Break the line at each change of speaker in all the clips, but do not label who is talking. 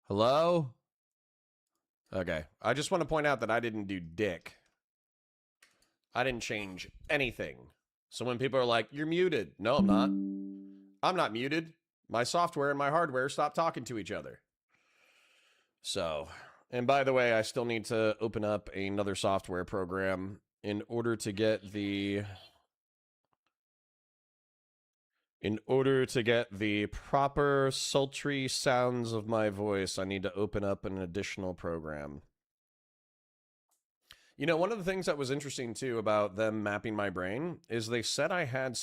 Hello? Okay. I just want to point out that I didn't do dick. I didn't change anything. So when people are like, you're muted. No, I'm not. I'm not muted. My software and my hardware stopped talking to each other. So, and by the way, I still need to open up another software program in order to get the proper sultry sounds of my voice. I need to open up an additional program. You know, one of the things that was interesting, too, about them mapping my brain is they said I had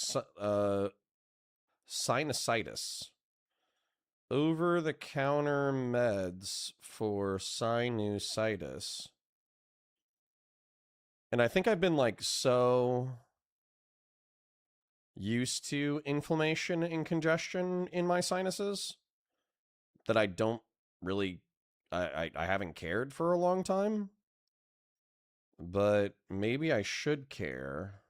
sinusitis. Over-the-counter meds for sinusitis. And I think I've been, like, so used to inflammation and congestion in my sinuses that I don't really... I haven't cared for a long time. But maybe I should care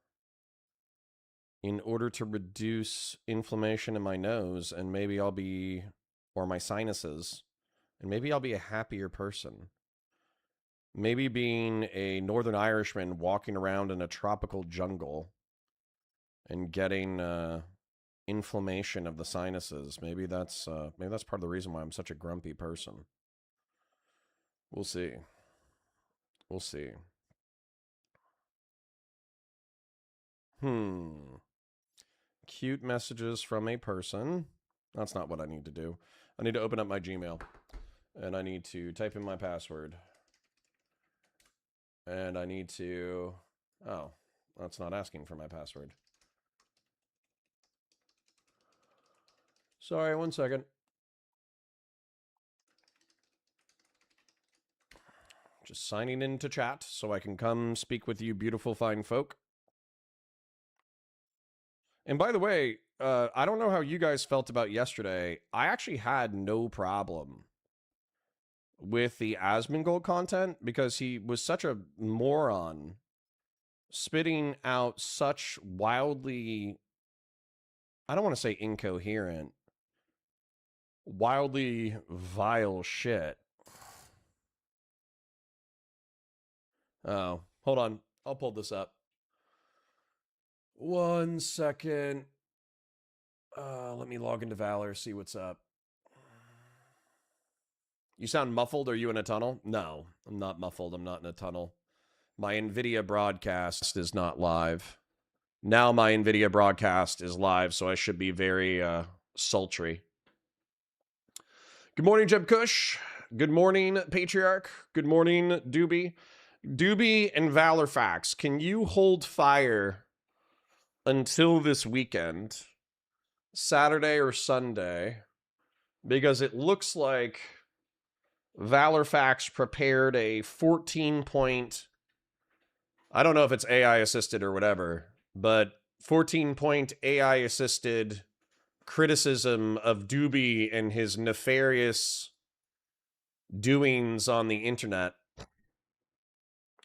in order to reduce inflammation in my nose, and maybe I'll be, or my sinuses, and maybe I'll be a happier person. Maybe being a Northern Irishman walking around in a tropical jungle and getting inflammation of the sinuses. Maybe that's part of the reason why I'm such a grumpy person. We'll see. We'll see. Cute messages from a person. That's not what I need to do. I need to open up my Gmail. And I need to type in my password. And I need to... Oh, that's not asking for my password. Sorry, one second. Just signing into chat so I can come speak with you beautiful fine folk. And by the way, I don't know how you guys felt about yesterday. I actually had no problem with the Asmongold content because he was such a moron, spitting out such wildly, I don't want to say incoherent, wildly vile shit. Oh, hold on. I'll pull this up. 1 second. Let me log into Valor, see what's up. You sound muffled. Are you in a tunnel? No, I'm not muffled. I'm not in a tunnel. My NVIDIA broadcast is not live. Now my NVIDIA broadcast is live, so I should be very sultry. Good morning, Jeb Kush. Good morning, Patriarch. Good morning, Doobie. Doobie and Valorfax, can you hold fire until this weekend, Saturday or Sunday, because it looks like Valorfax prepared a 14-point, I don't know if it's AI-assisted or whatever, but 14-point AI-assisted criticism of Doobie and his nefarious doings on the internet.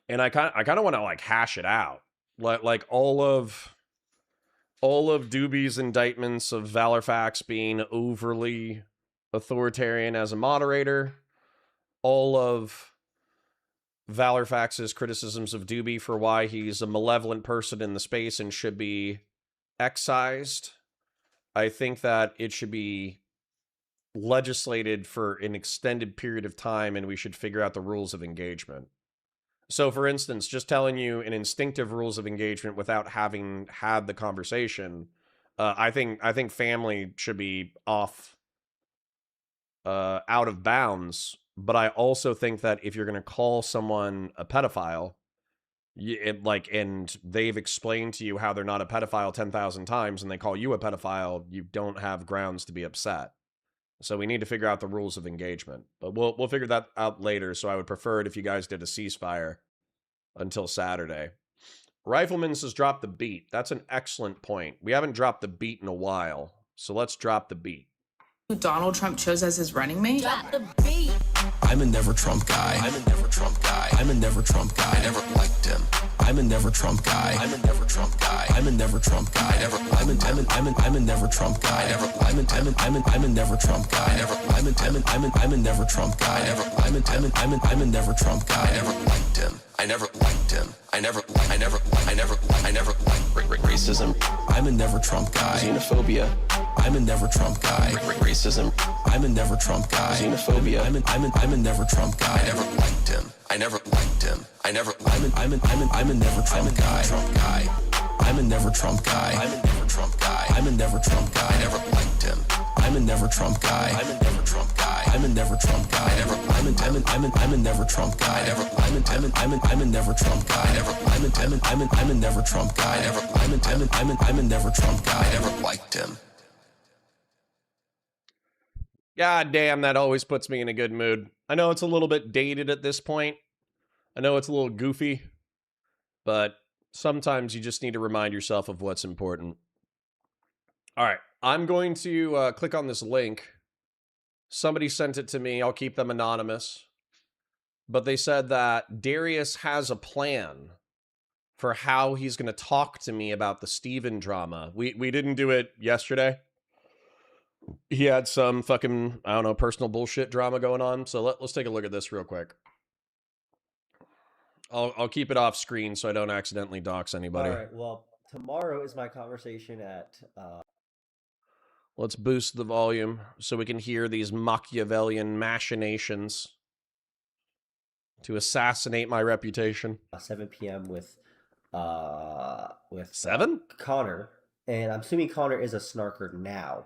And I kind of want to like hash it out, like all of Doobie's indictments of Valorfax being overly authoritarian as a moderator, all of Valorfax's criticisms of Doobie for why he's a malevolent person in the space and should be excised. I think that it should be legislated for an extended period of time, and we should figure out the rules of engagement. So, for instance, just telling you an instinctive rules of engagement without having had the conversation, I think family should be off, out of bounds. But I also think that if you're going to call someone a pedophile, and they've explained to you how they're not a pedophile 10,000 times, and they call you a pedophile, you don't have grounds to be upset. So we need to figure out the rules of engagement. But we'll figure that out later, so I would prefer it if you guys did a ceasefire until Saturday. Rifleman says drop the beat. That's an excellent point. We haven't dropped the beat in a while, so let's drop the beat.
Who Donald Trump chose as his running mate?
Drop the beat.
I'm a never Trump guy. I'm a never Trump guy. I'm a never Trump guy. I never liked him.
I'm a never Trump guy. I'm a never Trump guy. I'm a never Trump guy. I'm a never Trump guy. I'm a never Trump guy. I'm a never Trump guy. I'm a never Trump guy. I never liked him. I never liked him. I never liked racism. I'm a never Trump guy. Xenophobia. I'm a never Trump guy. Racism. I'm a never Trump guy. Xenophobia. I'm a never Trump guy. I never liked him. I never liked him. I'm a never Trump guy. I'm a never Trump guy. I'm a never Trump guy. I'm a never Trump guy. I never liked him. I'm a never Trump guy. I'm a never Trump guy. I'm a never Trump guy. I'm a never Trump guy. I'm a never Trump guy. I'm a never Trump guy. I'm a never Trump guy. I never liked him.
God damn, that always puts me in a good mood. I know it's a little bit dated at this point. I know it's a little goofy, but sometimes you just need to remind yourself of what's important. All right, I'm going to click on this link. Somebody sent it to me. I'll keep them anonymous. But they said that Darius has a plan for how he's going to talk to me about the Steven drama. We didn't do it yesterday. He had some fucking, I don't know, personal bullshit drama going on. So let's take a look at this real quick. I'll keep it off screen so I don't accidentally dox anybody.
All right, well, tomorrow is my conversation at...
Let's boost the volume so we can hear these Machiavellian machinations to assassinate my reputation.
7 p.m. with
7?
Connor, and I'm assuming Connor is a snarker now.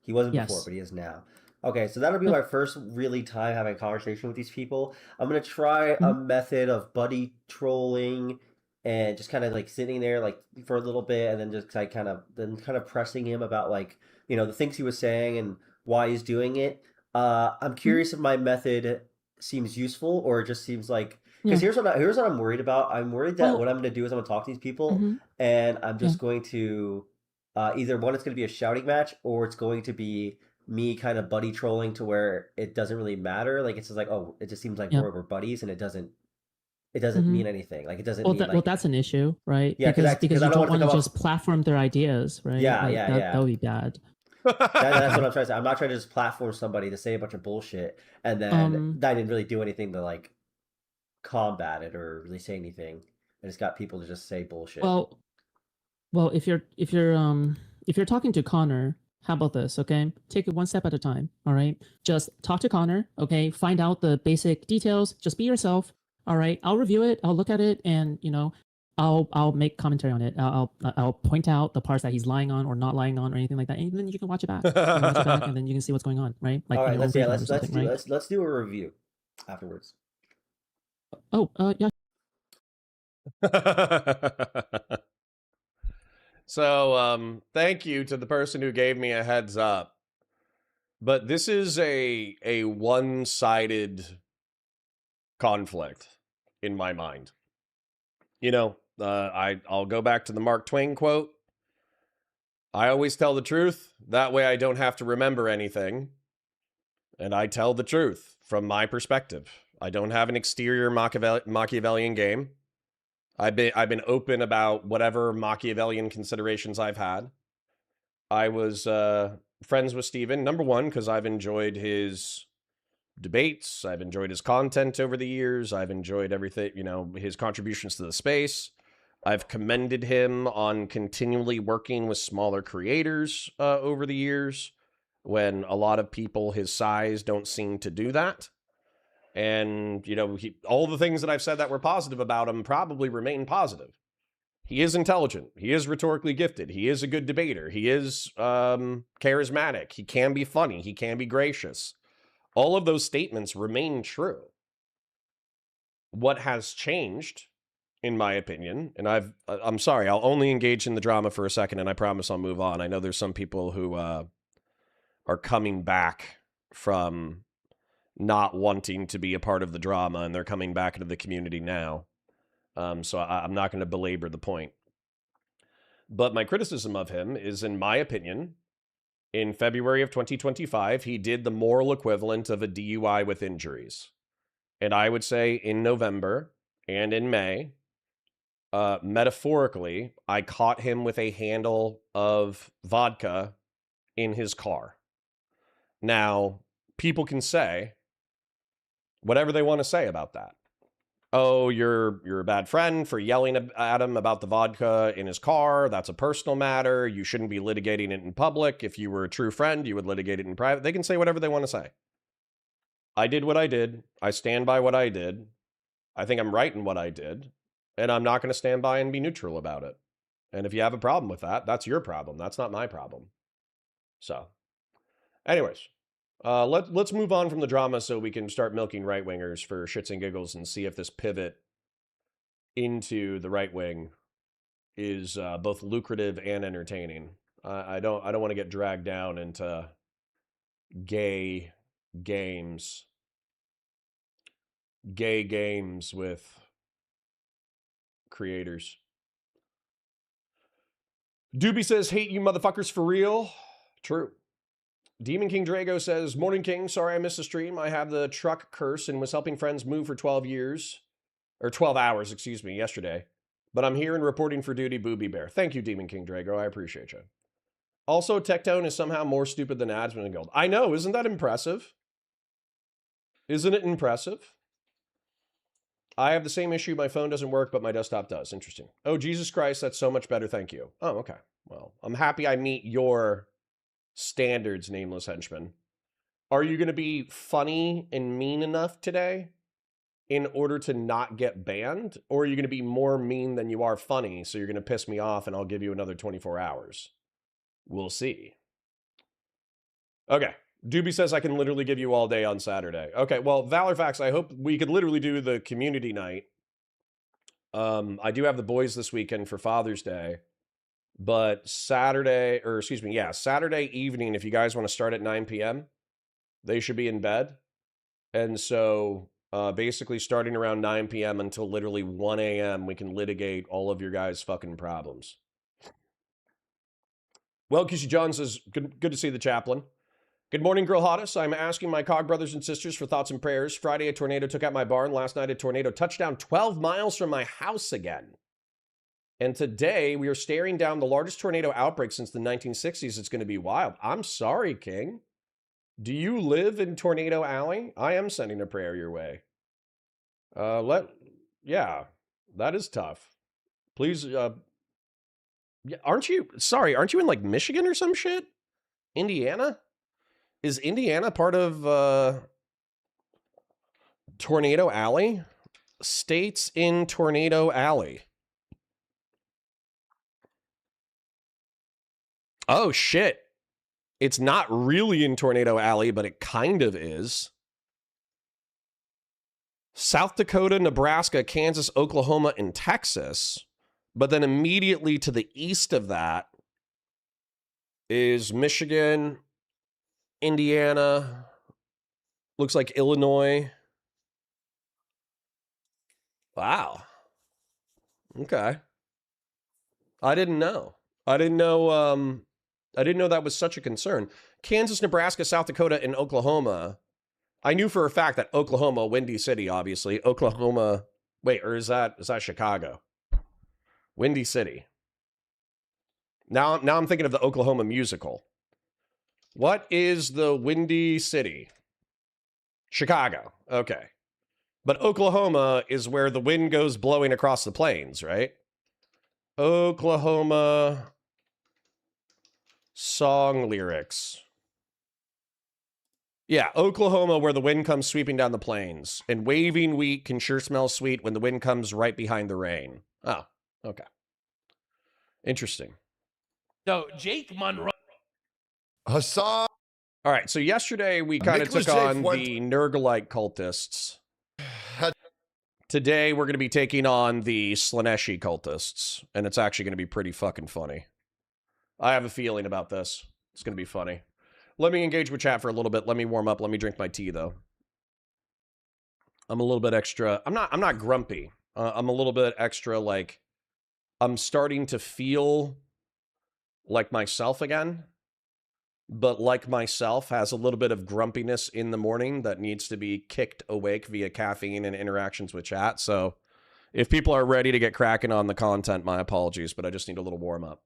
He wasn't before, but he is now. Okay, so that'll be my first really time having a conversation with these people. I'm gonna try a method of buddy trolling and just kind of like sitting there like for a little bit, and then just like kind of pressing him about like, you know, the things he was saying and why he's doing it. I'm curious if my method seems useful or it just seems like, because here's what I'm worried about. I'm worried that what I'm gonna do is I'm gonna talk to these people and I'm just going to either one, it's going to be a shouting match, or it's going to be me kind of buddy trolling to where it doesn't really matter. Like it's just like, oh, it just seems like we're buddies, and it doesn't mean anything. Like it doesn't mean
well, that's an issue, right?
Yeah,
because you don't want to just platform their ideas, right? That would be bad.
That's what I'm trying to say. I'm not trying to just platform somebody to say a bunch of bullshit and then I didn't really do anything to like combat it or really say anything. I just got people to just say bullshit.
Well, if you're talking to Connor, how about this, okay? Take it one step at a time, all right? Just talk to Connor, okay? Find out the basic details. Just be yourself, all right? I'll review it. I'll look at it, and you know, I'll make commentary on it. I'll point out the parts that he's lying on or not lying on or anything like that, and then you can watch it back. And then you can see what's going on, right? Like,
all right, let's do a review afterwards.
Oh, yeah.
So, thank you to the person who gave me a heads up. But this is a one-sided conflict in my mind. You know, I'll go back to the Mark Twain quote. I always tell the truth. That way I don't have to remember anything. And I tell the truth from my perspective. I don't have an exterior Machiavellian game. I've been open about whatever Machiavellian considerations I've had. I was friends with Steven, number one, because I've enjoyed his debates. I've enjoyed his content over the years. I've enjoyed everything, you know, his contributions to the space. I've commended him on continually working with smaller creators over the years when a lot of people his size don't seem to do that. And, you know, all the things that I've said that were positive about him probably remain positive. He is intelligent. He is rhetorically gifted. He is a good debater. He is charismatic. He can be funny. He can be gracious. All of those statements remain true. What has changed, in my opinion, and I'm sorry, I'll only engage in the drama for a second, and I promise I'll move on. I know there's some people who are coming back from not wanting to be a part of the drama, and they're coming back into the community now. So I'm not going to belabor the point. But my criticism of him is, in my opinion, in February of 2025, he did the moral equivalent of a DUI with injuries. And I would say in November and in May, metaphorically, I caught him with a handle of vodka in his car. Now, people can say whatever they want to say about that. Oh, you're a bad friend for yelling at him about the vodka in his car. That's a personal matter. You shouldn't be litigating it in public. If you were a true friend, you would litigate it in private. They can say whatever they want to say. I did what I did. I stand by what I did. I think I'm right in what I did. And I'm not going to stand by and be neutral about it. And if you have a problem with that, that's your problem. That's not my problem. So, anyways, let's move on from the drama so we can start milking right-wingers for shits and giggles and see if this pivot into the right wing is both lucrative and entertaining. I don't want to get dragged down into gay games with creators. Doobie says, hate you motherfuckers for real. True. Demon King Drago says, morning king, sorry I missed the stream. I have the truck curse and was helping friends move for 12 hours, excuse me, yesterday. But I'm here and reporting for duty, Booby Bear. Thank you, Demon King Drago. I appreciate you. Also, Tectone is somehow more stupid than Admin and Gold. I know, isn't that impressive? Isn't it impressive? I have the same issue. My phone doesn't work, but my desktop does. Interesting. Oh, Jesus Christ, that's so much better. Thank you. Oh, okay. Well, I'm happy I meet your standards, Nameless Henchman. Are you going to be funny and mean enough today in order to not get banned? Or are you going to be more mean than you are funny, so you're going to piss me off and I'll give you another 24 hours? We'll see. Okay. Doobie says I can literally give you all day on Saturday. Okay, well, Valorfax, I hope we could literally do the community night. I do have the boys this weekend for Father's Day. But Saturday evening, if you guys want to start at 9 p.m., they should be in bed. And so basically starting around 9 p.m. until literally 1 a.m., we can litigate all of your guys' fucking problems. Well, Kishy John says, good to see the chaplain. Good morning, Girl Hottest. I'm asking my COG brothers and sisters for thoughts and prayers. Friday, a tornado took out my barn. Last night, a tornado touched down 12 miles from my house again. And today, we are staring down the largest tornado outbreak since the 1960s. It's going to be wild. I'm sorry, King. Do you live in Tornado Alley? I am sending a prayer your way. Yeah, that is tough. Please, aren't you in like Michigan or some shit? Indiana? Is Indiana part of Tornado Alley? States in Tornado Alley. Oh, shit. It's not really in Tornado Alley, but it kind of is. South Dakota, Nebraska, Kansas, Oklahoma, and Texas. But then immediately to the east of that is Michigan, Indiana, looks like Illinois. Wow. Okay. I didn't know that was such a concern. Kansas, Nebraska, South Dakota, and Oklahoma. I knew for a fact that Oklahoma, Windy City, obviously. Oklahoma, wait, or is that Chicago? Windy City. Now I'm thinking of the Oklahoma musical. What is the Windy City? Chicago. Okay. But Oklahoma is where the wind goes blowing across the plains, right? Oklahoma song lyrics. Yeah, Oklahoma, where the wind comes sweeping down the plains. And waving wheat can sure smell sweet when the wind comes right behind the rain. Oh, okay. Interesting.
So, Jake Monroe.
Hassan.
All right, so yesterday we kind of took on the Nurgle-like cultists. Today we're going to be taking on the Slaneshi cultists, and it's actually going to be pretty fucking funny. I have a feeling about this. It's going to be funny. Let me engage with chat for a little bit. Let me warm up. Let me drink my tea, though. I'm a little bit extra. I'm not grumpy. I'm a little bit extra, like, I'm starting to feel like myself again. But like myself, has a little bit of grumpiness in the morning that needs to be kicked awake via caffeine and interactions with chat. So If people are ready to get cracking on the content, my apologies, but I just need a little warm up.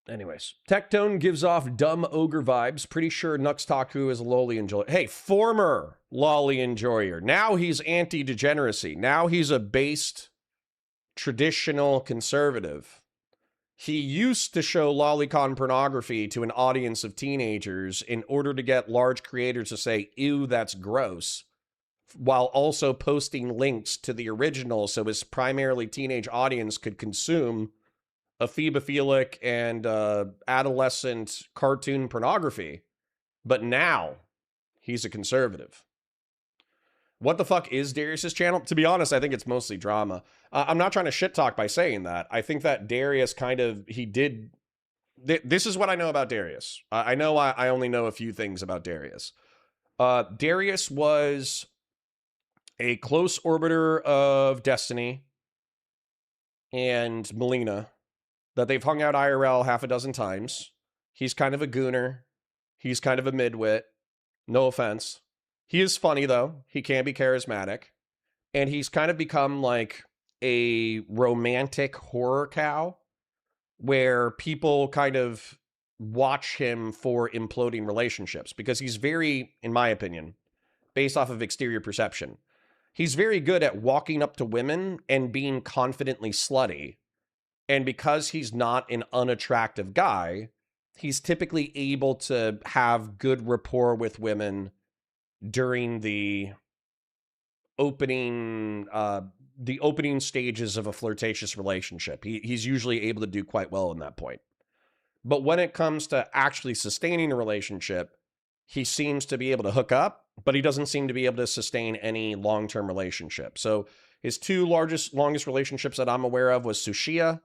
Anyways, Tectone gives off dumb ogre vibes. Pretty sure Nuxtaku is a lolly enjoyer. Hey, former lolly enjoyer. Now he's anti-degeneracy. Now he's a based traditional conservative. He used to show lolicon pornography to an audience of teenagers in order to get large creators to say, ew, that's gross, while also posting links to the original so his primarily teenage audience could consume ephebophilic and adolescent cartoon pornography. But now he's a conservative. What the fuck is Darius's channel? To be honest, I think it's mostly drama. I'm not trying to shit talk by saying that. I think that Darius this is what I know about Darius. I know I only know a few things about Darius. Darius was a close orbiter of Destiny and Melina, that they've hung out IRL half a dozen times. He's kind of a gooner. He's kind of a midwit. No offense. He is funny, though. He can be charismatic. And he's kind of become like a romantic horror cow where people kind of watch him for imploding relationships because he's very, in my opinion, based off of exterior perception, he's very good at walking up to women and being confidently slutty. And because he's not an unattractive guy, he's typically able to have good rapport with women during the opening stages of a flirtatious relationship. He's usually able to do quite well in that point. But when it comes to actually sustaining a relationship, he seems to be able to hook up, but he doesn't seem to be able to sustain any long-term relationship. So his two longest relationships that I'm aware of was Sushia,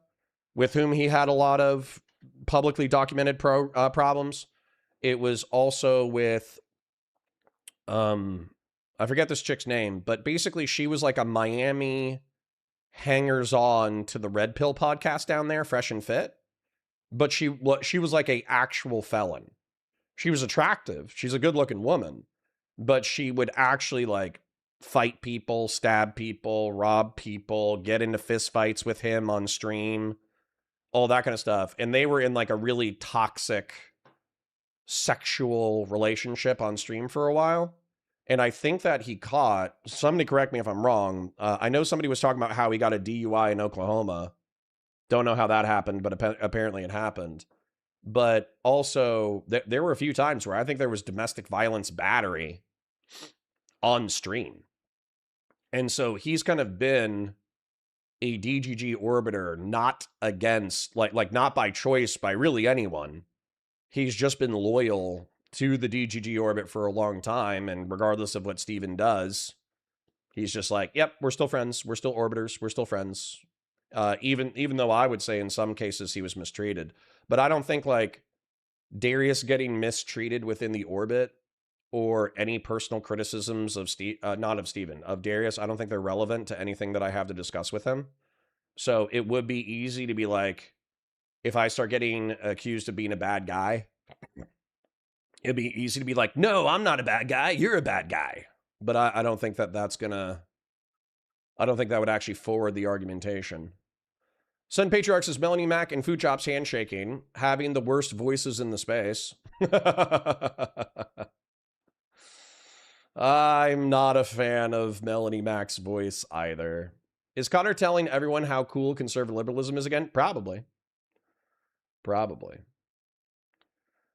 with whom he had a lot of publicly documented problems. It was also with, I forget this chick's name, but basically she was like a Miami hangers-on to the Red Pill podcast down there, Fresh and Fit. But she was like a actual felon. She was attractive. She's a good-looking woman. But she would actually like fight people, stab people, rob people, get into fistfights with him on stream, all that kind of stuff. And they were in like a really toxic sexual relationship on stream for a while. And I think that he caught, somebody correct me if I'm wrong, I know somebody was talking about how he got a DUI in Oklahoma. Don't know how that happened, but apparently it happened. But also, there were a few times where I think there was domestic violence battery on stream. And so he's kind of been a DGG orbiter, not against, like not by choice by really anyone. He's just been loyal to the DGG orbit for a long time, and regardless of what Steven does, he's just like, yep, we're still friends, we're still orbiters, we're still friends. Even though I would say in some cases he was mistreated. But I don't think like Darius getting mistreated within the orbit or any personal criticisms of of Darius, I don't think they're relevant to anything that I have to discuss with him. So it would be easy to be like, if I start getting accused of being a bad guy, it'd be easy to be like, no, I'm not a bad guy, you're a bad guy. But I don't think that I don't think that would actually forward the argumentation. Sun Patriarch says, Melanie Mac and Food Chops handshaking, having the worst voices in the space. I'm not a fan of Melanie Mac's voice either. Is Connor telling everyone how cool conservative liberalism is again? Probably. Probably.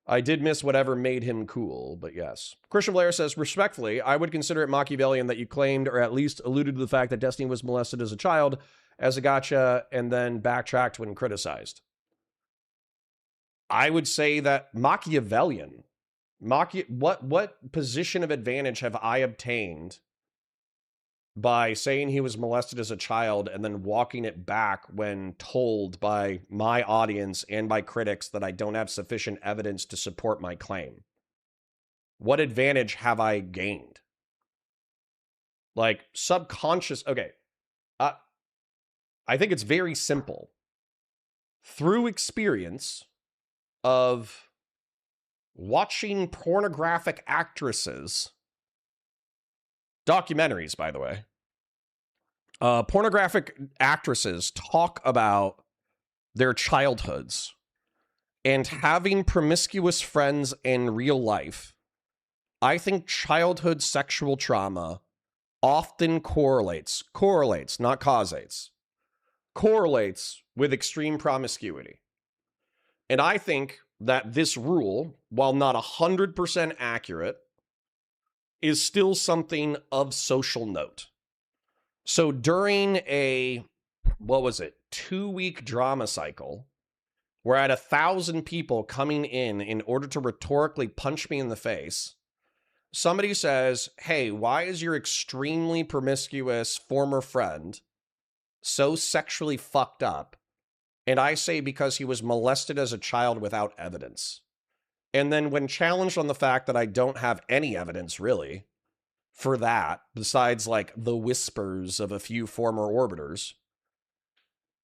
I did miss whatever made him cool, but yes. Christian Blair says, respectfully, I would consider it Machiavellian that you claimed or at least alluded to the fact that Destiny was molested as a child as a gotcha and then backtracked when criticized. I would say that Machiavellian. What position of advantage have I obtained by saying he was molested as a child and then walking it back when told by my audience and by critics that I don't have sufficient evidence to support my claim? What advantage have I gained? Like subconscious. Okay. I think it's very simple. Through experience of watching pornographic actresses Documentaries, by the way. Pornographic actresses talk about their childhoods and having promiscuous friends in real life. I think childhood sexual trauma often correlates, not causates, correlates with extreme promiscuity. And I think that this rule, while not 100% accurate, is still something of social note. So during a, 2-week drama cycle, where I had 1,000 people coming in order to rhetorically punch me in the face, somebody says, hey, why is your extremely promiscuous former friend so sexually fucked up? And I say because he was molested as a child without evidence. And then when challenged on the fact that I don't have any evidence, really, for that, besides like the whispers of a few former orbiters,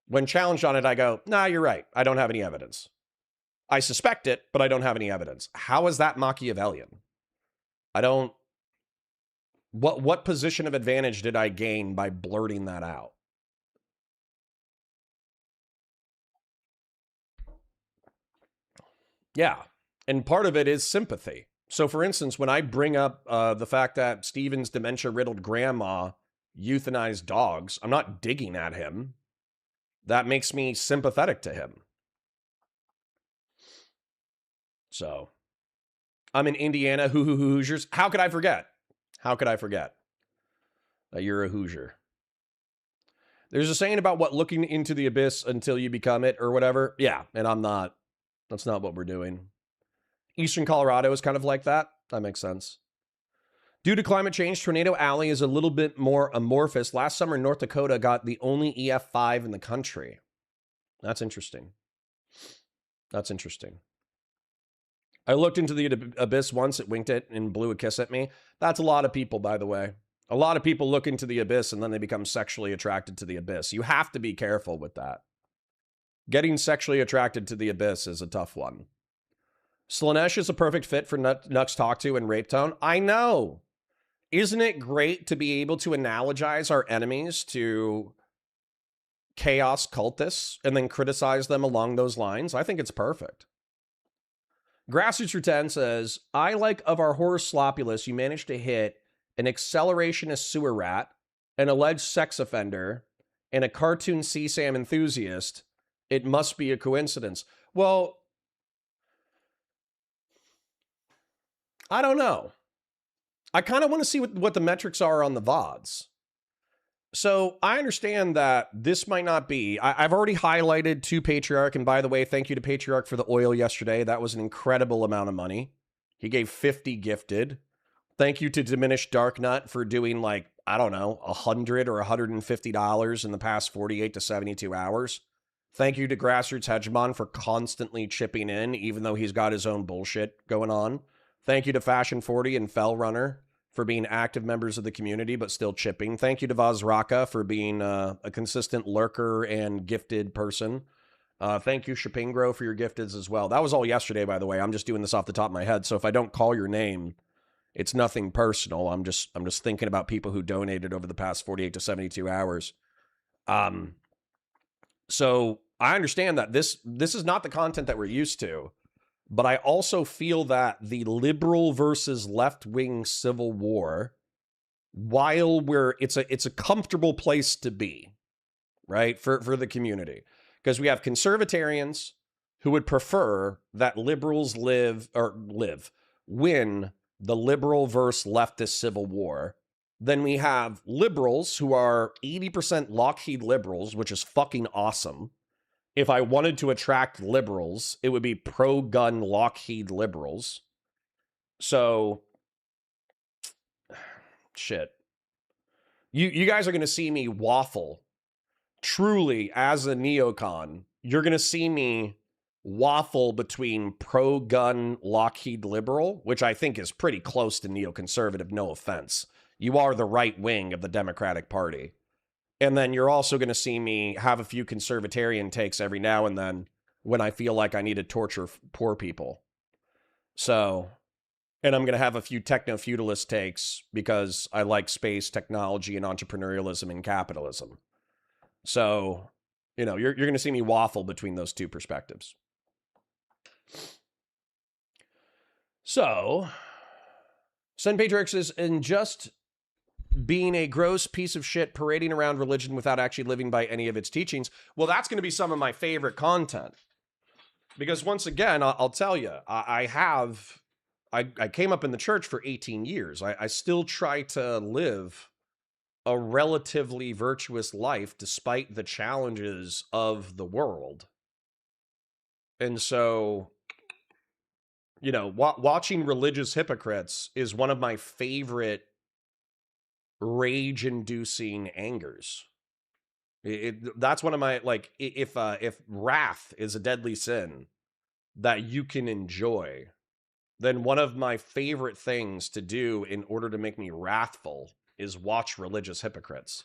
when challenged on it, I go, nah, you're right. I don't have any evidence. I suspect it, but I don't have any evidence. How is that Machiavellian? I don't... What position of advantage did I gain by blurting that out? Yeah. And part of it is sympathy. So, for instance, when I bring up the fact that Steven's dementia-riddled grandma euthanized dogs, I'm not digging at him. That makes me sympathetic to him. So, I'm in Indiana, Hoosiers. How could I forget? How could I forget that you're a Hoosier? There's a saying about what looking into the abyss until you become it or whatever. Yeah, and I'm not. That's not what we're doing. Eastern Colorado is kind of like that. That makes sense. Due to climate change, Tornado Alley is a little bit more amorphous. Last summer, North Dakota got the only EF5 in the country. That's interesting. That's interesting. I looked into the abyss once. It winked it and blew a kiss at me. That's a lot of people, by the way. A lot of people look into the abyss and then they become sexually attracted to the abyss. You have to be careful with that. Getting sexually attracted to the abyss is a tough one. Slanesh is a perfect fit for Nuxtaku and Rape Tone. I know. Isn't it great to be able to analogize our enemies to chaos cultists and then criticize them along those lines? I think it's perfect. Grassroots 10 says, I like of our horror sloppulous, you managed to hit an accelerationist sewer rat, an alleged sex offender, and a cartoon CSAM enthusiast. It must be a coincidence. Well, I don't know. I kind of want to see what the metrics are on the VODs. So I understand that this might not be. I've already highlighted to Patriarch, and by the way, thank you to Patriarch for the oil yesterday. That was an incredible amount of money. He gave 50 gifted. Thank you to Diminished Dark Nut for doing like, I don't know, $100 or $150 in the past 48 to 72 hours. Thank you to Grassroots Hegemon for constantly chipping in, even though he's got his own bullshit going on. Thank you to Fashion 40 and Fell Runner for being active members of the community, but still chipping. Thank you to Vazraka for being a consistent lurker and gifted person. Thank you, Shapingro, for your gifteds as well. That was all yesterday, by the way. I'm just doing this off the top of my head. So if I don't call your name, it's nothing personal. I'm just thinking about people who donated over the past 48 to 72 hours. So I understand that this is not the content that we're used to. But I also feel that the liberal versus left-wing civil war, while it's a comfortable place to be, right, for the community. Because we have conservatarians who would prefer that liberals win the liberal versus leftist civil war. Then we have liberals who are 80% Lockheed liberals, which is fucking awesome. If I wanted to attract liberals, it would be pro-gun Lockheed liberals. So, shit. You guys are going to see me waffle. Truly, as a neocon, you're going to see me waffle between pro-gun Lockheed liberal, which I think is pretty close to neoconservative, no offense. You are the right wing of the Democratic Party. And then you're also going to see me have a few conservatarian takes every now and then when I feel like I need to torture poor people. So And I'm going to have a few techno-feudalist takes because I like space, technology, and entrepreneurialism and capitalism. So, you know, you're going to see me waffle between those two perspectives. So, St. Patrick's is in just being a gross piece of shit parading around religion without actually living by any of its teachings. Well, that's going to be some of my favorite content. Because once again, I'll tell you, I came up in the church for 18 years. I still try to live a relatively virtuous life despite the challenges of the world. And so, you know, watching religious hypocrites is one of my favorite rage-inducing angers. That's one of my, like, if wrath is a deadly sin that you can enjoy, then one of my favorite things to do in order to make me wrathful is watch religious hypocrites.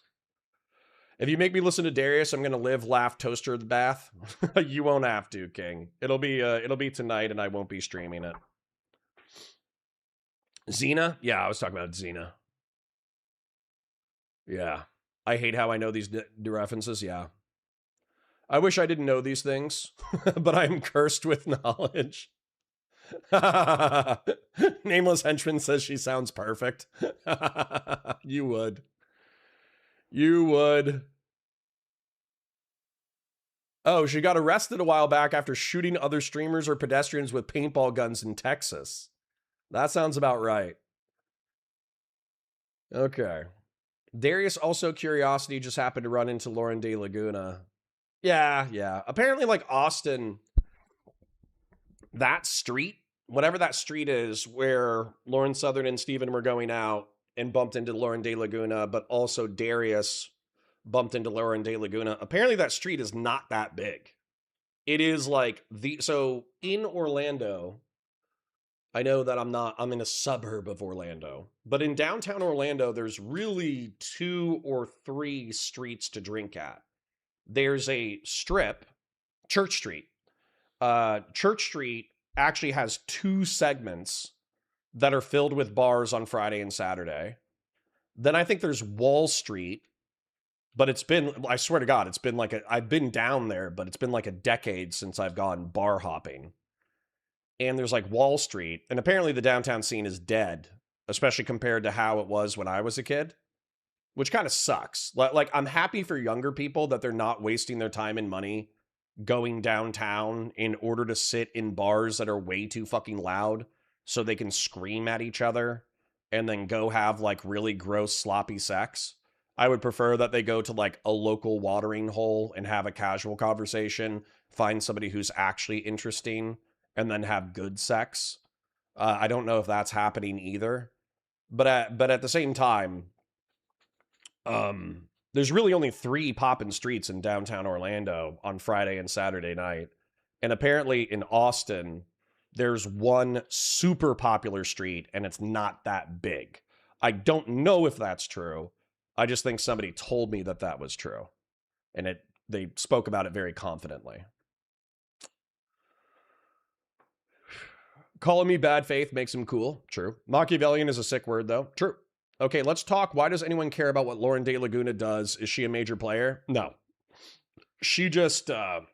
If you make me listen to Darius, I'm going to live, laugh, toaster the bath. You won't have to, King. It'll be tonight and I won't be streaming it. Xena? Yeah, I was talking about Xena. Yeah. I hate how I know these references. Yeah. I wish I didn't know these things, but I'm cursed with knowledge. Nameless Henchman says she sounds perfect. You would. You would. Oh, she got arrested a while back after shooting other streamers or pedestrians with paintball guns in Texas. That sounds about right. Okay. Darius also Curiosity just happened to run into Lauren De Laguna. Yeah. Apparently, like, Austin, that street, whatever that street is where Lauren Southern and Steven were going out and bumped into Lauren De Laguna, but also Darius bumped into Lauren De Laguna. Apparently that street is not that big. It is like so in Orlando, I know that I'm in a suburb of Orlando, but in downtown Orlando, there's really 2 or 3 streets to drink at. There's a strip, Church Street. Church Street actually has 2 segments that are filled with bars on Friday and Saturday. Then I think there's Wall Street, but it's been, I swear to God, it's been like I've been down there, but it's been like a decade since I've gone bar hopping. And there's like Wall Street, and apparently the downtown scene is dead, especially compared to how it was when I was a kid, which kind of sucks. Like, I'm happy for younger people that they're not wasting their time and money going downtown in order to sit in bars that are way too fucking loud so they can scream at each other and then go have like really gross sloppy sex. I would prefer that they go to like a local watering hole and have a casual conversation, find somebody who's actually interesting, and then have good sex. I don't know if that's happening either, but at the same time, there's really only 3 poppin' streets in downtown Orlando on Friday and Saturday night. And apparently in Austin, there's 1 super popular street and it's not that big. I don't know if that's true. I just think somebody told me that that was true. And they spoke about it very confidently. Calling me bad faith makes him cool. True. Machiavellian is a sick word, though. True. Okay, let's talk. Why does anyone care about what Lauren De Laguna does? Is she a major player? No. She just, I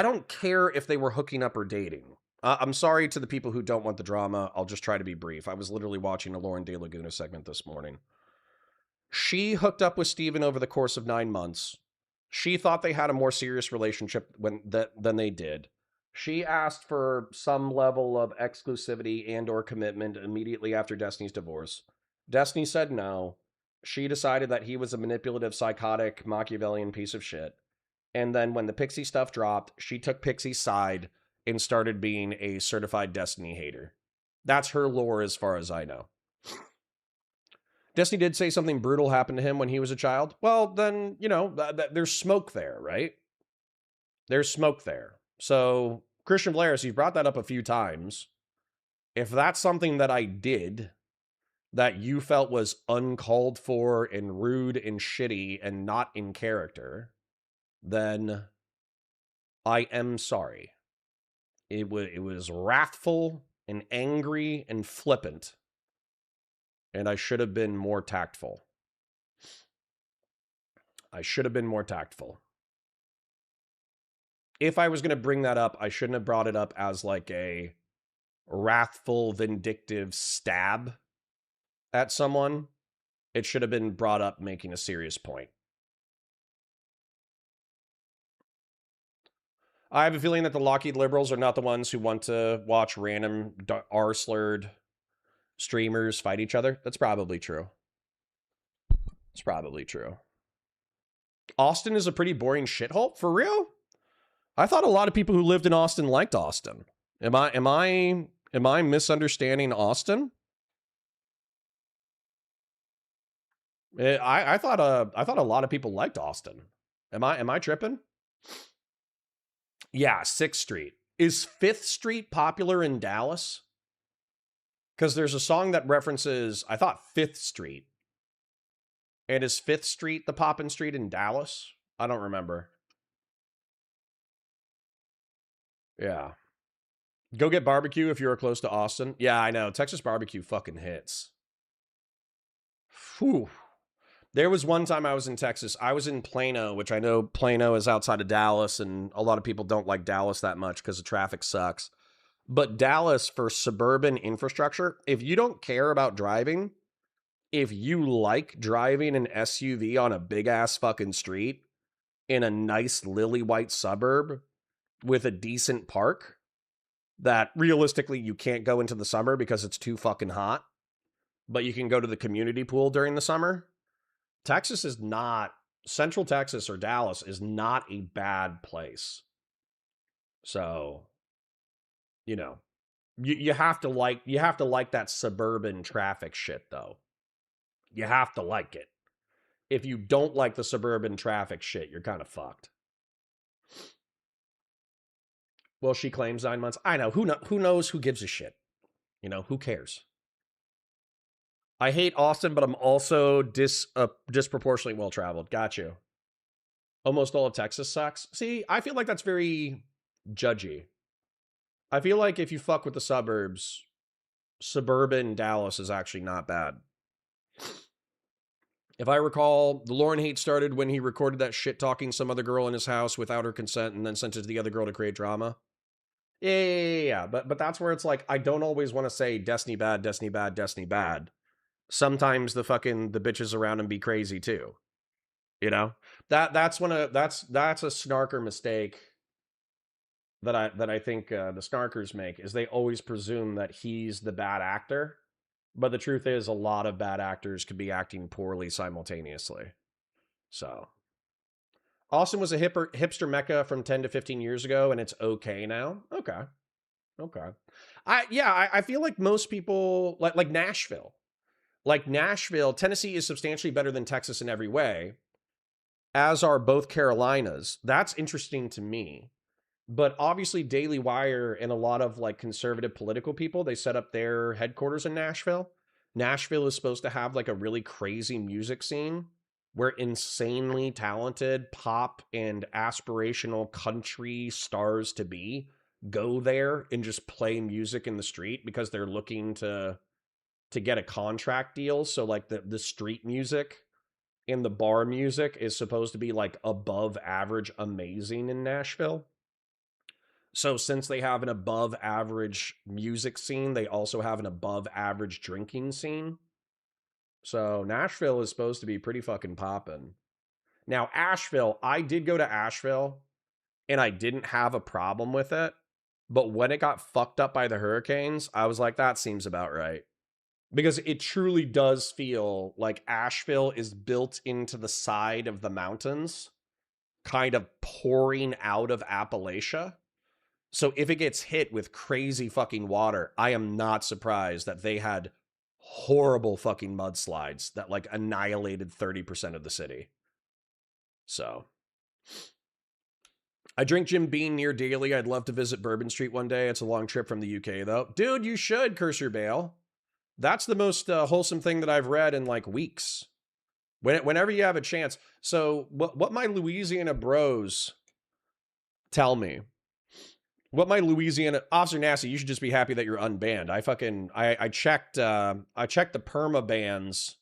don't care if they were hooking up or dating. I'm sorry to the people who don't want the drama. I'll just try to be brief. I was literally watching a Lauren De Laguna segment this morning. She hooked up with Steven over the course of 9 months. She thought they had a more serious relationship than they did. She asked for some level of exclusivity and or commitment immediately after Destiny's divorce. Destiny said no. She decided that he was a manipulative, psychotic, Machiavellian piece of shit. And then when the Pixie stuff dropped, she took Pixie's side and started being a certified Destiny hater. That's her lore as far as I know. Destiny did say something brutal happened to him when he was a child. Well, then, you know, there's smoke there, right? There's smoke there. So, Christian Blair, you've brought that up a few times. If that's something that I did that you felt was uncalled for and rude and shitty and not in character, then I am sorry. It was wrathful and angry and flippant. And I should have been more tactful. I should have been more tactful. If I was going to bring that up, I shouldn't have brought it up as like a wrathful, vindictive stab at someone. It should have been brought up making a serious point. I have a feeling that the Lockheed liberals are not the ones who want to watch random R-slurred streamers fight each other. That's probably true. It's probably true. Austin is a pretty boring shithole? For real? I thought a lot of people who lived in Austin liked Austin. Am I misunderstanding Austin? I thought a lot of people liked Austin. Am I tripping? Yeah, 6th Street. Is 5th Street popular in Dallas? Because there's a song that references, I thought, 5th Street. And is 5th Street the poppin' street in Dallas? I don't remember. Yeah. Go get barbecue if you're close to Austin. Yeah, I know. Texas barbecue fucking hits. Whew. There was one time I was in Texas. I was in Plano, which I know Plano is outside of Dallas, and a lot of people don't like Dallas that much because the traffic sucks. But Dallas, for suburban infrastructure, if you don't care about driving, if you like driving an SUV on a big-ass fucking street in a nice lily-white suburb with a decent park that realistically you can't go into the summer because it's too fucking hot, but you can go to the community pool during the summer, Texas is not, Central Texas or Dallas is not a bad place. So, you know, you have to like that suburban traffic shit though. You have to like it. If you don't like the suburban traffic shit, you're kind of fucked. Well, she claims 9 months. I know. Who knows? Who gives a shit? You know, who cares? I hate Austin, but I'm also disproportionately well-traveled. Got you. Almost all of Texas sucks. See, I feel like that's very judgy. I feel like if you fuck with the suburbs, suburban Dallas is actually not bad. If I recall, the Lauren hate started when he recorded that shit talking some other girl in his house without her consent and then sent it to the other girl to create drama. Yeah. But that's where it's like, I don't always want to say Destiny bad, Destiny bad, Destiny bad. Sometimes the bitches around him be crazy too. You know? That's a snarker mistake that I think the snarkers make, is they always presume that he's the bad actor. But the truth is, a lot of bad actors could be acting poorly simultaneously. So, Austin was a hipster mecca from 10 to 15 years ago, and it's okay now. Okay. I feel like most people, like Nashville. Like Nashville, Tennessee is substantially better than Texas in every way, as are both Carolinas. That's interesting to me. But obviously Daily Wire and a lot of like conservative political people, they set up their headquarters in Nashville. Nashville is supposed to have like a really crazy music scene where insanely talented pop and aspirational country stars to be go there and just play music in the street because they're looking to get a contract deal. So like the street music and the bar music is supposed to be like above average amazing in Nashville. So since they have an above average music scene, they also have an above average drinking scene. So Nashville is supposed to be pretty fucking poppin'. Now, Asheville, I did go to Asheville and I didn't have a problem with it. But when it got fucked up by the hurricanes, I was like, that seems about right. Because it truly does feel like Asheville is built into the side of the mountains, kind of pouring out of Appalachia. So if it gets hit with crazy fucking water, I am not surprised that they had horrible fucking mudslides that like annihilated 30% of the city. So I drink Jim Beam near daily. I'd love to visit Bourbon Street one day. It's a long trip from the UK though. Dude, you should, Cursor Bale. That's the most wholesome thing that I've read in like weeks. Whenever you have a chance. So what my Louisiana bros tell me, What my Louisiana Officer Nasty, you should just be happy that you're unbanned. I checked the perma bans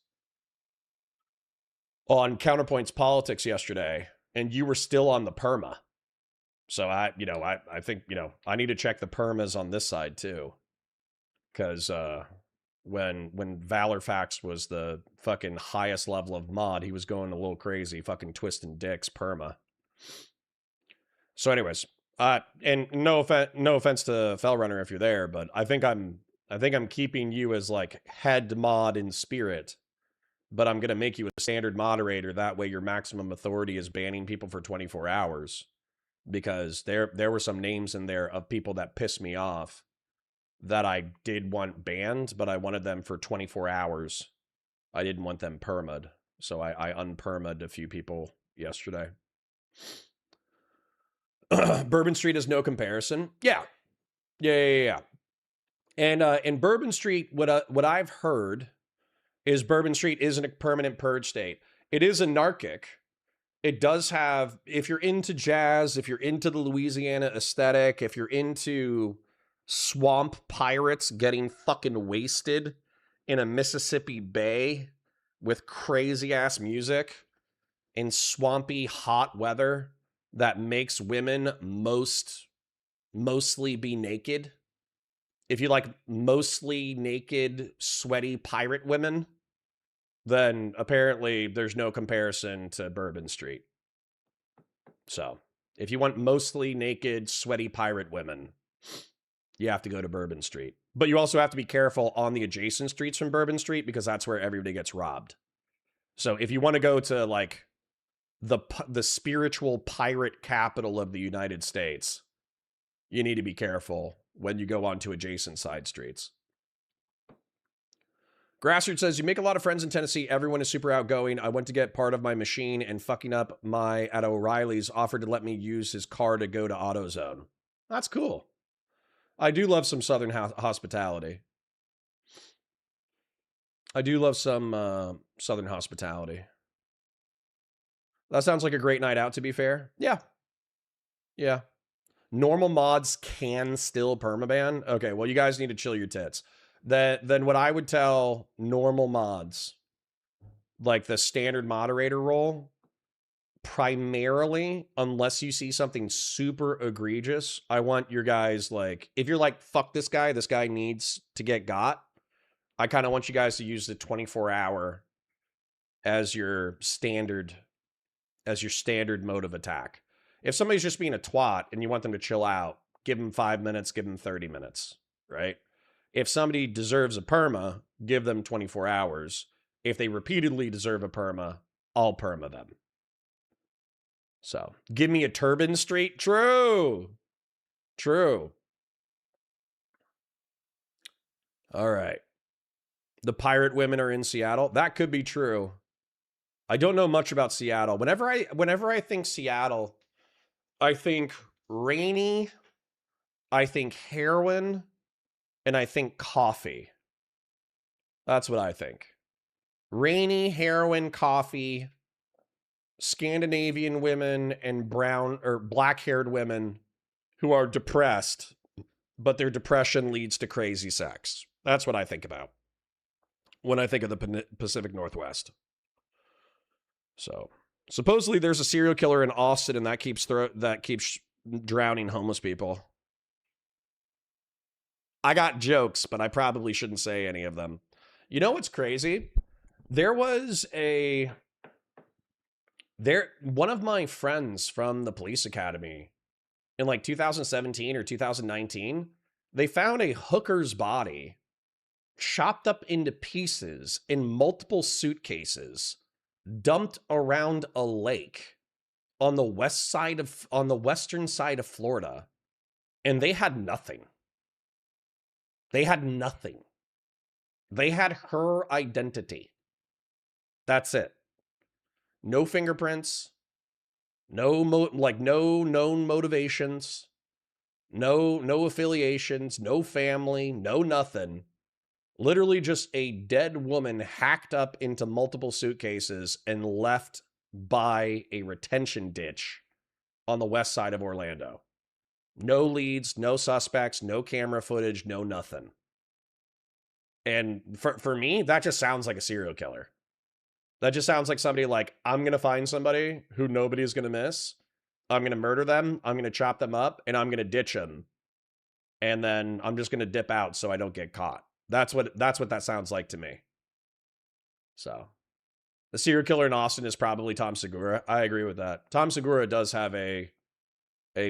on Counterpoint's Politics yesterday, and you were still on the perma. So I think, I need to check the permas on this side too. Cause when Valorfax was the fucking highest level of mod, he was going a little crazy, fucking twisting dicks perma. So anyways, and no offense to Fellrunner if you're there, but I think I'm keeping you as like head mod in spirit, but I'm gonna make you a standard moderator. That way, your maximum authority is banning people for 24 hours, because there were some names in there of people that pissed me off that I did want banned, but I wanted them for 24 hours. I didn't want them perma'd, so I unperma'd a few people yesterday. Bourbon Street is no comparison. Yeah. And in Bourbon Street, what I've heard is Bourbon Street isn't a permanent purge state. It is anarchic. It does have, if you're into jazz, if you're into the Louisiana aesthetic, if you're into swamp pirates getting fucking wasted in a Mississippi Bay with crazy ass music in swampy hot weather that makes women mostly be naked. If you like mostly naked, sweaty pirate women, then apparently there's no comparison to Bourbon Street. So, if you want mostly naked, sweaty pirate women, you have to go to Bourbon Street. But you also have to be careful on the adjacent streets from Bourbon Street, because that's where everybody gets robbed. So if you want to go to like the spiritual pirate capital of the United States, you need to be careful when you go onto adjacent side streets. Grassroots says, you make a lot of friends in Tennessee. Everyone is super outgoing. I went to get part of my machine and fucking up my at O'Reilly's offered to let me use his car to go to AutoZone. That's cool. I do love some Southern hospitality. I do love some Southern hospitality. That sounds like a great night out, to be fair. Yeah. Normal mods can still permaban. Okay, well, you guys need to chill your tits. Then what I would tell normal mods, like the standard moderator role, primarily, unless you see something super egregious, I want your guys, like, if you're like, fuck this guy needs to get got, I kind of want you guys to use the 24-hour as your standard mode of attack. If somebody's just being a twat and you want them to chill out, give them 5 minutes, give them 30 minutes, right? If somebody deserves a perma, give them 24 hours. If they repeatedly deserve a perma, I'll perma them. So, give me a Turban Street. True. All right. The pirate women are in Seattle. That could be true. I don't know much about Seattle. Whenever I think Seattle, I think rainy, I think heroin, and I think coffee. That's what I think. Rainy, heroin, coffee, Scandinavian women, and brown or black-haired women who are depressed, but their depression leads to crazy sex. That's what I think about when I think of the Pacific Northwest. So, supposedly there's a serial killer in Austin, and that keeps drowning homeless people. I got jokes, but I probably shouldn't say any of them. You know what's crazy? One of my friends from the police academy in like 2017 or 2019, they found a hooker's body chopped up into pieces in multiple suitcases, dumped around a lake on the western side of Florida, and they had nothing. They had her identity. That's it. No fingerprints, no known motivations, no affiliations, no family, no nothing. Literally just a dead woman hacked up into multiple suitcases and left by a retention ditch on the west side of Orlando. No leads, no suspects, no camera footage, no nothing. And for me, that just sounds like a serial killer. That just sounds like somebody like, I'm going to find somebody who nobody's going to miss. I'm going to murder them. I'm going to chop them up, and I'm going to ditch them. And then I'm just going to dip out so I don't get caught. That's what that sounds like to me. So the serial killer in Austin is probably Tom Segura. I agree with that. Tom Segura does have a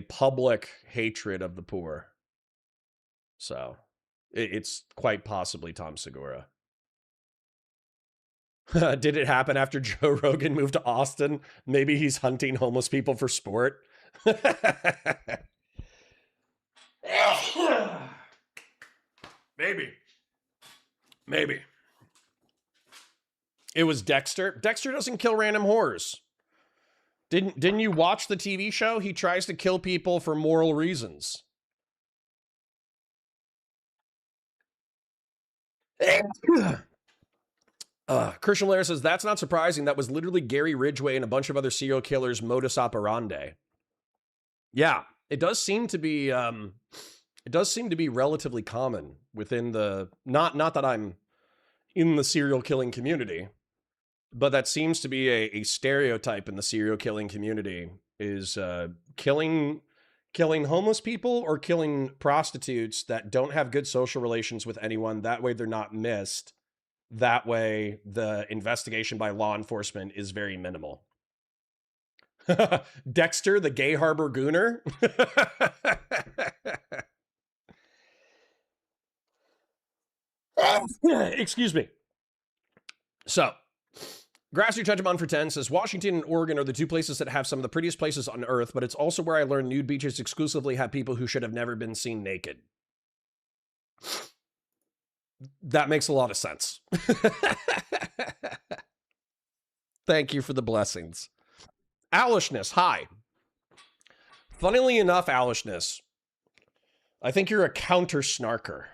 public hatred of the poor. So it's quite possibly Tom Segura. Did it happen after Joe Rogan moved to Austin? Maybe he's hunting homeless people for sport. Maybe. It was Dexter. Dexter doesn't kill random whores. Didn't you watch the TV show? He tries to kill people for moral reasons. Christian Lair says, that's not surprising. That was literally Gary Ridgway and a bunch of other serial killers' modus operandi. Yeah, it does seem to be relatively common within the, not that I'm in the serial killing community, but that seems to be a stereotype in the serial killing community is killing homeless people or killing prostitutes that don't have good social relations with anyone. That way they're not missed. That way the investigation by law enforcement is very minimal. Dexter, the Gay Harbor Gooner. Excuse me. So, Grassy Judgment for 10 says, Washington and Oregon are the two places that have some of the prettiest places on Earth, but it's also where I learned nude beaches exclusively have people who should have never been seen naked. That makes a lot of sense. Thank you for the blessings. Owlishness, hi. Funnily enough, Owlishness, I think you're a counter snarker.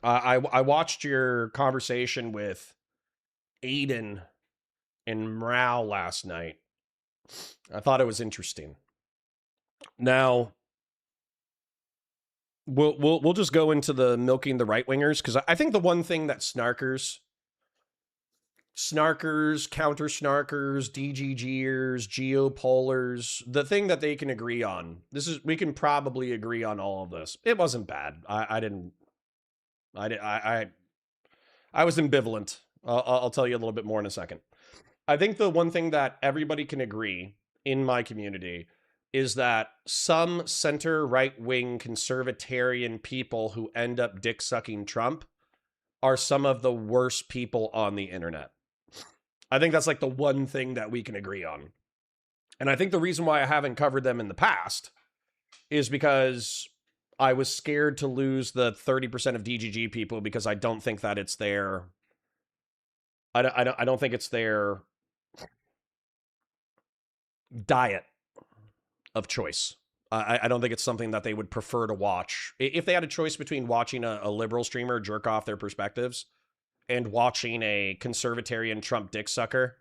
I watched your conversation with Aiden and Mrau last night. I thought it was interesting. Now, we'll just go into the milking the right wingers, because I think the one thing that snarkers, counter snarkers, DGGers, geopolars, the thing that they can agree on, we can probably agree on all of this. It wasn't bad. I was ambivalent. I'll tell you a little bit more in a second. I think the one thing that everybody can agree in my community is that some center right-wing conservatarian people who end up dick-sucking Trump are some of the worst people on the internet. I think that's like the one thing that we can agree on. And I think the reason why I haven't covered them in the past is because I was scared to lose the 30% of DGG people, because I don't think that it's their... I don't think it's their diet of choice. I don't think it's something that they would prefer to watch. If they had a choice between watching a liberal streamer jerk off their perspectives and watching a conservatarian Trump dick sucker,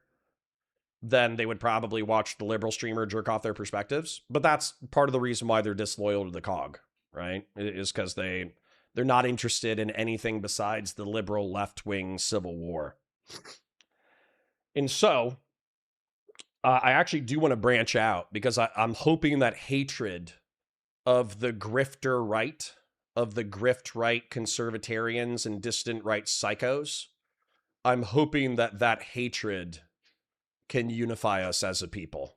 then they would probably watch the liberal streamer jerk off their perspectives. But that's part of the reason why they're disloyal to the cog, right? Is because they're not interested in anything besides the liberal left-wing civil war. And so I actually do want to branch out, because I'm hoping that hatred of the grifter right, of the grift right conservatarians and distant right psychos, I'm hoping that that hatred can unify us as a people.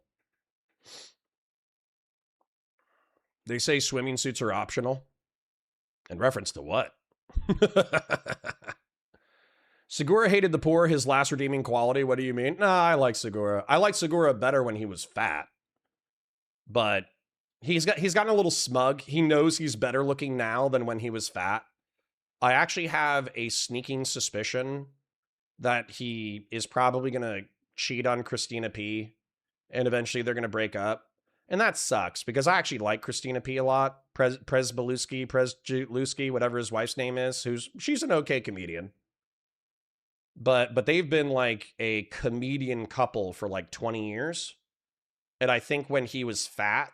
They say swimming suits are optional. In reference to what? Segura hated the poor, his last redeeming quality. What do you mean? Nah, I like Segura. I like Segura better when he was fat. But he's gotten a little smug. He knows he's better looking now than when he was fat. I actually have a sneaking suspicion that he is probably going to cheat on Christina P, and eventually they're going to break up. And that sucks, because I actually like Christina P a lot. Presbeluski, whatever his wife's name is, she's an okay comedian. But they've been like a comedian couple for like 20 years. And I think when he was fat,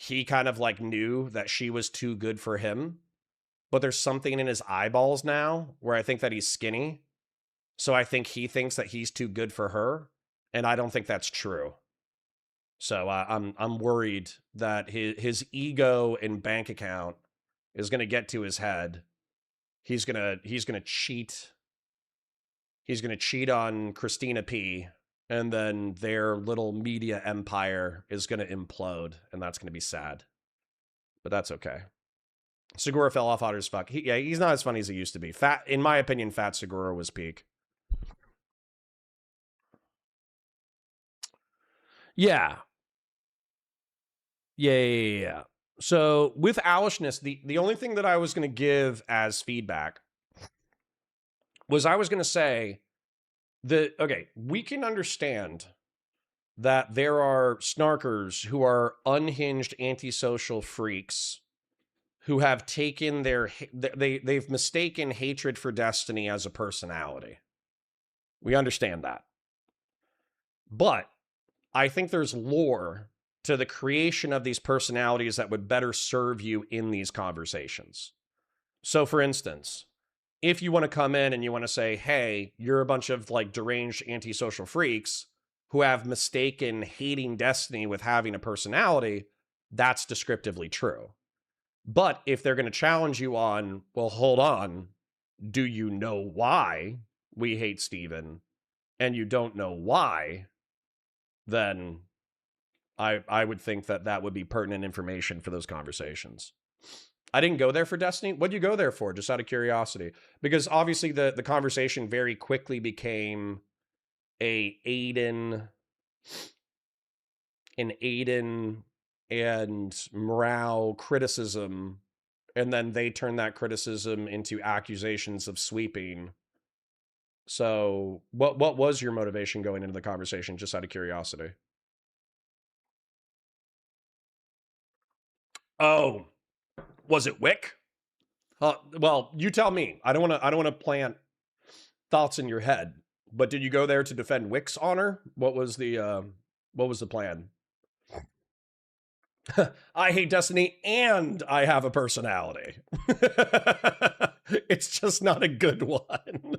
he kind of like knew that she was too good for him, but there's something in his eyeballs now where I think that he's skinny. So I think he thinks that he's too good for her, and I don't think that's true. So I'm worried that his ego and bank account is going to get to his head. He's going to cheat. He's going to cheat on Christina P, and then their little media empire is going to implode, and that's going to be sad. But that's okay. Segura fell off hard as fuck. He's not as funny as he used to be. Fat, in my opinion, Fat Segura was peak. Yeah. Yeah. So with Owlishness, the only thing that I was going to give as feedback was I was going to say that, okay, we can understand that there are snarkers who are unhinged antisocial freaks who have taken they've mistaken hatred for Destiny as a personality. We understand that. But I think there's lore to the creation of these personalities that would better serve you in these conversations. So for instance, if you want to come in and you want to say, hey, you're a bunch of like deranged antisocial freaks who have mistaken hating Destiny with having a personality, that's descriptively true. But if they're going to challenge you on, well, hold on, do you know why we hate Steven? And you don't know why, then I would think that that would be pertinent information for those conversations. I didn't go there for Destiny. What'd you go there for? Just out of curiosity. Because obviously the conversation very quickly became an Aiden and Morale criticism, and then they turned that criticism into accusations of sweeping. So what was your motivation going into the conversation, just out of curiosity? Oh, was it Wick? Well, you tell me. I don't want to plant thoughts in your head. But did you go there to defend Wick's honor? What was the plan? I hate Destiny and I have a personality. It's just not a good one.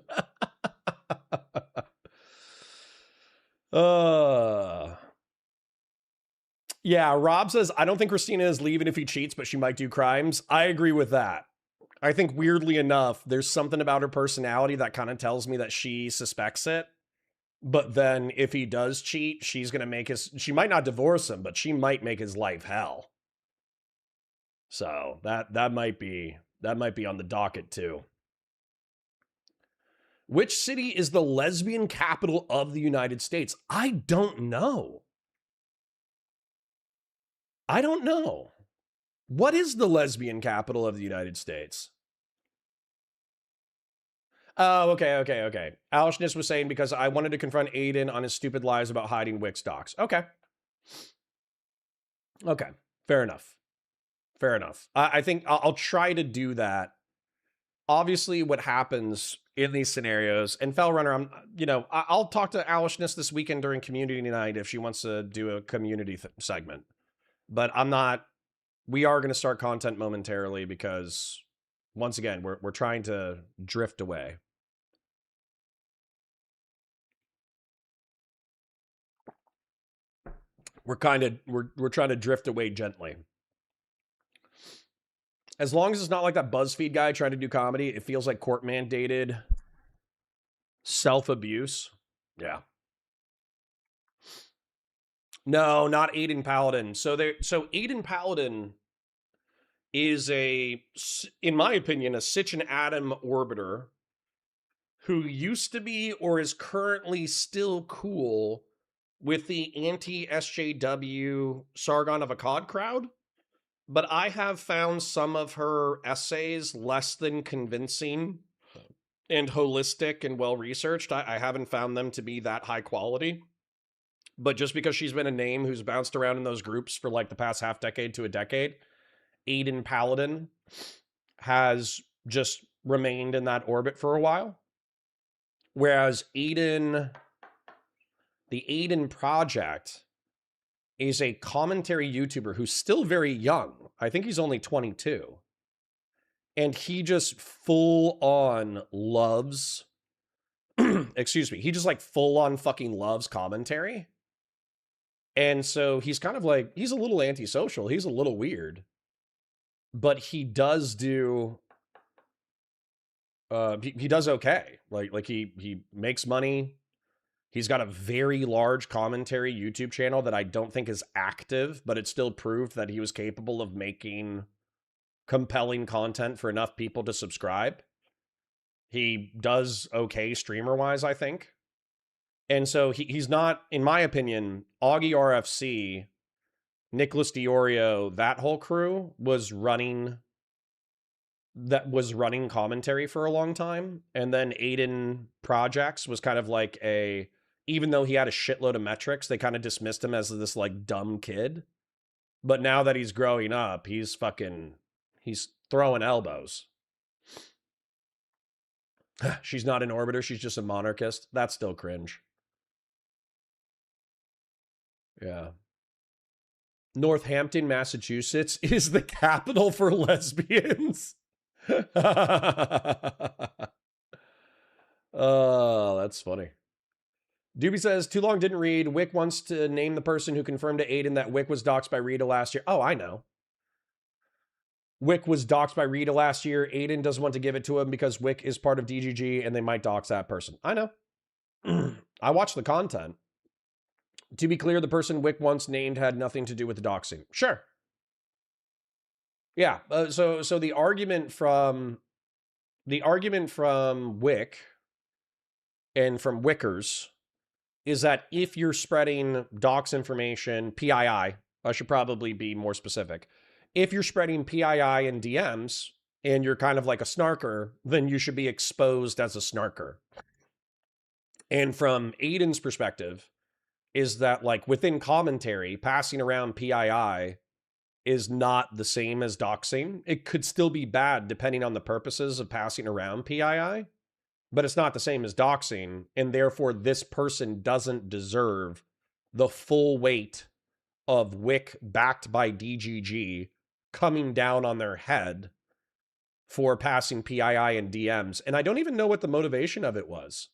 Yeah, Rob says, I don't think Christina is leaving if he cheats, but she might do crimes. I agree with that. I think weirdly enough, there's something about her personality that kind of tells me that she suspects it. But then if he does cheat, she's going to she might not divorce him, but she might make his life hell. So that might be on the docket too. Which city is the lesbian capital of the United States? I don't know. What is the lesbian capital of the United States? Oh, okay. Alishness was saying because I wanted to confront Aiden on his stupid lies about hiding Wick's docs. Okay, fair enough. I think I'll try to do that. Obviously, what happens in these scenarios, and Fellrunner, I'll talk to Alishness this weekend during community night if she wants to do a community segment. But we are going to start content momentarily because, once again, we're trying to drift away. We're trying to drift away gently. As long as it's not like that BuzzFeed guy trying to do comedy, it feels like court mandated self-abuse. Yeah. No, not Aiden Paladin. So Aiden Paladin is in my opinion, a Sitch and Atom orbiter who used to be or is currently still cool with the anti-SJW Sargon of Akkad crowd. But I have found some of her essays less than convincing and holistic and well-researched. I haven't found them to be that high quality. But just because she's been a name who's bounced around in those groups for like the past half decade to a decade, Aiden Paladin has just remained in that orbit for a while. Whereas the Aiden Project is a commentary YouTuber who's still very young. I think he's only 22. And he just full on loves, excuse me, he just like full on fucking loves commentary. And so he's kind of like, he's a little antisocial. He's a little weird. But he does do, he does okay. Like he makes money. He's got a very large commentary YouTube channel that I don't think is active, but it still proved that he was capable of making compelling content for enough people to subscribe. He does okay streamer-wise, I think. And so he's not, in my opinion, Augie RFC, Nicholas Diorio, that whole crew was running commentary for a long time. And then Aiden Projects was kind of like even though he had a shitload of metrics, they kind of dismissed him as this like dumb kid. But now that he's growing up, he's throwing elbows. She's not an orbiter, she's just a monarchist. That's still cringe. Yeah. Northampton, Massachusetts is the capital for lesbians. Oh, that's funny. Doobie says, too long didn't read. Wick wants to name the person who confirmed to Aiden that Wick was doxxed by Rita last year. Oh, I know. Wick was doxxed by Rita last year. Aiden doesn't want to give it to him because Wick is part of DGG and they might dox that person. I know. I watched the content. To be clear, the person Wick once named had nothing to do with the doxing. Sure. Yeah. So the argument from Wick and from Wickers is that if you're spreading dox information, PII, I should probably be more specific. If you're spreading PII and DMs and you're kind of like a snarker, then you should be exposed as a snarker. And from Aiden's perspective is that like within commentary, passing around PII is not the same as doxing. It could still be bad depending on the purposes of passing around PII, but it's not the same as doxing. And therefore this person doesn't deserve the full weight of Wick backed by DGG coming down on their head for passing PII and DMs. And I don't even know what the motivation of it was.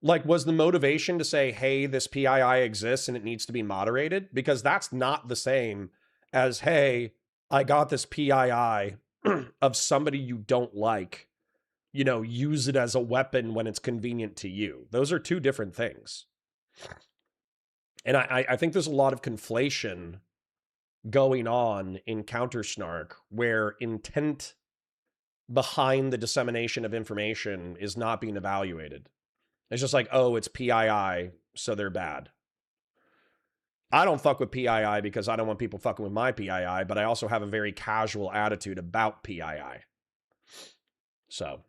Like, was the motivation to say, hey, this PII exists and it needs to be moderated? Because that's not the same as, hey, I got this PII of somebody you don't like, you know, use it as a weapon when it's convenient to you. Those are two different things. And I think there's a lot of conflation going on in Counter-Snark where intent behind the dissemination of information is not being evaluated. It's just like, oh, it's PII, so they're bad. I don't fuck with PII because I don't want people fucking with my PII, but I also have a very casual attitude about PII. So.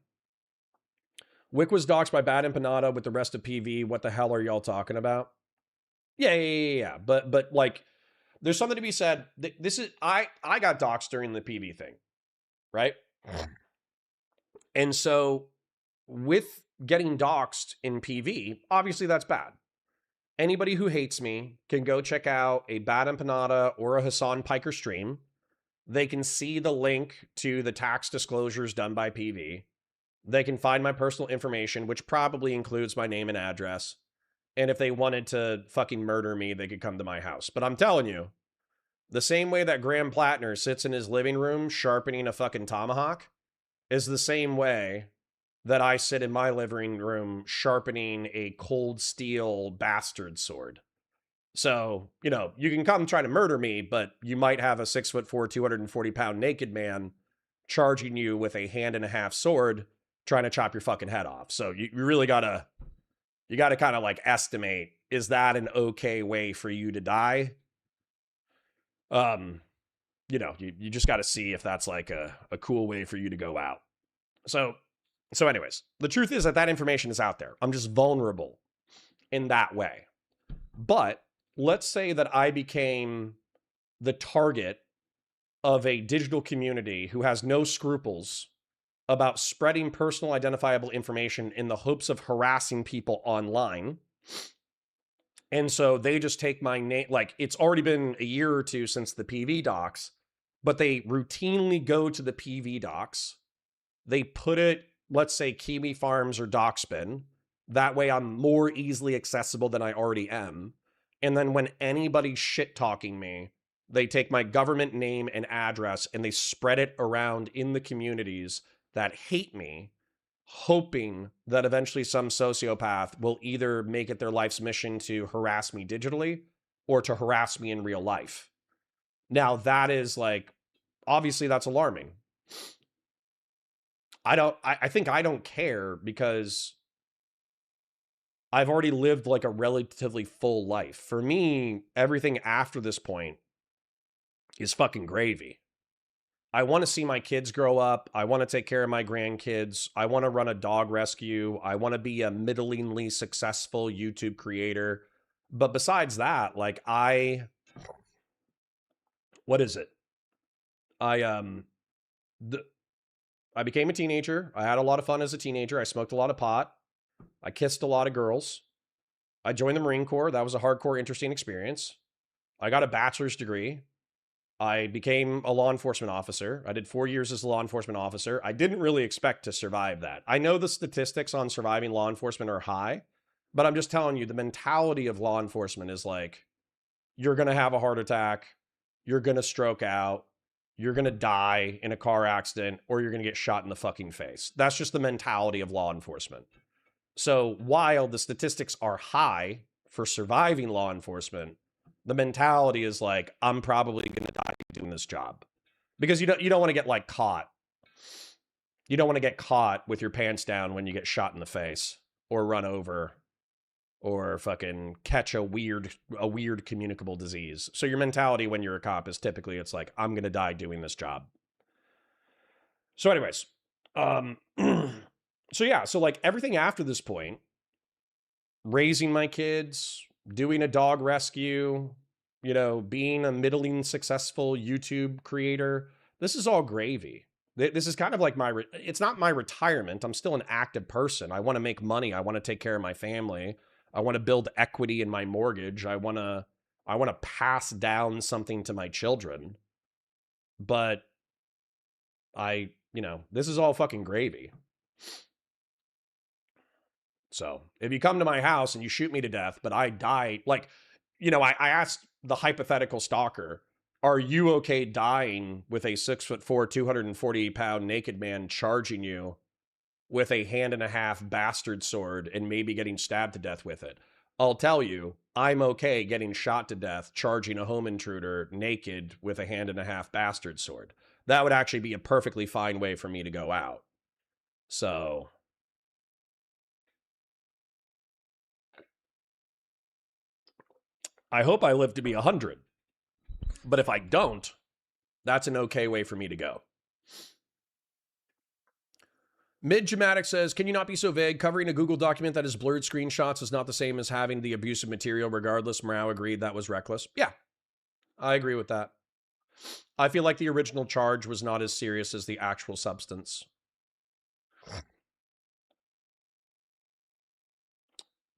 Wick was doxxed by Bad Empanada with the rest of PV. What the hell are y'all talking about? Yeah. But like, there's something to be said. This is, I got doxxed during the PV thing, right? And so with getting doxxed in PV, obviously that's bad. Anybody who hates me can go check out a Bad Empanada or a Hassan Piker stream. They can see the link to the tax disclosures done by PV. They can find my personal information, which probably includes my name and address. And if they wanted to fucking murder me, they could come to my house. But I'm telling you, the same way that Graham Plattner sits in his living room sharpening a fucking tomahawk is the same way that I sit in my living room sharpening a cold steel bastard sword. So, you know, you can come try to murder me, but you might have a 6'4", 240-pound naked man charging you with a hand-and-a-half sword trying to chop your fucking head off. So you really gotta kind of like estimate, is that an okay way for you to die? You know, you just got to see if that's like a cool way for you to go out. So anyways, the truth is that information is out there. I'm just vulnerable in that way. But let's say that I became the target of a digital community who has no scruples about spreading personal identifiable information in the hopes of harassing people online. And so they just take my name. Like, it's already been a year or two since the PV docs, but they routinely go to the PV docs. They put it, let's say, Kiwi Farms or Docspin. That way I'm more easily accessible than I already am. And then when anybody's shit talking me, they take my government name and address and they spread it around in the communities that hate me, hoping that eventually some sociopath will either make it their life's mission to harass me digitally or to harass me in real life. Now, that is like, obviously that's alarming. I think I don't care because I've already lived like a relatively full life. For me, everything after this point is fucking gravy. I want to see my kids grow up. I want to take care of my grandkids. I want to run a dog rescue. I want to be a middlingly successful YouTube creator. But besides that, like what is it? I became a teenager. I had a lot of fun as a teenager. I smoked a lot of pot. I kissed a lot of girls. I joined the Marine Corps. That was a hardcore, interesting experience. I got a bachelor's degree. I became a law enforcement officer. I did 4 years as a law enforcement officer. I didn't really expect to survive that. I know the statistics on surviving law enforcement are high, but I'm just telling you, the mentality of law enforcement is like, you're going to have a heart attack, you're going to stroke out, you're going to die in a car accident, or you're going to get shot in the fucking face. That's just the mentality of law enforcement. So while the statistics are high for surviving law enforcement, the mentality is like, I'm probably going to die doing this job. Because you don't want to get like caught. You don't want to get caught with your pants down when you get shot in the face or run over or fucking catch a weird communicable disease. So your mentality when you're a cop is typically, it's like, I'm going to die doing this job. So anyways, so yeah, so like everything after this point, raising my kids, doing a dog rescue, you know, being a middling successful YouTube creator, this is all gravy. This is kind of like it's not my retirement. I'm still an active person. I want to make money. I want to take care of my family. I want to build equity in my mortgage. I want to pass down something to my children. But this is all fucking gravy. So if you come to my house and you shoot me to death, but I die, like, I asked the hypothetical stalker, are you okay dying with a 6'4", 240-pound naked man charging you with a 1.5-hand bastard sword and maybe getting stabbed to death with it? I'll tell you, I'm okay getting shot to death charging a home intruder naked with a 1.5-hand bastard sword. That would actually be a perfectly fine way for me to go out. So I hope I live to be 100. But if I don't, that's an okay way for me to go. Mid-Dramatic says, can you not be so vague? Covering a Google document that has blurred screenshots is not the same as having the abusive material regardless. Morale agreed that was reckless. Yeah, I agree with that. I feel like the original charge was not as serious as the actual substance.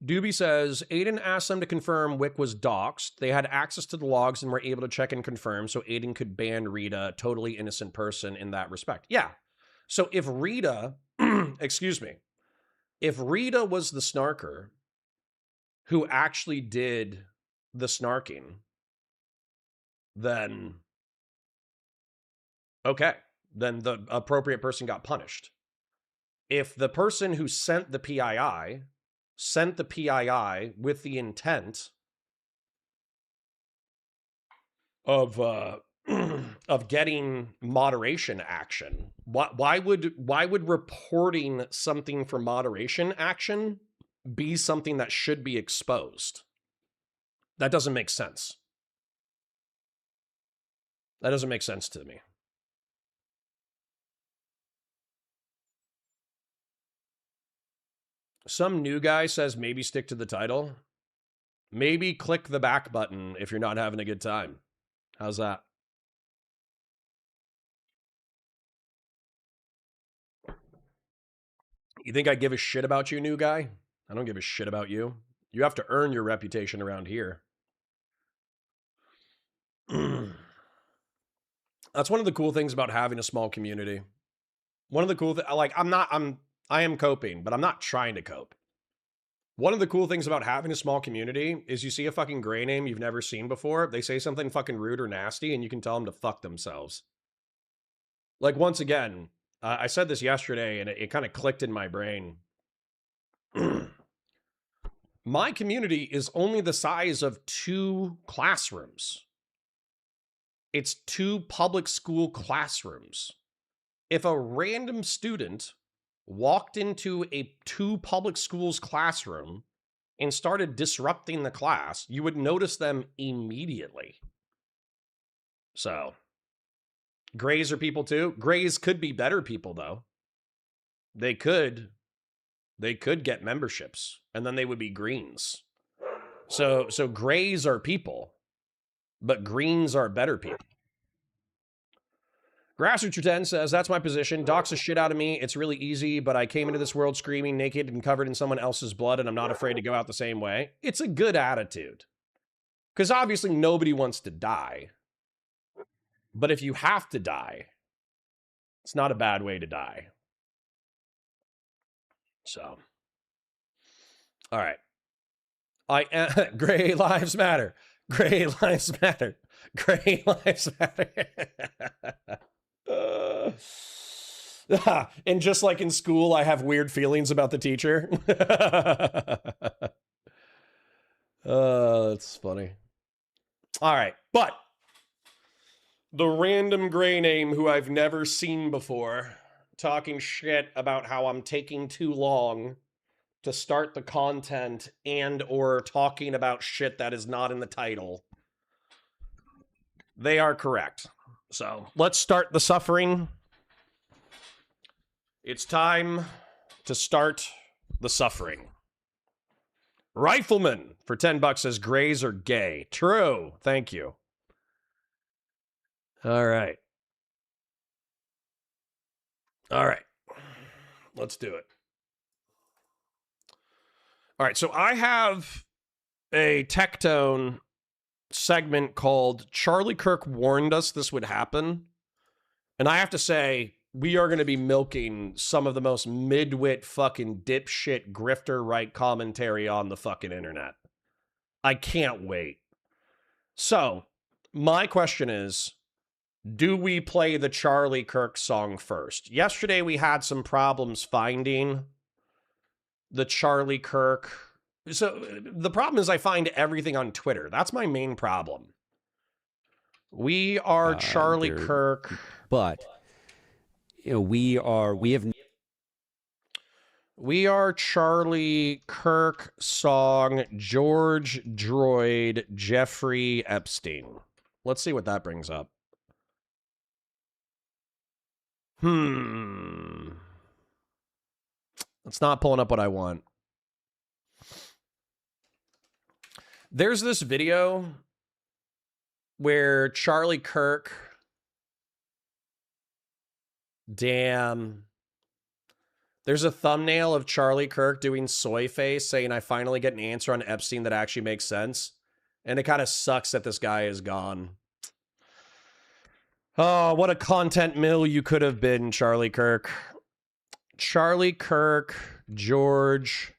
Doobie says, Aiden asked them to confirm Wick was doxxed. They had access to the logs and were able to check and confirm, so Aiden could ban Rita, a totally innocent person in that respect. Yeah. So if Rita, excuse me, if Rita was the snarker who actually did the snarking, then, okay, then the appropriate person got punished. If the person who sent the PII with the intent of of getting moderation action, why would reporting something for moderation action be something that should be exposed? That doesn't make sense. That doesn't make sense to me. Some new guy says maybe stick to the title. Maybe click the back button if you're not having a good time. How's that? You think I give a shit about you, new guy? I don't give a shit about you. You have to earn your reputation around here. That's one of the cool things about having a small community. One of the cool I am coping, but I'm not trying to cope. One of the cool things about having a small community is you see a fucking gray name you've never seen before, they say something fucking rude or nasty, and you can tell them to fuck themselves. Like, once again, I said this yesterday, and it kind of clicked in my brain. My community is only the size of 2 classrooms. It's 2 public school classrooms. If a random student walked into a 2 public schools classroom and started disrupting the class, you would notice them immediately. So, grays are people too. Grays could be better people, though. They could get memberships, and then they would be greens. So grays are people, but greens are better people. Grassroots10 says, that's my position. Dox the shit out of me. It's really easy, but I came into this world screaming naked and covered in someone else's blood, and I'm not afraid to go out the same way. It's a good attitude. Because obviously nobody wants to die. But if you have to die, it's not a bad way to die. So, all right. Gray lives matter. Gray lives matter. Gray lives matter. And just like in school, I have weird feelings about the teacher. That's funny. All right, but the random gray name who I've never seen before talking shit about how I'm taking too long to start the content and or talking about shit that is not in the title. They are correct. So let's start the suffering. It's time to start the suffering. Rifleman for $10 says grays are gay. True. Thank you. All right. All right. Let's do it. All right. So I have a Tectone segment called Charlie Kirk warned us this would happen. And I have to say, we are going to be milking some of the most midwit fucking dipshit grifter right commentary on the fucking internet. I can't wait. So, my question is, do we play the Charlie Kirk song first? Yesterday we had some problems finding the Charlie Kirk. So the problem is I find everything on Twitter. That's my main problem. We are Charlie Kirk.
But you know, we are Charlie Kirk song George Droid Jeffrey Epstein. Let's see what that brings up. It's not pulling up what I want. There's this video where Charlie Kirk... Damn. There's a thumbnail of Charlie Kirk doing soy face saying, I finally get an answer on Epstein that actually makes sense. And it kind of sucks that this guy is gone. Oh, what a content mill you could have been, Charlie Kirk. Charlie Kirk, George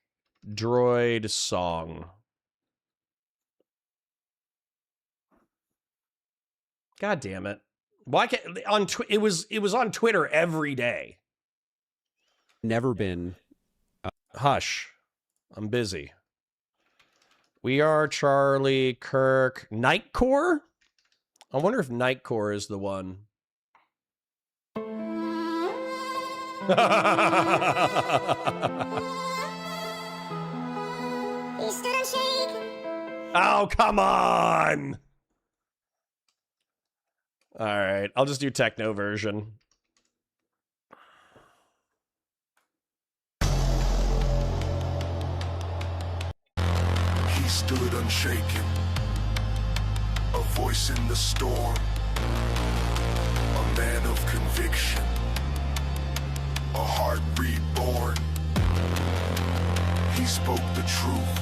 Droid song. God damn it. Why can't it was on Twitter every day. Never been.
Hush. I'm busy. We are Charlie Kirk. Nightcore? I wonder if Nightcore is the one. Oh, come on. All right, I'll just do techno version.
He stood unshaken, a voice in the storm, a man of conviction, a heart reborn. He spoke the truth,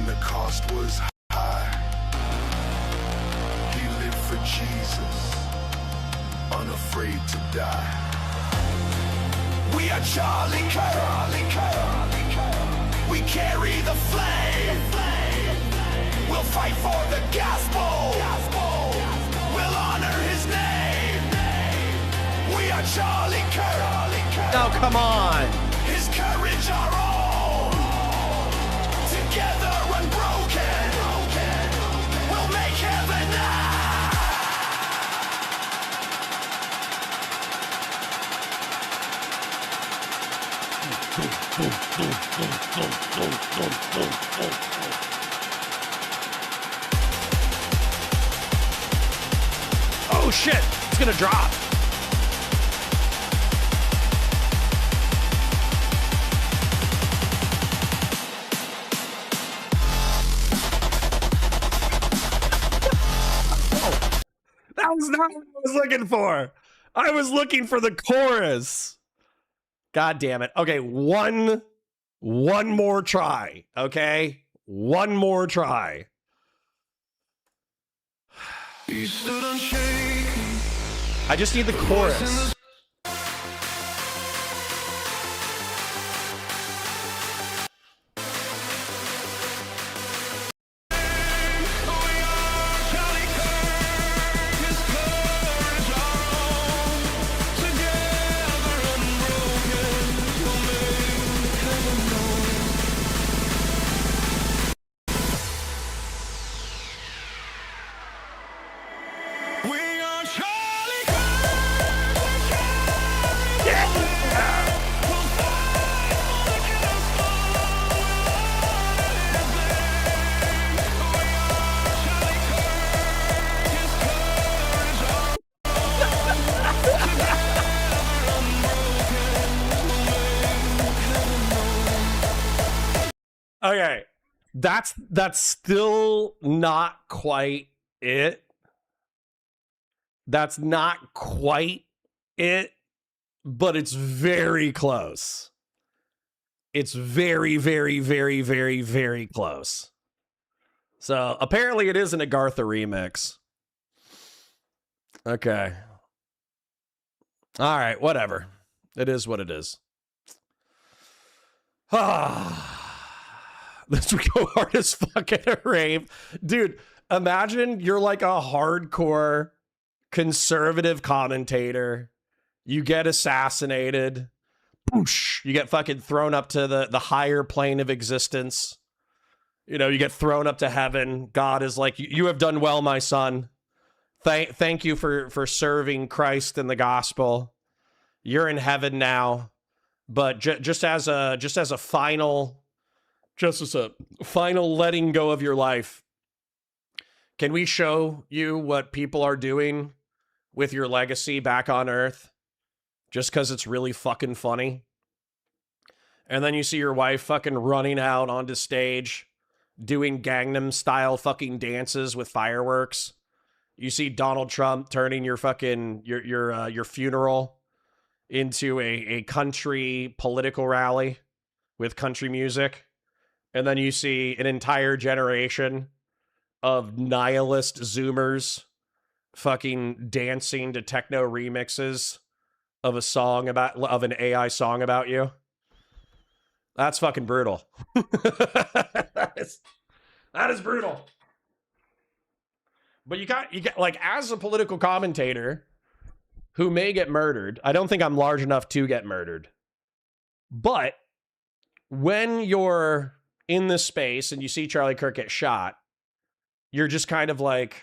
the cost was high. He lived for Jesus, unafraid to die. We are Charlie Kirk. We carry the flame. We'll fight for the gospel. We'll honor his name. We are Charlie Kirk.
Oh, come on.
His courage our own. Together unbroken. We'll make heaven now.
Oh shit, it's gonna drop. That was not what I was looking for. I was looking for the chorus. God damn it. Okay, one more try, okay? One more try.
He stood unshaken.
I just need the chorus. Okay, that's still not quite it. That's not quite it, but it's very close. It's very, very, very, very, very close. So apparently it is an Agartha remix. Okay. All right, whatever. It is what it is. This would go hard as fuck at a rave. Dude, imagine you're like a hardcore conservative commentator. You get assassinated. Boosh, you get fucking thrown up to the higher plane of existence. You know, you get thrown up to heaven. God is like, you have done well, my son. Thank you for serving Christ in the gospel. You're in heaven now. But just as a final letting go of your life, can we show you what people are doing with your legacy back on Earth? Just because it's really fucking funny. And then you see your wife fucking running out onto stage, doing Gangnam style fucking dances with fireworks. You see Donald Trump turning your fucking your funeral into a country political rally with country music. And then you see an entire generation of nihilist Zoomers fucking dancing to techno remixes of an AI song about you. That's fucking brutal. that is brutal. But you got like, as a political commentator who may get murdered, I don't think I'm large enough to get murdered. But when you're in this space and you see Charlie Kirk get shot, you're just kind of like,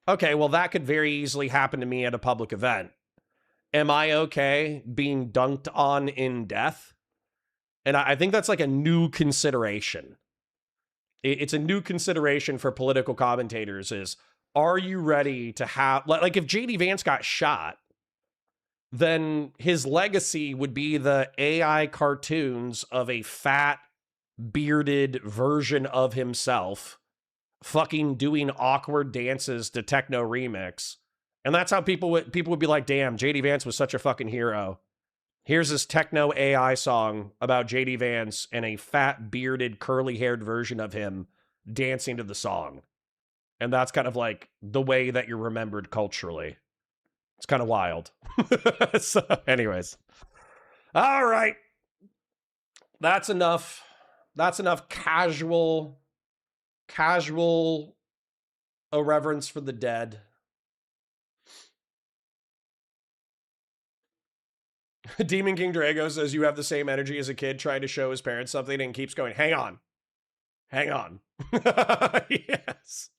okay, well, that could very easily happen to me at a public event. Am I okay being dunked on in death? And I think that's like a new consideration. It's a new consideration for political commentators is, are you ready to have, like if JD Vance got shot, then his legacy would be the AI cartoons of a fat, bearded version of himself fucking doing awkward dances to techno remix. And that's how people would be like, damn, JD Vance was such a fucking hero. Here's this techno AI song about JD Vance and a fat, bearded, curly-haired version of him dancing to the song. And that's kind of like the way that you're remembered culturally. It's kind of wild. So, anyways. All right. That's enough. That's enough casual irreverence for the dead. Demon King Drago says you have the same energy as a kid trying to show his parents something and keeps going, hang on. Yes.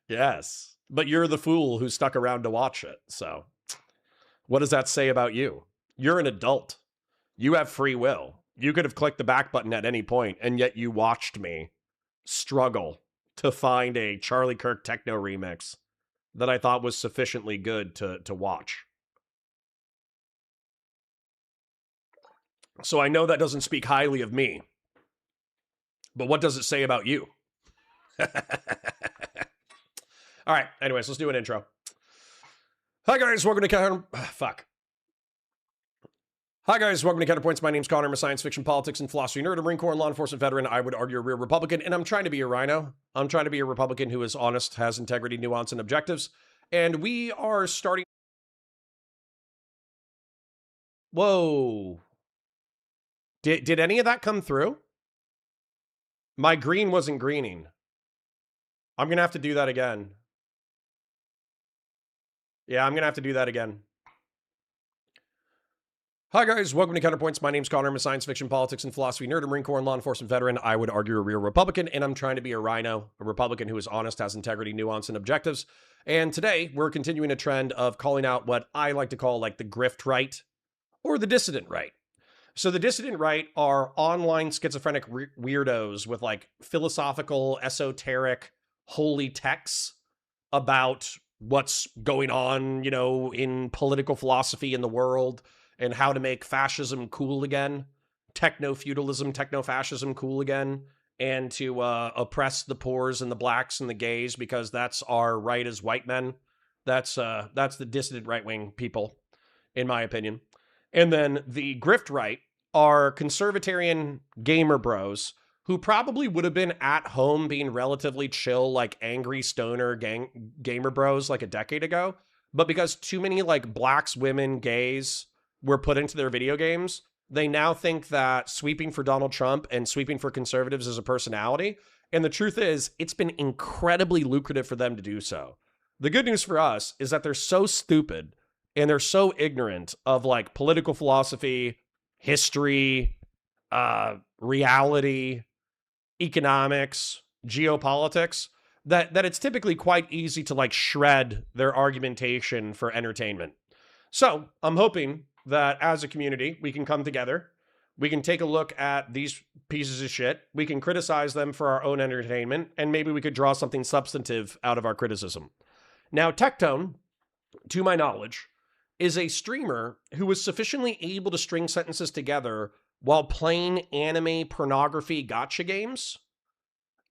Yes. But you're the fool who stuck around to watch it. So what does that say about you? You're an adult. You have free will. You could have clicked the back button at any point, and yet you watched me struggle to find a Charlie Kirk techno remix that I thought was sufficiently good to watch. So I know that doesn't speak highly of me. But what does it say about you? All right. Anyways, let's do an intro. Hi, guys. Welcome to Hi, guys. Welcome to Counterpoints. My name's Connor. I'm a science fiction, politics, and philosophy nerd, a Marine Corps and law enforcement veteran. I would argue a real Republican, and I'm trying to be a rhino. I'm trying to be a Republican who is honest, has integrity, nuance, and objectives. And we are starting... Whoa. Did any of that come through? My green wasn't greening. I'm going to have to do that again. Yeah, I'm going to have to do that again. Hi, guys. Welcome to Counterpoints. My name's Connor. I'm a science fiction, politics, and philosophy nerd, a Marine Corps and law enforcement veteran. I would argue a real Republican, and I'm trying to be a rhino, a Republican who is honest, has integrity, nuance, and objectives. And today, we're continuing a trend of calling out what I like to call like the grift right or the dissident right. So the dissident right are online schizophrenic weirdos with like philosophical, esoteric, holy texts about what's going on, you know, in political philosophy in the world and how to make fascism cool again, techno-feudalism, techno-fascism cool again, and to oppress the poors and the blacks and the gays because that's our right as white men. That's the dissident right-wing people, in my opinion. And then the grift right are conservatarian gamer bros who probably would have been at home being relatively chill, like angry stoner gamer bros like a decade ago. But because too many like blacks, women, gays were put into their video games, they now think that sweeping for Donald Trump and sweeping for conservatives is a personality. And the truth is, it's been incredibly lucrative for them to do so. The good news for us is that they're so stupid and they're so ignorant of like political philosophy, history, reality, economics, geopolitics, that it's typically quite easy to like shred their argumentation for entertainment. So I'm hoping that as a community, we can come together. We can take a look at these pieces of shit. We can criticize them for our own entertainment, and maybe we could draw something substantive out of our criticism. Now, Tectone, to my knowledge, is a streamer who was sufficiently able to string sentences together while playing anime pornography gacha games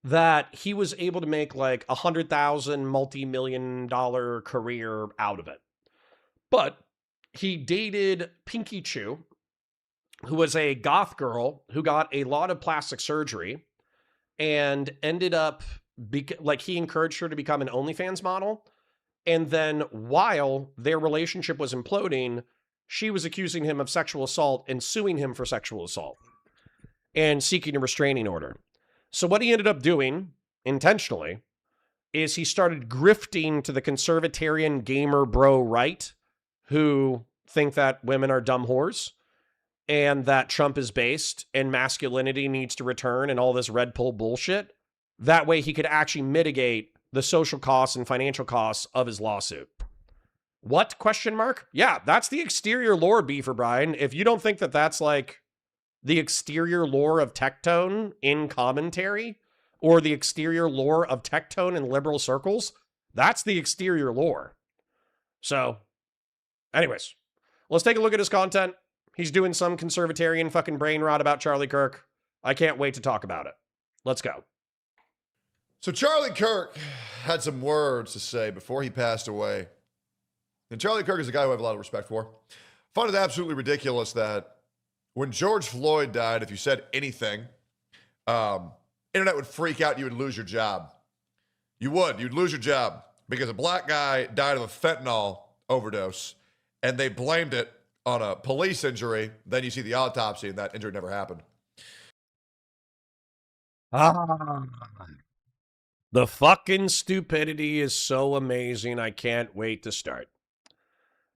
that he was able to make like $100,000 multi-million-dollar career out of it. But he dated Pinky Chew, who was a goth girl who got a lot of plastic surgery and ended up like he encouraged her to become an OnlyFans model. And then while their relationship was imploding, she was accusing him of sexual assault and suing him for sexual assault and seeking a restraining order. So what he ended up doing, intentionally, is he started grifting to the conservatarian gamer bro right, who think that women are dumb whores and that Trump is based and masculinity needs to return and all this red pill bullshit. That way he could actually mitigate the social costs and financial costs of his lawsuit. What? Question mark? Yeah, that's the exterior lore, Beaver Brian. If you don't think that that's like the exterior lore of Tectone in commentary or the exterior lore of Tectone in liberal circles, that's the exterior lore. So, anyways, let's take a look at his content. He's doing some conservatarian fucking brain rot about Charlie Kirk. I can't wait to talk about it. Let's go.
So Charlie Kirk had some words to say before he passed away. And Charlie Kirk is a guy who I have a lot of respect for. I find it absolutely ridiculous that when George Floyd died, if you said anything, internet would freak out. You would lose your job. You would. You'd lose your job because a black guy died of a fentanyl overdose, and they blamed it on a police injury. Then you see the autopsy, and that injury never happened.
The fucking stupidity is so amazing. I can't wait to start.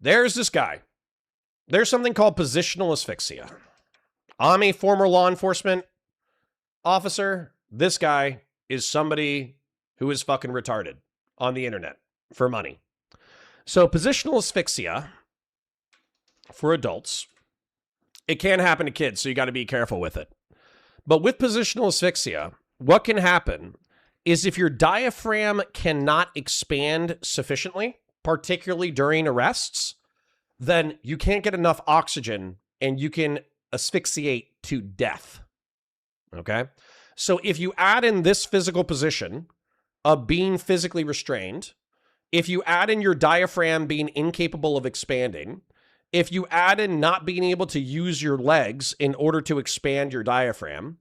There's this guy. There's something called positional asphyxia. I'm a former law enforcement officer. This guy is somebody who is fucking retarded on the internet for money. So positional asphyxia for adults, it can happen to kids, so you got to be careful with it. But with positional asphyxia, what can happen is if your diaphragm cannot expand sufficiently, particularly during arrests, then you can't get enough oxygen and you can asphyxiate to death. Okay? So if you add in this physical position of being physically restrained, if you add in your diaphragm being incapable of expanding, if you add in not being able to use your legs in order to expand your diaphragm,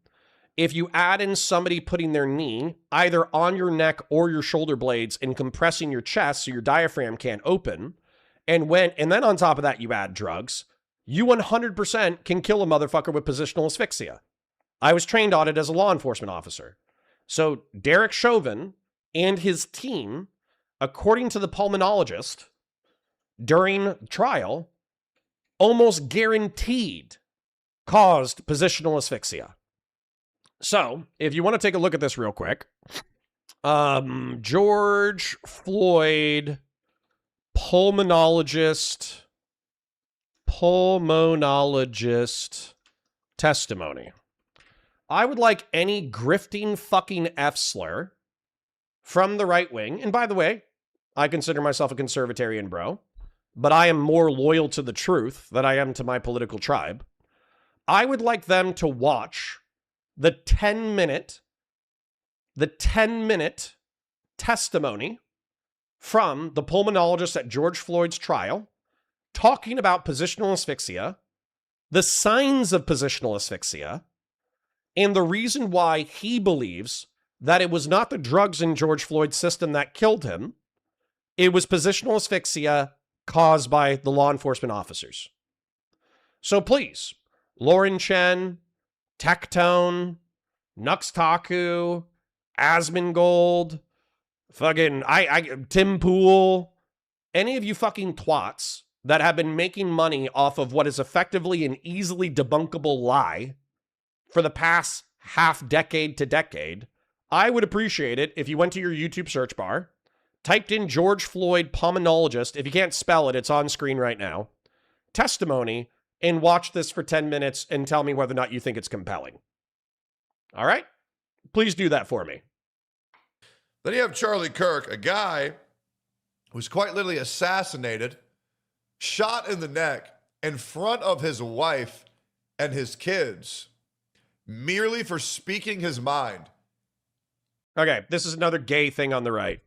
if you add in somebody putting their knee either on your neck or your shoulder blades and compressing your chest so your diaphragm can't open, and then on top of that you add drugs, you 100% can kill a motherfucker with positional asphyxia. I was trained on it as a law enforcement officer. So Derek Chauvin and his team, according to the pulmonologist, during trial, almost guaranteed caused positional asphyxia. So, if you want to take a look at this real quick, George Floyd, pulmonologist testimony. I would like any grifting fucking F-slur from the right wing, and by the way, I consider myself a conservatarian, bro, but I am more loyal to the truth than I am to my political tribe. I would like them to watch the 10-minute testimony from the pulmonologist at George Floyd's trial talking about positional asphyxia, the signs of positional asphyxia, and the reason why he believes that it was not the drugs in George Floyd's system that killed him. It was positional asphyxia caused by the law enforcement officers. So please, Lauren Chen, Tectone, Nuxtaku, Asmongold, fucking Tim Pool, any of you fucking twats that have been making money off of what is effectively an easily debunkable lie for the past half decade to decade, I would appreciate it if you went to your YouTube search bar, typed in George Floyd pulmonologist. If you can't spell it, it's on screen right now. Testimony, and watch this for 10 minutes and tell me whether or not you think it's compelling. All right? Please do that for me.
Then you have Charlie Kirk, a guy who's quite literally assassinated, shot in the neck in front of his wife and his kids, merely for speaking his mind.
Okay, this is another gay thing on the right.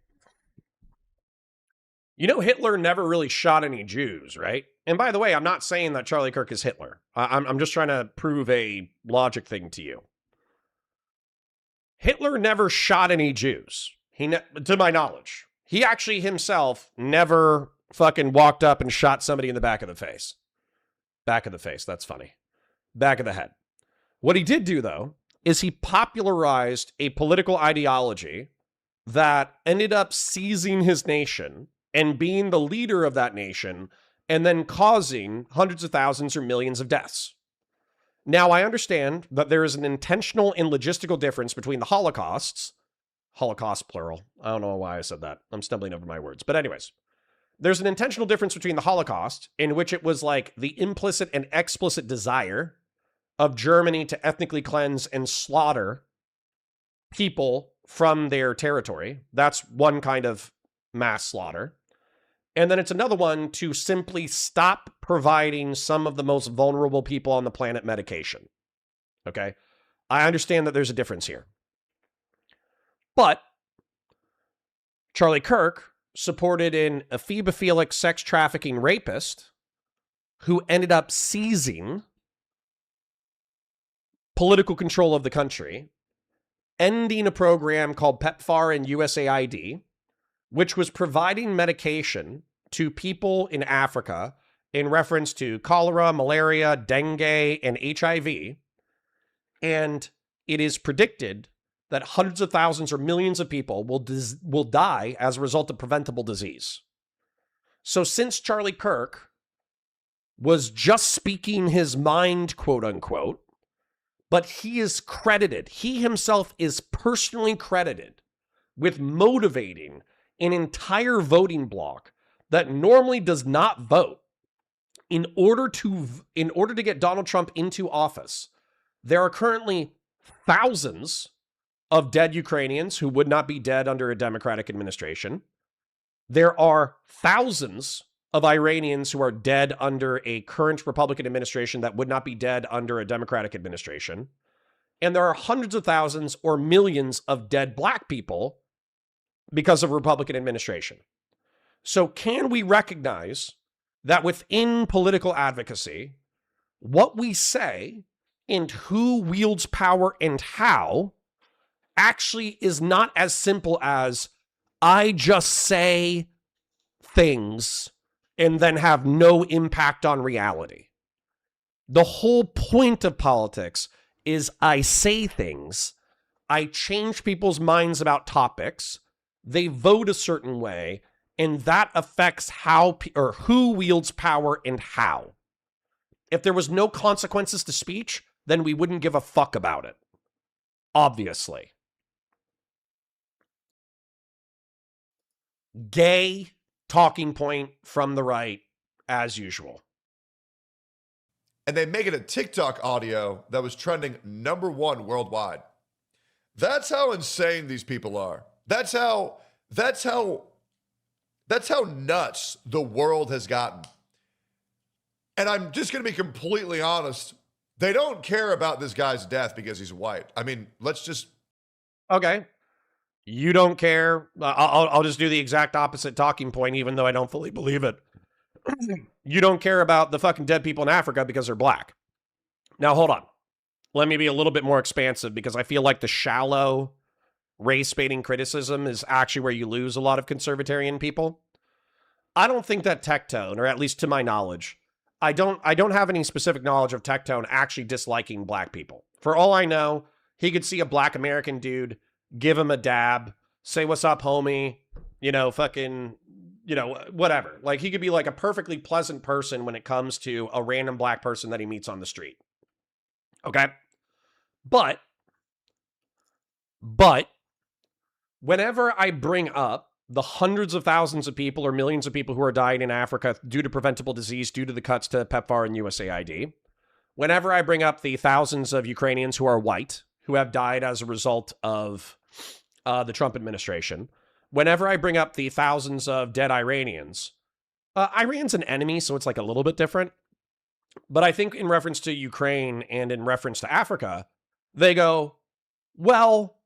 You know, Hitler never really shot any Jews, right? And by the way, I'm not saying that Charlie Kirk is Hitler. I'm just trying to prove a logic thing to you. Hitler never shot any Jews, to my knowledge. He actually himself never fucking walked up and shot somebody in the back of the face. Back of the face, that's funny. Back of the head. What he did do, though, is he popularized a political ideology that ended up seizing his nation and being the leader of that nation, and then causing hundreds of thousands or millions of deaths. Now, I understand that there is an intentional and logistical difference between the Holocausts, Holocaust plural. I don't know why I said that. I'm stumbling over my words. But anyways, there's an intentional difference between the Holocaust, in which it was like the implicit and explicit desire of Germany to ethnically cleanse and slaughter people from their territory. That's one kind of mass slaughter. And then it's another one to simply stop providing some of the most vulnerable people on the planet medication. Okay? I understand that there's a difference here. But Charlie Kirk supported an ephebophilic sex trafficking rapist who ended up seizing political control of the country ending a program called PEPFAR and USAID, which was providing medication to people in Africa in reference to cholera, malaria, dengue, and HIV. And it is predicted that hundreds of thousands or millions of people will die as a result of preventable disease. So since Charlie Kirk was just speaking his mind, quote unquote, but he is credited, he himself is personally credited with motivating an entire voting bloc that normally does not vote in order to get Donald Trump into office. There are currently thousands of dead Ukrainians who would not be dead under a Democratic administration. There are thousands of Iranians who are dead under a current Republican administration that would not be dead under a Democratic administration. And there are hundreds of thousands or millions of dead black people because of Republican administration. So can we recognize that within political advocacy, what we say and who wields power and how actually is not as simple as I just say things and then have no impact on reality. The whole point of politics is I say things, I change people's minds about topics, they vote a certain way, and that affects how or who wields power and how. If there was no consequences to speech, then we wouldn't give a fuck about it. Obviously. Gay talking point from the right, as usual.
And they make it a TikTok audio that was trending #1 worldwide. That's how insane these people are. That's how nuts the world has gotten. And I'm just going to be completely honest. They don't care about this guy's death because he's white. I mean, let's just...
Okay. You don't care. I'll just do the exact opposite talking point, even though I don't fully believe it. You don't care about the fucking dead people in Africa because they're black. Now, hold on. Let me be a little bit more expansive because I feel like the shallow race-baiting criticism is actually where you lose a lot of conservatarian people. I don't think that Tectone, or at least to my knowledge, I don't have any specific knowledge of Tectone actually disliking black people. For all I know, he could see a black American dude, give him a dab, say, what's up, homie, fucking, whatever. Like, he could be like a perfectly pleasant person when it comes to a random black person that he meets on the street. Okay? But, whenever I bring up the hundreds of thousands of people or millions of people who are dying in Africa due to preventable disease, due to the cuts to PEPFAR and USAID, whenever I bring up the thousands of Ukrainians who are white, who have died as a result of the Trump administration, whenever I bring up the thousands of dead Iranians, Iran's an enemy, so it's like a little bit different. But I think in reference to Ukraine and in reference to Africa, they go, well,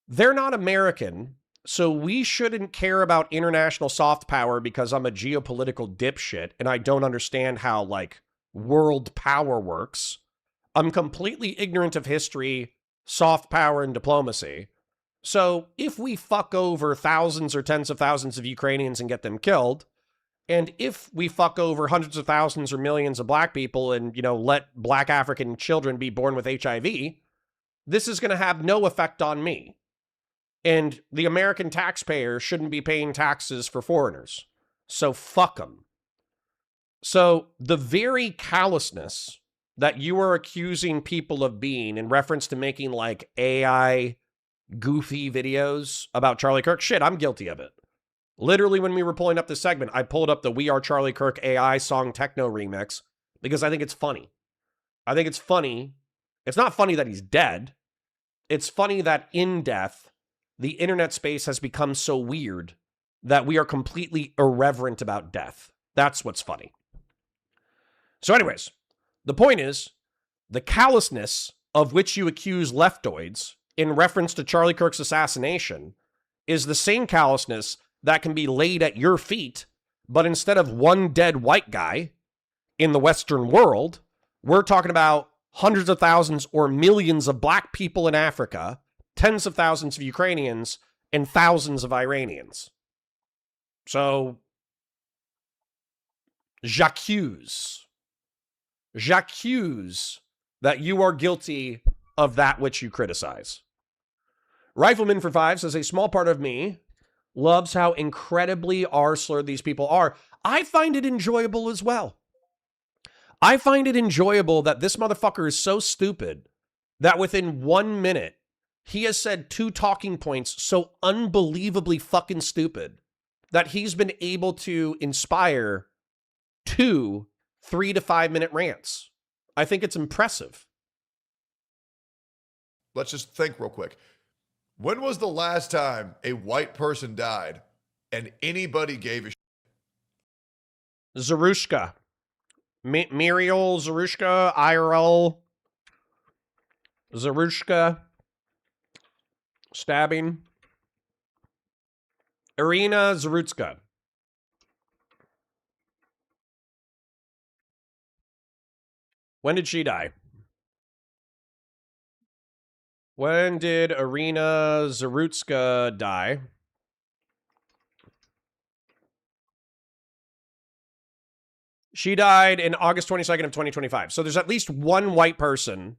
they're not American, so we shouldn't care about international soft power because I'm a geopolitical dipshit and I don't understand how, like, world power works. I'm completely ignorant of history, soft power, and diplomacy. So if we fuck over thousands or tens of thousands of Ukrainians and get them killed, and if we fuck over hundreds of thousands or millions of black people and, let black African children be born with HIV, this is going to have no effect on me. And the American taxpayer shouldn't be paying taxes for foreigners. So fuck them. So the very callousness that you are accusing people of being in reference to making like AI goofy videos about Charlie Kirk, shit, I'm guilty of it. Literally, when we were pulling up this segment, I pulled up the We Are Charlie Kirk AI song techno remix because I think it's funny. I think it's funny. It's not funny that he's dead. It's funny that in death, the internet space has become so weird that we are completely irreverent about death. That's what's funny. So anyways, the point is, the callousness of which you accuse leftoids in reference to Charlie Kirk's assassination is the same callousness that can be laid at your feet, but instead of one dead white guy in the Western world, we're talking about hundreds of thousands or millions of black people in Africa tens of thousands of Ukrainians and thousands of Iranians. So, j'accuse that you are guilty of that which you criticize. Rifleman for 5 says, a small part of me loves how incredibly R-slurred these people are. I find it enjoyable as well. I find it enjoyable that this motherfucker is so stupid that within 1 minute, he has said 2 talking points so unbelievably fucking stupid that he's been able to inspire 2 3 to 5 minute rants. I think it's impressive.
Let's just think real quick. When was the last time a white person died and anybody gave a shit?
Zarushka. Muriel Zarushka, IRL. Zarushka. Stabbing. Irina Zarutska. When did she die? When did Irina Zarutska die? She died in August 22nd of 2025. So there's at least one white person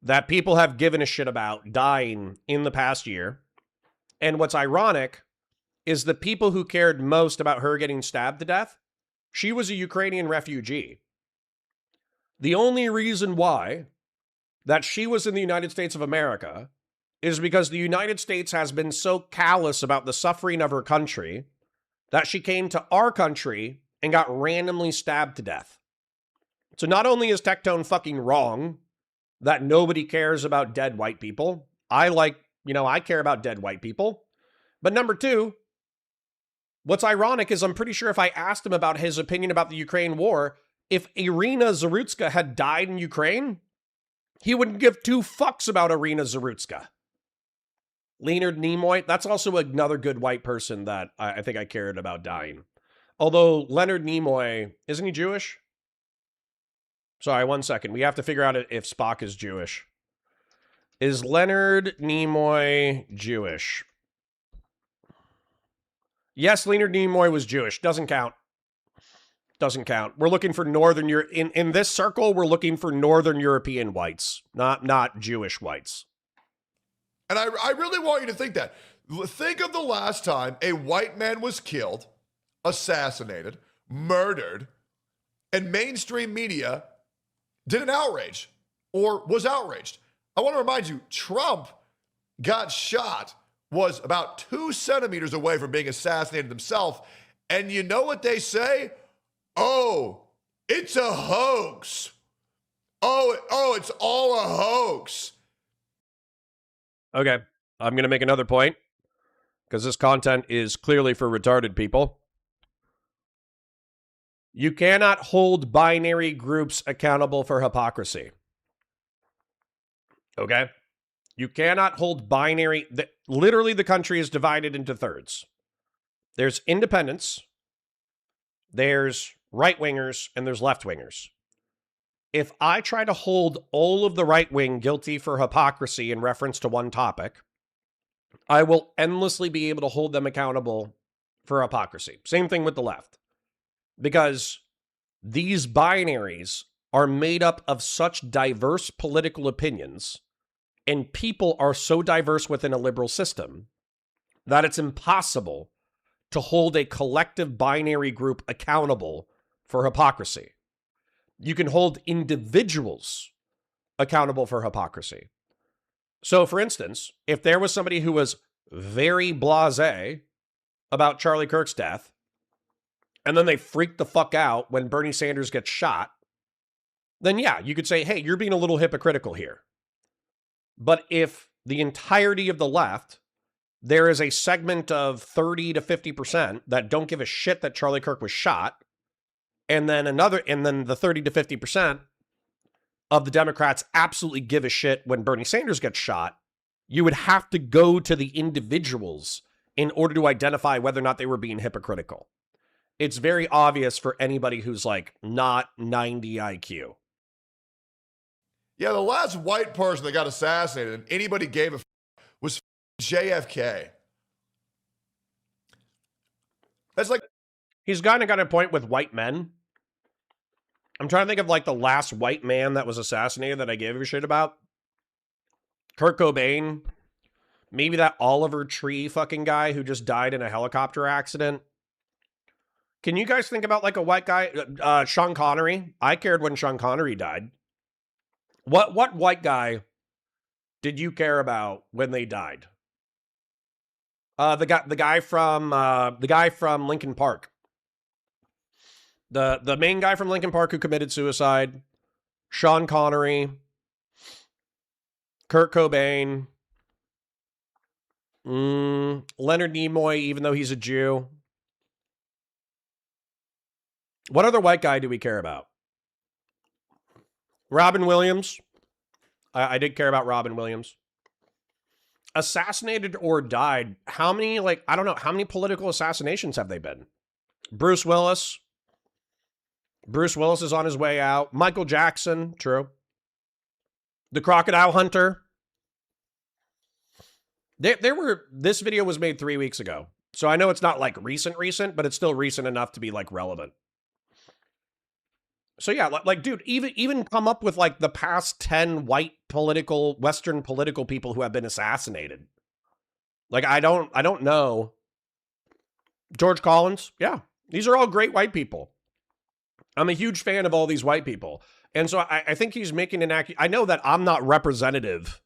that people have given a shit about dying in the past year. And what's ironic is the people who cared most about her getting stabbed to death, she was a Ukrainian refugee. The only reason why that she was in the United States of America is because the United States has been so callous about the suffering of her country that she came to our country and got randomly stabbed to death. So not only is Tectone fucking wrong that nobody cares about dead white people, I care about dead white people. But number 2, what's ironic is I'm pretty sure if I asked him about his opinion about the Ukraine war, if Irina Zarutska had died in Ukraine, he wouldn't give 2 fucks about Irina Zarutska. Leonard Nimoy, that's also another good white person that I think I cared about dying. Although Leonard Nimoy, isn't he Jewish? Sorry, 1 second. We have to figure out if Spock is Jewish. Is Leonard Nimoy Jewish? Yes, Leonard Nimoy was Jewish. Doesn't count. Doesn't count. We're looking for Northern Europe. In this circle, we're looking for Northern European whites, not Jewish whites.
And I really want you to think that. Think of the last time a white man was killed, assassinated, murdered, and mainstream media did an outrage or was outraged. I want to remind you, Trump got shot, was about 2 centimeters away from being assassinated himself. And you know what they say? Oh, it's a hoax. Oh, it's all a hoax.
Okay, I'm going to make another point because this content is clearly for retarded people. You cannot hold binary groups accountable for hypocrisy. Okay? You cannot hold binary... Literally, the country is divided into thirds. There's independents, there's right-wingers, and there's left-wingers. If I try to hold all of the right wing guilty for hypocrisy in reference to one topic, I will endlessly be able to hold them accountable for hypocrisy. Same thing with the left. Because these binaries are made up of such diverse political opinions, and people are so diverse within a liberal system, that it's impossible to hold a collective binary group accountable for hypocrisy. You can hold individuals accountable for hypocrisy. So, for instance, if there was somebody who was very blasé about Charlie Kirk's death, and then they freak the fuck out when Bernie Sanders gets shot, then yeah, you could say, hey, you're being a little hypocritical here. But if the entirety of the left, there is a segment of 30 to 50% that don't give a shit that Charlie Kirk was shot, and then the 30 to 50% of the Democrats absolutely give a shit when Bernie Sanders gets shot, you would have to go to the individuals in order to identify whether or not they were being hypocritical. It's very obvious for anybody who's like not 90 IQ.
Yeah, the last white person that got assassinated and anybody gave a JFK. That's like
He's kind of got a point with white men. I'm trying to think of like the last white man that was assassinated that I gave a shit about. Kurt Cobain. Maybe that Oliver Tree fucking guy who just died in a helicopter accident. Can you guys think about like a white guy? Sean Connery. I cared when Sean Connery died. What white guy did you care about when they died? The guy from Linkin Park. The main guy from Linkin Park who committed suicide. Sean Connery. Kurt Cobain. Leonard Nimoy, even though he's a Jew. What other white guy do we care about? Robin Williams. I did care about Robin Williams. Assassinated or died. How many, like, I don't know, how many political assassinations have they been? Bruce Willis. Bruce Willis is on his way out. Michael Jackson. True. The Crocodile Hunter. This video was made 3 weeks ago. So I know it's not like recent, but it's still recent enough to be like relevant. So yeah, like dude, even come up with like the past 10 white Western political people who have been assassinated. Like I don't know. George Collins, yeah. These are all great white people. I'm a huge fan of all these white people. And so I think he's making I know that I'm not representative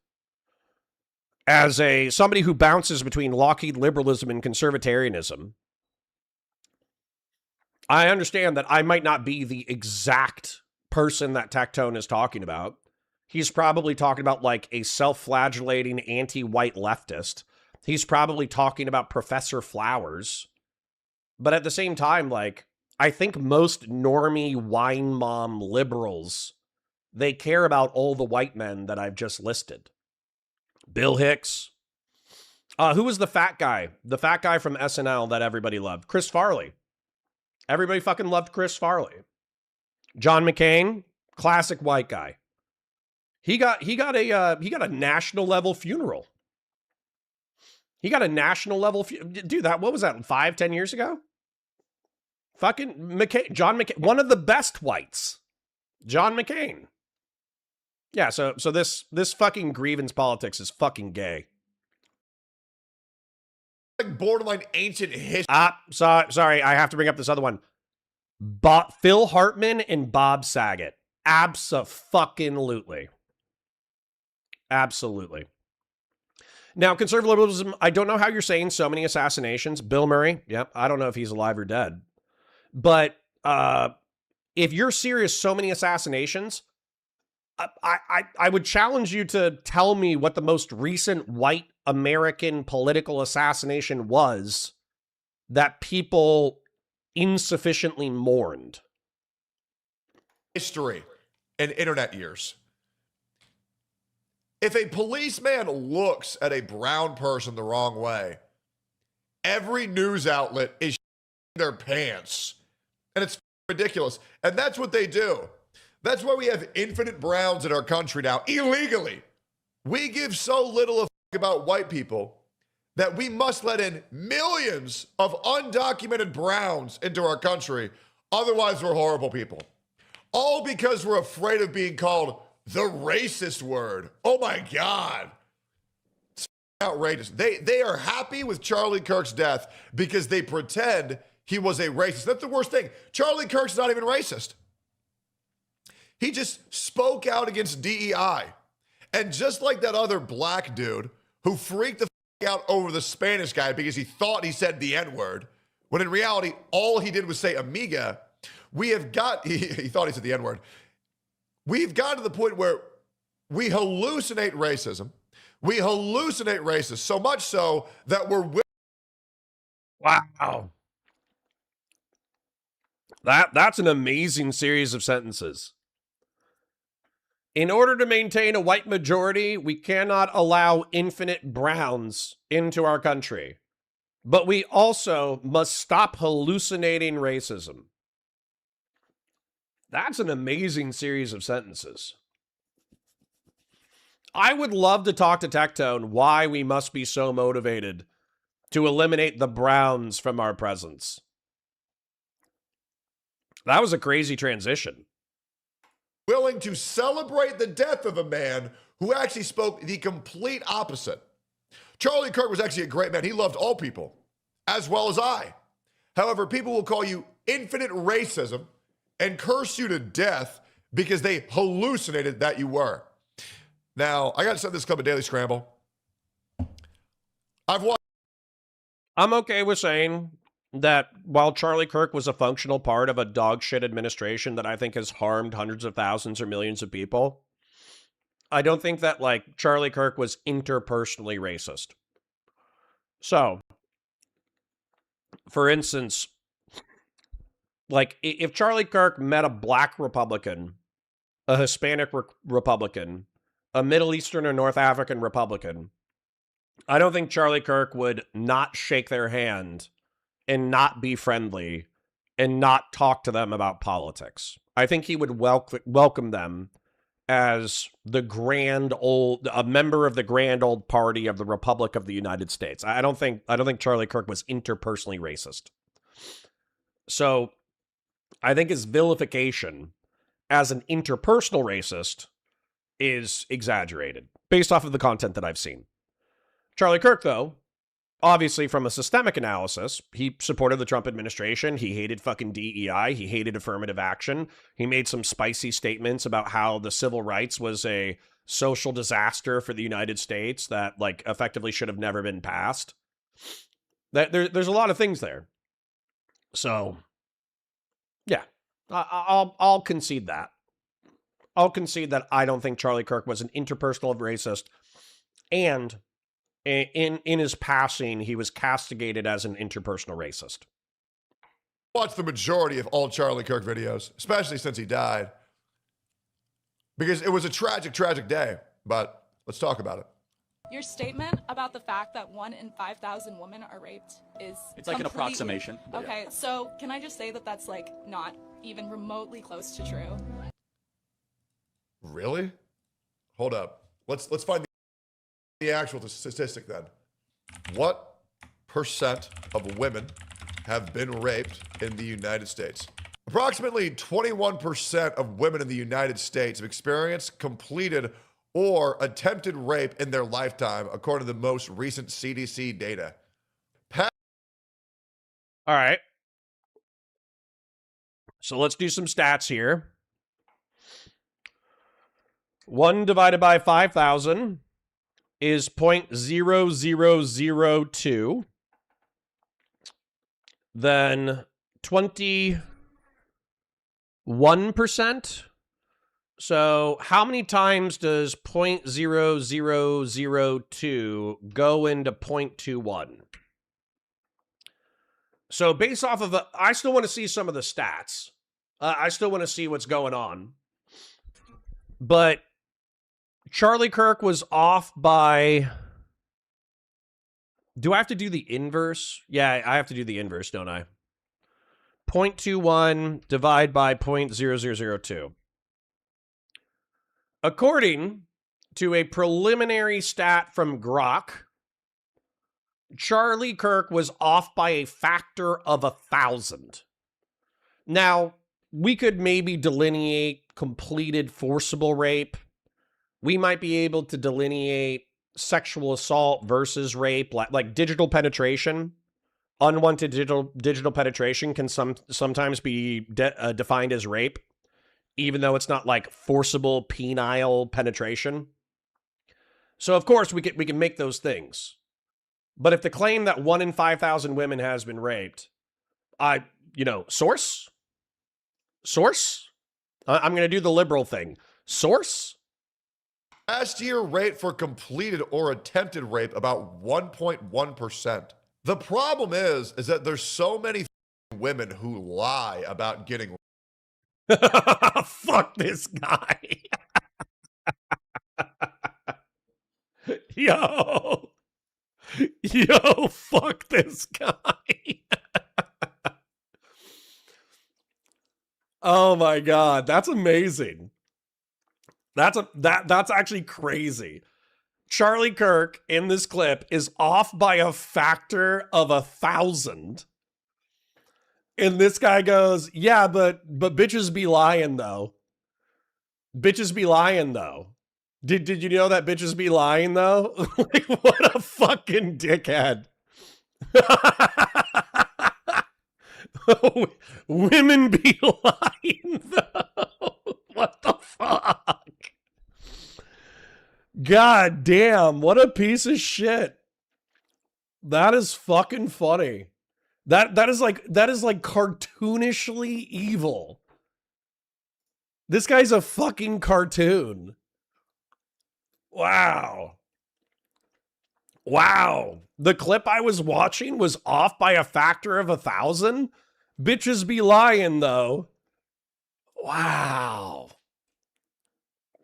as somebody who bounces between Lockheed liberalism and conservatarianism. I understand that I might not be the exact person that Tectone is talking about. He's probably talking about like a self-flagellating anti-white leftist. He's probably talking about Professor Flowers. But at the same time, like, I think most normie wine mom liberals, they care about all the white men that I've just listed. Bill Hicks. Who was the fat guy? The fat guy from SNL that everybody loved? Chris Farley. Everybody fucking loved Chris Farley. John McCain, classic white guy. He got a national level funeral. He got a national level dude. What was that? 5-10 years ago? Fucking McCain, John McCain, one of the best whites. John McCain. Yeah. So this fucking grievance politics is fucking gay.
Like borderline ancient history.
Sorry, I have to bring up this other one. Phil Hartman and Bob Saget. Abso-fucking-lutely. Absolutely. Now, conservatism, I don't know how you're saying so many assassinations. Bill Murray, yep, I don't know if he's alive or dead. But if you're serious, so many assassinations, I would challenge you to tell me what the most recent white American political assassination was that people insufficiently mourned.
History and internet years. If a policeman looks at a brown person the wrong way, every news outlet is their pants. And it's ridiculous. And that's what they do. That's why we have infinite browns in our country now, illegally. We give so little of about white people that we must let in millions of undocumented browns into our country. Otherwise, we're horrible people. All because we're afraid of being called the racist word. Oh my God. It's outrageous. They are happy with Charlie Kirk's death because they pretend he was a racist. That's the worst thing. Charlie Kirk's not even racist. He just spoke out against DEI. And just like that other black dude who freaked the out over the Spanish guy because he thought he said the N-word, when in reality, all he did was say amiga, he thought he said the N-word. We've gotten to the point where we hallucinate racism. We hallucinate racists so much so that we're...
Wow. That's an amazing series of sentences. In order to maintain a white majority, we cannot allow infinite browns into our country. But we also must stop hallucinating racism. That's an amazing series of sentences. I would love to talk to Tectone why we must be so motivated to eliminate the Browns from our presence. That was a crazy transition.
Willing to celebrate the death of a man who actually spoke the complete opposite. Charlie Kirk was actually a great man. He loved all people, as well as I. However, people will call you infinite racism and curse you to death because they hallucinated that you were. Now, I got to set this club a Daily Scramble.
I'm okay with saying that while Charlie Kirk was a functional part of a dog shit administration that I think has harmed hundreds of thousands or millions of people, I don't think that, like, Charlie Kirk was interpersonally racist. So, for instance, like, if Charlie Kirk met a black Republican, a Hispanic Republican, a Middle Eastern or North African Republican, I don't think Charlie Kirk would not shake their hand and not be friendly and not talk to them about politics. I think he would welcome them as a member of the grand old party of the Republic of the United States. I don't think Charlie Kirk was interpersonally racist. So I think his vilification as an interpersonal racist is exaggerated based off of the content that I've seen. Charlie Kirk, though, obviously from a systemic analysis, he supported the Trump administration. He hated fucking DEI. He hated affirmative action. He made some spicy statements about how the civil rights was a social disaster for the United States that, like, effectively should have never been passed. There's a lot of things there. So, yeah, I'll concede that. I'll concede that I don't think Charlie Kirk was an interpersonal racist, and in his passing, he was castigated as an interpersonal racist.
Watch the majority of all Charlie Kirk videos, especially since he died, because it was a tragic, tragic day. But let's talk about it.
Your statement about the fact that 1 in 5,000 women are raped is
it's like an approximation.
Okay, so can I just say that that's like not even remotely close to true?
Really? Hold up. Let's find the actual statistic then. What percent of women have been raped in the United States? Approximately 21% of women in the United States have experienced, completed, or attempted rape in their lifetime, according to the most recent CDC data.
All right. So let's do some stats here. 1 divided by 5,000 is 0.0002. Then 21%. So how many times does 0.0002 go into 0.21? So based off of I still want to see some of the stats. I still want to see what's going on. But Charlie Kirk was off by... Do I have to do the inverse? Yeah, I have to do the inverse, don't I? 0.21 divide by 0.0002. According to a preliminary stat from Grok, Charlie Kirk was off by a factor of 1,000. Now, we could maybe delineate completed forcible rape. We might be able to delineate sexual assault versus rape, like digital penetration. Unwanted digital penetration can sometimes be defined as rape, even though it's not like forcible penile penetration. So of course we can make those things. But if the claim that 1 in 5,000 women has been raped, source? I'm going to do the liberal thing. Source?
Last year, rate for completed or attempted rape about 1.1%. The problem is that there's so many women who lie about getting
Fuck this guy. Yo, fuck this guy. Oh my God, that's amazing. That's actually crazy. Charlie Kirk in this clip is off by a factor of 1,000. And this guy goes, yeah, but bitches be lying though. Bitches be lying though. Did you know that bitches be lying though? Like, what a fucking dickhead. Women be lying though. What the fuck? God damn, what a piece of shit. That is fucking funny. That is like cartoonishly evil. This guy's a fucking cartoon. Wow. Wow. The clip I was watching was off by a factor of 1,000. Bitches be lying though. Wow.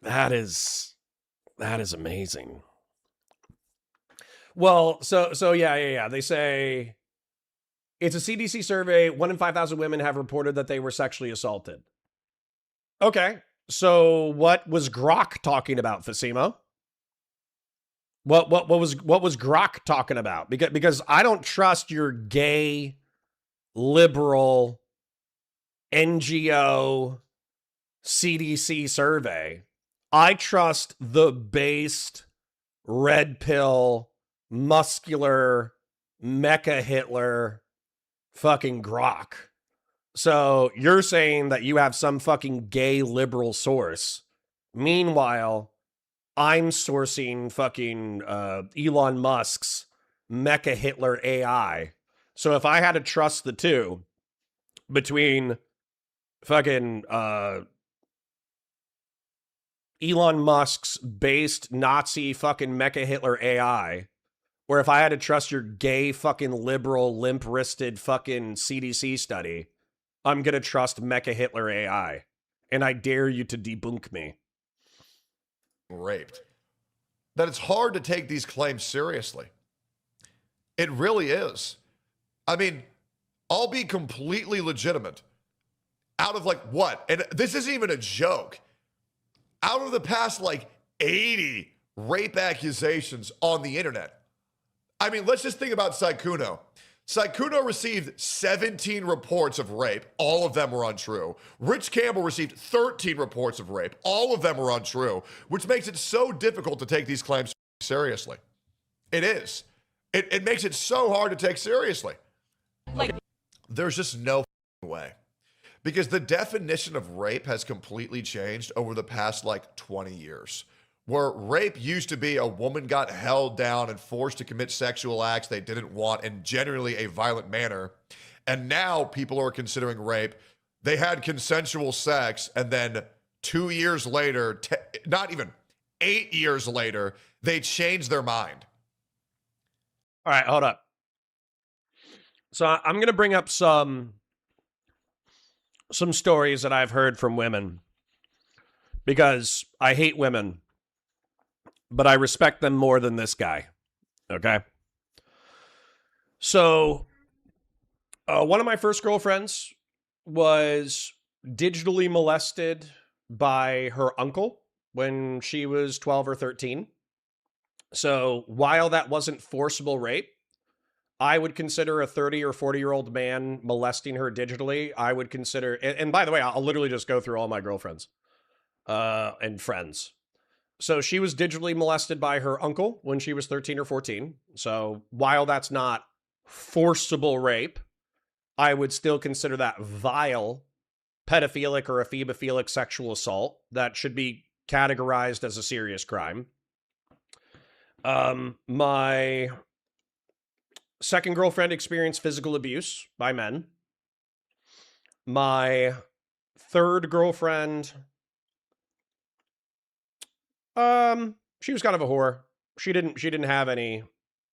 That is amazing. Well, so yeah. They say it's a CDC survey. 1 in 5,000 women have reported that they were sexually assaulted. Okay. So what was Grok talking about, Fasimo? What was Grok talking about? Because I don't trust your gay, liberal, NGO, CDC survey. I trust the based, red pill, muscular, mecha Hitler, fucking Grok. So you're saying that you have some fucking gay liberal source. Meanwhile, I'm sourcing fucking Elon Musk's mecha Hitler AI. So if I had to trust the two between fucking Elon Musk's based Nazi fucking mecha Hitler AI, or if I had to trust your gay fucking liberal limp-wristed fucking CDC study, I'm gonna trust mecha Hitler AI. And I dare you to debunk me.
Raped. That it's hard to take these claims seriously. It really is. I mean, I'll be completely legitimate. Out of like what? And this isn't even a joke. Out of the past like 80 rape accusations on the internet. I mean, let's just think about Saikuno. Saikuno received 17 reports of rape. All of them were untrue. Rich Campbell received 13 reports of rape. All of them were untrue, which makes it so difficult to take these claims seriously. It is. It makes it so hard to take seriously.
Like,
there's just no way. Because the definition of rape has completely changed over the past like 20 years. Where rape used to be a woman got held down and forced to commit sexual acts they didn't want in generally a violent manner. And now people are considering rape. They had consensual sex and then 2 years later, not even 8 years later, they changed their mind.
All right, hold up. So I'm going to bring up some stories that I've heard from women because I hate women, but I respect them more than this guy. Okay. So one of my first girlfriends was digitally molested by her uncle when she was 12 or 13. So while that wasn't forcible rape, I would consider a 30 or 40-year-old man molesting her digitally. I would consider, and by the way, I'll literally just go through all my girlfriends and friends. So she was digitally molested by her uncle when she was 13 or 14. So while that's not forcible rape, I would still consider that vile pedophilic or ephemophilic sexual assault that should be categorized as a serious crime. My second girlfriend experienced physical abuse by men. My third girlfriend, she was kind of a whore. She didn't have any.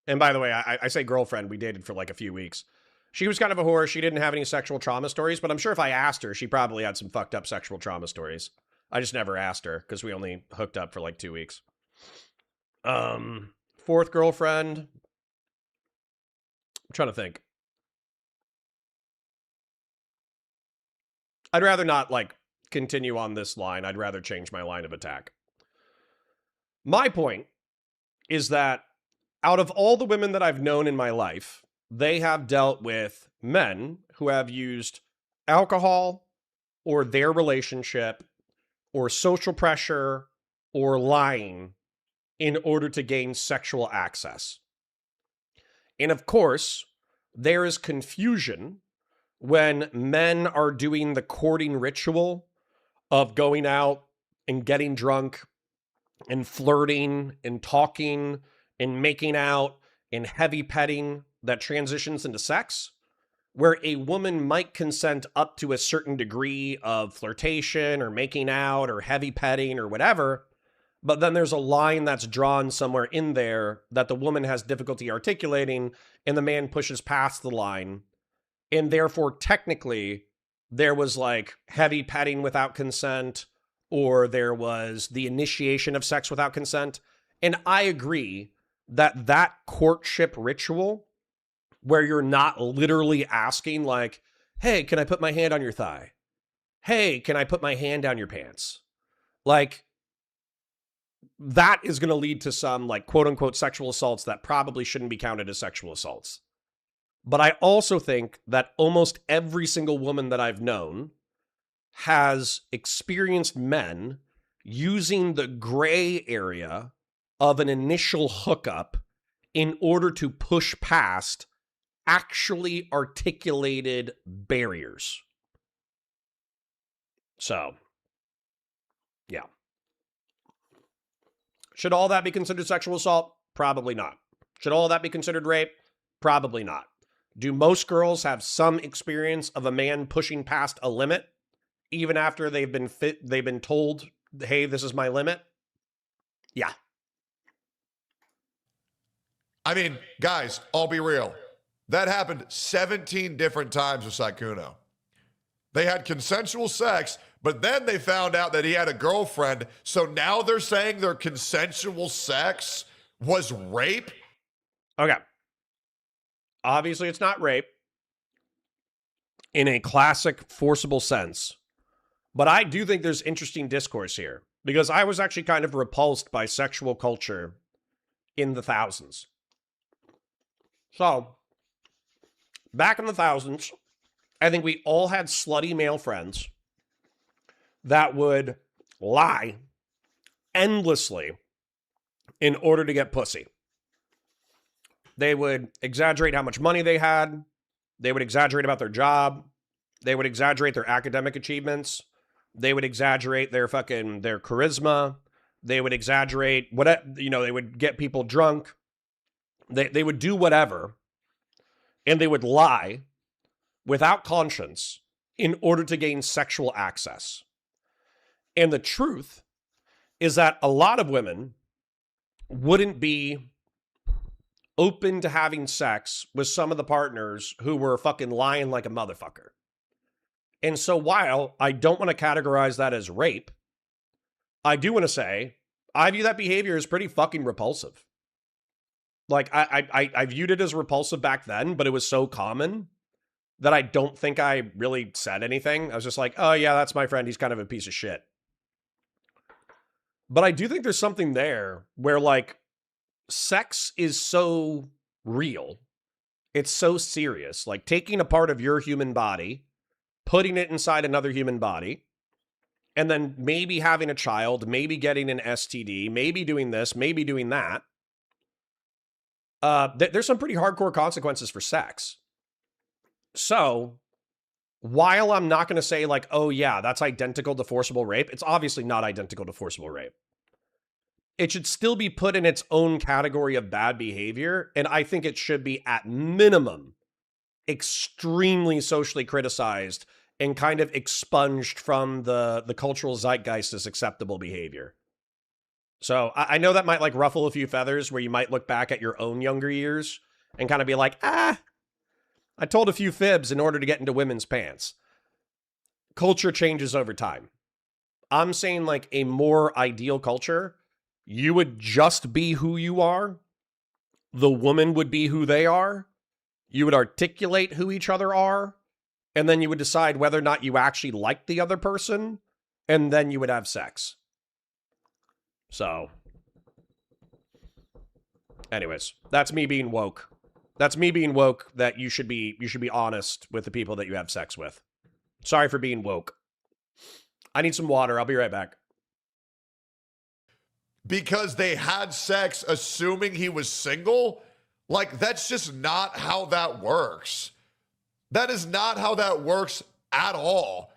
And by the way, I say girlfriend, we dated for like a few weeks. She was kind of a whore. She didn't have any sexual trauma stories, but I'm sure if I asked her, she probably had some fucked up sexual trauma stories. I just never asked her because we only hooked up for like 2 weeks. Fourth girlfriend, I'm trying to think. I'd rather not like continue on this line. I'd rather change my line of attack. My point is that out of all the women that I've known in my life, they have dealt with men who have used alcohol or their relationship or social pressure or lying in order to gain sexual access. And of course, there is confusion when men are doing the courting ritual of going out and getting drunk and flirting and talking and making out and heavy petting that transitions into sex, where a woman might consent up to a certain degree of flirtation or making out or heavy petting or whatever, but then there's a line that's drawn somewhere in there that the woman has difficulty articulating and the man pushes past the line. And therefore, technically, there was like heavy petting without consent, or there was the initiation of sex without consent. And I agree that that courtship ritual, where you're not literally asking like, hey, can I put my hand on your thigh? Hey, can I put my hand down your pants? Like, that is going to lead to some like quote unquote sexual assaults that probably shouldn't be counted as sexual assaults. But I also think that almost every single woman that I've known has experienced men using the gray area of an initial hookup in order to push past actually articulated barriers. So, yeah. Should all that be considered sexual assault? Probably not. Should all that be considered rape? Probably not. Do most girls have some experience of a man pushing past a limit, even after they've been told, hey, this is my limit? Yeah.
I mean, guys, I'll be real. That happened 17 different times with Sykkuno. They had consensual sex, but then they found out that he had a girlfriend, so now they're saying their consensual sex was rape?
Okay. Obviously, it's not rape in a classic forcible sense, but I do think there's interesting discourse here because I was actually kind of repulsed by sexual culture in the thousands. So, back in the thousands, I think we all had slutty male friends that would lie endlessly in order to get pussy. They would exaggerate how much money they had. They would exaggerate about their job. They would exaggerate their academic achievements. They would exaggerate their charisma. They would exaggerate they would get people drunk. They would do whatever. And they would lie without conscience in order to gain sexual access. And the truth is that a lot of women wouldn't be open to having sex with some of the partners who were fucking lying like a motherfucker. And so while I don't want to categorize that as rape, I do want to say I view that behavior as pretty fucking repulsive. Like, I viewed it as repulsive back then, but it was so common that I don't think I really said anything. I was just like, oh yeah, that's my friend. He's kind of a piece of shit. But I do think there's something there where like sex is so real. It's so serious. Like taking a part of your human body, putting it inside another human body, and then maybe having a child, maybe getting an STD, maybe doing this, maybe doing that. There's some pretty hardcore consequences for sex. So while I'm not going to say like, oh yeah, that's identical to forcible rape, it's obviously not identical to forcible rape. It should still be put in its own category of bad behavior. And I think it should be at minimum extremely socially criticized and kind of expunged from the cultural zeitgeist as acceptable behavior. So I know that might like ruffle a few feathers where you might look back at your own younger years and kind of be like, I told a few fibs in order to get into women's pants. Culture changes over time. I'm saying like a more ideal culture, you would just be who you are. The woman would be who they are. You would articulate who each other are. And then you would decide whether or not you actually like the other person. And then you would have sex. So, Anyways, that's me being woke. That's me being woke that you should be honest with the people that you have sex with. Sorry for being woke. I need some water. I'll be right back.
Because they had sex assuming he was single? Like, that's just not how that works. That is not how that works at all.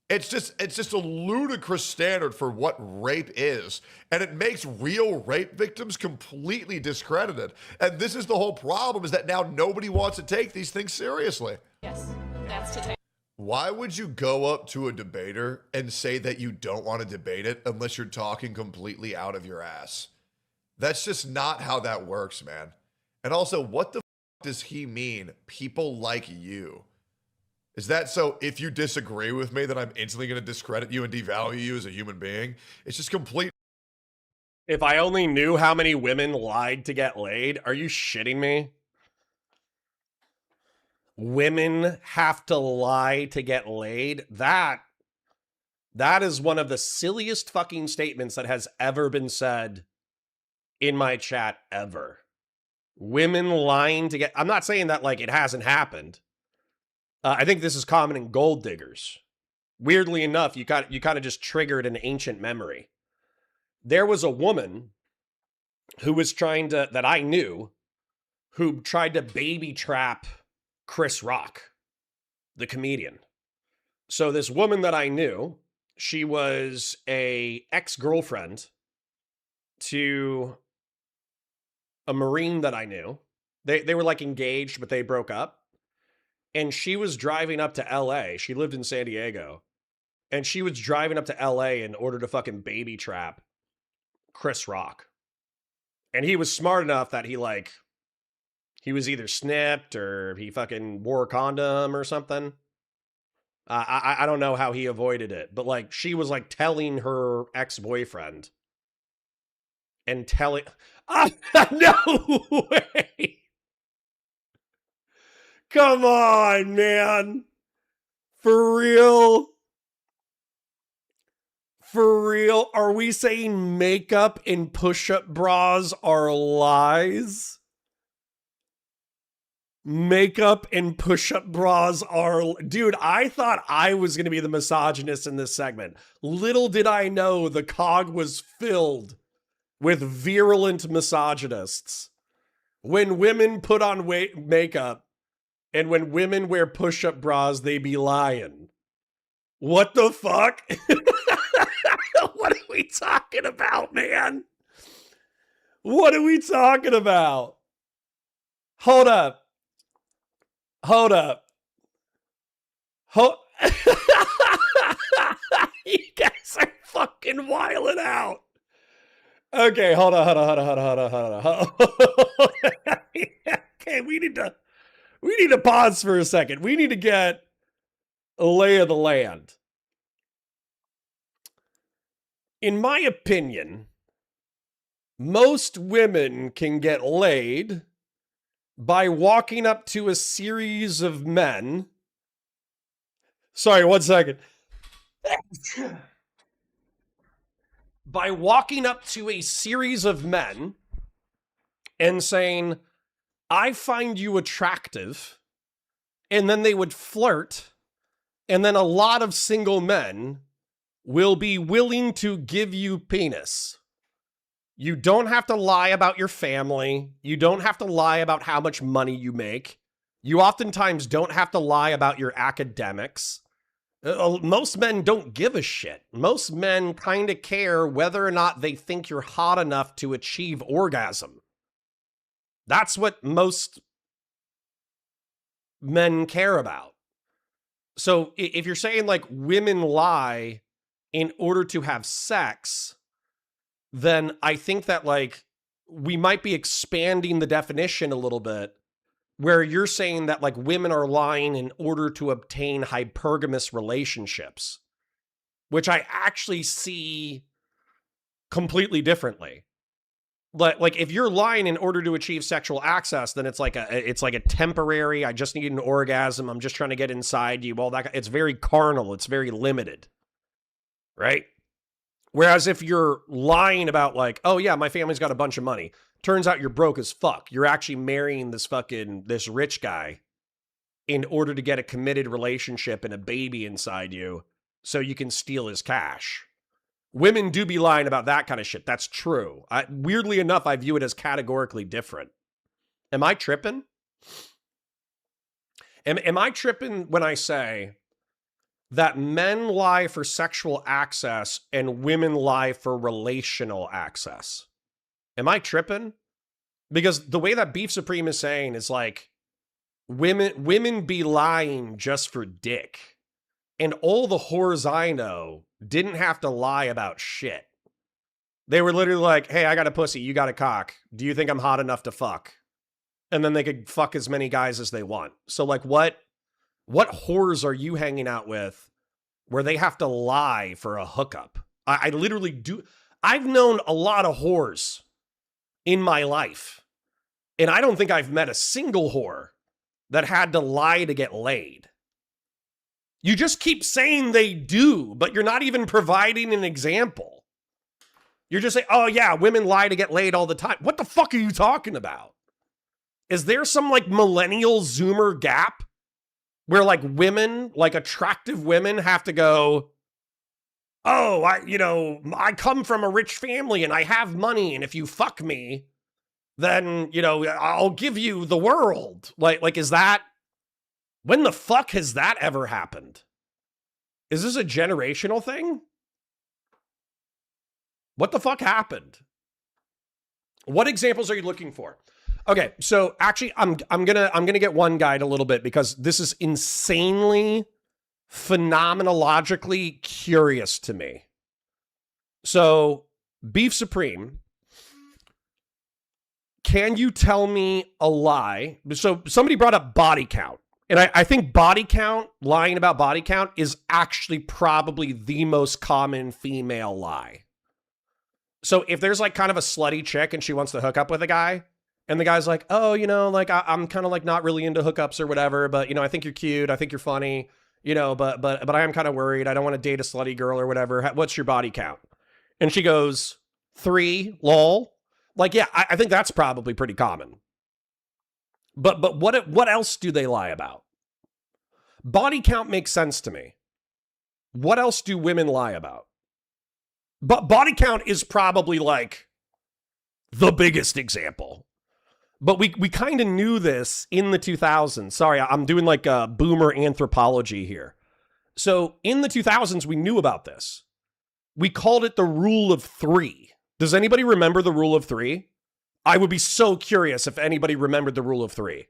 It's just a ludicrous standard for what rape is. And it makes real rape victims completely discredited. And this is the whole problem, is that now nobody wants to take these things seriously.
Yes, that's to take.
Why would you go up to a debater and say that you don't want to debate it unless you're talking completely out of your ass? That's just not how that works, man. And also, what the f does he mean, people like you? Is that so if you disagree with me that I'm instantly going to discredit you and devalue you as a human being? It's just complete.
If I only knew how many women lied to get laid, are you shitting me? Women have to lie to get laid? That is one of the silliest fucking statements that has ever been said in my chat ever. Women lying to get... I'm not saying that, like, it hasn't happened. I think this is common in gold diggers. Weirdly enough, you kind of just triggered an ancient memory. There was a woman who was trying to... that I knew, who tried to baby trap Chris Rock, the comedian. So this woman that I knew, she was a ex-girlfriend to a Marine that I knew. They were like engaged, but they broke up. And she was driving up to LA. She lived in San Diego. And she was driving up to LA in order to fucking baby trap Chris Rock. And he was smart enough that he was either snipped or he fucking wore a condom or something. I don't know how he avoided it, but like she was like telling her ex-boyfriend and telling, no way. Come on, man. For real? For real? Are we saying makeup and push-up bras are lies? Makeup and push-up bras are... Dude, I thought I was going to be the misogynist in this segment. Little did I know the cog was filled with virulent misogynists. When women put on makeup and when women wear push-up bras, they be lying. What the fuck? What are we talking about, man? What are we talking about? Hold up. Hold up. You guys are fucking wilding out. Okay, hold on. Okay, we need to pause for a second. We need to get a lay of the land. In my opinion, most women can get laid by walking up to a series of men. Sorry, 1 second. By walking up to a series of men and saying, I find you attractive. And then they would flirt. And then a lot of single men will be willing to give you penis. You don't have to lie about your family. You don't have to lie about how much money you make. You oftentimes don't have to lie about your academics. Most men don't give a shit. Most men kind of care whether or not they think you're hot enough to achieve orgasm. That's what most men care about. So if you're saying like women lie in order to have sex, then I think that like we might be expanding the definition a little bit, where you're saying that like women are lying in order to obtain hypergamous relationships, which I actually see completely differently. Like if you're lying in order to achieve sexual access, then it's like a temporary, I just need an orgasm, I'm just trying to get inside you, all that. It's very carnal, it's very limited. Right? Whereas if you're lying about like, oh yeah, my family's got a bunch of money, Turns out you're broke as fuck. You're actually marrying this rich guy in order to get a committed relationship and a baby inside you so you can steal his cash. Women do be lying about that kind of shit. That's true. Weirdly enough, I view it as categorically different. Am I tripping? Am I tripping when I say that men lie for sexual access and women lie for relational access? Am I tripping? Because the way that Beef Supreme is saying is like, women be lying just for dick. And all the whores I know didn't have to lie about shit. They were literally like, hey, I got a pussy, you got a cock. Do you think I'm hot enough to fuck? And then they could fuck as many guys as they want. So like, what whores are you hanging out with where they have to lie for a hookup? I literally do. I've known a lot of whores in my life. And I don't think I've met a single whore that had to lie to get laid. You just keep saying they do, but you're not even providing an example. You're just saying, oh yeah, women lie to get laid all the time. What the fuck are you talking about? Is there some like millennial Zoomer gap where like women, like attractive women have to go, oh, I come from a rich family and I have money. And if you fuck me, then, I'll give you the world. Like, is that, when the fuck has that ever happened? Is this a generational thing? What the fuck happened? What examples are you looking for? Okay, so actually, I'm gonna get one guide a little bit because this is insanely phenomenologically curious to me. So, Beef Supreme, can you tell me a lie? So somebody brought up body count. And I think body count, lying about body count, is actually probably the most common female lie. So if there's like kind of a slutty chick and she wants to hook up with a guy, and the guy's like, oh, like I'm kind of like not really into hookups or whatever, but I think you're cute, I think you're funny, but I am kind of worried. I don't want to date a slutty girl or whatever. What's your body count? And she goes, 3, lol. Like, yeah, I think that's probably pretty common. But what else do they lie about? Body count makes sense to me. What else do women lie about? But body count is probably like the biggest example. But we kind of knew this in the 2000s. Sorry, I'm doing like a boomer anthropology here. So in the 2000s, we knew about this. We called it the rule of 3. Does anybody remember the rule of 3? I would be so curious if anybody remembered the rule of 3.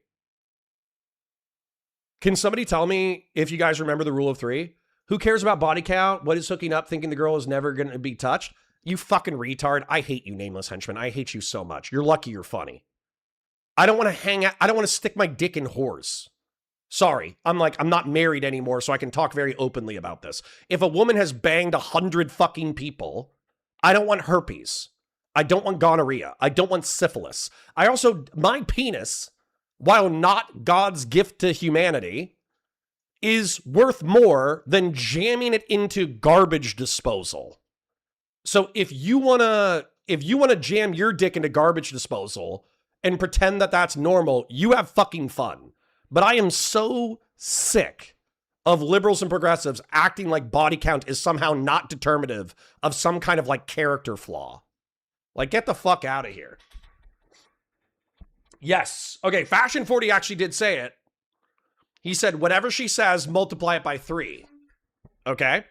Can somebody tell me if you guys remember the rule of 3? Who cares about body count? What is hooking up thinking the girl is never going to be touched? You fucking retard. I hate you, nameless henchman. I hate you so much. You're lucky you're funny. I don't want to hang out. I don't want to stick my dick in whores. Sorry. I'm not married anymore, so I can talk very openly about this. If a woman has banged 100 fucking people, I don't want herpes. I don't want gonorrhea. I don't want syphilis. My penis, while not God's gift to humanity, is worth more than jamming it into garbage disposal. So if you want to jam your dick into garbage disposal and pretend that that's normal, you have fucking fun. But I am so sick of liberals and progressives acting like body count is somehow not determinative of some kind of like character flaw. Like, get the fuck out of here. Yes. Okay, Fashion 40 actually did say it. He said, whatever she says, multiply it by 3. Okay?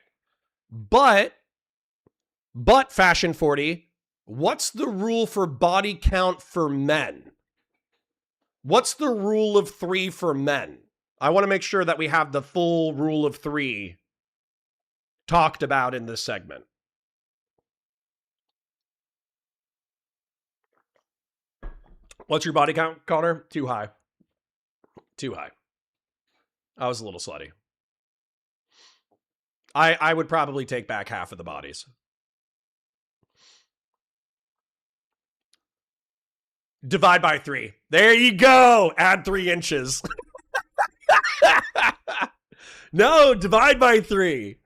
But Fashion 40, what's the rule for body count for men? What's the rule of 3 for men? I want to make sure that we have the full rule of 3 talked about in this segment. What's your body count, Connor? Too high. Too high. I was a little slutty. I would probably take back half of the bodies. Divide by 3. There you go. Add 3 inches. No, divide by 3.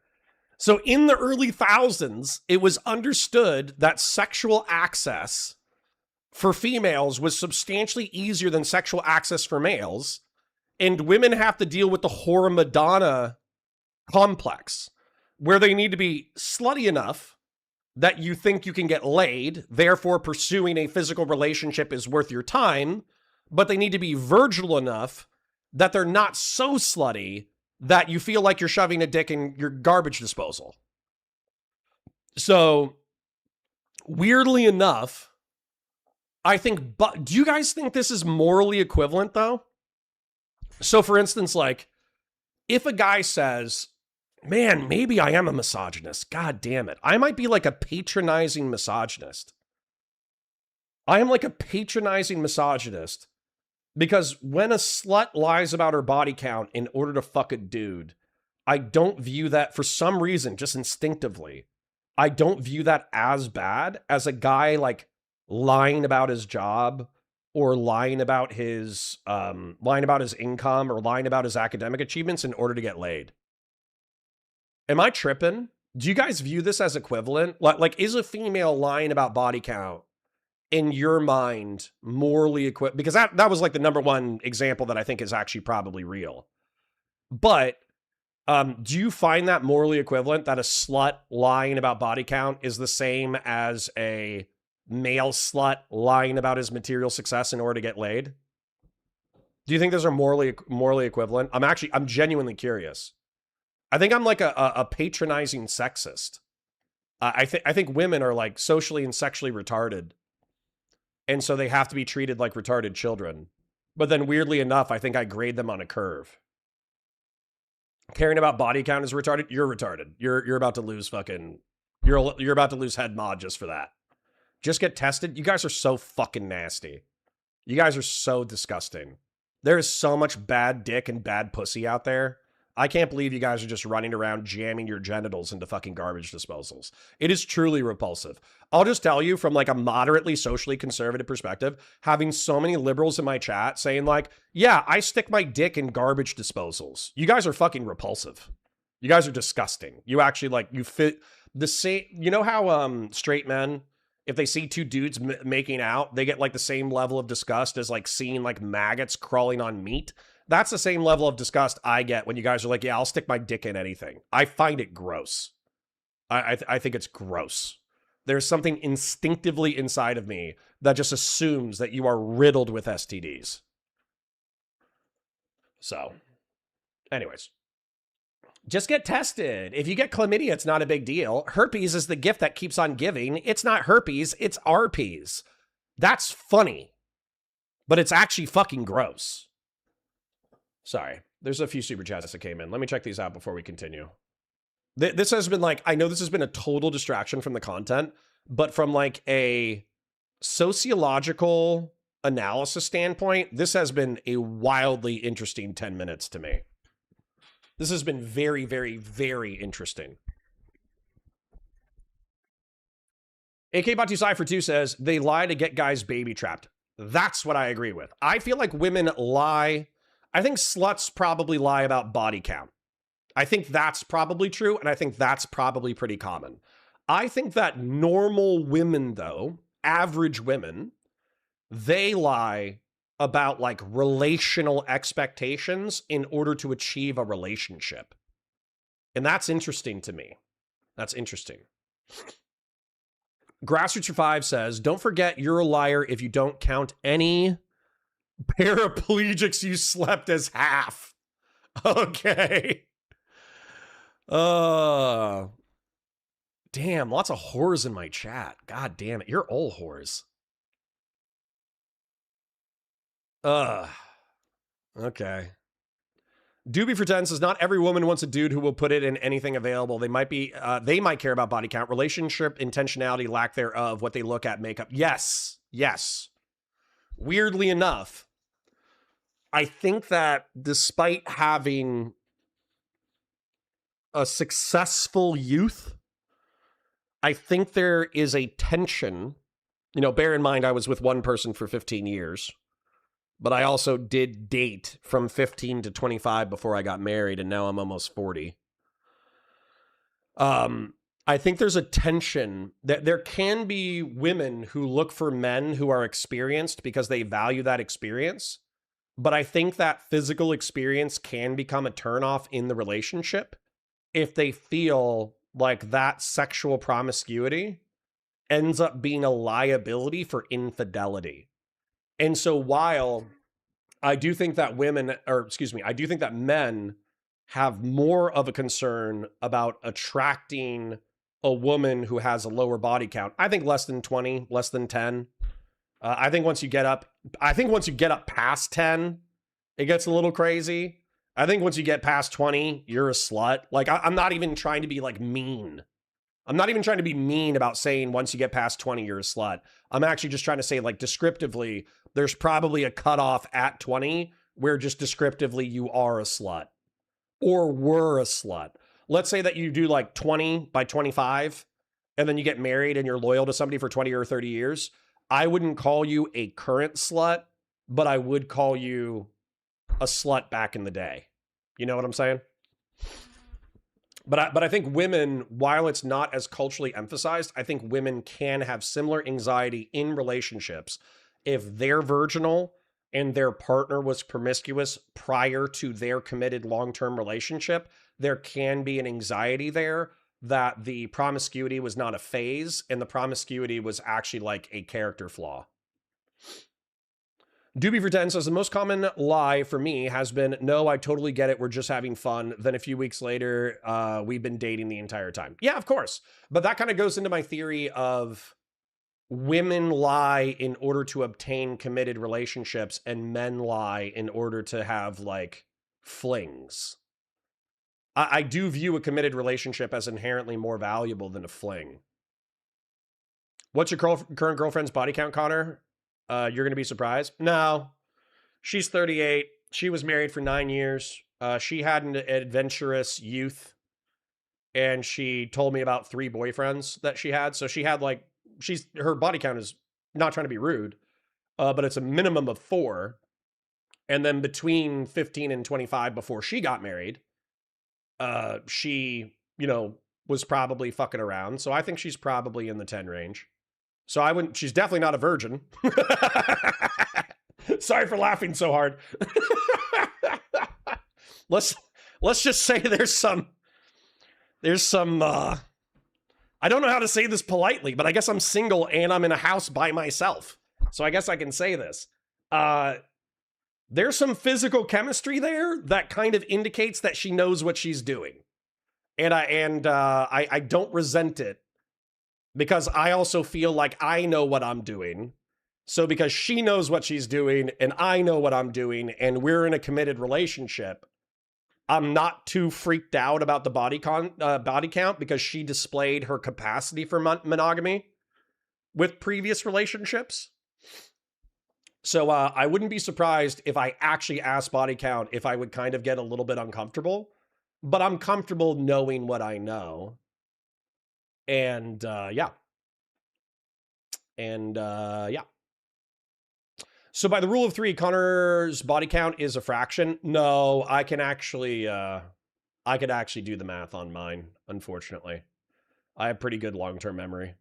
So in the early thousands, it was understood that sexual access for females was substantially easier than sexual access for males, and women have to deal with the whore Madonna complex, where they need to be slutty enough that you think you can get laid, therefore pursuing a physical relationship is worth your time, but they need to be virginal enough that they're not so slutty that you feel like you're shoving a dick in your garbage disposal. So, weirdly enough, I think, but do you guys think this is morally equivalent though? So for instance, like, if a guy says, man, maybe I am a misogynist. God damn it. I might be like a patronizing misogynist. I am like a patronizing misogynist because when a slut lies about her body count in order to fuck a dude, I don't view that for some reason, just instinctively. I don't view that as bad as a guy like lying about his job or lying about his income or lying about his academic achievements in order to get laid. Am I tripping? Do you guys view this as equivalent? Like, is a female lying about body count in your mind morally equivalent? Because that was like the number one example that I think is actually probably real. But do you find that morally equivalent, that a slut lying about body count is the same as a male slut lying about his material success in order to get laid? Do you think those are morally equivalent? I'm genuinely curious. I think I'm like a patronizing sexist. I think women are like socially and sexually retarded, and so they have to be treated like retarded children. But then weirdly enough, I think I grade them on a curve. Caring about body count is retarded. You're retarded. You're about to lose fucking. You're about to lose head mod just for that. Just get tested. You guys are so fucking nasty. You guys are so disgusting. There is so much bad dick and bad pussy out there. I can't believe you guys are just running around jamming your genitals into fucking garbage disposals. It is truly repulsive. I'll just tell you from like a moderately socially conservative perspective, having so many liberals in my chat saying like, yeah, I stick my dick in garbage disposals. You guys are fucking repulsive. You guys are disgusting. You actually like, you fit the same, you know how straight men, if they see two dudes making out, they get like the same level of disgust as like seeing like maggots crawling on meat. That's the same level of disgust I get when you guys are like, yeah, I'll stick my dick in anything. I find it gross. I think it's gross. There's something instinctively inside of me that just assumes that you are riddled with STDs. So, anyways. Just get tested. If you get chlamydia, it's not a big deal. Herpes is the gift that keeps on giving. It's not herpes, it's RPs. That's funny. But it's actually fucking gross. Sorry. There's a few super chats that came in. Let me check these out before we continue. This has been like, I know this has been a total distraction from the content, but from like a sociological analysis standpoint, this has been a wildly interesting 10 minutes to me. This has been very, very, very interesting. AK-Batu-Cypher2 says, they lie to get guys baby trapped. That's what I agree with. I feel like women lie. I think sluts probably lie about body count. I think that's probably true, and I think that's probably pretty common. I think that normal women, though, average women, they lie about like relational expectations in order to achieve a relationship. And that's interesting to me. That's interesting. Grassroots5 says, don't forget you're a liar if you don't count any paraplegics you slept as half. Okay. Damn, lots of whores in my chat. God damn it. You're all whores. Okay. Doobie for 10 says, not every woman wants a dude who will put it in anything available. They might care about body count, relationship, intentionality, lack thereof, what they look at, makeup. Yes. Yes. Weirdly enough, I think that despite having a successful youth, I think there is a tension. You know, bear in mind, I was with one person for 15 years. But I also did date from 15 to 25 before I got married, and now I'm almost 40. I think there's a tension that there can be women who look for men who are experienced because they value that experience. But I think that physical experience can become a turnoff in the relationship if they feel like that sexual promiscuity ends up being a liability for infidelity. And so while I do think that I do think that men have more of a concern about attracting a woman who has a lower body count. I think less than 20, less than 10. I think once you get up past 10, it gets a little crazy. I think once you get past 20, you're a slut. Like, I'm not even trying to be like mean. I'm not even trying to be mean about saying once you get past 20, you're a slut. I'm actually just trying to say, like, descriptively, there's probably a cutoff at 20 where just descriptively you are a slut or were a slut. Let's say that you do like 20 by 25 and then you get married and you're loyal to somebody for 20 or 30 years. I wouldn't call you a current slut, but I would call you a slut back in the day. You know what I'm saying? But I think women, while it's not as culturally emphasized, I think women can have similar anxiety in relationships if they're virginal and their partner was promiscuous prior to their committed long-term relationship. There can be an anxiety there that the promiscuity was not a phase and the promiscuity was actually like a character flaw. Doobie for 10 says, the most common lie for me has been, no, I totally get it. We're just having fun. Then a few weeks later, we've been dating the entire time. Yeah, of course. But that kind of goes into my theory of women lie in order to obtain committed relationships and men lie in order to have like flings. I do view a committed relationship as inherently more valuable than a fling. What's your current girlfriend's body count, Connor? You're going to be surprised. No, she's 38. She was married for 9 years. She had an adventurous youth and she told me about 3 boyfriends that she had. So she had like, her body count is, not trying to be rude, but it's a minimum of 4. And then between 15 and 25 before she got married, she, was probably fucking around. So I think she's probably in the 10 range. So she's definitely not a virgin. Sorry for laughing so hard. Let's just say there's some, I don't know how to say this politely, but I guess I'm single and I'm in a house by myself. So I guess I can say this. There's some physical chemistry there that kind of indicates that she knows what she's doing. And I don't resent it because I also feel like I know what I'm doing. So because she knows what she's doing and I know what I'm doing and we're in a committed relationship, I'm not too freaked out about the body count because she displayed her capacity for monogamy with previous relationships. So I wouldn't be surprised if I actually asked body count if I would kind of get a little bit uncomfortable, but I'm comfortable knowing what I know. And yeah. So by the rule of 3, Connor's body count is a fraction. No, I could actually do the math on mine, unfortunately. I have pretty good long-term memory.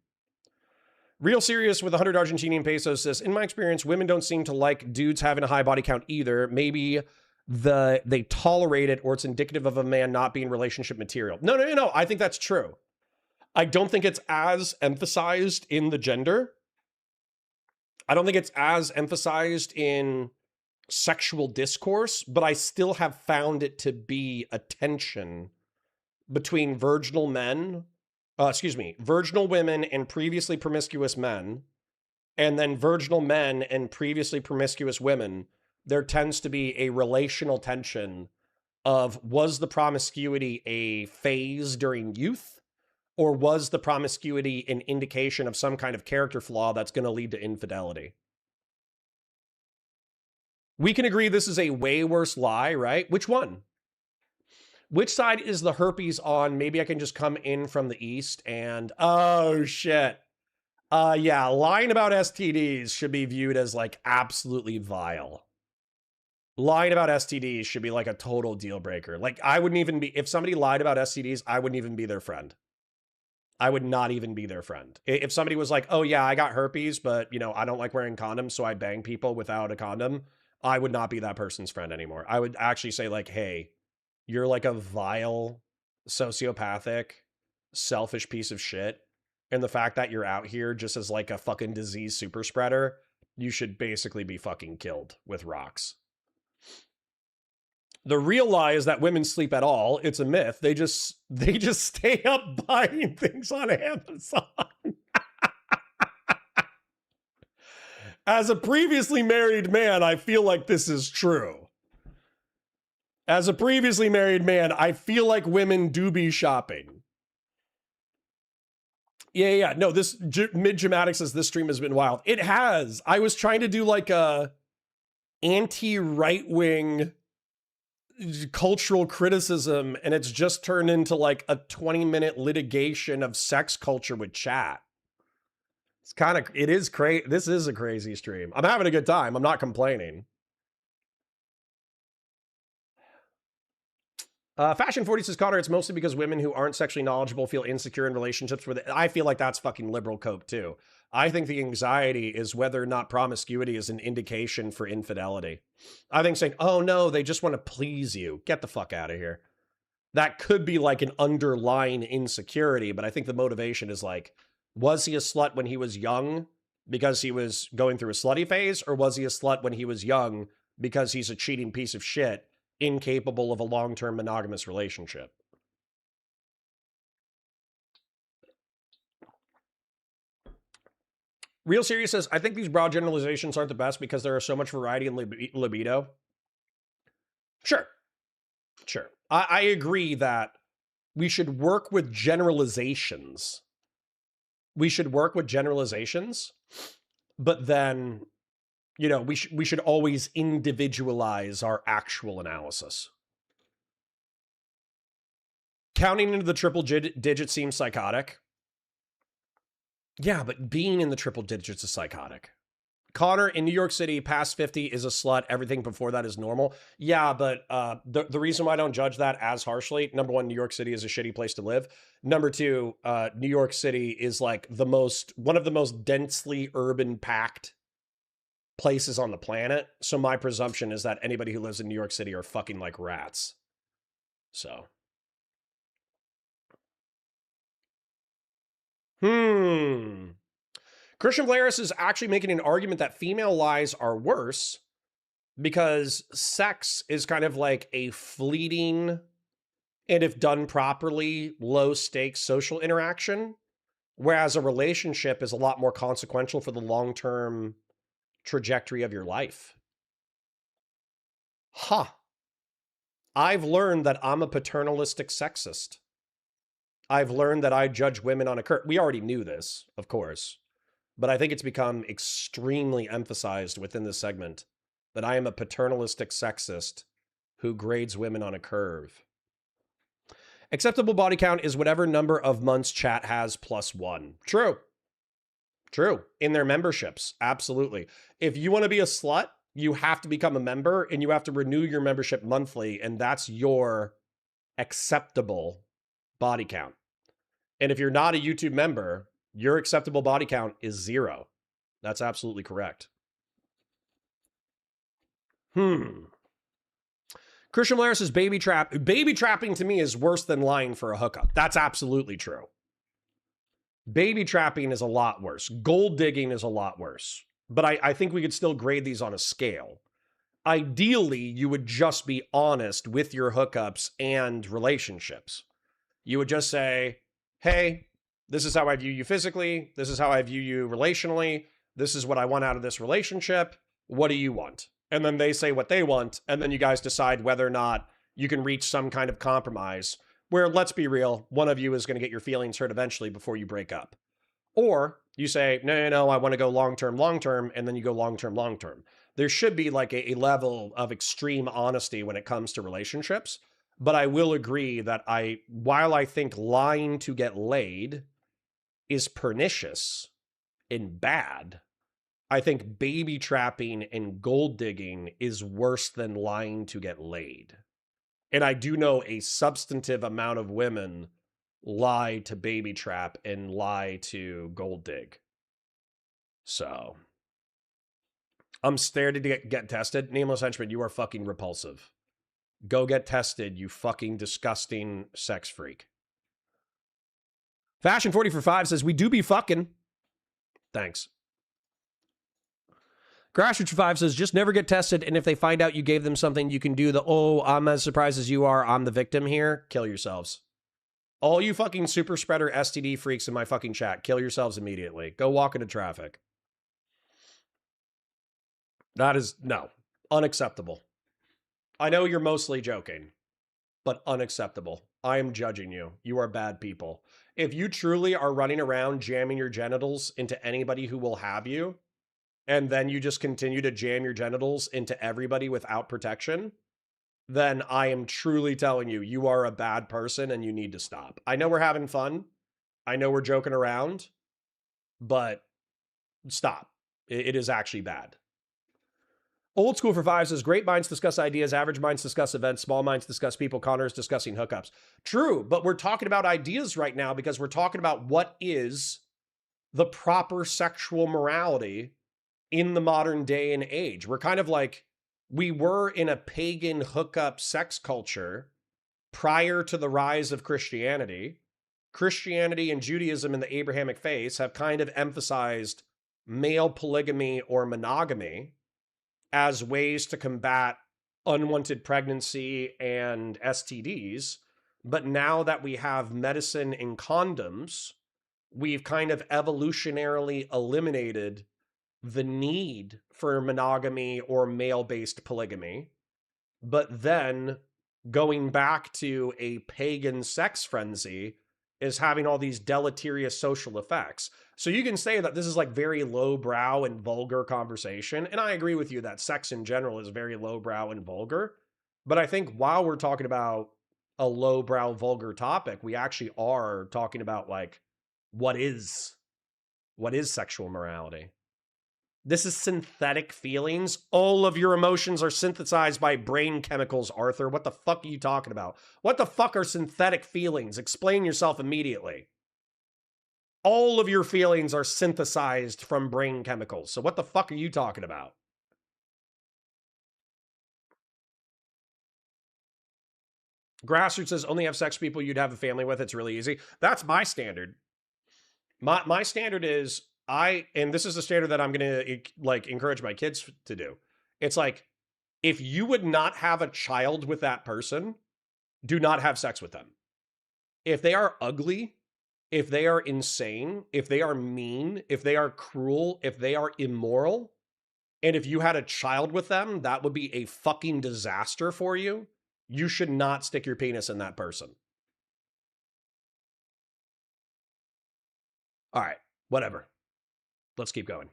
Real Serious with 100 Argentinian pesos says, in my experience, women don't seem to like dudes having a high body count either. Maybe they tolerate it or it's indicative of a man not being relationship material. No. I think that's true. I don't think it's as emphasized in the gender. I don't think it's as emphasized in sexual discourse, but I still have found it to be a tension between virginal women and previously promiscuous men, and then virginal men and previously promiscuous women. There tends to be a relational tension of, was the promiscuity a phase during youth? Or was the promiscuity an indication of some kind of character flaw that's going to lead to infidelity? We can agree this is a way worse lie, right? Which one? Which side is the herpes on? Maybe I can just come in from the east and, oh shit. Yeah, lying about STDs should be viewed as like absolutely vile. Lying about STDs should be like a total deal breaker. Like I wouldn't even be, if somebody lied about STDs, I wouldn't even be their friend. I would not even be their friend. If somebody was like, oh yeah, I got herpes, but you know, I don't like wearing condoms, so I bang people without a condom, I would not be that person's friend anymore. I would actually say like, hey, you're like a vile, sociopathic, selfish piece of shit. And the fact that you're out here just as like a fucking disease super spreader, you should basically be fucking killed with rocks. The real lie is that women sleep at all. It's a myth. They just stay up buying things on Amazon. As a previously married man, I feel like this is true. As a previously married man, I feel like women do be shopping. Yeah. No, this mid-dramatic says this stream has been wild. It has. I was trying to do like a anti-right-wing cultural criticism, and it's just turned into like a 20-minute litigation of sex culture with chat. It is crazy. This is a crazy stream. I'm having a good time. I'm not complaining. Fashion 40 says, Connor, it's mostly because women who aren't sexually knowledgeable feel insecure in relationships with it. I feel like that's fucking liberal cope too. I think the anxiety is whether or not promiscuity is an indication for infidelity. I think saying, oh no, they just want to please you. Get the fuck out of here. That could be like an underlying insecurity, but I think the motivation is like, was he a slut when he was young because he was going through a slutty phase? Or was he a slut when he was young because he's a cheating piece of shit, incapable of a long-term monogamous relationship? Real Serious says, I think these broad generalizations aren't the best because there are so much variety in libido. Sure. I agree that we should work with generalizations. But then, you know, we should always individualize our actual analysis. Counting into the triple digit seems psychotic. Yeah, but being in the triple digits is psychotic. Connor, in New York City, past 50 is a slut. Everything before that is normal. Yeah, but the reason why I don't judge that as harshly, number one, New York City is a shitty place to live. Number two, New York City is like one of the most densely urban packed places on the planet. So my presumption is that anybody who lives in New York City are fucking like rats. So. Christian Vlaris is actually making an argument that female lies are worse because sex is kind of like a fleeting and, if done properly, low stakes social interaction, whereas a relationship is a lot more consequential for the long-term trajectory of your life. I've learned that I'm a paternalistic sexist. I've learned that I judge women on a curve. We already knew this, of course, but I think it's become extremely emphasized within this segment that I am a paternalistic sexist who grades women on a curve. Acceptable body count is whatever number of months chat has plus one. True. In their memberships. Absolutely. If you want to be a slut, you have to become a member and you have to renew your membership monthly, and that's your acceptable body count. And if you're not a YouTube member, your acceptable body count is 0. That's absolutely correct. Christian Blair says baby trapping to me is worse than lying for a hookup. That's absolutely true. Baby trapping is a lot worse. Gold digging is a lot worse. But I think we could still grade these on a scale. Ideally, you would just be honest with your hookups and relationships. You would just say, hey, this is how I view you physically. This is how I view you relationally. This is what I want out of this relationship. What do you want? And then they say what they want. And then you guys decide whether or not you can reach some kind of compromise where, let's be real, one of you is going to get your feelings hurt eventually before you break up. Or you say, no, I want to go long-term, and then you go long-term. There should be like a level of extreme honesty when it comes to relationships. But I will agree that while I think lying to get laid is pernicious and bad, I think baby trapping and gold digging is worse than lying to get laid. And I do know a substantive amount of women lie to baby trap and lie to gold dig. So I'm scared to get tested. Nameless henchman, you are fucking repulsive. Go get tested, you fucking disgusting sex freak. Fashion 40 for 5 says, we do be fucking. Thanks. Grassroots for 5 says, just never get tested, and if they find out you gave them something, you can do the, oh, I'm as surprised as you are, I'm the victim here. Kill yourselves. All you fucking super spreader STD freaks in my fucking chat, kill yourselves immediately. Go walk into traffic. That is, no, unacceptable. I know you're mostly joking, but unacceptable. I am judging you. You are bad people. If you truly are running around jamming your genitals into anybody who will have you, and then you just continue to jam your genitals into everybody without protection, then I am truly telling you, you are a bad person and you need to stop. I know we're having fun. I know we're joking around, but stop. It is actually bad. Old School for 5 says, great minds discuss ideas, average minds discuss events, small minds discuss people, Connor is discussing hookups. True, but we're talking about ideas right now because we're talking about what is the proper sexual morality in the modern day and age. We're kind of like, we were in a pagan hookup sex culture prior to the rise of Christianity. Christianity and Judaism in the Abrahamic faiths have kind of emphasized male polygamy or monogamy as ways to combat unwanted pregnancy and STDs. But now that we have medicine and condoms, we've kind of evolutionarily eliminated the need for monogamy or male-based polygamy. But then going back to a pagan sex frenzy is having all these deleterious social effects. So you can say that this is like very lowbrow and vulgar conversation. And I agree with you that sex in general is very lowbrow and vulgar. But I think while we're talking about a lowbrow, vulgar topic, we actually are talking about like, what is sexual morality? This is synthetic feelings. All of your emotions are synthesized by brain chemicals, Arthur. What the fuck are you talking about? What the fuck are synthetic feelings? Explain yourself immediately. All of your feelings are synthesized from brain chemicals. So what the fuck are you talking about? Grassroots says, only have sex people you'd have a family with. It's really easy. That's my standard. My standard is, and this is the standard that I'm going to like encourage my kids to do. It's like, if you would not have a child with that person, do not have sex with them. If they are ugly, if they are insane, if they are mean, if they are cruel, if they are immoral, and if you had a child with them, that would be a fucking disaster for you. You should not stick your penis in that person. All right, whatever. Let's keep going.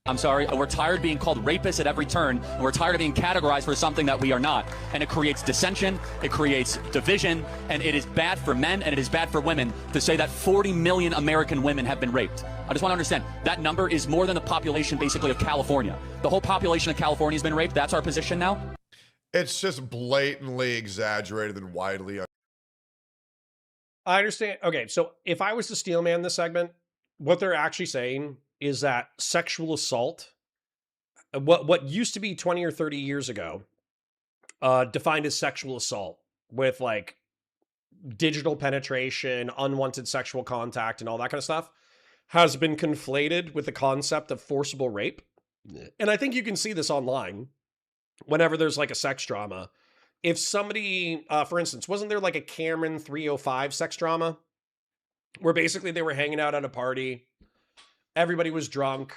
I'm sorry, we're tired of being called rapists at every turn, and we're tired of being categorized for something that we are not. And it creates dissension, it creates division, and it is bad for men and it is bad for women to say that 40 million American women have been raped. I just want to understand, that number is more than the population basically of California. The whole population of California has been raped. That's our position now?
It's just blatantly exaggerated and widely.
I understand. Okay, so if I was to steel man this segment, what they're actually saying is that sexual assault, what used to be 20 or 30 years ago, defined as sexual assault with like digital penetration, unwanted sexual contact, and all that kind of stuff, has been conflated with the concept of forcible rape. And I think you can see this online whenever there's like a sex drama. If somebody, for instance, wasn't there like a Cameron 305 sex drama where basically they were hanging out at a party, everybody was drunk,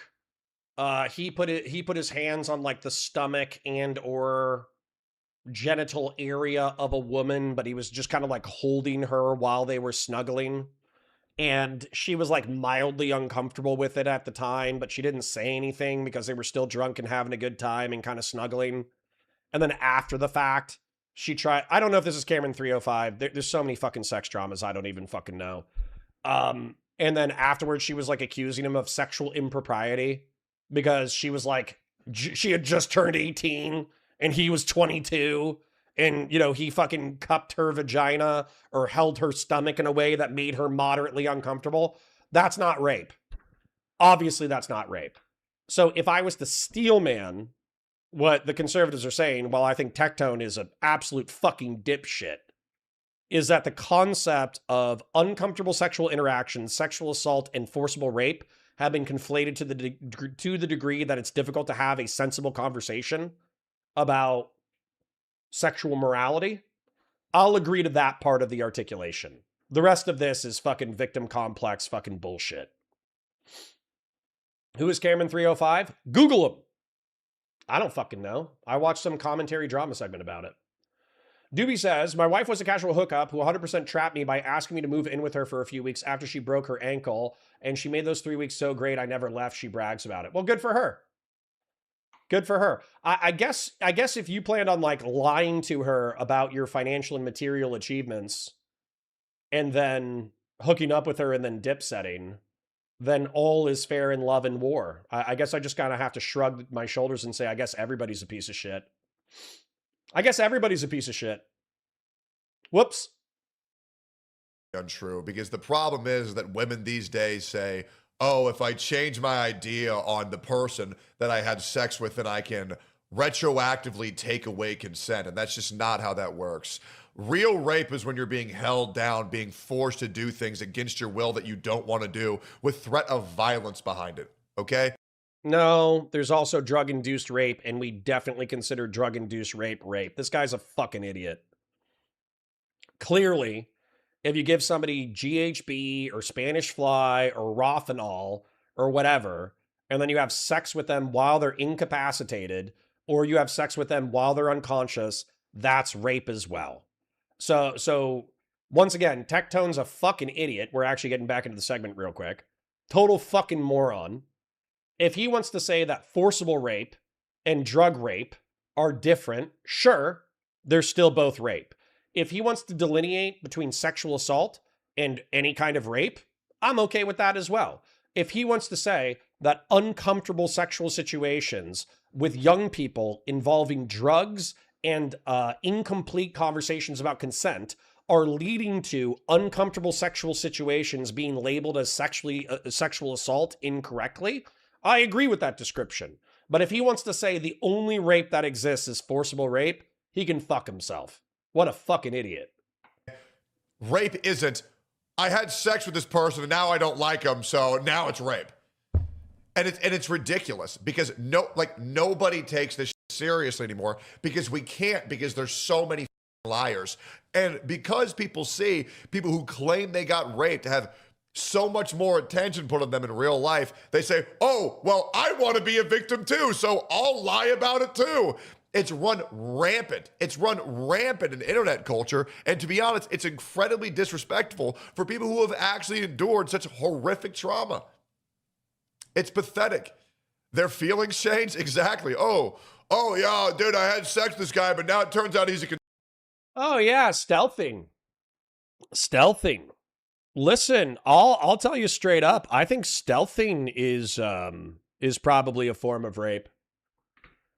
he put his hands on like the stomach and or genital area of a woman, but he was just kind of like holding her while they were snuggling, and she was like mildly uncomfortable with it at the time, but she didn't say anything because they were still drunk and having a good time and kind of snuggling. And then after the fact, she tried, I don't know if this is Cameron 305. There's so many fucking sex dramas, I don't even fucking know. And then afterwards, she was like accusing him of sexual impropriety because she was like, she had just turned 18 and he was 22. and, you know, he fucking cupped her vagina or held her stomach in a way that made her moderately uncomfortable, that's not rape. Obviously, that's not rape. So if I was to steel man what the conservatives are saying, while I think Tectone is an absolute fucking dipshit, is that the concept of uncomfortable sexual interaction, sexual assault, and forcible rape have been conflated to the degree that it's difficult to have a sensible conversation about sexual morality. I'll agree to that part of the articulation. The rest of this is fucking victim complex fucking bullshit. Who is Cameron 305? Google him. I don't fucking know. I watched some commentary drama segment about it. Doobie says, my wife was a casual hookup who 100% trapped me by asking me to move in with her for a few weeks after she broke her ankle, and she made those 3 weeks so great I never left. She brags about it. Well, good for her. Good for her. I guess if you planned on like lying to her about your financial and material achievements and then hooking up with her and then dip setting, then all is fair in love and war. I guess I just kind of have to shrug my shoulders and say, I guess everybody's a piece of shit. I guess everybody's a piece of shit. Whoops.
Untrue, because the problem is that women these days say, oh, if I change my idea on the person that I had sex with, then I can retroactively take away consent. And that's just not how that works. Real rape is when you're being held down, being forced to do things against your will that you don't want to do with threat of violence behind it. Okay?
No, there's also drug-induced rape, and we definitely consider drug-induced rape rape. This guy's a fucking idiot. Clearly, if you give somebody GHB or Spanish fly or Rothanol or whatever, and then you have sex with them while they're incapacitated, or you have sex with them while they're unconscious, that's rape as well. So once again, Tectone's a fucking idiot. We're actually getting back into the segment real quick. Total fucking moron. If he wants to say that forcible rape and drug rape are different, sure, they're still both rape. If he wants to delineate between sexual assault and any kind of rape, I'm okay with that as well. If he wants to say that uncomfortable sexual situations with young people involving drugs and incomplete conversations about consent are leading to uncomfortable sexual situations being labeled as sexual assault incorrectly, I agree with that description. But if he wants to say the only rape that exists is forcible rape, he can fuck himself. What a fucking idiot.
Rape isn't, I had sex with this person and now I don't like him, so now it's rape. And it's ridiculous because nobody takes this seriously anymore because we can't, because there's so many liars. And because people see people who claim they got raped have so much more attention put on them in real life, they say, oh, well, I want to be a victim too, so I'll lie about it too. It's run rampant. It's run rampant in internet culture. And to be honest, it's incredibly disrespectful for people who have actually endured such horrific trauma. It's pathetic. Their feelings change? Exactly. Oh yeah, dude, I had sex with this guy, but now it turns out he's a...
Oh yeah, stealthing. Listen, I'll tell you straight up. I think stealthing is probably a form of rape.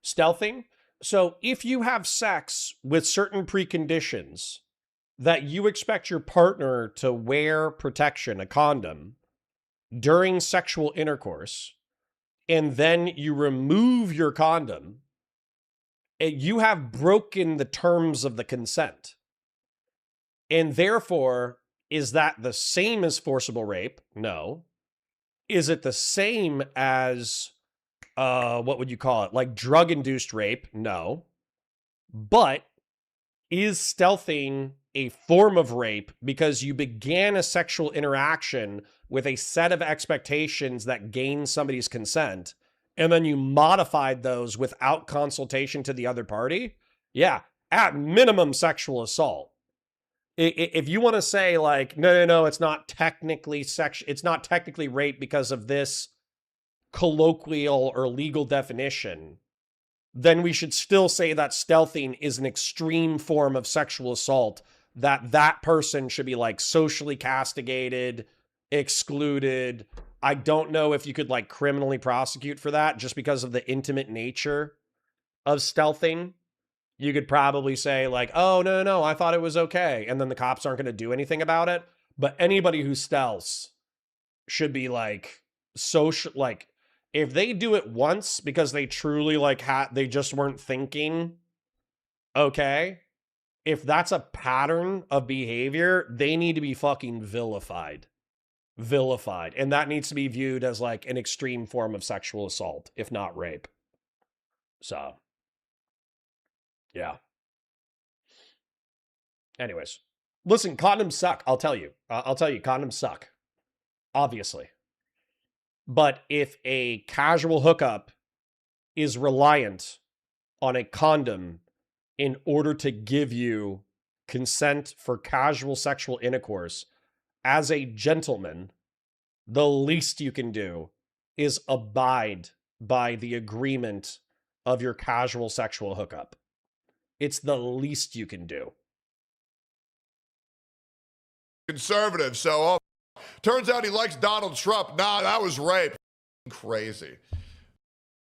Stealthing. So if you have sex with certain preconditions that you expect your partner to wear protection, a condom, during sexual intercourse, and then you remove your condom, you have broken the terms of the consent. And therefore, is that the same as forcible rape? No. Is it the same as, what would you call it? Like drug-induced rape? No. But is stealthing a form of rape because you began a sexual interaction with a set of expectations that gained somebody's consent, and then you modified those without consultation to the other party? Yeah, at minimum sexual assault. If you want to say like, no, it's not technically it's not technically rape because of this colloquial or legal definition, then we should still say that stealthing is an extreme form of sexual assault, that person should be like socially castigated, excluded. I don't know if you could like criminally prosecute for that just because of the intimate nature of stealthing. you could probably say like, oh, no, I thought it was okay. And then the cops aren't going to do anything about it. But anybody who stealths should be like, social, like, if they do it once because they truly like they just weren't thinking, okay, if that's a pattern of behavior, they need to be fucking vilified. And that needs to be viewed as like an extreme form of sexual assault, if not rape. So, yeah. Anyways, listen, condoms suck. I'll tell you, condoms suck. Obviously. But if a casual hookup is reliant on a condom in order to give you consent for casual sexual intercourse, as a gentleman, the least you can do is abide by the agreement of your casual sexual hookup. It's the least you can do.
Conservative, so turns out he likes Donald Trump. Nah, that was rape. Crazy.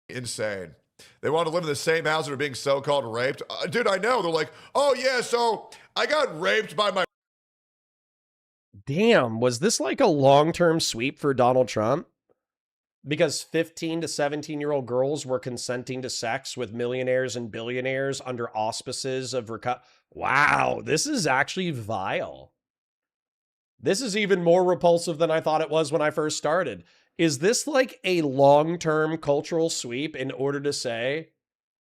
Insane. They want to live in the same house and are being so-called raped. Dude, I know. They're like, oh yeah, so I got raped by my...
Damn, was this like a long-term sweep for Donald Trump? Because 15 to 17-year-old girls were consenting to sex with millionaires and billionaires under auspices of Wow, this is actually vile. This is even more repulsive than I thought it was when I first started. Is this like a long-term cultural sweep in order to say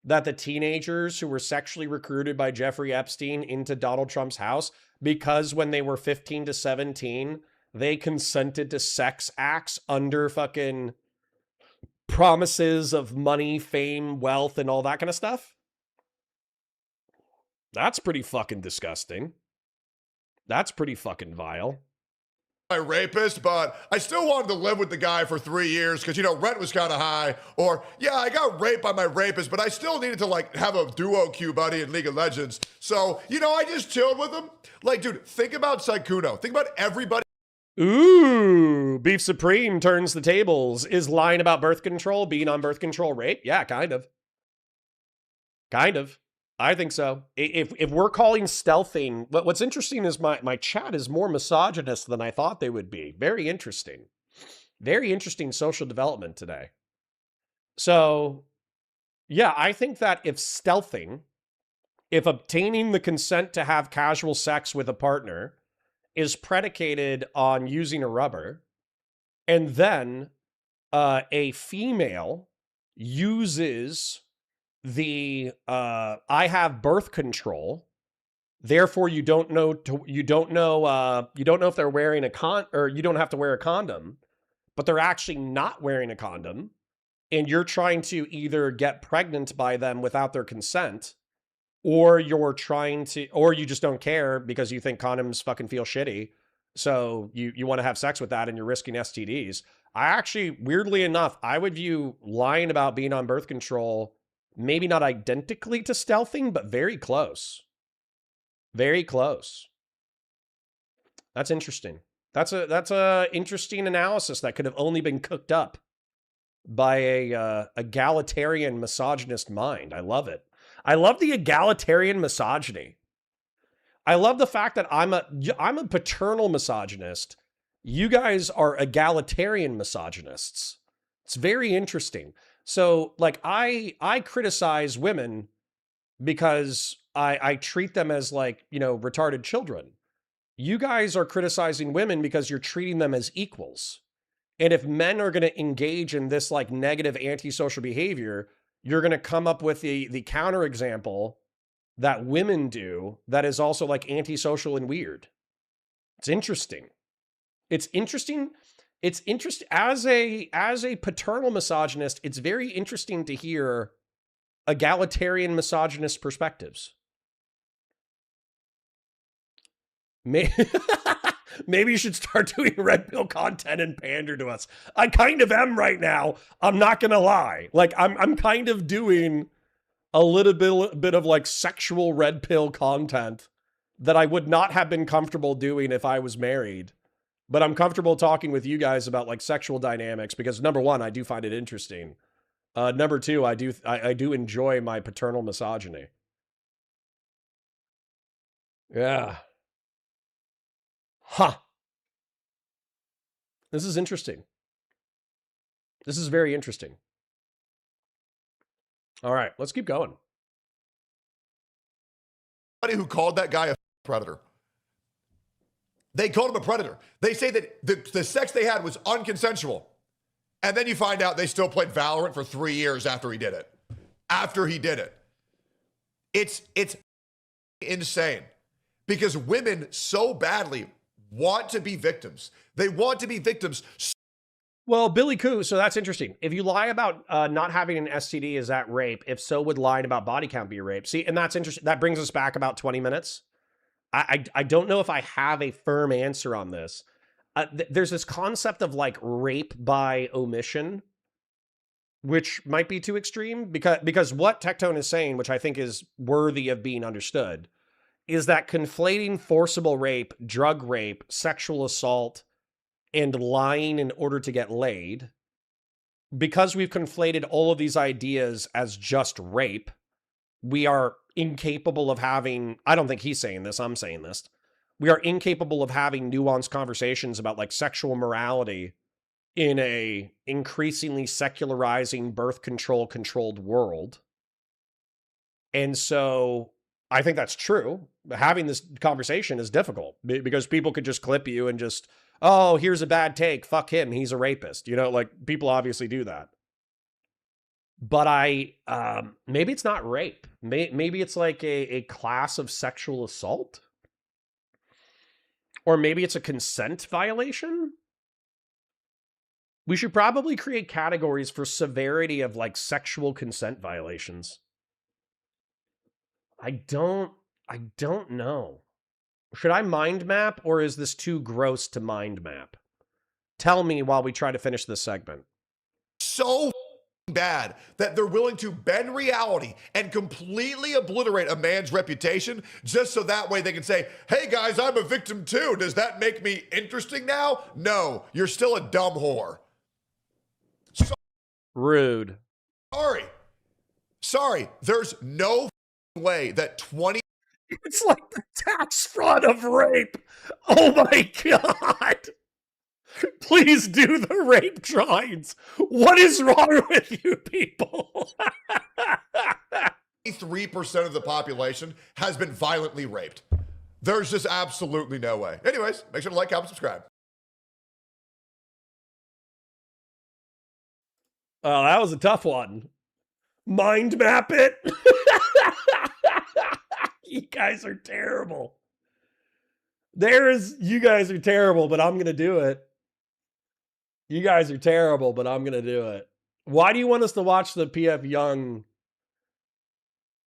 that the teenagers who were sexually recruited by Jeffrey Epstein into Donald Trump's house, because when they were 15 to 17, they consented to sex acts under fucking promises of money, fame, wealth, and all that kind of stuff? That's pretty fucking disgusting. That's pretty fucking vile.
My rapist, but I still wanted to live with the guy for 3 years because, you know, rent was kind of high. Or, yeah, I got raped by my rapist, but I still needed to, like, have a duo queue buddy in League of Legends. So, you know, I just chilled with him. Like, dude, think about Saikuno. Think about everybody.
Ooh, Beef Supreme turns the tables. Is lying about birth control being on birth control rape? Yeah, kind of. Kind of. I think so. If we're calling stealthing, what's interesting is my chat is more misogynist than I thought they would be. Very interesting. Very interesting social development today. So, yeah, I think that if stealthing, if obtaining the consent to have casual sex with a partner is predicated on using a rubber, and then a female uses the I have birth control, therefore you don't know if they're wearing or you don't have to wear a condom, but they're actually not wearing a condom, and you're trying to either get pregnant by them without their consent, or you're trying to, or you just don't care because you think condoms fucking feel shitty, so you want to have sex with that and you're risking STDs. I actually, weirdly enough, I would view lying about being on birth control maybe not identically to stealthing, but very close. Very close. That's interesting. That's a interesting analysis that could have only been cooked up by a egalitarian misogynist mind. I love it. I love the egalitarian misogyny. I love the fact that I'm a paternal misogynist. You guys are egalitarian misogynists. It's very interesting. So, like, I criticize women because I treat them as, like, you know, retarded children. You guys are criticizing women because you're treating them as equals. And if men are going to engage in this, like, negative antisocial behavior, you're going to come up with the counterexample that women do that is also, like, antisocial and weird. It's interesting. It's interesting. It's interesting as a paternal misogynist. It's very interesting to hear egalitarian misogynist perspectives. Maybe you should start doing red pill content and pander to us. I kind of am right now. I'm not gonna lie. Like I'm kind of doing a little bit of like sexual red pill content that I would not have been comfortable doing if I was married. But I'm comfortable talking with you guys about like sexual dynamics because number one, I do find it interesting. Number two, I do enjoy my paternal misogyny. Yeah. Huh. This is interesting. This is very interesting. All right, let's keep going.
Who called that guy a predator? They called him a predator. They say that the sex they had was unconsensual. And then you find out they still played Valorant for 3 years after he did it. After he did it. It's insane. Because women so badly want to be victims. They want to be victims.
Well, Billy Koo, so that's interesting. If you lie about not having an STD, is that rape? If so, would lying about body count be rape? See, and that's interesting. That brings us back about 20 minutes. I don't know if I have a firm answer on this. There's this concept of like rape by omission, which might be too extreme because what Tectone is saying, which I think is worthy of being understood, is that conflating forcible rape, drug rape, sexual assault, and lying in order to get laid, because we've conflated all of these ideas as just rape, we are incapable of having, I don't think he's saying this, I'm saying this, we are incapable of having nuanced conversations about like sexual morality in a increasingly secularizing birth control controlled world. And so I think that's true. Having this conversation is difficult because people could just clip you and just, oh, here's a bad take. Fuck him. He's a rapist. You know, like people obviously do that. But maybe it's not rape. Maybe it's like a class of sexual assault. Or maybe it's a consent violation. We should probably create categories for severity of like sexual consent violations. I don't know. Should I mind map or is this too gross to mind map? Tell me while we try to finish this segment.
So bad that they're willing to bend reality and completely obliterate a man's reputation just so that way they can say, hey guys, I'm a victim too. Does that make me interesting now? No, you're still a dumb whore.
Rude.
Sorry. There's no way that 20...
It's like the tax fraud of rape. Oh my God. Please do the rape drawings. What is wrong with you people?
3% of the population has been violently raped. There's just absolutely no way. Anyways, make sure to like, comment, subscribe.
Oh, that was a tough one. Mind map it. You guys are terrible. You guys are terrible, but I'm going to do it. You guys are terrible, but I'm going to do it. Why do you want us to watch the PF Young?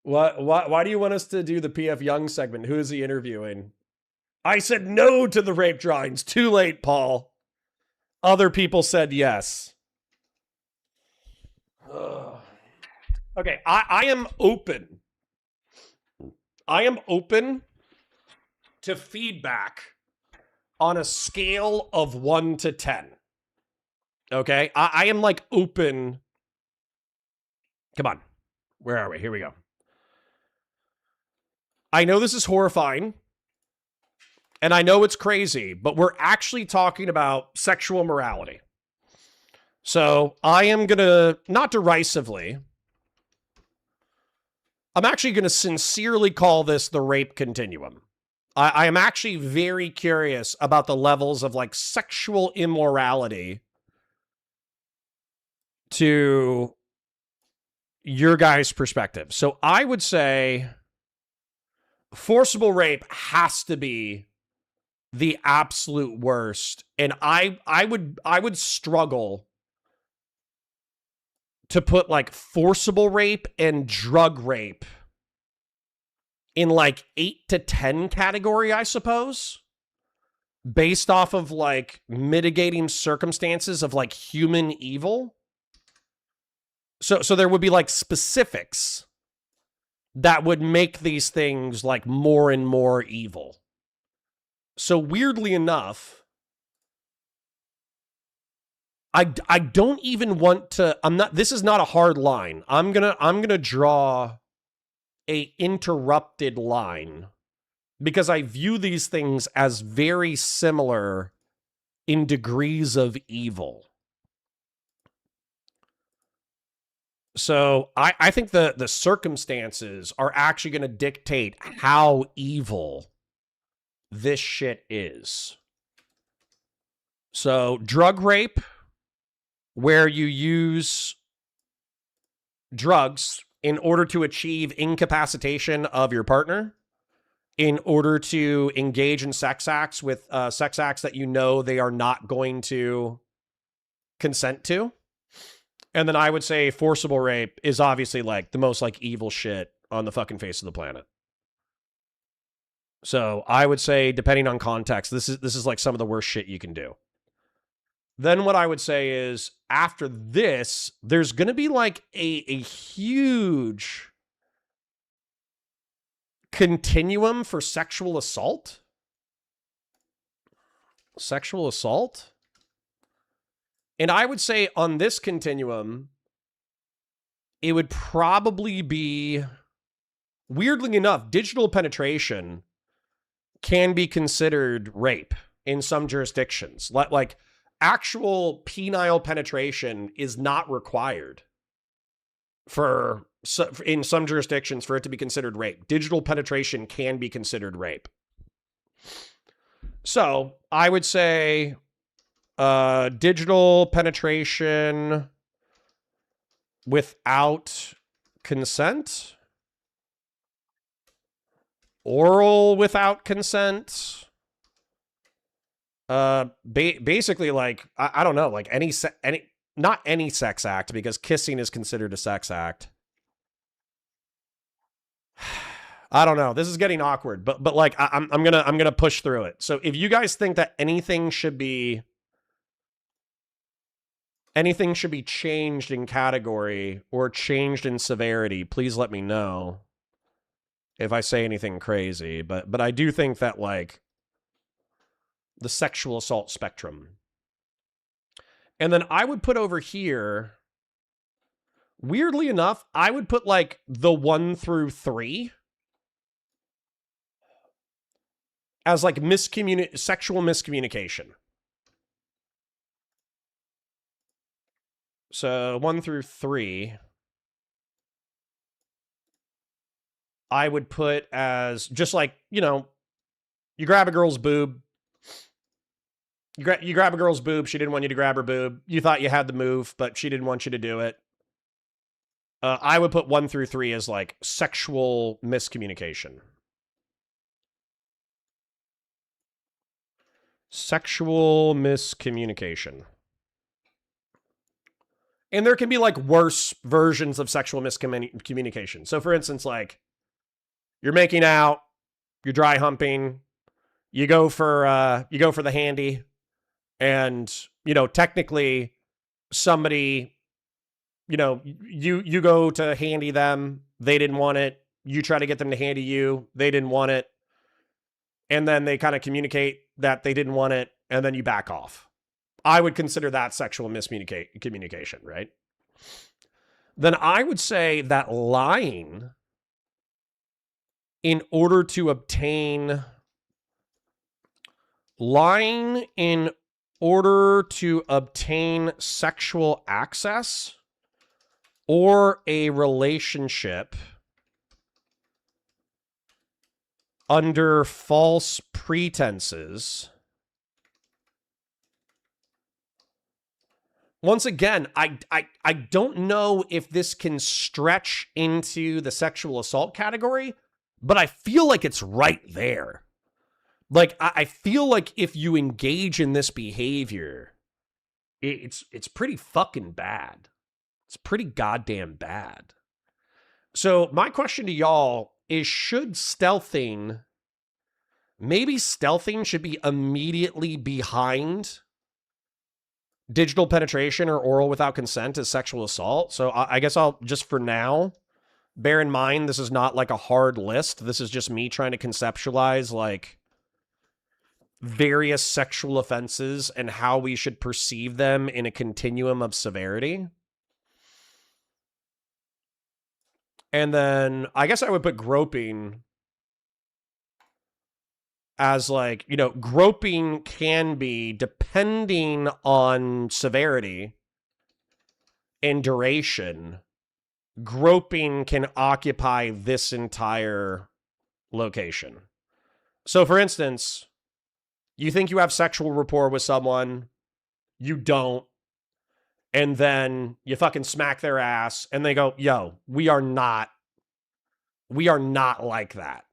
Why do you want us to do the PF Young segment? Who is he interviewing? I said no to the rape drawings. Too late, Paul. Other people said yes. Okay, I am open. I am open to feedback on a scale of 1 to 10. Okay, I am like open. Come on. Where are we? Here we go. I know this is horrifying. And I know it's crazy, but we're actually talking about sexual morality. So I am going to, not derisively, I'm actually going to sincerely call this the rape continuum. I am actually very curious about the levels of like sexual immorality to your guys' perspective. So I would say forcible rape has to be the absolute worst. And I would struggle to put like forcible rape and drug rape in like 8 to 10 category, I suppose, based off of like mitigating circumstances of like human evil. So there would be like specifics that would make these things like more and more evil. So weirdly enough, I don't even want to, this is not a hard line. I'm gonna draw a interrupted line because I view these things as very similar in degrees of evil. So I think the circumstances are actually going to dictate how evil this shit is. So drug rape, where you use drugs in order to achieve incapacitation of your partner, in order to engage in sex acts with sex acts that you know they are not going to consent to. And then I would say forcible rape is obviously like the most like evil shit on the fucking face of the planet. So I would say, depending on context, this is like some of the worst shit you can do. Then what I would say is, after this, there's going to be like a huge continuum for sexual assault. Sexual assault? And I would say on this continuum, it would probably be, weirdly enough, digital penetration can be considered rape in some jurisdictions. Like actual penile penetration is not required in some jurisdictions for it to be considered rape. Digital penetration can be considered rape. So I would say digital penetration without consent, oral without consent, basically like I don't know, like not any sex act, because kissing is considered a sex act. I don't know. This is getting awkward, but like I'm gonna push through it. So if you guys think that anything should be changed in category or changed in severity, please let me know if I say anything crazy. But I do think that like the sexual assault spectrum. And then I would put over here, weirdly enough, I would put like the 1 through 3 as like sexual miscommunication. So 1 through 3, I would put as just like, you know, you grab a girl's boob. You grab a girl's boob. She didn't want you to grab her boob. You thought you had the move, but she didn't want you to do it. I would put 1 through 3 as like sexual miscommunication. Sexual miscommunication. And there can be like worse versions of sexual miscommunication. So for instance, like you're making out, you're dry humping, you go for the handy, and you know, technically somebody, you know, you go to handy them, they didn't want it, you try to get them to handy you, they didn't want it, and then they kind of communicate that they didn't want it, and then you back off. I would consider that sexual miscommunication, right? Then I would say that lying in order to obtain sexual access or a relationship under false pretenses. Once again, I don't know if this can stretch into the sexual assault category, but I feel like it's right there. Like, I feel like if you engage in this behavior, it's pretty fucking bad. It's pretty goddamn bad. So my question to y'all is, maybe stealthing should be immediately behind digital penetration or oral without consent as sexual assault. So I guess I'll just, for now, bear in mind this is not like a hard list. This is just me trying to conceptualize like various sexual offenses and how we should perceive them in a continuum of severity. And then I guess I would put groping as like, you know, groping can be, depending on severity and duration, groping can occupy this entire location. So for instance, you think you have sexual rapport with someone, you don't, and then you fucking smack their ass and they go, yo, we are not like that.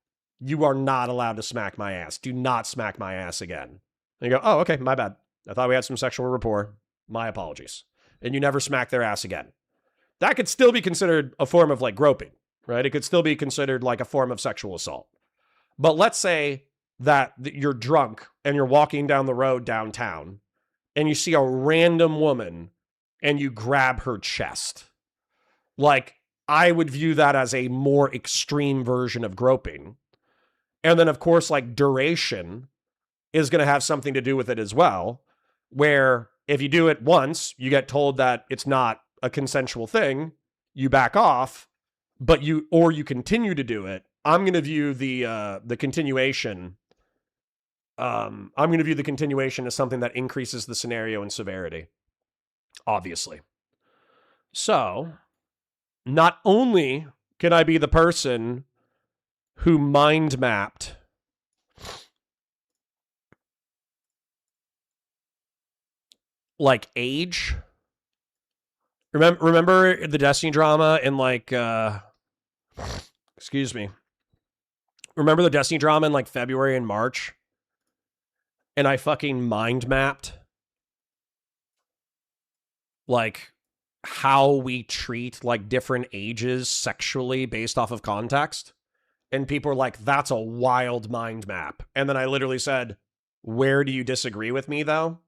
You are not allowed to smack my ass. Do not smack my ass again. And you go, oh, okay, my bad. I thought we had some sexual rapport. My apologies. And you never smack their ass again. That could still be considered a form of like groping, right? It could still be considered like a form of sexual assault. But let's say that you're drunk and you're walking down the road downtown and you see a random woman and you grab her chest. Like, I would view that as a more extreme version of groping. And then, of course, like duration is going to have something to do with it as well, where if you do it once, you get told that it's not a consensual thing, you back off, but you continue to do it. I'm going to view the continuation. I'm going to view the continuation as something that increases the scenario and severity, obviously. So, not only can I be the person who mind mapped like age. Remember the Destiny drama in like excuse me. Remember the Destiny drama in like February and March? And I fucking mind mapped like how we treat like different ages sexually based off of context. And people are like, that's a wild mind map. And then I literally said, where do you disagree with me, though?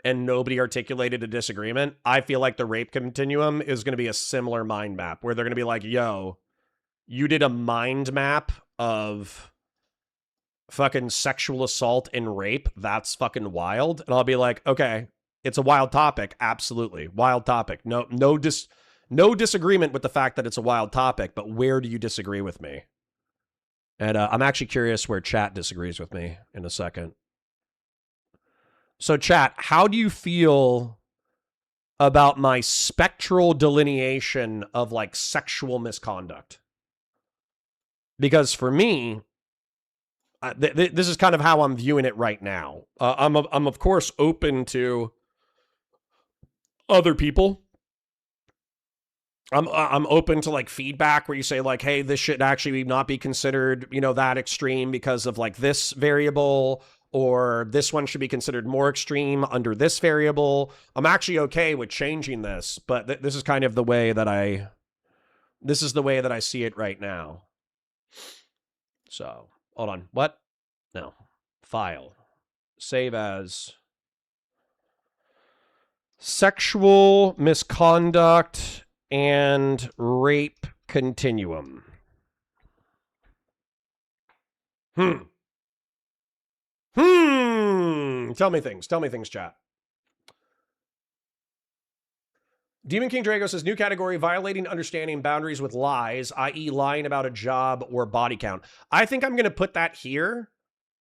And nobody articulated a disagreement. I feel like the rape continuum is going to be a similar mind map where they're going to be like, yo, you did a mind map of fucking sexual assault and rape. That's fucking wild. And I'll be like, okay, it's a wild topic. Absolutely. Wild topic. No disagreement with the fact that it's a wild topic, but where do you disagree with me? And I'm actually curious where chat disagrees with me in a second. So chat, how do you feel about my spectral delineation of like sexual misconduct? Because for me, this is kind of how I'm viewing it right now. I'm of course open to other people. I'm open to like feedback where you say like, hey, this should actually not be considered, you know, that extreme because of like this variable, or this one should be considered more extreme under this variable. I'm actually okay with changing this, but this is kind of the way that I see it right now. So hold on. What? No. File. Save as sexual misconduct and rape continuum. Tell me things, chat. Demon King Drago says, new category, violating understanding boundaries with lies, i.e. lying about a job or body count. I think I'm going to put that here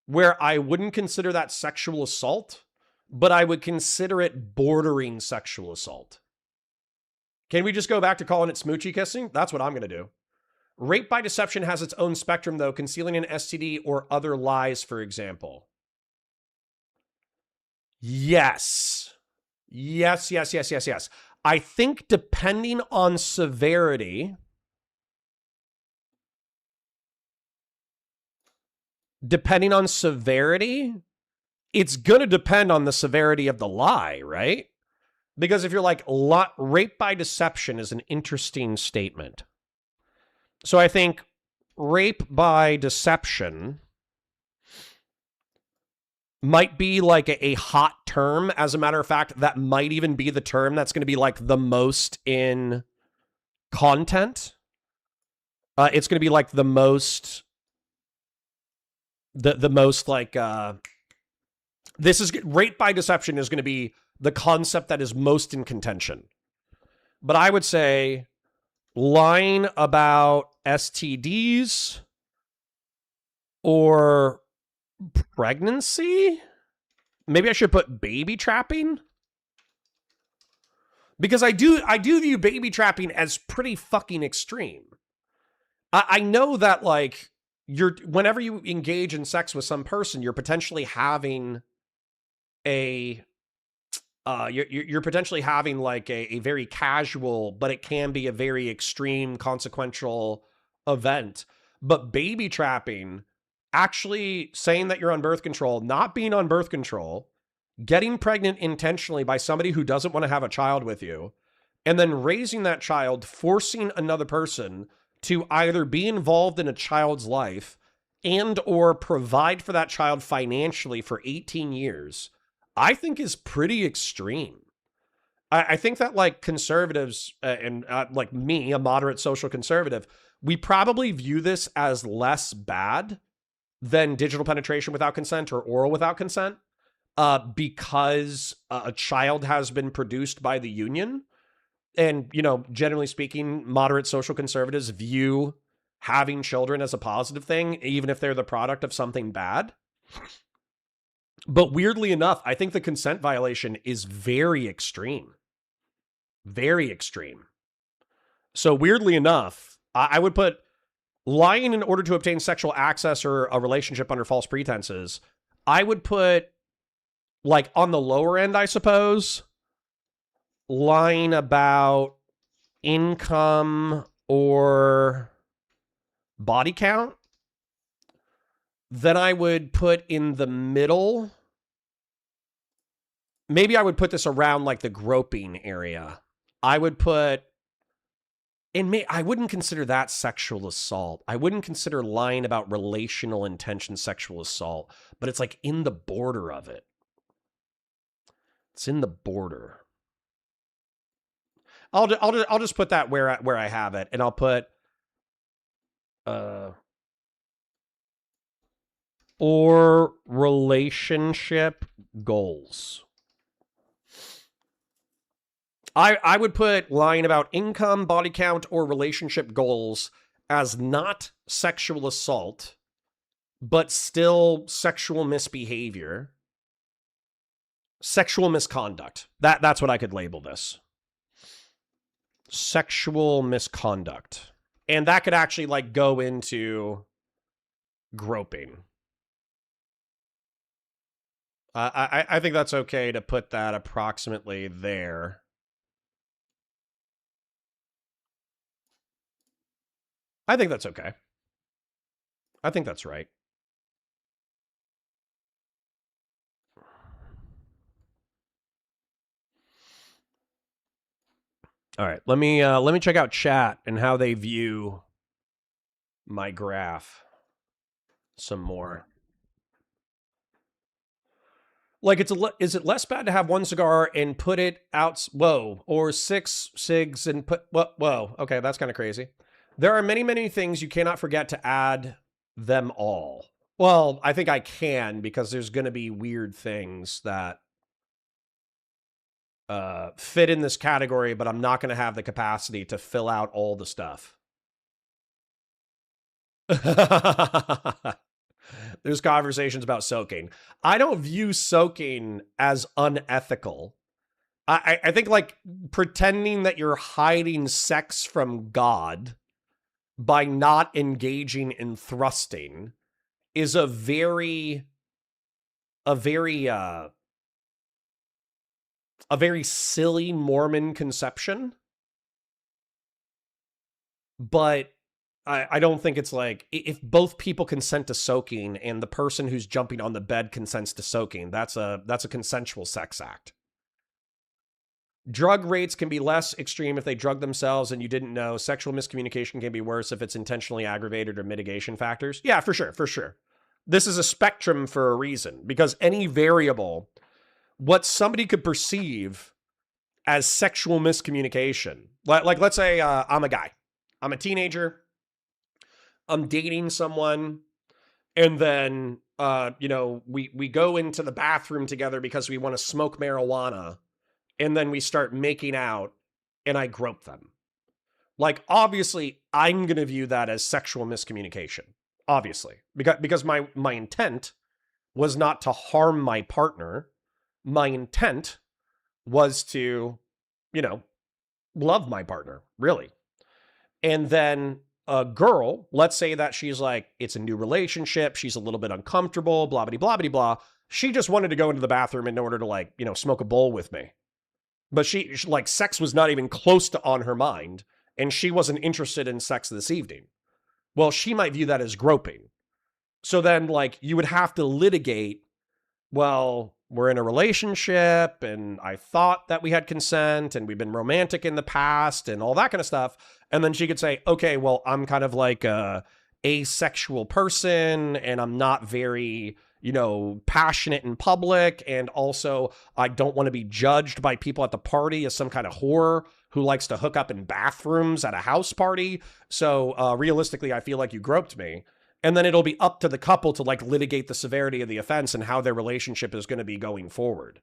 where I wouldn't consider that sexual assault, but I would consider it bordering sexual assault. Can we just go back to calling it smoochy kissing? That's what I'm going to do. Rape by deception has its own spectrum, though, concealing an STD or other lies, for example. Yes. I think depending on severity, it's going to depend on the severity of the lie, right? Because if you're like, rape by deception is an interesting statement. So I think rape by deception might be like a hot term. As a matter of fact, that might even be the term that's going to be like the most in content. It's going to be like the most like, this is rape by deception is going to be the concept that is most in contention. But I would say lying about STDs or pregnancy? Maybe I should put baby trapping? Because I do view baby trapping as pretty fucking extreme. I know that, like, whenever you engage in sex with some person, you're potentially having you're potentially having like a very casual, but it can be a very extreme consequential event. But baby trapping, actually saying that you're on birth control, not being on birth control, getting pregnant intentionally by somebody who doesn't want to have a child with you, and then raising that child, forcing another person to either be involved in a child's life and or provide for that child financially for 18 years, I think is pretty extreme. I think that, like, conservatives and like me, a moderate social conservative, we probably view this as less bad than digital penetration without consent or oral without consent, because a child has been produced by the union. And, you know, generally speaking, moderate social conservatives view having children as a positive thing, even if they're the product of something bad. But weirdly enough, I think the consent violation is very extreme. Very extreme. So weirdly enough, I would put lying in order to obtain sexual access or a relationship under false pretenses. I would put, like, on the lower end, I suppose, lying about income or body count. Then I would put in the middle, maybe I would put this around like the groping area. I would put, I wouldn't consider that sexual assault. I wouldn't consider lying about relational intention sexual assault, but it's like in the border of it. It's in the border. I'll just put that where I have it, and I'll put or relationship goals. I would put lying about income, body count, or relationship goals as not sexual assault, but still sexual misbehavior, sexual misconduct. That's what I could label this. Sexual misconduct. And that could actually, like, go into groping. I think that's okay to put that approximately there. I think that's okay. I think that's right. All right, let me check out chat and how they view my graph some more. Like, is it less bad to have one cigar and put it out? Whoa, or 6 cigs and put whoa. Okay, that's kind of crazy. There are many, many things you cannot forget to add them all. Well, I think I can, because there's going to be weird things that fit in this category, but I'm not going to have the capacity to fill out all the stuff. There's conversations about soaking. I don't view soaking as unethical. I think, like, pretending that you're hiding sex from God by not engaging in thrusting is a very silly Mormon conception. But I don't think it's like, if both people consent to soaking and the person who's jumping on the bed consents to soaking, that's a consensual sex act. Drug rates can be less extreme if they drug themselves and you didn't know. Sexual miscommunication can be worse if it's intentionally aggravated or mitigation factors. Yeah, for sure, for sure. This is a spectrum for a reason, because any variable, what somebody could perceive as sexual miscommunication, like let's say I'm a guy, I'm a teenager, I'm dating someone, and then we go into the bathroom together because we want to smoke marijuana, and then we start making out, and I grope them. Like, obviously, I'm going to view that as sexual miscommunication. Obviously. Because my intent was not to harm my partner. My intent was to, you know, love my partner, really. And then a girl, let's say that she's like, it's a new relationship, she's a little bit uncomfortable, blah, blah, blah, blah. She just wanted to go into the bathroom in order to, like, you know, smoke a bowl with me. But she like, sex was not even close to on her mind, and she wasn't interested in sex this evening. Well, she might view that as groping. So then, like, you would have to litigate, well, we're in a relationship, and I thought that we had consent, and we've been romantic in the past, and all that kind of stuff. And then she could say, okay, well, I'm kind of like a asexual person, and I'm not very, you know, passionate in public, and also I don't want to be judged by people at the party as some kind of whore who likes to hook up in bathrooms at a house party. So realistically, I feel like you groped me. And then it'll be up to the couple to, like, litigate the severity of the offense and how their relationship is going to be going forward.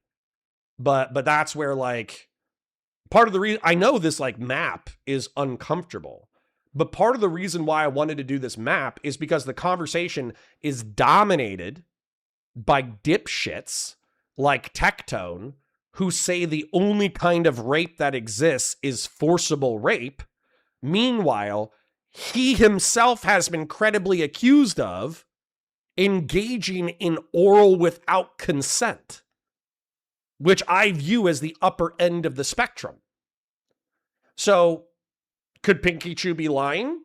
But that's where, like, part of the reason I know this, like, map is uncomfortable, but part of the reason why I wanted to do this map is because the conversation is dominated by dipshits like Tectone, who say the only kind of rape that exists is forcible rape. Meanwhile, he himself has been credibly accused of engaging in oral without consent, which I view as the upper end of the spectrum. So, could Pinky Chew be lying?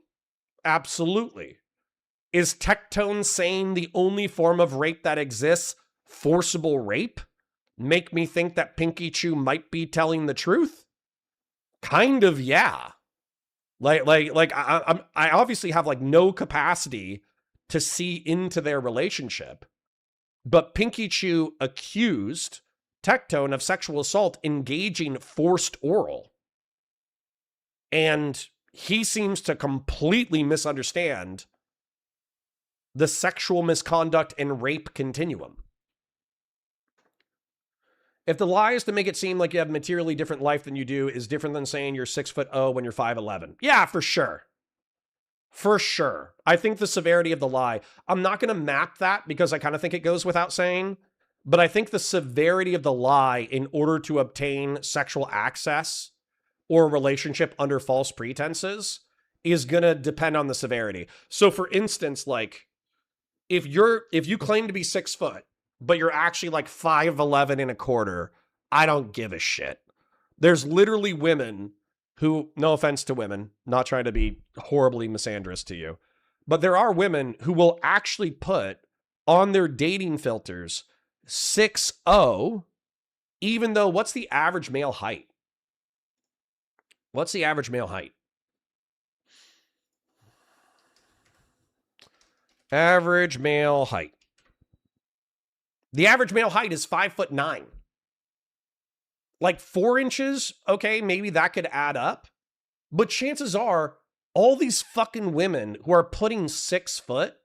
Absolutely. Is Tectone saying the only form of rape that exists, forcible rape, make me think that Pinky Chew might be telling the truth? Kind of, yeah. I obviously have, like, no capacity to see into their relationship, but Pinky Chew accused Tectone of sexual assault engaging forced oral. And he seems to completely misunderstand the sexual misconduct and rape continuum. If the lie is to make it seem like you have materially different life than you do is different than saying you're 6'0" when you're 5'11". Yeah, for sure. For sure. I think the severity of the lie, I'm not going to map that because I kind of think it goes without saying, but I think the severity of the lie in order to obtain sexual access or a relationship under false pretenses is going to depend on the severity. So for instance, like, if you claim to be 6 foot, but you're actually like 5'11" and a quarter, I don't give a shit. There's literally women who, no offense to women, not trying to be horribly misandrous to you, but there are women who will actually put on their dating filters 6'0", even though, what's the average male height? What's the average male height? Average male height. The average male height is 5'9". Like 4 inches, okay, maybe that could add up. But chances are, all these fucking women who are putting 6 foot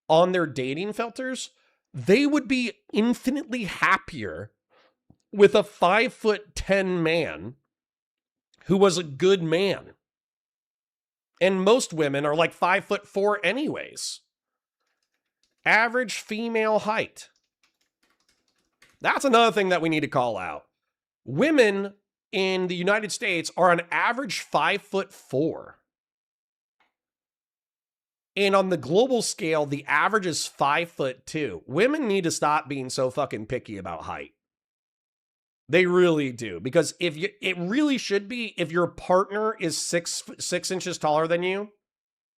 on their dating filters, they would be infinitely happier with a 5'10" man who was a good man. And most women are like 5'4" anyways. Average female height. That's another thing that we need to call out. Women in the United States are on average 5'4". And on the global scale, the average is 5'2". Women need to stop being so fucking picky about height. They really do. Because it really should be, if your partner is 6 inches taller than you,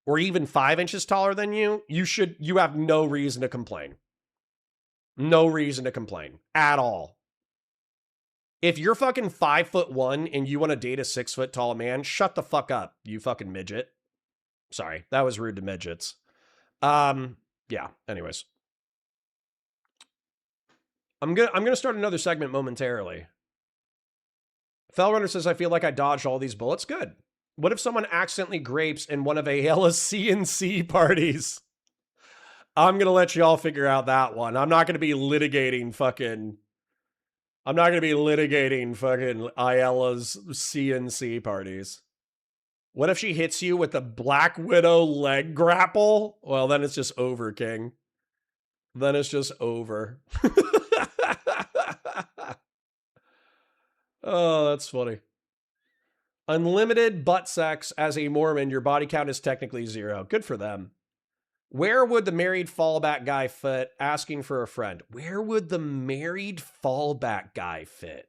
or even 5 inches taller than you, you have no reason to complain. No reason to complain at all. If you're fucking 5'1" and you want to date a 6 foot tall man, shut the fuck up, you fucking midget. Sorry, that was rude to midgets. Yeah, anyways. I'm gonna start another segment momentarily. Fellrunner says, I feel like I dodged all these bullets. Good. What if someone accidentally grapes in one of Ayala's CNC parties? I'm going to let y'all figure out that one. I'm not going to be litigating fucking Ayala's CNC parties. What if she hits you with the Black Widow leg grapple? Well, then it's just over, King. then it's just over. Oh, that's funny. Unlimited butt sex as a Mormon, your body count is technically 0. Good for them. Where would the married fallback guy fit? Asking for a friend. Where would the married fallback guy fit?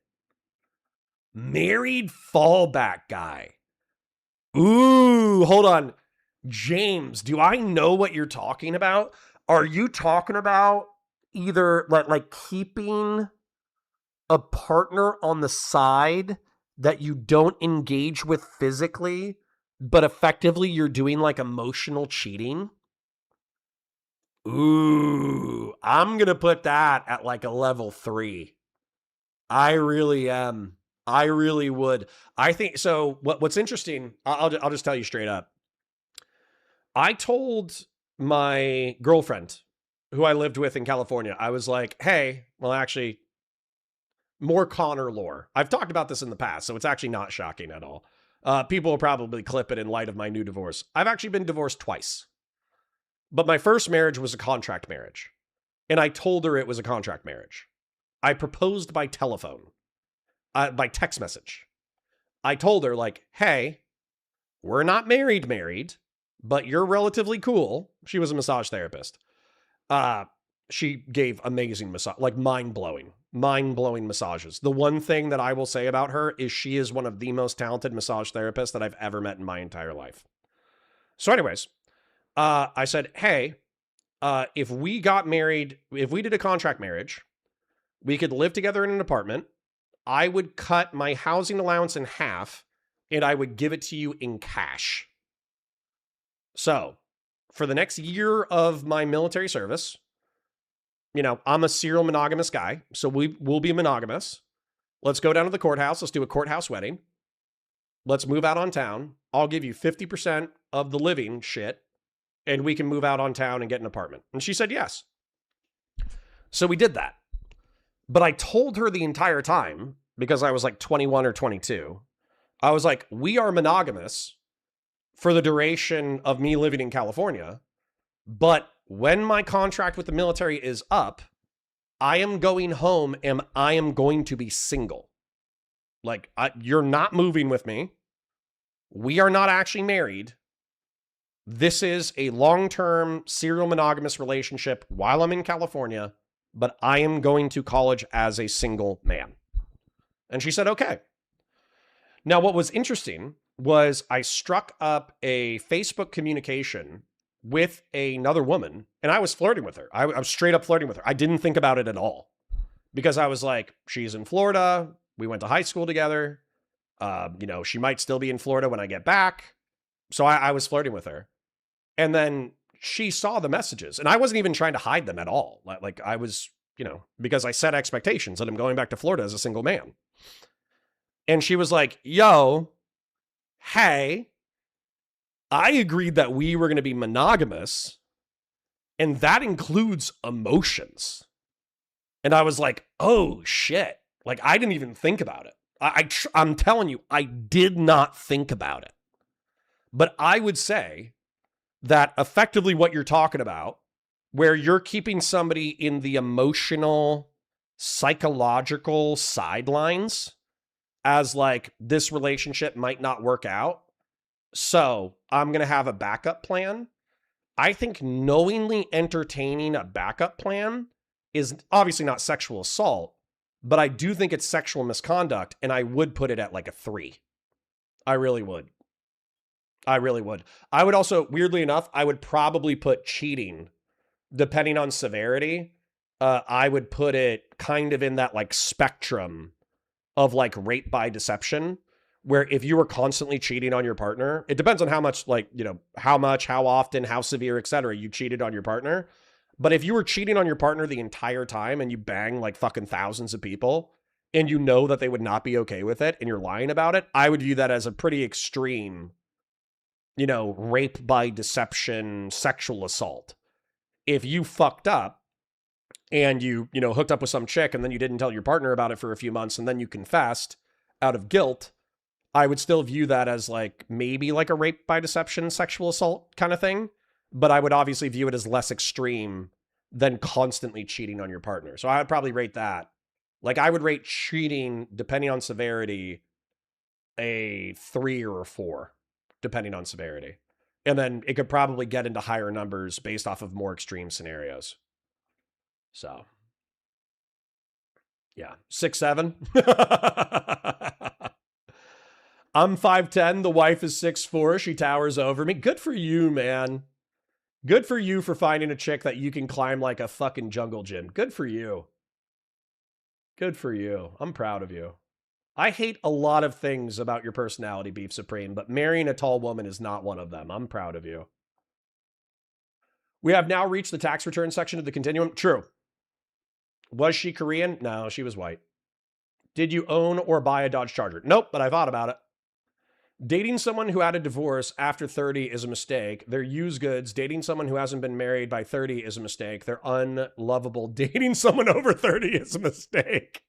Married fallback guy. Ooh, hold on. James, do I know what you're talking about? Are you talking about either like keeping a partner on the side that you don't engage with physically, but effectively you're doing like emotional cheating? Ooh, I'm going to put that at like a level 3. I really am. I really would. I think so. What's interesting, I'll just tell you straight up. I told my girlfriend who I lived with in California, I was like, hey, well, actually, more Connor lore. I've talked about this in the past, so it's actually not shocking at all. People will probably clip it in light of my new divorce. I've actually been divorced twice. But my first marriage was a contract marriage. And I told her it was a contract marriage. I proposed by telephone, by text message. I told her, like, hey, we're not married, but you're relatively cool. She was a massage therapist. She gave amazing massage, like mind-blowing massages. The one thing that I will say about her is she is one of the most talented massage therapists that I've ever met in my entire life. So anyways, I said, hey, if we got married, if we did a contract marriage, we could live together in an apartment. I would cut my housing allowance in half and I would give it to you in cash. So for the next year of my military service, you know, I'm a serial monogamous guy, so we'll be monogamous. Let's go down to the courthouse. Let's do a courthouse wedding. Let's move out on town. I'll give you 50% of the living shit, and we can move out on town and get an apartment. And she said yes. So we did that. But I told her the entire time, because I was like 21 or 22, I was like, we are monogamous for the duration of me living in California, but when my contract with the military is up, I am going home and I am going to be single. Like, you're not moving with me. We are not actually married. This is a long-term serial monogamous relationship while I'm in California, but I am going to college as a single man. And she said, okay. Now, what was interesting was I struck up a Facebook communication with another woman, and I was flirting with her. I was straight up flirting with her. I didn't think about it at all because I was like, she's in Florida. We went to high school together. You know, she might still be in Florida when I get back. So I was flirting with her. And then she saw the messages, and I wasn't even trying to hide them at all. Like I was, you know, because I set expectations that I'm going back to Florida as a single man. And she was like, yo, hey, I agreed that we were going to be monogamous, and that includes emotions. And I was like, oh shit. Like, I didn't even think about it. I'm telling you, I did not think about it. But I would say that effectively what you're talking about, where you're keeping somebody in the emotional, psychological sidelines as like, this relationship might not work out, so I'm going to have a backup plan. I think knowingly entertaining a backup plan is obviously not sexual assault, but I do think it's sexual misconduct, and I would put it at like a 3. I really would. I really would. I would also, weirdly enough, I would probably put cheating, depending on severity. I would put it kind of in that like spectrum of like rape by deception, where if you were constantly cheating on your partner, it depends on how much, like, you know, how much, how often, how severe, etc. you cheated on your partner. But if you were cheating on your partner the entire time and you bang like fucking thousands of people and you know that they would not be okay with it and you're lying about it, I would view that as a pretty extreme, you know, rape by deception, sexual assault. If you fucked up and you know, hooked up with some chick and then you didn't tell your partner about it for a few months and then you confessed out of guilt, I would still view that as like maybe like a rape by deception, sexual assault kind of thing. But I would obviously view it as less extreme than constantly cheating on your partner. So I would probably rate that. Like I would rate cheating, depending on severity, a 3 or a 4, depending on severity. And then it could probably get into higher numbers based off of more extreme scenarios. So, yeah, 6'7". I'm 5'10". The wife is 6'4". She towers over me. Good for you, man. Good for you for finding a chick that you can climb like a fucking jungle gym. Good for you. Good for you. I'm proud of you. I hate a lot of things about your personality, Beef Supreme, but marrying a tall woman is not one of them. I'm proud of you. We have now reached the tax return section of the continuum. True. Was she Korean? No, she was white. Did you own or buy a Dodge Charger? Nope, but I thought about it. Dating someone who had a divorce after 30 is a mistake. They're used goods. Dating someone who hasn't been married by 30 is a mistake. They're unlovable. Dating someone over 30 is a mistake.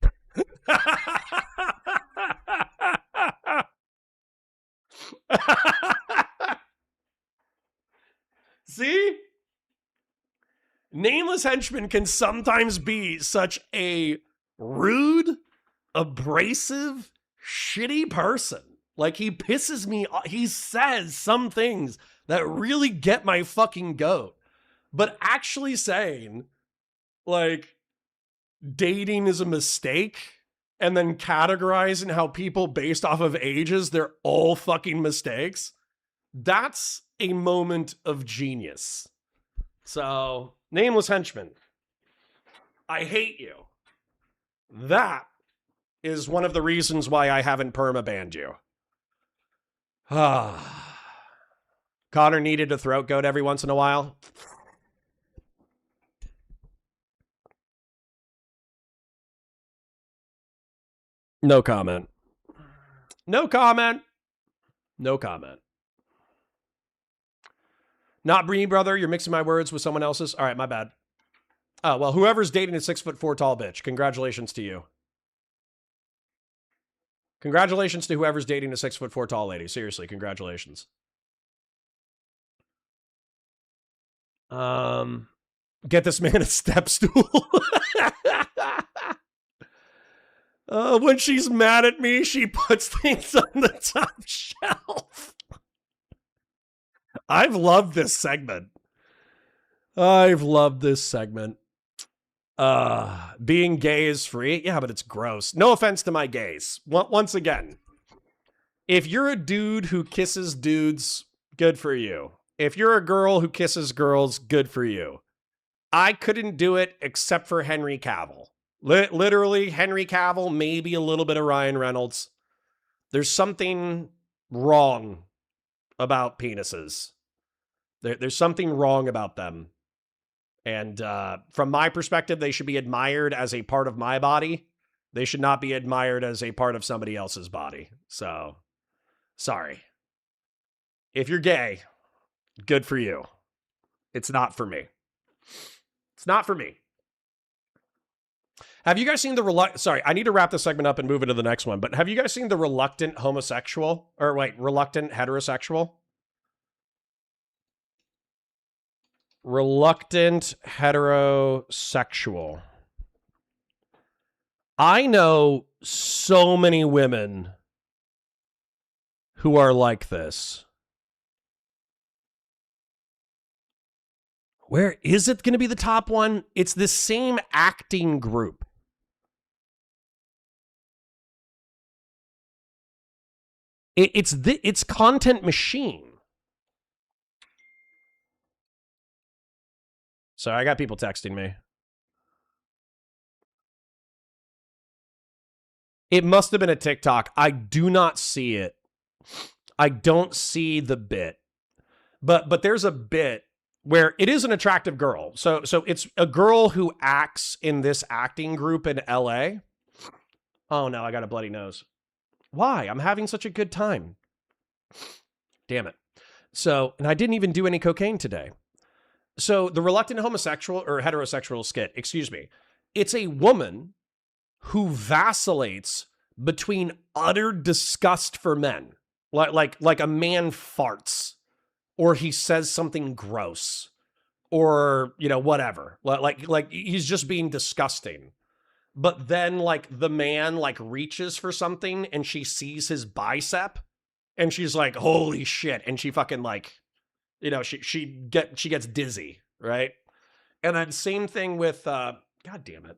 See? Nameless Henchman can sometimes be such a rude, abrasive, shitty person. Like, he pisses me off. He says some things that really get my fucking goat. But actually saying, like, dating is a mistake, and then categorizing how people based off of ages, they're all fucking mistakes, that's a moment of genius. So, Nameless Henchman, I hate you. That is one of the reasons why I haven't perma-banned you. Connor needed a throat goat every once in a while. No comment. No comment. No comment. Not Bree, brother. You're mixing my words with someone else's. All right, my bad. Oh, well, whoever's dating a 6'4" tall bitch, congratulations to you. Congratulations to whoever's dating a 6'4" tall lady. Seriously, congratulations. Get this man a step stool. When she's mad at me, she puts things on the top shelf. I've loved this segment. Being gay is free. Yeah, but it's gross. No offense to my gays. Once again, if you're a dude who kisses dudes, good for you. If you're a girl who kisses girls, good for you. I couldn't do it except for Henry Cavill. Literally, Henry Cavill, maybe a little bit of Ryan Reynolds. There's something wrong about penises. There's something wrong about them. And from my perspective, they should be admired as a part of my body. They should not be admired as a part of somebody else's body. So, sorry. If you're gay, good for you. It's not for me. It's not for me. Have you guys seen the sorry, I need to wrap this segment up and move into the next one, but have you guys seen the reluctant homosexual? Or wait, reluctant heterosexual? Reluctant heterosexual. I know so many women who are like this. Where is it going to be the top one? It's the same acting group. It's Content Machine. Sorry, I got people texting me. It must have been a TikTok. I do not see it. I don't see the bit. But there's a bit where it is an attractive girl. So it's a girl who acts in this acting group in LA. Oh no, I got a bloody nose. Why? I'm having such a good time. Damn it. So, and I didn't even do any cocaine today. So the reluctant homosexual or heterosexual skit, excuse me, it's a woman who vacillates between utter disgust for men. Like a man farts, or he says something gross, or, you know, whatever. Like he's just being disgusting. But then like the man like reaches for something and she sees his bicep and she's like, holy shit. And she fucking like, you know, she gets dizzy, right? And then same thing with, God damn it.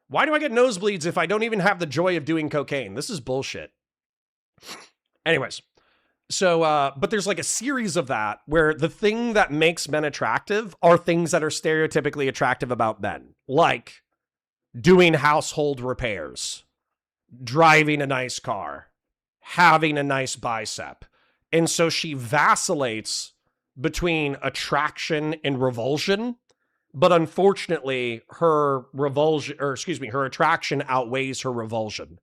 Why do I get nosebleeds if I don't even have the joy of doing cocaine? This is bullshit. Anyways, so, but there's like a series of that where the thing that makes men attractive are things that are stereotypically attractive about men. Like doing household repairs, driving a nice car, having a nice bicep. And so she vacillates between attraction and revulsion. But unfortunately, her attraction outweighs her revulsion.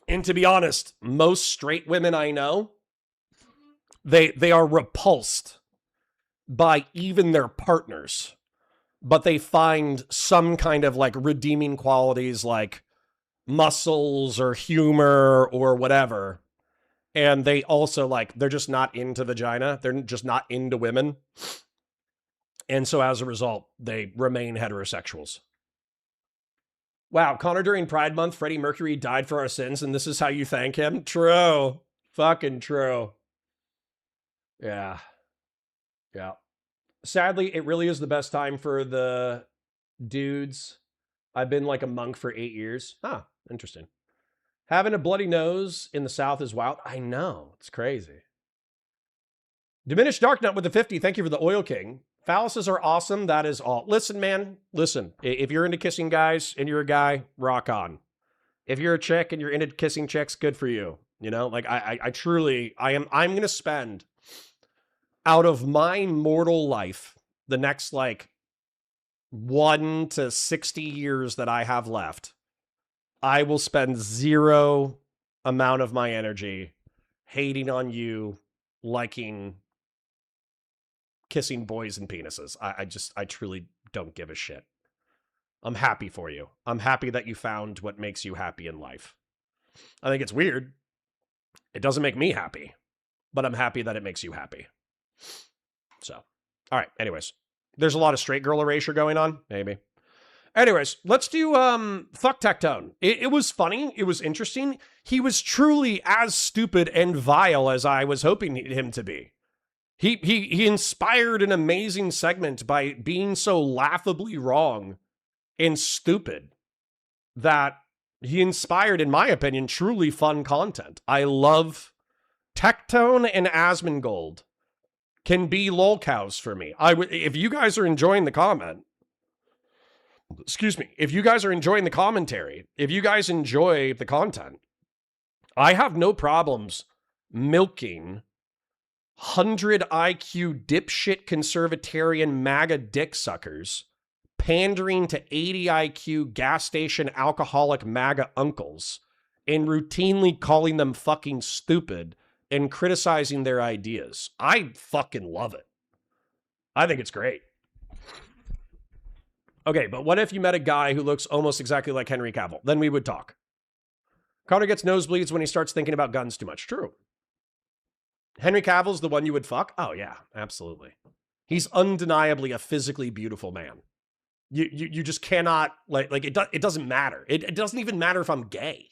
And to be honest, most straight women I know, they are repulsed by even their partners, but they find some kind of like redeeming qualities like muscles or humor or whatever. And they also like, they're just not into vagina. They're just not into women. And so as a result, they remain heterosexuals. Wow, Connor, during Pride Month, Freddie Mercury died for our sins, and this is how you thank him? True. Fucking true. Yeah. Yeah. Sadly, it really is the best time for the dudes. I've been like a monk for 8 years. Huh, interesting. Having a bloody nose in the South is wild. I know, it's crazy. Diminished Darknut with the 50. Thank you for the Oil King. Phalluses are awesome. That is all. Listen, man. Listen. If you're into kissing guys and you're a guy, rock on. If you're a chick and you're into kissing chicks, good for you. You know, like I truly, I'm going to spend out of my mortal life the next like 1 to 60 years that I have left. I will spend zero amount of my energy hating on you, liking kissing boys and penises. I truly don't give a shit. I'm happy for you. I'm happy that you found what makes you happy in life. I think it's weird. It doesn't make me happy, but I'm happy that it makes you happy. So, all right. Anyways, there's a lot of straight girl erasure going on. Maybe. Anyways, let's do fuck Tectone. It was funny. It was interesting. He was truly as stupid and vile as I was hoping him to be. He inspired an amazing segment by being so laughably wrong and stupid that he inspired, in my opinion, truly fun content. I love Tectone and Asmongold can be lolcows for me. If you guys are enjoying the comment, excuse me, if you guys are enjoying the commentary, if you guys enjoy the content, I have no problems milking 100 IQ dipshit conservatarian MAGA dick suckers pandering to 80 IQ gas station alcoholic MAGA uncles and routinely calling them fucking stupid and criticizing their ideas. I fucking love it. I think it's great. Okay, but what if you met a guy who looks almost exactly like Henry Cavill? Then we would talk. Carter gets nosebleeds when he starts thinking about guns too much. True. Henry Cavill's the one you would fuck? Oh, yeah, absolutely. He's undeniably a physically beautiful man. You just cannot, like it doesn't matter. It doesn't even matter if I'm gay.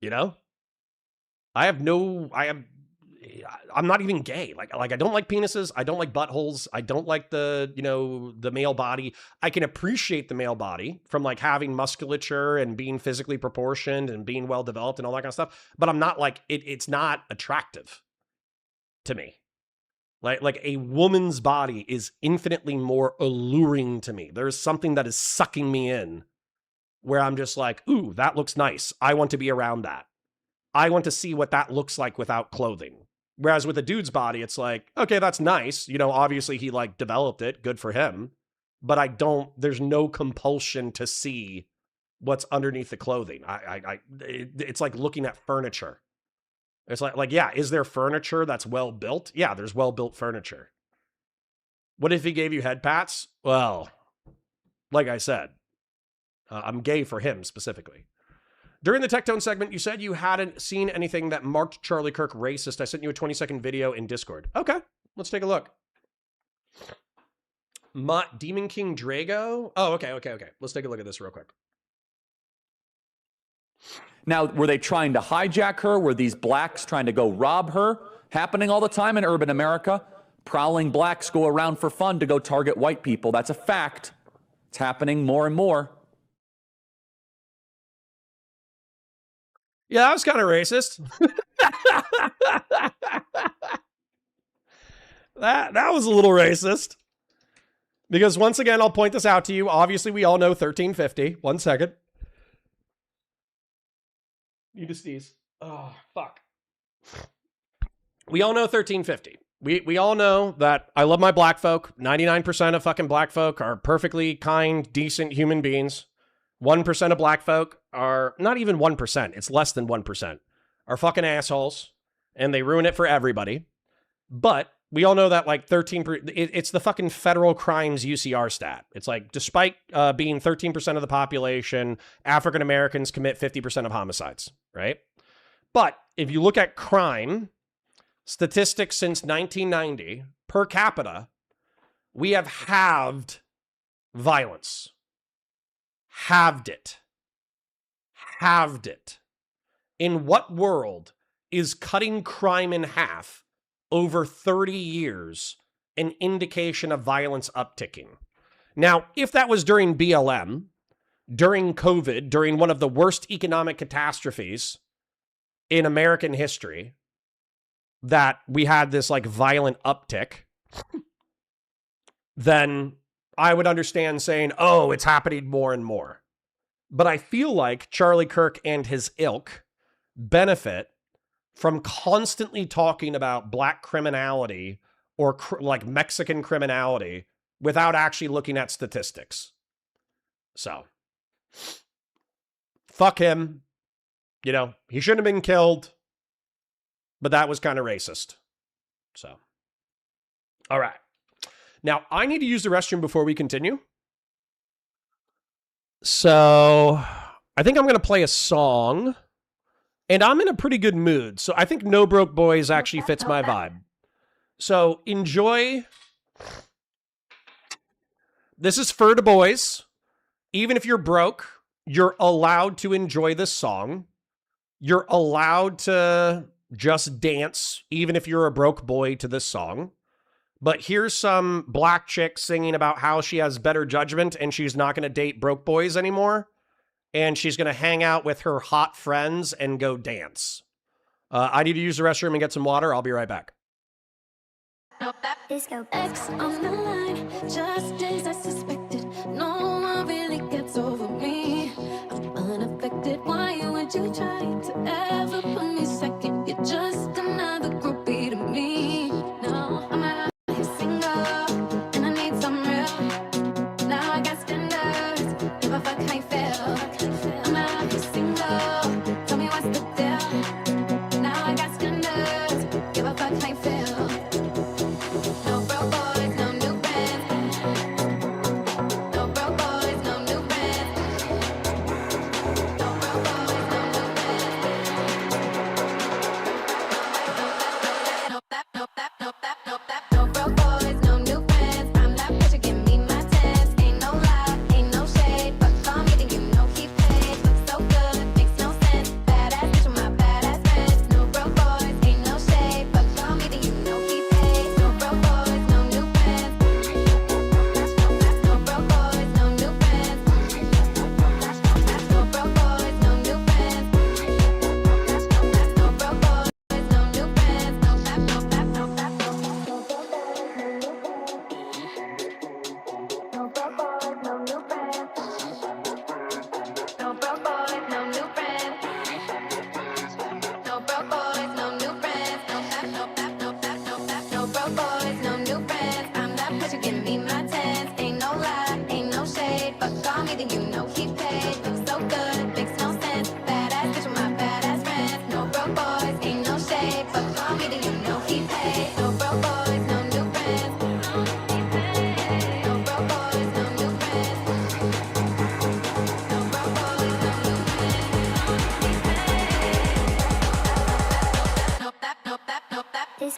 You know? I'm not even gay. Like I don't like penises. I don't like buttholes. I don't like the male body. I can appreciate the male body from like having musculature and being physically proportioned and being well developed and all that kind of stuff. But I'm not like, it's not attractive to me. Like a woman's body is infinitely more alluring to me. There's something that is sucking me in where I'm just like, ooh, that looks nice. I want to be around that. I want to see what that looks like without clothing. Whereas with a dude's body, it's like, okay, that's nice. You know, obviously he like developed it. Good for him. But there's no compulsion to see what's underneath the clothing. It's like looking at furniture. It's like, yeah, is there furniture that's well built? Yeah, there's well built furniture. What if he gave you head pats? Well, like I said, I'm gay for him specifically. During the Tectone segment, you said you hadn't seen anything that marked Charlie Kirk racist. I sent you a 20-second video in Discord. Okay, let's take a look. Demon King Drago? Oh, okay. Let's take a look at this real quick.
Now, were they trying to hijack her? Were these blacks trying to go rob her? Happening all the time in urban America. Prowling blacks go around for fun to go target white people. That's a fact. It's happening more and more.
Yeah, that was kind of racist. that was a little racist. Because once again, I'll point this out to you. Obviously, we all know 1350. 1 second. You just sneeze. Oh, fuck. We all know 1350. We all know that I love my black folk. 99% of fucking black folk are perfectly kind, decent human beings. 1% of black folk are not even 1%. It's less than 1%. Are fucking assholes. And they ruin it for everybody. But we all know that like 13%, it's the fucking federal crimes UCR stat. It's like, despite being 13% of the population, African Americans commit 50% of homicides, right? But if you look at crime statistics since 1990 per capita, we have halved violence. Halved it. In what world is cutting crime in half over 30 years an indication of violence upticking? Now, if that was during BLM, during COVID, during one of the worst economic catastrophes in American history, that we had this like violent uptick, then I would understand saying, oh, it's happening more and more. But I feel like Charlie Kirk and his ilk benefit from constantly talking about black criminality or like Mexican criminality without actually looking at statistics. So, fuck him. You know, he shouldn't have been killed, but that was kind of racist. So, all right. Now, I need to use the restroom before we continue. So, I think I'm going to play a song. And I'm in a pretty good mood. So, I think No Broke Boys actually fits my vibe. So, enjoy. This is for the boys. Even if you're broke, you're allowed to enjoy this song. You're allowed to just dance, even if you're a broke boy, to this song. But here's some black chick singing about how she has better judgment and she's not going to date broke boys anymore. And she's going to hang out with her hot friends and go dance. I need to use the restroom and get some water. I'll be right back.
Disco X on the line, just as I suspected. No one really gets over me. I'm unaffected. Why would you try to ever put me second? You're just another groupie to me. No, I'm out here single, and I need some real. Now I got standards. Give a fuck how you feel. I'm out here single. Tell me what's the deal. Now I got standards. Give a fuck how you feel.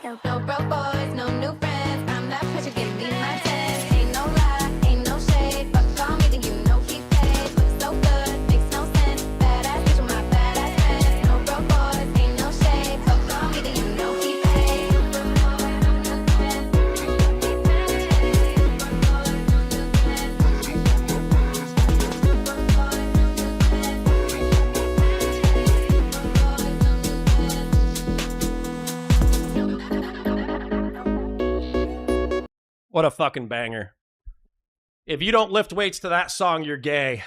No broke boys, no new friends. I'm that pressure, give me my 10. Ain't no lie, ain't no shade. But call me, then you know he paid. Looks so good, makes no sense. Badass bitch with my badass friends. No broke boys, ain't no shade. But call me, then you know he paid.
What a fucking banger. If you don't lift weights to that song, you're gay.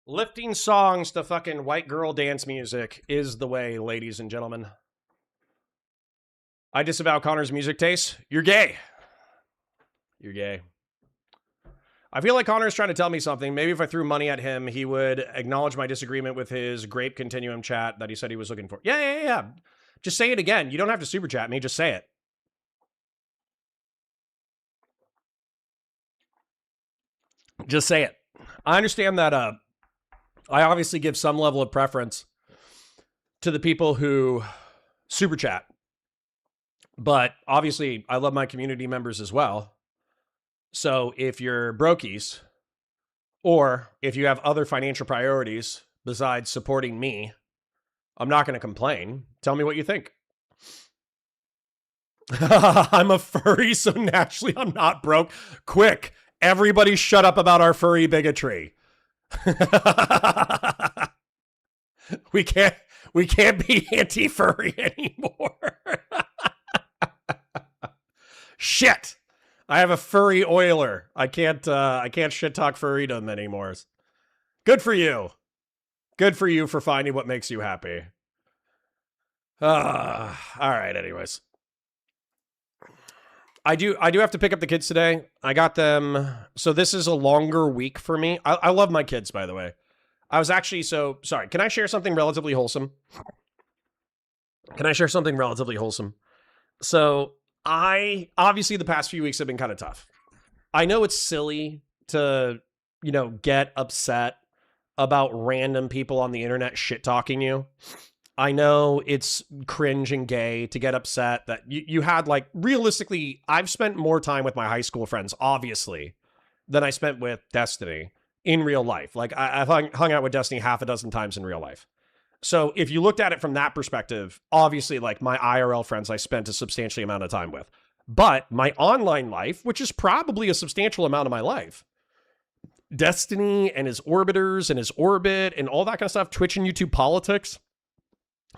Lifting songs to fucking white girl dance music is the way, ladies and gentlemen. I disavow Connor's music taste. You're gay. You're gay. I feel like Connor's trying to tell me something. Maybe if I threw money at him, he would acknowledge my disagreement with his grape continuum chat that he said he was looking for. Yeah. Just say it again. You don't have to super chat me. Just say it. Just say it. I understand that I obviously give some level of preference to the people who super chat. But obviously, I love my community members as well. So if you're brokies, or if you have other financial priorities besides supporting me, I'm not going to complain. Tell me what you think. I'm a furry, so naturally I'm not broke. Quick. Everybody shut up about our furry bigotry. We can't be anti-furry anymore. Shit. I have a furry oiler. I can't shit talk furrydom anymore. Good for you. Good for you for finding what makes you happy. All right, anyways. I do have to pick up the kids today. I got them. So this is a longer week for me. I love my kids, by the way. I was actually sorry. Can I share something relatively wholesome? So obviously the past few weeks have been kind of tough. I know it's silly to, get upset about random people on the internet shit talking you. I know it's cringe and gay to get upset that you had, like, realistically, I've spent more time with my high school friends, obviously, than I spent with Destiny in real life. Like, I've hung out with Destiny half a dozen times in real life. So if you looked at it from that perspective, obviously, like, my IRL friends I spent a substantial amount of time with. But my online life, which is probably a substantial amount of my life, Destiny and his orbiters and his orbit and all that kind of stuff, Twitch and YouTube politics,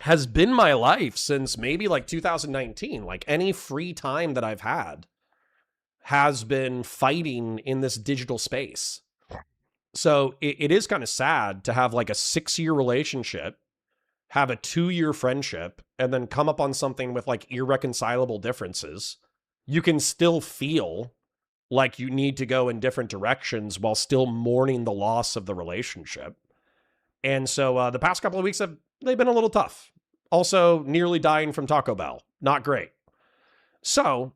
has been my life since maybe like 2019. Like, any free time that I've had has been fighting in this digital space. So it is kind of sad to have like a 6-year relationship, have a 2-year friendship, and then come up on something with like irreconcilable differences. You can still feel like you need to go in different directions while still mourning the loss of the relationship. And so the past couple of weeks they've been a little tough. Also, nearly dying from Taco Bell. Not great. So,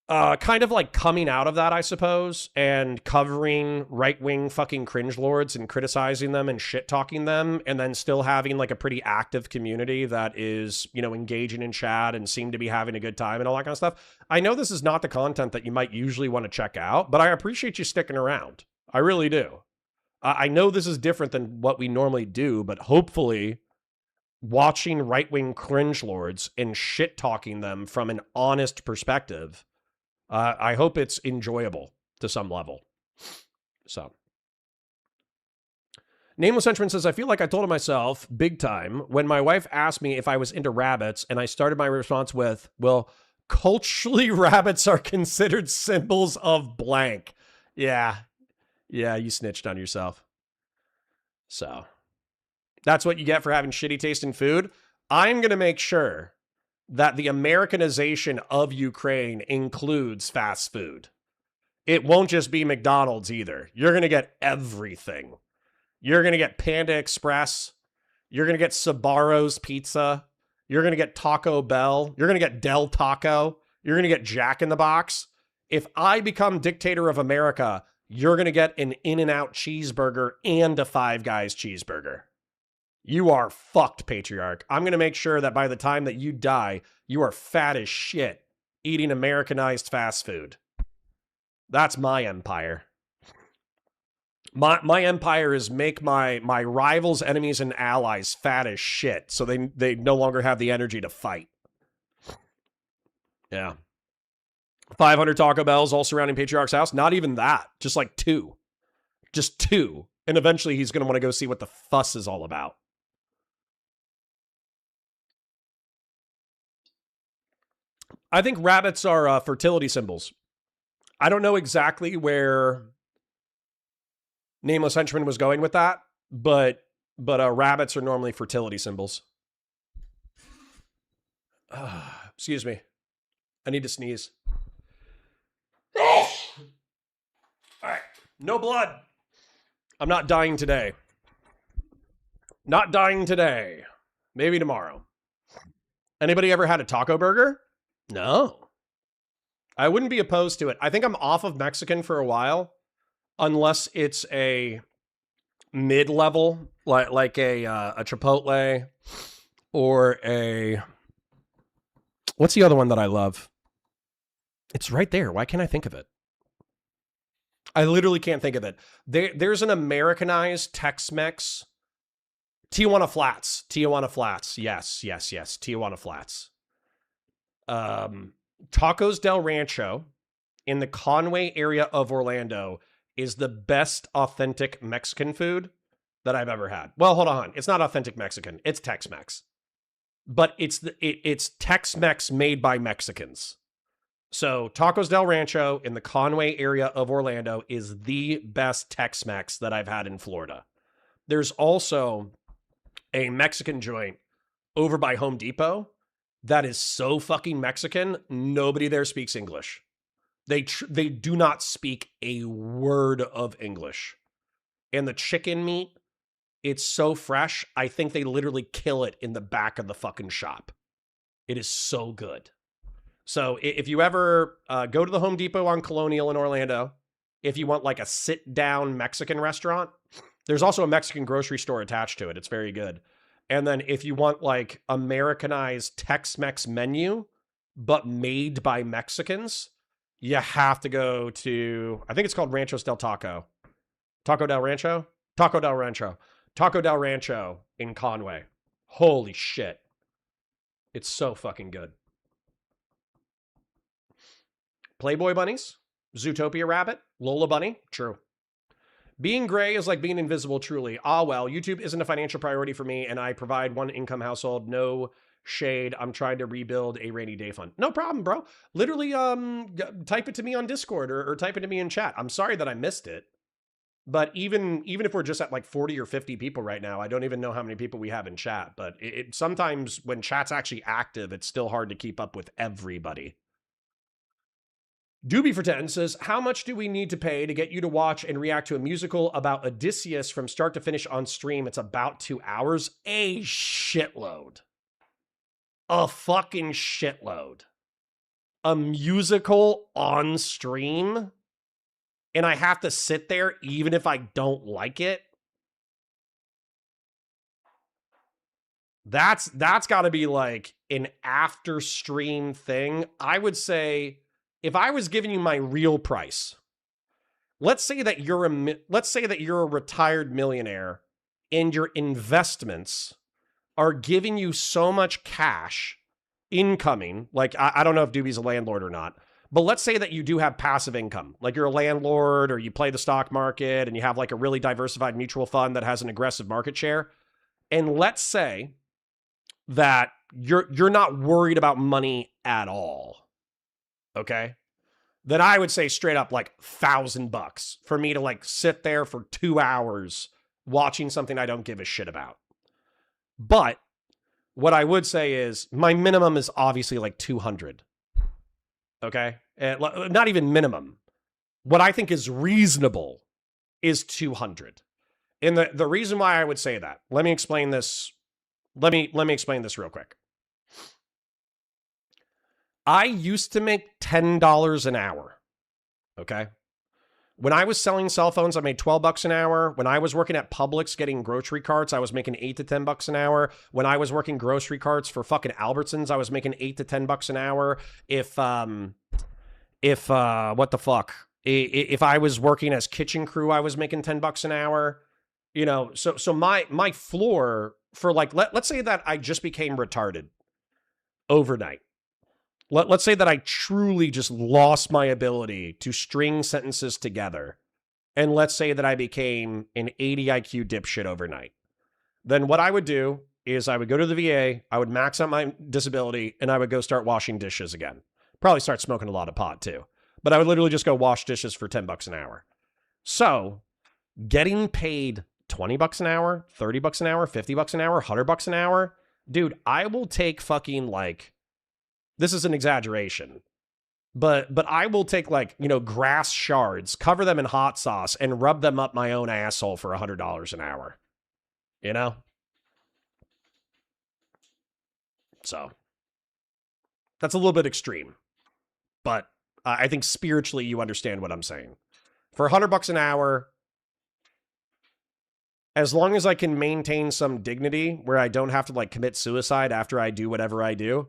kind of like coming out of that, I suppose, and covering right-wing fucking cringe lords and criticizing them and shit-talking them, and then still having like a pretty active community that is, engaging in chat and seem to be having a good time and all that kind of stuff. I know this is not the content that you might usually want to check out, but I appreciate you sticking around. I really do. I know this is different than what we normally do, but hopefully watching right-wing cringe lords and shit-talking them from an honest perspective, I hope it's enjoyable to some level. So. Nameless Henchman says, I feel like I told myself big time when my wife asked me if I was into rabbits, and I started my response with, well, culturally rabbits are considered symbols of blank. Yeah, you snitched on yourself. So, that's what you get for having shitty taste in food. I'm going to make sure that the Americanization of Ukraine includes fast food. It won't just be McDonald's either. You're going to get everything. You're going to get Panda Express. You're going to get Sbarro's Pizza. You're going to get Taco Bell. You're going to get Del Taco. You're going to get Jack in the Box. If I become dictator of America, you're going to get an In-N-Out cheeseburger and a Five Guys cheeseburger. You are fucked, patriarch. I'm going to make sure that by the time that you die, you are fat as shit eating Americanized fast food. That's my empire. My empire is make my rivals, enemies, and allies fat as shit so they no longer have the energy to fight. Yeah. 500 Taco Bells all surrounding Patriarch's house. Not even that. Just like 2. Just 2. And eventually he's going to want to go see what the fuss is all about. I think rabbits are fertility symbols. I don't know exactly where Nameless Henchman was going with that, but rabbits are normally fertility symbols. Excuse me. I need to sneeze. All right. No blood. I'm not dying today. Not dying today. Maybe tomorrow. Anybody ever had a taco burger? No. I wouldn't be opposed to it. I think I'm off of Mexican for a while, unless it's a mid-level, like a Chipotle or a... What's the other one that I love? It's right there. Why can't I think of it? I literally can't think of it. There's an Americanized Tex-Mex. Tijuana Flats. Tijuana Flats. Yes. Tijuana Flats. Tacos del Rancho in the Conway area of Orlando is the best authentic Mexican food that I've ever had. Well, hold on. It's not authentic Mexican. It's Tex-Mex. But it's Tex-Mex made by Mexicans. So Tacos del Rancho in the Conway area of Orlando is the best Tex-Mex that I've had in Florida. There's also a Mexican joint over by Home Depot that is so fucking Mexican, nobody there speaks English. They do not speak a word of English. And the chicken meat, it's so fresh, I think they literally kill it in the back of the fucking shop. It is so good. So if you ever go to the Home Depot on Colonial in Orlando, if you want like a sit-down Mexican restaurant, there's also a Mexican grocery store attached to it. It's very good. And then if you want like Americanized Tex-Mex menu, but made by Mexicans, you have to go to, I think it's called Ranchos del Taco. Taco del Rancho? Taco del Rancho. Taco del Rancho in Conway. Holy shit. It's so fucking good. Playboy bunnies? Zootopia rabbit? Lola bunny? True. Being gray is like being invisible, truly. Ah, well, YouTube isn't a financial priority for me, and I provide one income household. No shade. I'm trying to rebuild a rainy day fund. No problem, bro. Literally, type it to me on Discord or type it to me in chat. I'm sorry that I missed it. But even if we're just at like 40 or 50 people right now, I don't even know how many people we have in chat. But it sometimes when chat's actually active, it's still hard to keep up with everybody. Doobie for 10 says, how much do we need to pay to get you to watch and react to a musical about Odysseus from start to finish on stream? It's about 2 hours. A shitload. A fucking shitload. A musical on stream? And I have to sit there even if I don't like it? That's got to be like an after stream thing. I would say, if I was giving you my real price, let's say that you're a retired millionaire and your investments are giving you so much cash incoming. Like, I don't know if Doobie's a landlord or not, but let's say that you do have passive income. Like you're a landlord or you play the stock market and you have like a really diversified mutual fund that has an aggressive market share. And let's say that you're not worried about money at all. Okay, then I would say straight up like $1,000 for me to like sit there for 2 hours watching something I don't give a shit about. But what I would say is my minimum is obviously like 200. Okay, not even minimum. What I think is reasonable is 200. And the reason why I would say that, let me explain this. Let me explain this real quick. I used to make $10 an hour, okay? When I was selling cell phones, I made $12 an hour. When I was working at Publix getting grocery carts, I was making $8 to $10 an hour. When I was working grocery carts for fucking Albertsons, I was making $8 to $10 an hour. If what the fuck? If I was working as kitchen crew, I was making $10 an hour. You know, so my floor for like, let's say that I just became retarded overnight. Let's say that I truly just lost my ability to string sentences together. And let's say that I became an 80 IQ dipshit overnight. Then what I would do is I would go to the VA, I would max out my disability, and I would go start washing dishes again. Probably start smoking a lot of pot too. But I would literally just go wash dishes for $10 an hour. So getting paid $20 an hour, $30 an hour, $50 an hour, $100 an hour, dude, I will take fucking like, this is an exaggeration, but I will take like, you know, grass shards, cover them in hot sauce, and rub them up my own asshole for $100 an hour. You know? So that's a little bit extreme, but I think spiritually you understand what I'm saying. For $100 an hour, as long as I can maintain some dignity where I don't have to like commit suicide after I do whatever I do,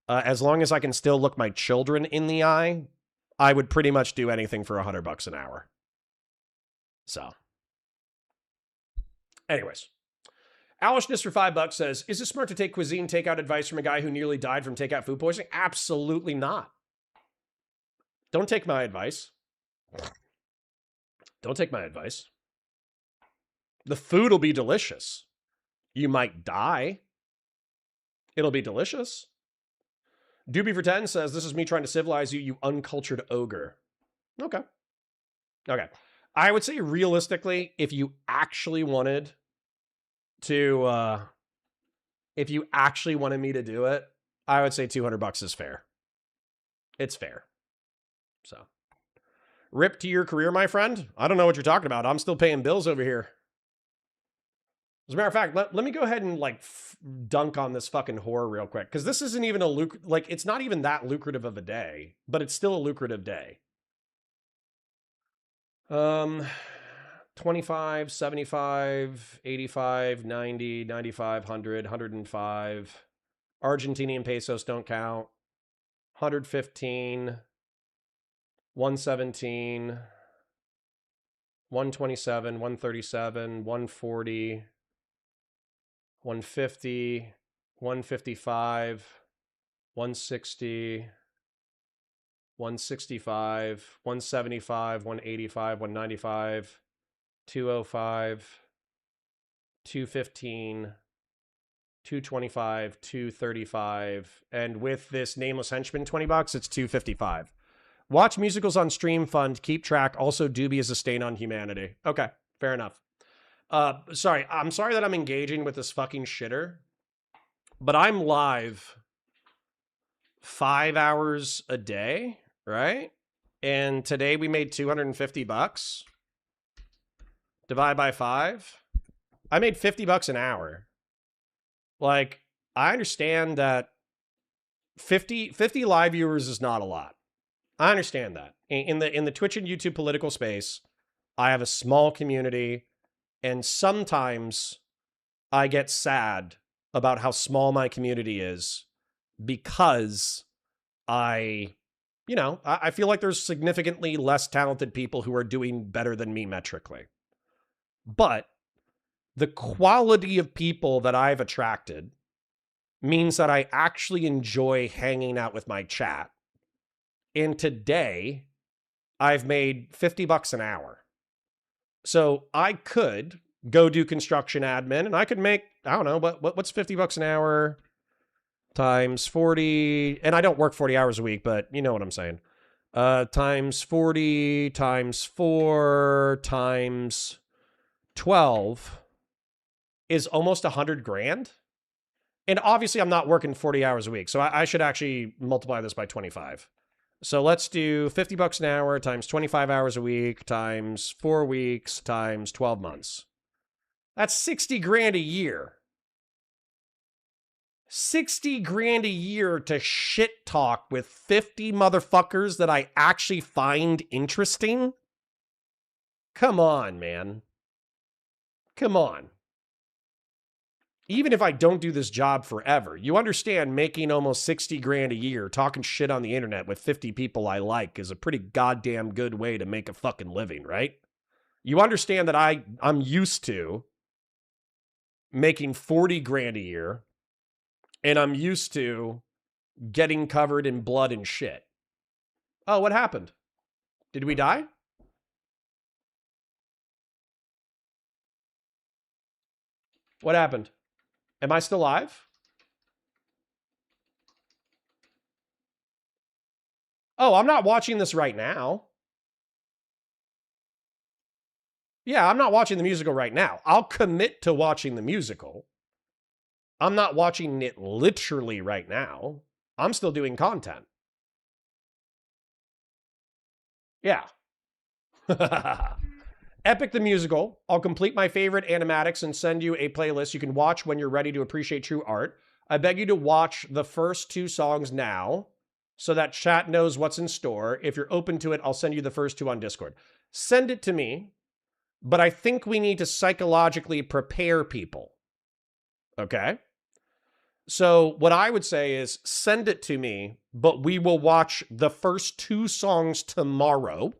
as long as I can still look my children in the eye, I would pretty much do anything for $100 an hour. So, anyways, Alishness for $5 says, "Is it smart to take cuisine takeout advice from a guy who nearly died from takeout food poisoning?" Absolutely not. Don't take my advice. Don't take my advice. The food will be delicious. You might die. It'll be delicious. Doobie for 10 says, "This is me trying to civilize you, you uncultured ogre." Okay. Okay. I would say realistically, if you actually wanted to, if you actually wanted me to do it, I would say $200 is fair. It's fair. So, rip to your career, my friend. I don't know what you're talking about. I'm still paying bills over here. As a matter of fact, let me go ahead and like dunk on this fucking whore real quick. Because this isn't even it's not even that lucrative of a day, but it's still a lucrative day. 25, 75, 85, 90, 95, 100, 105. Argentinian pesos don't count. 115, 117, 127, 137, 140, 150, 155, 160, 165, 175, 185, 195, 205, 215, 225, 235, and with this nameless henchman $20, it's 255. Watch musicals on Stream Fund. Keep track. Also, Doobie is a stain on humanity. Okay, fair enough. Sorry, I'm sorry that I'm engaging with this fucking shitter, but I'm live 5 hours a day, right? And today we made $250. Divide by 5. I made $50 an hour. Like, I understand that 50 live viewers is not a lot. I understand that. In the Twitch and YouTube political space, I have a small community, and sometimes I get sad about how small my community is because I feel like there's significantly less talented people who are doing better than me metrically. But the quality of people that I've attracted means that I actually enjoy hanging out with my chat. And today, I've made $50 an hour. So I could go do construction admin, and I could make, I don't know, what's $50 an hour times 40, and I don't work 40 hours a week, but you know what I'm saying. Times 40 times 4 times 12 is almost 100 grand. And obviously I'm not working 40 hours a week, so I should actually multiply this by 25. So let's do $50 an hour times 25 hours a week times 4 weeks times 12 months. That's 60 grand a year. 60 grand a year to shit talk with 50 motherfuckers that I actually find interesting. Come on, man. Come on. Even if I don't do this job forever, you understand making almost 60 grand a year, talking shit on the internet with 50 people I like is a pretty goddamn good way to make a fucking living, right? You understand that I'm used to making 40 grand a year, and I'm used to getting covered in blood and shit. Oh, what happened? Did we die? What happened? Am I still live? Oh, I'm not watching this right now. Yeah, I'm not watching the musical right now. I'll commit to watching the musical. I'm not watching it literally right now. I'm still doing content. Yeah. Epic the Musical. I'll complete my favorite animatics and send you a playlist you can watch when you're ready to appreciate true art. I beg you to watch the first 2 songs now so that chat knows what's in store. If you're open to it, I'll send you the first 2 on Discord. Send it to me, but I think we need to psychologically prepare people. Okay? So what I would say is send it to me, but we will watch the first 2 songs tomorrow.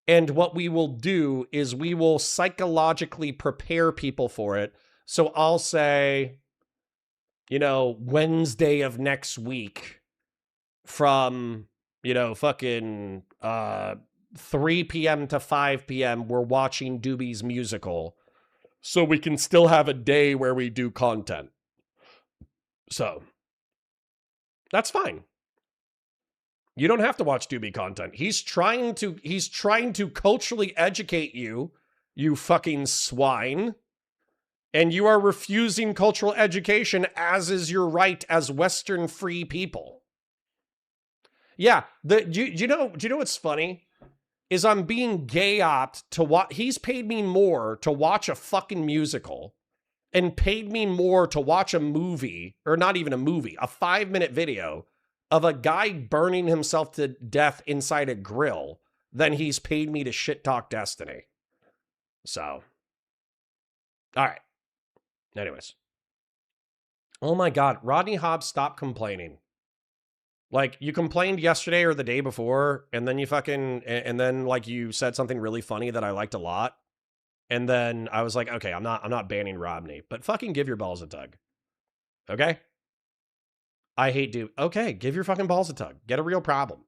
And what we will do is we will psychologically prepare people for it. So I'll say, you know, Wednesday of next week from, you know, fucking 3 p.m. to 5 p.m., we're watching Doobie's musical. So we can still have a day where we do content. So that's fine. You don't have to watch Doobie content. He's trying to culturally educate you, you fucking swine. And you are refusing cultural education, as is your right as Western free people. Yeah, do you know what's funny? Is I'm being gay-opped to watch. He's paid me more to watch a fucking musical and paid me more to watch a movie, or not even a movie, a 5-minute video of a guy burning himself to death inside a grill than he's paid me to shit talk Destiny. So, all right. Anyways. Oh my God, Rodney Hobbs, stop complaining. Like, you complained yesterday or the day before, and then and then like you said something really funny that I liked a lot. And then I was like, okay, I'm not banning Rodney, but fucking give your balls a tug. Okay? I hate dude. Okay, give your fucking balls a tug. Get a real problem.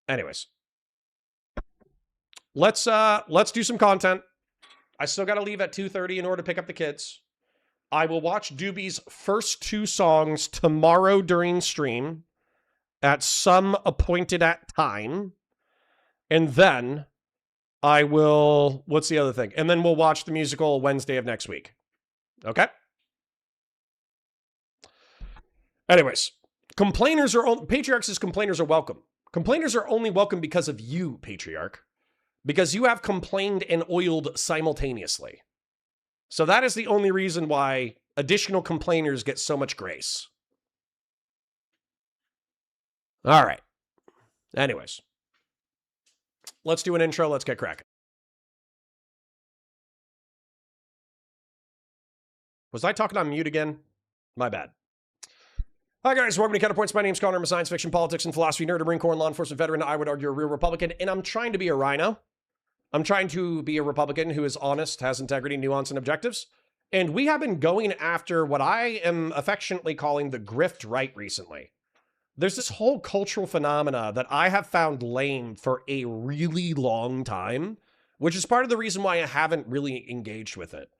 Anyways. Let's do some content. I still got to leave at 2:30 in order to pick up the kids. I will watch Doobie's first 2 songs tomorrow during stream at some appointed at time. And then I will, what's the other thing? And then we'll watch the musical Wednesday of next week. Okay? Anyways, Patriarch says complainers are welcome. Complainers are only welcome because of you, Patriarch. Because you have complained and oiled simultaneously. So that is the only reason why additional complainers get so much grace. All right. Anyways. Let's do an intro. Let's get cracking. Was I talking on mute again? My bad. Hi guys, welcome to Counterpoints. My name's Connor. I'm a science fiction, politics, and philosophy nerd, a Marine Corps and law enforcement veteran. I would argue a real Republican, and I'm trying to be a rhino. I'm trying to be a Republican who is honest, has integrity, nuance, and objectives. And we have been going after what I am affectionately calling the grift right recently. There's this whole cultural phenomena that I have found lame for a really long time, which is part of the reason why I haven't really engaged with it.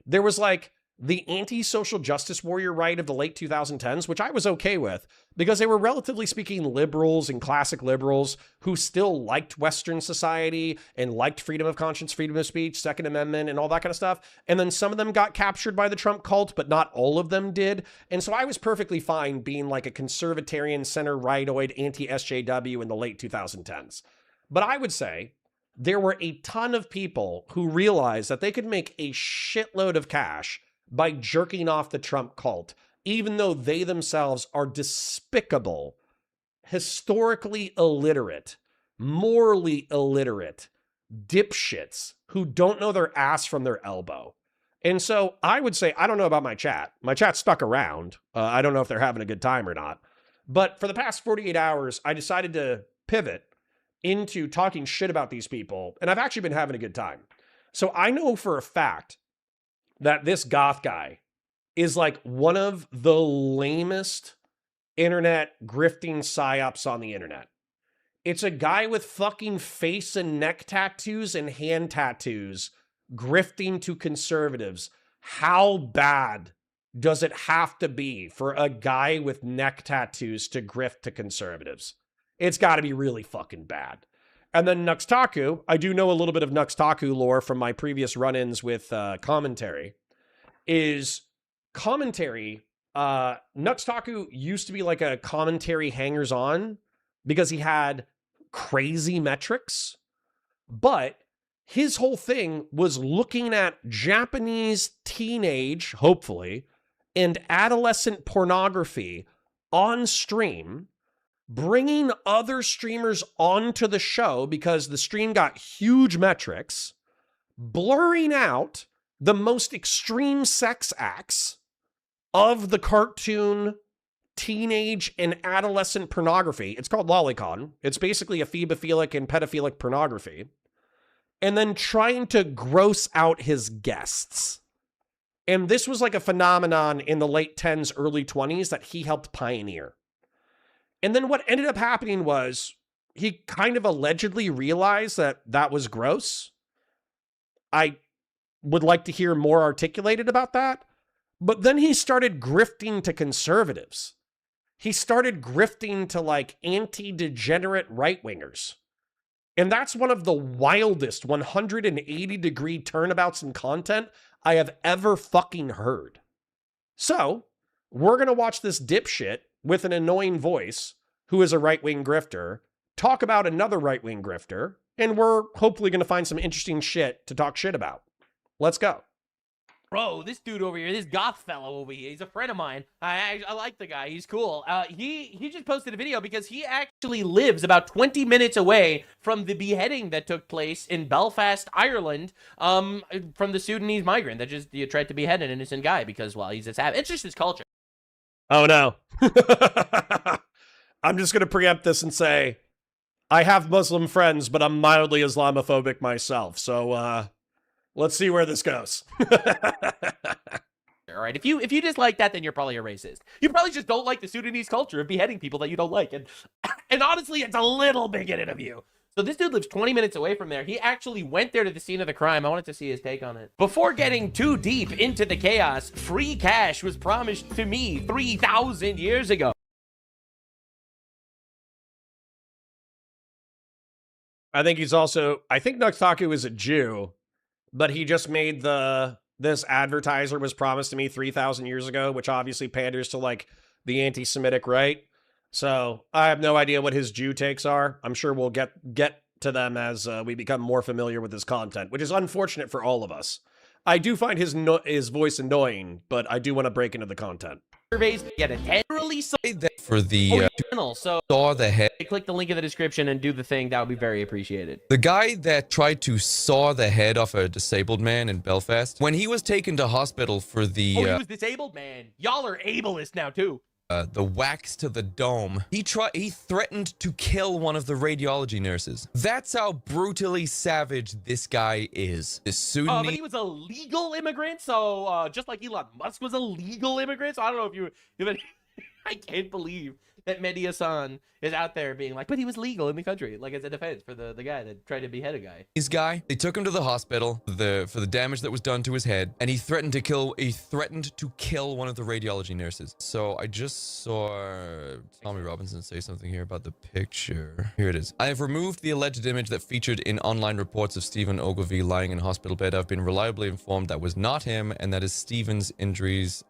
There was like the anti-social justice warrior right of the late 2010s, which I was okay with, because they were relatively speaking liberals and classic liberals who still liked Western society and liked freedom of conscience, freedom of speech, Second Amendment, and all that kind of stuff. And then some of them got captured by the Trump cult, but not all of them did. And so I was perfectly fine being like a conservatarian, center-rightoid, anti-SJW in the late 2010s. But I would say there were a ton of people who realized that they could make a shitload of cash by jerking off the Trump cult, even though they themselves are despicable, historically illiterate, morally illiterate, dipshits who don't know their ass from their elbow. And so I would say, I don't know about my chat. My chat stuck around. I don't know if they're having a good time or not. But for the past 48 hours, I decided to pivot into talking shit about these people. And I've actually been having a good time. So I know for a fact that this goth guy is like one of the lamest internet grifting psyops on the internet. It's a guy with fucking face and neck tattoos and hand tattoos grifting to conservatives. How bad does it have to be for a guy with neck tattoos to grift to conservatives? It's got to be really fucking bad. And then Nuxtaku, I do know a little bit of Nuxtaku lore from my previous run-ins with commentary, is commentary. Nuxtaku used to be like a commentary hangers-on because he had crazy metrics, but his whole thing was looking at Japanese teenage, hopefully, and adolescent pornography on stream, bringing other streamers onto the show because the stream got huge metrics, blurring out the most extreme sex acts of the cartoon teenage and adolescent pornography. It's called Lolicon. It's basically a phobophilic and pedophilic pornography. And then trying to gross out his guests. And this was like a phenomenon in the late 10s, early 20s that he helped pioneer. And then what ended up happening was he kind of allegedly realized that that was gross. I would like to hear more articulated about that. But then he started grifting to conservatives. He started grifting to like anti-degenerate right-wingers. And that's one of the wildest 180-degree turnabouts in content I have ever fucking heard. So, we're going to watch this dipshit with an annoying voice, who is a right-wing grifter, talk about another right-wing grifter, and we're hopefully going to find some interesting shit to talk shit about. Let's go.
Bro, this dude over here, this goth fellow over here, he's a friend of mine. I like the guy. He's cool. He just posted a video because he actually lives about 20 minutes away from the beheading that took place in Belfast, Ireland, from the Sudanese migrant that just tried to behead an innocent guy because, well, he's a savage. It's just his culture.
Oh, no. I'm just going to preempt this and say, I have Muslim friends, but I'm mildly Islamophobic myself. So, let's see where this goes.
All right, if you dislike that, then you're probably a racist. You probably just don't like the Sudanese culture of beheading people that you don't like, and honestly, it's a little bigoted of you. So this dude lives 20 minutes away from there. He actually went there to the scene of the crime. I wanted to see his take on it. Before getting too deep into the chaos, free cash was promised to me 3,000 years ago.
I think Nuxtaku is a Jew, but he just made this advertiser was promised to me 3,000 years ago, which obviously panders to like the anti-Semitic right. So I have no idea what his Jew takes are. I'm sure we'll get to them as we become more familiar with his content, which is unfortunate for all of us. I do find his voice annoying, but I do want to break into the content.
Surveys get a generally
for the
channel, so
saw the head.
Click the link in the description and do the thing. That would be very appreciated.
The guy that tried to saw the head off a disabled man in Belfast, when he was taken to hospital for the
he was disabled, man. Y'all are ableist now too.
The wax to the dome. He threatened to kill one of the radiology nurses. That's how brutally savage this guy is. This Sudanese.
But he was a legal immigrant, so just like Elon Musk was a legal immigrant. So I don't know if you I can't believe that Mehdi Hassan is out there being like, but he was legal in the country, like as a defense for the guy that tried to behead a guy.
This guy, they took him to the hospital for the damage that was done to his head, and he threatened to kill one of the radiology nurses. So I just saw Tommy Robinson say something here about the picture. Here it is. I have removed the alleged image that featured in online reports of Stephen Ogilvy lying in a hospital bed. I've been reliably informed that was not him, and that Stephen's injuries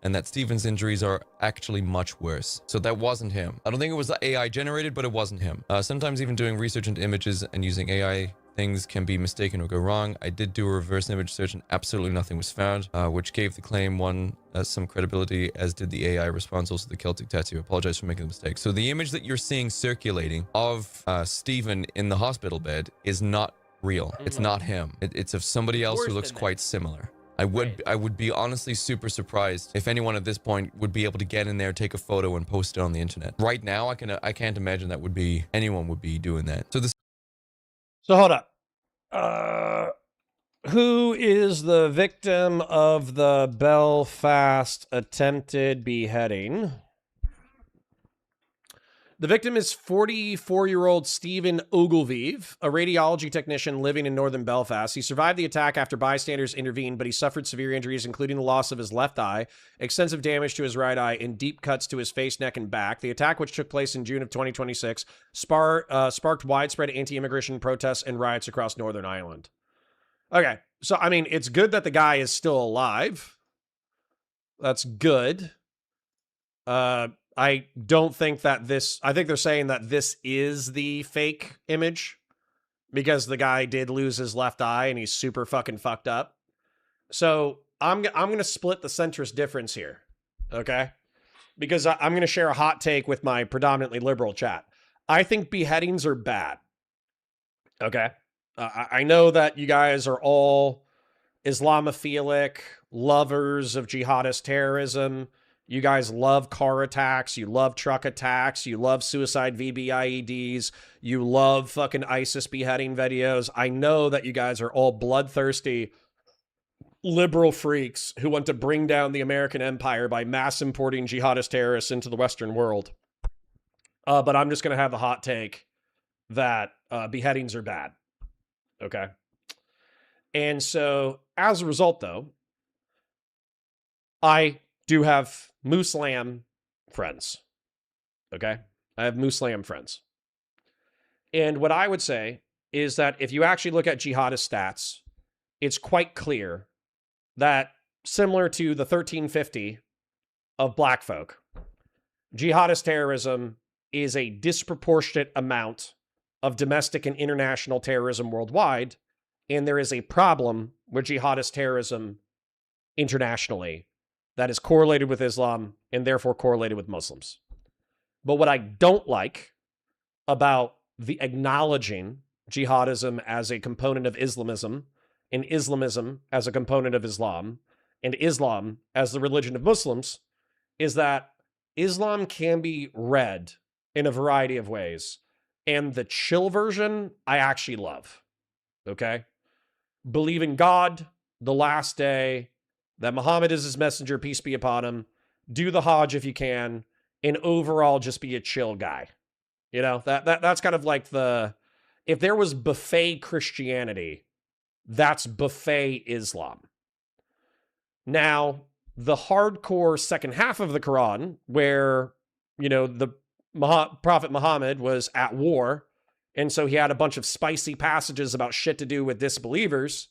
are actually much worse. So that wasn't him. I don't think it was AI generated, but it wasn't him. Sometimes even doing research into images and using AI things can be mistaken or go wrong. I did do a reverse image search and absolutely nothing was found, which gave the claim some credibility, as did the AI response, also the Celtic tattoo. I apologize for making the mistake. So the image that you're seeing circulating of Stephen in the hospital bed is not real. It's not him. It's of somebody else who
Worse
looks
than
quite similar. I would be honestly super surprised if anyone at this point would be able to get in there, take a photo, and post it on the internet. Right now, I can't imagine that would be anyone would be doing that.
So hold up. Who is the victim of the Belfast attempted beheading? The victim is 44-year-old Stephen Ogilvie, a radiology technician living in northern Belfast. He survived the attack after bystanders intervened, but he suffered severe injuries, including the loss of his left eye, extensive damage to his right eye, and deep cuts to his face, neck, and back. The attack, which took place in June of 2026, sparked widespread anti-immigration protests and riots across Northern Ireland. Okay, so, I mean, it's good that the guy is still alive. That's good. I don't think that I think they're saying that this is the fake image because the guy did lose his left eye and he's super fucking fucked up. So I'm going to split the centrist difference here. Okay. Because I'm going to share a hot take with my predominantly liberal chat. I think beheadings are bad. Okay. I know that you guys are all Islamophilic lovers of jihadist terrorism. You guys love car attacks. You love truck attacks. You love suicide VBIEDs. You love fucking ISIS beheading videos. I know that you guys are all bloodthirsty liberal freaks who want to bring down the American empire by mass importing jihadist terrorists into the Western world. But I'm just going to have the hot take that beheadings are bad. Okay. And so as a result, though, I do have Muslim friends. Okay? I have Muslim friends. And what I would say is that if you actually look at jihadist stats, it's quite clear that similar to the 1350 of black folk, jihadist terrorism is a disproportionate amount of domestic and international terrorism worldwide, and there is a problem with jihadist terrorism internationally that is correlated with Islam and therefore correlated with Muslims. But what I don't like about the acknowledging jihadism as a component of Islamism, and Islamism as a component of Islam, and Islam as the religion of Muslims, is that Islam can be read in a variety of ways. And the chill version, I actually love. Okay? Believe in God, the last day, that Muhammad is his messenger, peace be upon him. Do the Hajj if you can, and overall just be a chill guy. You know, that's kind of like if there was buffet Christianity, that's buffet Islam. Now, the hardcore second half of the Quran, where, you know, the Prophet Muhammad was at war, and so he had a bunch of spicy passages about shit to do with disbelievers.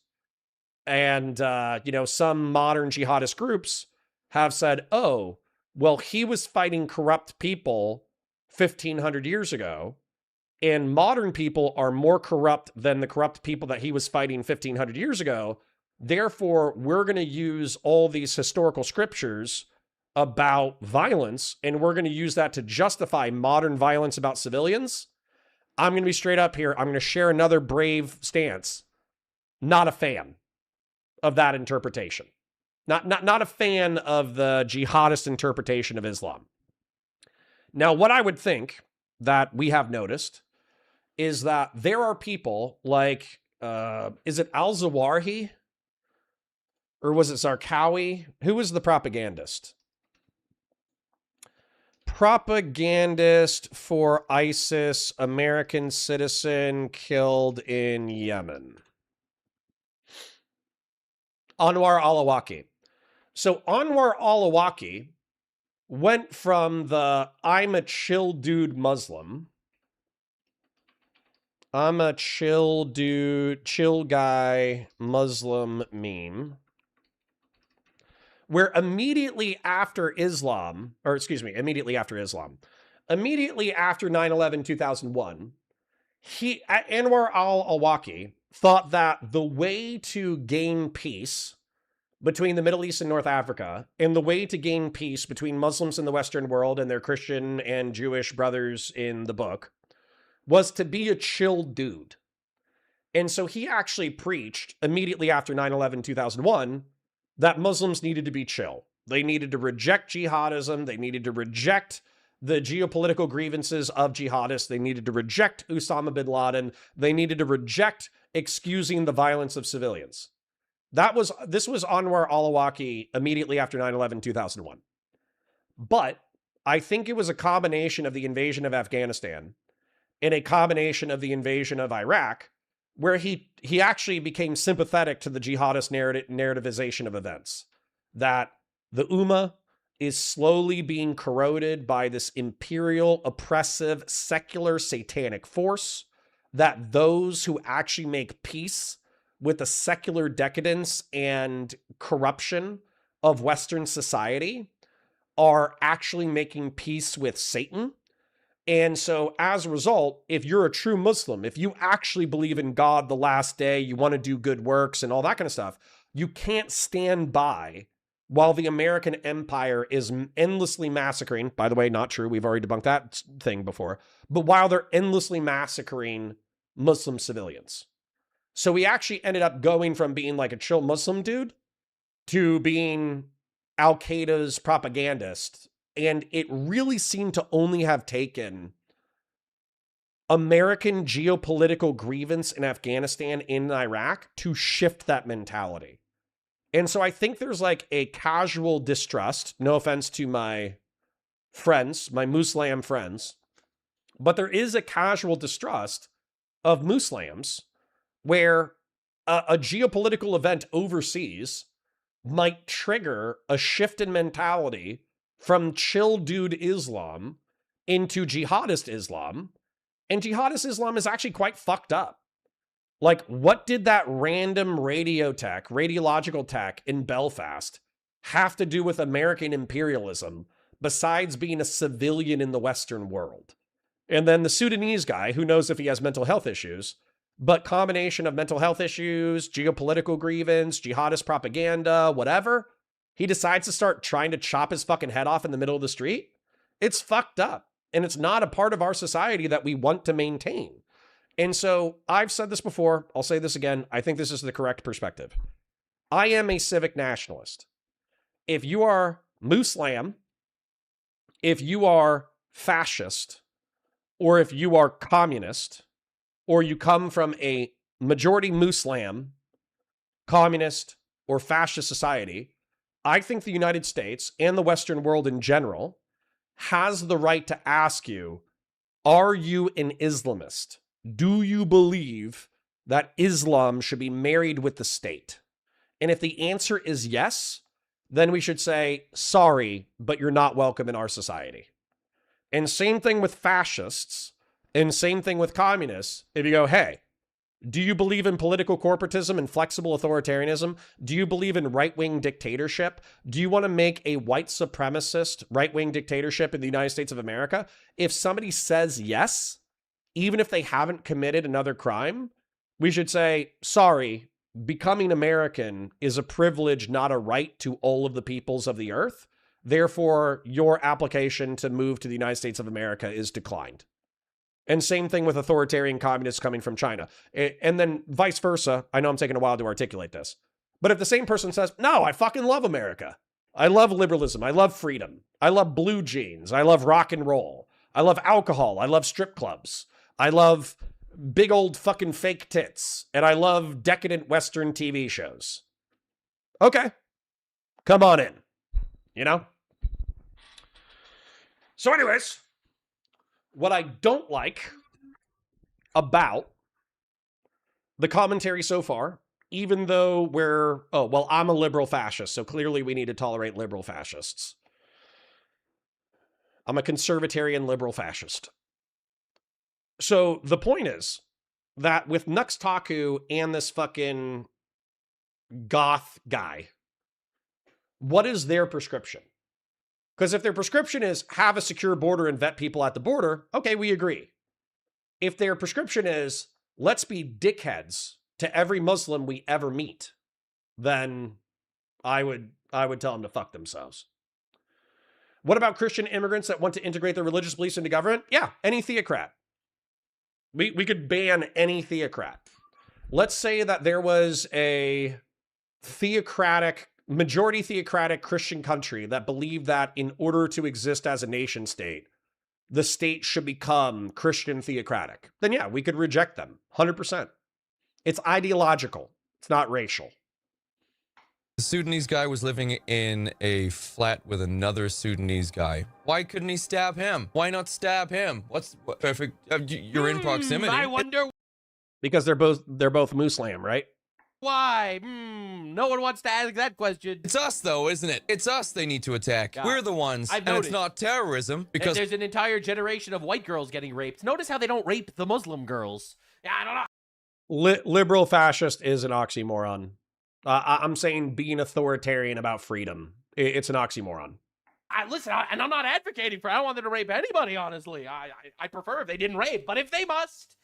And, you know, some modern jihadist groups have said, oh, well, he was fighting corrupt people 1,500 years ago, and modern people are more corrupt than the corrupt people that he was fighting 1,500 years ago. Therefore, we're going to use all these historical scriptures about violence, and we're going to use that to justify modern violence about civilians. I'm going to be straight up here. I'm going to share another brave stance. Not a fan of that interpretation. Not a fan of the jihadist interpretation of Islam. Now, what I would think that we have noticed is that there are people like, is it Al-Zawahiri? Or was it Zarqawi? Who was the propagandist? Propagandist for ISIS, American citizen killed in Yemen. Anwar al-Awlaki. So Anwar al-Awlaki went from the I'm a chill dude Muslim, I'm a chill dude, chill guy Muslim meme, where immediately after Islam, immediately after 9/11, 2001, Anwar al-Awlaki thought that the way to gain peace between the Middle East and North Africa, and the way to gain peace between Muslims in the Western world and their Christian and Jewish brothers in the book, was to be a chill dude. And so he actually preached immediately after 9/11, 2001, that Muslims needed to be chill. They needed to reject jihadism. They needed to reject the geopolitical grievances of jihadists. They needed to reject Osama bin Laden. They needed to reject excusing the violence of civilians. This was Anwar al-Awlaki immediately after 9/11, 2001. But I think it was a combination of the invasion of Afghanistan and a combination of the invasion of Iraq where he actually became sympathetic to the jihadist narrativization of events. That the Ummah is slowly being corroded by this imperial, oppressive, secular, satanic force, that those who actually make peace with the secular decadence and corruption of Western society are actually making peace with Satan. And so as a result, if you're a true Muslim, if you actually believe in God, the last day, you want to do good works and all that kind of stuff, you can't stand by while the American empire is endlessly massacring. By the way, not true. We've already debunked that thing before. But while they're endlessly massacring Muslim civilians. So he actually ended up going from being like a chill Muslim dude to being Al-Qaeda's propagandist. And it really seemed to only have taken American geopolitical grievance in Afghanistan and Iraq to shift that mentality. And so I think there's like a casual distrust, no offense to my friends, my Muslim friends, but there is a casual distrust of Muslims where a geopolitical event overseas might trigger a shift in mentality from chill dude Islam into jihadist Islam. And jihadist Islam is actually quite fucked up. Like, what did that random radiological tech in Belfast have to do with American imperialism besides being a civilian in the Western world? And then the Sudanese guy, who knows if he has mental health issues, but combination of mental health issues, geopolitical grievance, jihadist propaganda, whatever, he decides to start trying to chop his fucking head off in the middle of the street. It's fucked up. And it's not a part of our society that we want to maintain. And so I've said this before. I'll say this again. I think this is the correct perspective. I am a civic nationalist. If you are Muslim, if you are fascist, or if you are communist, or you come from a majority Muslim, communist, or fascist society, I think the United States and the Western world in general has the right to ask you, are you an Islamist? Do you believe that Islam should be married with the state? And if the answer is yes, then we should say, sorry, but you're not welcome in our society. And same thing with fascists, and same thing with communists. If you go, hey, do you believe in political corporatism and flexible authoritarianism? Do you believe in right-wing dictatorship? Do you want to make a white supremacist right-wing dictatorship in the United States of America? If somebody says yes, even if they haven't committed another crime, we should say, sorry, becoming American is a privilege, not a right to all of the peoples of the earth. Therefore, your application to move to the United States of America is declined. And same thing with authoritarian communists coming from China. And then vice versa. I know I'm taking a while to articulate this. But if the same person says, no, I fucking love America. I love liberalism. I love freedom. I love blue jeans. I love rock and roll. I love alcohol. I love strip clubs. I love big old fucking fake tits. And I love decadent Western TV shows. Okay. Come on in. You know? So anyways, what I don't like about the commentary so far, even though I'm a liberal fascist, so clearly we need to tolerate liberal fascists. I'm a conservatarian liberal fascist. So the point is that with Nuxtaku and this fucking goth guy, what is their prescription? Because if their prescription is have a secure border and vet people at the border, okay, we agree. If their prescription is let's be dickheads to every Muslim we ever meet, then I would tell them to fuck themselves. What about Christian immigrants that want to integrate their religious beliefs into government? Yeah, any theocrat. We could ban any theocrat. let's say that there was a majority theocratic Christian country that believed that in order to exist as a nation state, the state should become Christian theocratic. Then yeah, we could reject them 100%. It's ideological. It's not racial.
The Sudanese guy was living in a flat with another Sudanese guy. Why couldn't he stab him? Why not stab him? What perfect? You're in proximity.
I wonder
Because they're both Muslim, right?
why. No one wants to ask that question.
It's us, though, isn't it? It's us they need to attack.
Yeah.
We're the ones,
I've
and
noticed.
it's not terrorism because
There's an entire generation of white girls getting raped. Notice how they don't rape the Muslim girls. Yeah, I don't know.
Liberal fascist is an oxymoron. I'm saying being authoritarian about freedom. It's an oxymoron.
Listen, and I'm not advocating for. I don't want them to rape anybody. Honestly, I prefer if they didn't rape, but if they must,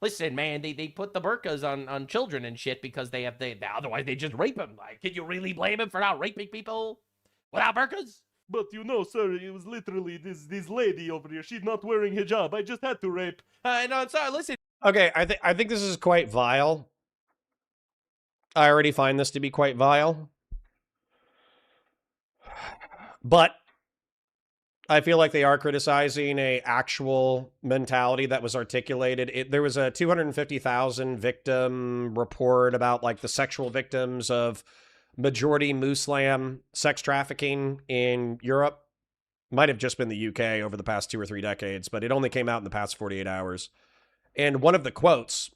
listen, man, they put the burqas on children and shit because they otherwise they just rape them. Like, can you really blame them for not raping people without burqas?
But you know, sir, it was literally this lady over here. She's not wearing hijab. I just had to rape.
No, sorry. Listen.
Okay, I think this is quite vile. I already find this to be quite vile. But I feel like they are criticizing a actual mentality that was articulated. There was a 250,000 victim report about like the sexual victims of majority Muslim sex trafficking in Europe. Might have just been the UK over the past 2 or 3 decades, but it only came out in the past 48 hours. And one of the quotes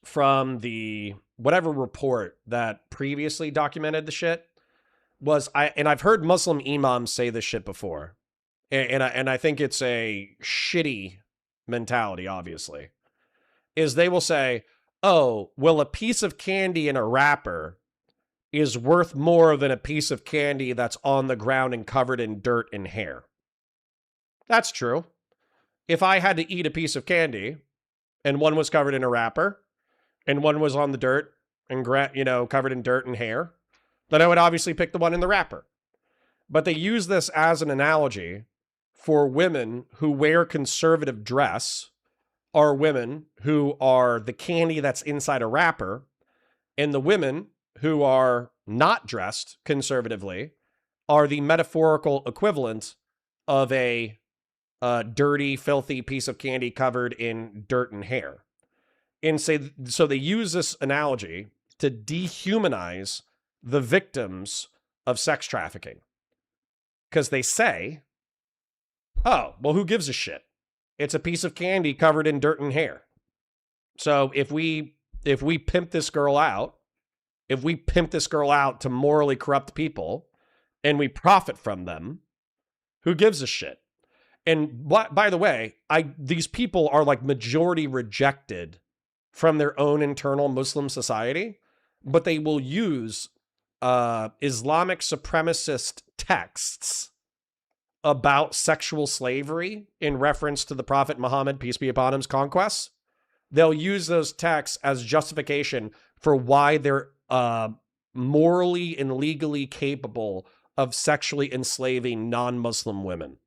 from the whatever report that previously documented the shit was, I've heard Muslim imams say this shit before, and I think it's a shitty mentality, obviously, is they will say, oh, well, a piece of candy in a wrapper is worth more than a piece of candy that's on the ground and covered in dirt and hair. That's true. If I had to eat a piece of candy and one was covered in a wrapper and one was on the dirt and, covered in dirt and hair, then I would obviously pick the one in the wrapper. But they use this as an analogy for women who wear conservative dress are women who are the candy that's inside a wrapper, and the women who are not dressed conservatively are the metaphorical equivalent of a dirty, filthy piece of candy covered in dirt and hair. And so they use this analogy to dehumanize the victims of sex trafficking. Because they say, oh, well, who gives a shit? It's a piece of candy covered in dirt and hair. So if we pimp this girl out, to morally corrupt people, and we profit from them, who gives a shit? And by the way, these people are like majority rejected from their own internal Muslim society, but they will use Islamic supremacist texts about sexual slavery in reference to the Prophet Muhammad, peace be upon him's conquests. They'll use those texts as justification for why they're morally and legally capable of sexually enslaving non-Muslim women.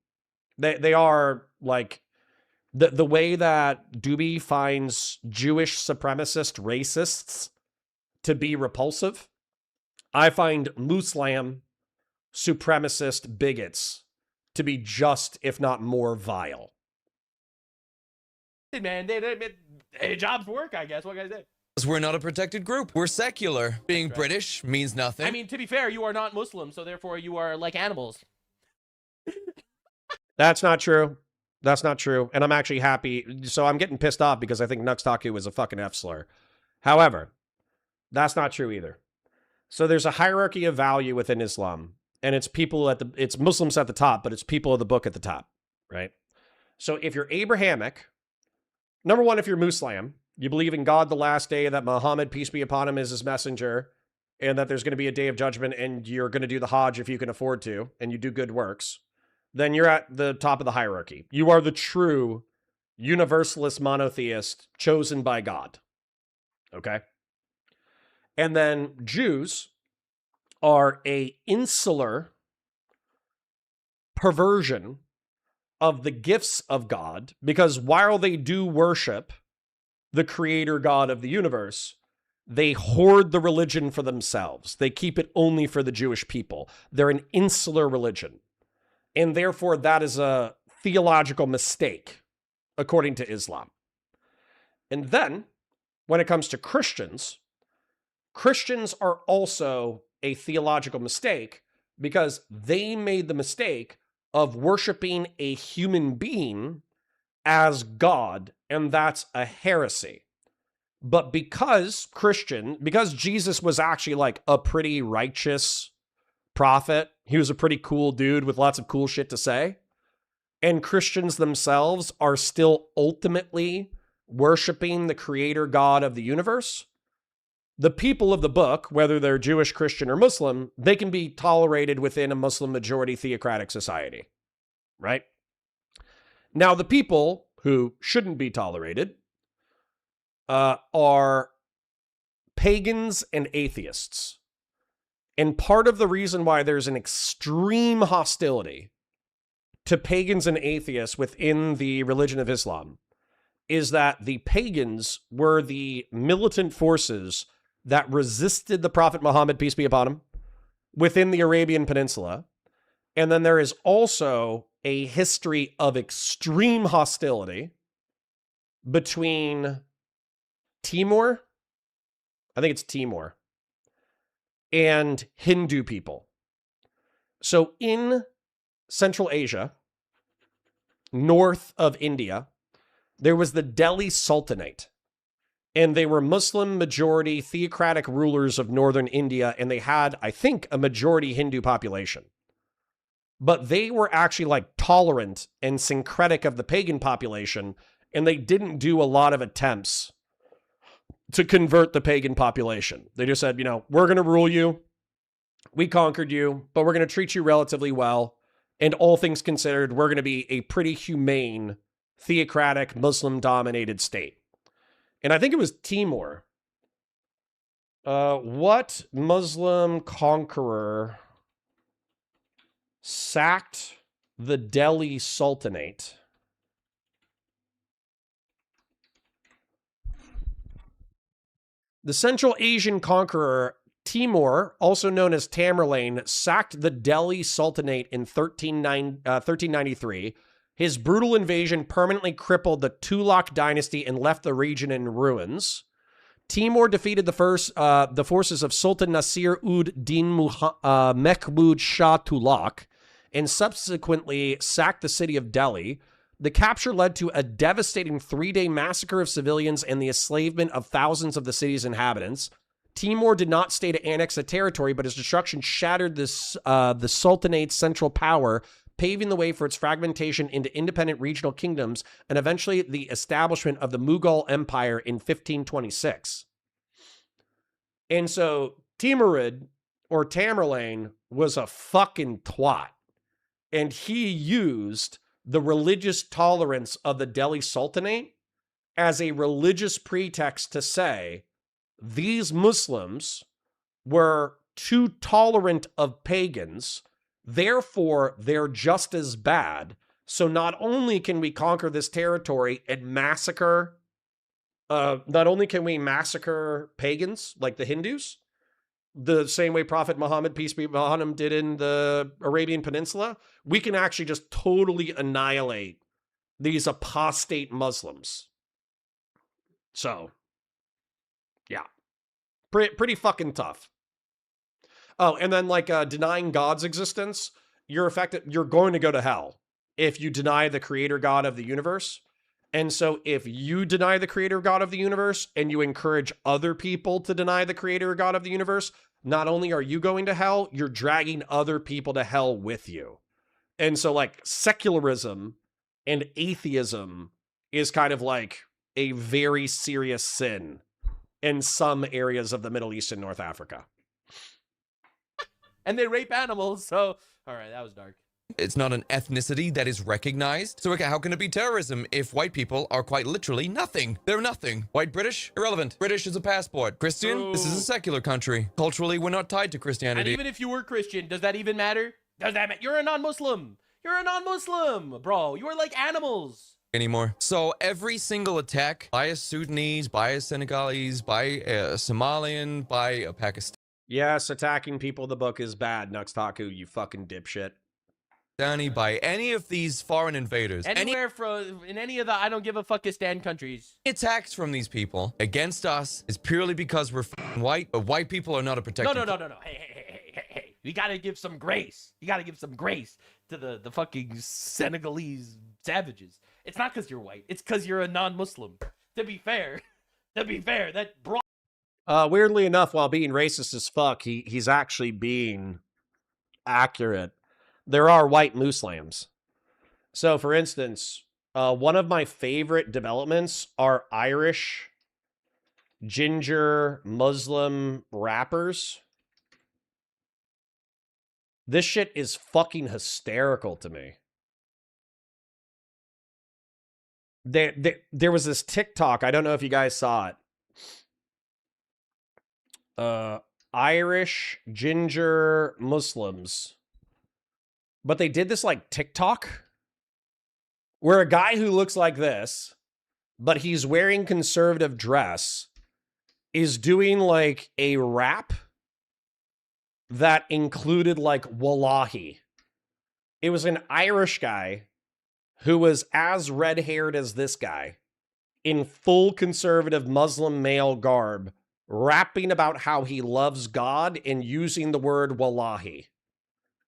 They are like the way that Doobie finds Jewish supremacist racists to be repulsive. I find Muslim supremacist bigots to be just, if not more, vile.
Man, jobs work, I guess. What can I say?
we're not a protected group. We're secular. Being British means nothing.
I mean, to be fair, you are not Muslim, so therefore you are like animals.
That's not true. That's not true. And I'm actually happy. So I'm getting pissed off because I think Nuxtaku is a fucking F-slur. However, that's not true either. So there's a hierarchy of value within Islam, and it's it's Muslims at the top, but it's people of the book at the top, right? So if you're Abrahamic, number one, if you're Muslim, you believe in God the last day, that Muhammad, peace be upon him, is his messenger, and that there's going to be a day of judgment, and you're going to do the Hajj if you can afford to, and you do good works, then you're at the top of the hierarchy. You are the true universalist monotheist chosen by God. Okay? And then Jews are a insular perversion of the gifts of God, because while they do worship the creator God of the universe, they hoard the religion for themselves. They keep it only for the Jewish people. They're an insular religion. And therefore, that is a theological mistake, according to Islam. And then, when it comes to Christians, Christians are also a theological mistake because they made the mistake of worshiping a human being as God, and that's a heresy. But because Jesus was actually like a pretty righteous prophet, he was a pretty cool dude with lots of cool shit to say, and Christians themselves are still ultimately worshiping the creator God of the universe, the people of the book, whether they're Jewish, Christian, or Muslim, they can be tolerated within a Muslim majority theocratic society, right? Now, the people who shouldn't be tolerated are pagans and atheists. And part of the reason why there's an extreme hostility to pagans and atheists within the religion of Islam is that the pagans were the militant forces that resisted the Prophet Muhammad, peace be upon him, within the Arabian Peninsula. And then there is also a history of extreme hostility between Timur, I think it's Timur, and Hindu people. So in Central Asia, north of India, there was the Delhi Sultanate. And they were Muslim majority theocratic rulers of northern India, and they had, I think, a majority Hindu population. But they were actually like tolerant and syncretic of the pagan population, and they didn't do a lot of attempts to convert the pagan population. They just said, we're going to rule you. We conquered you, but we're going to treat you relatively well. And all things considered, we're going to be a pretty humane, theocratic, Muslim-dominated state. And I think it was Timur. What Muslim conqueror sacked the Delhi Sultanate? The Central Asian conqueror Timur, also known as Tamerlane, sacked the Delhi Sultanate in 1393. His brutal invasion permanently crippled the Tughlaq dynasty and left the region in ruins. Timur defeated the forces of Sultan Nasir-ud-Din Mahmud Shah Tughlaq and subsequently sacked the city of Delhi. The capture led to a devastating 3-day massacre of civilians and the enslavement of thousands of the city's inhabitants. Timur did not stay to annex the territory, but his destruction shattered the Sultanate's central power, paving the way for its fragmentation into independent regional kingdoms and eventually the establishment of the Mughal Empire in 1526. And so Timurid, or Tamerlane, was a fucking twat. And he used the religious tolerance of the Delhi Sultanate as a religious pretext to say these Muslims were too tolerant of pagans, therefore they're just as bad. So not only can we conquer this territory and massacre, not only can we massacre pagans like the Hindus, the same way Prophet Muhammad, peace be upon him, did in the Arabian Peninsula, we can actually just totally annihilate these apostate Muslims. So, yeah. Pretty fucking tough. Oh, and then denying God's existence, you're going to go to hell if you deny the creator God of the universe. And so if you deny the creator God of the universe and you encourage other people to deny the creator God of the universe, not only are you going to hell, you're dragging other people to hell with you. And so secularism and atheism is kind of like a very serious sin in some areas of the Middle East and North Africa.
And they rape animals, so... All right, that was dark.
It's not an ethnicity that is recognized. So how can it be terrorism if white people are quite literally nothing? They're nothing. White British? Irrelevant. British is a passport. Christian?
Ooh.
This is a secular country. Culturally, we're not tied to Christianity.
And even if you were Christian, does that even matter? Does that matter? You're a non-Muslim. You're a non-Muslim, bro. You are like animals.
anymore. So every single attack by a Sudanese, by a Senegalese, by a Somalian, by a Pakistani,
Yes, attacking people in the book is bad, Nuxtaku, you fucking dipshit.
by any of these foreign invaders,
Anywhere in any of the I don't give a fuckistan countries.
any attacks from these people against us is purely because we're white, but white people are not a protected.
No. Hey. You gotta give some grace. You gotta give some grace to the fucking Senegalese savages. It's not because you're white. It's because you're a non-Muslim. To be fair, that brought.
Weirdly enough, while being racist as fuck, he's actually being accurate. There are white Muslims. So, for instance, one of my favorite developments are Irish ginger Muslim rappers. This shit is fucking hysterical to me. There was this TikTok. I don't know if you guys saw it. Irish ginger Muslims. But they did this like TikTok where a guy who looks like this, but he's wearing conservative dress, is doing like a rap that included like wallahi. It was an Irish guy who was as red-haired as this guy in full conservative Muslim male garb, rapping about how he loves God and using the word wallahi.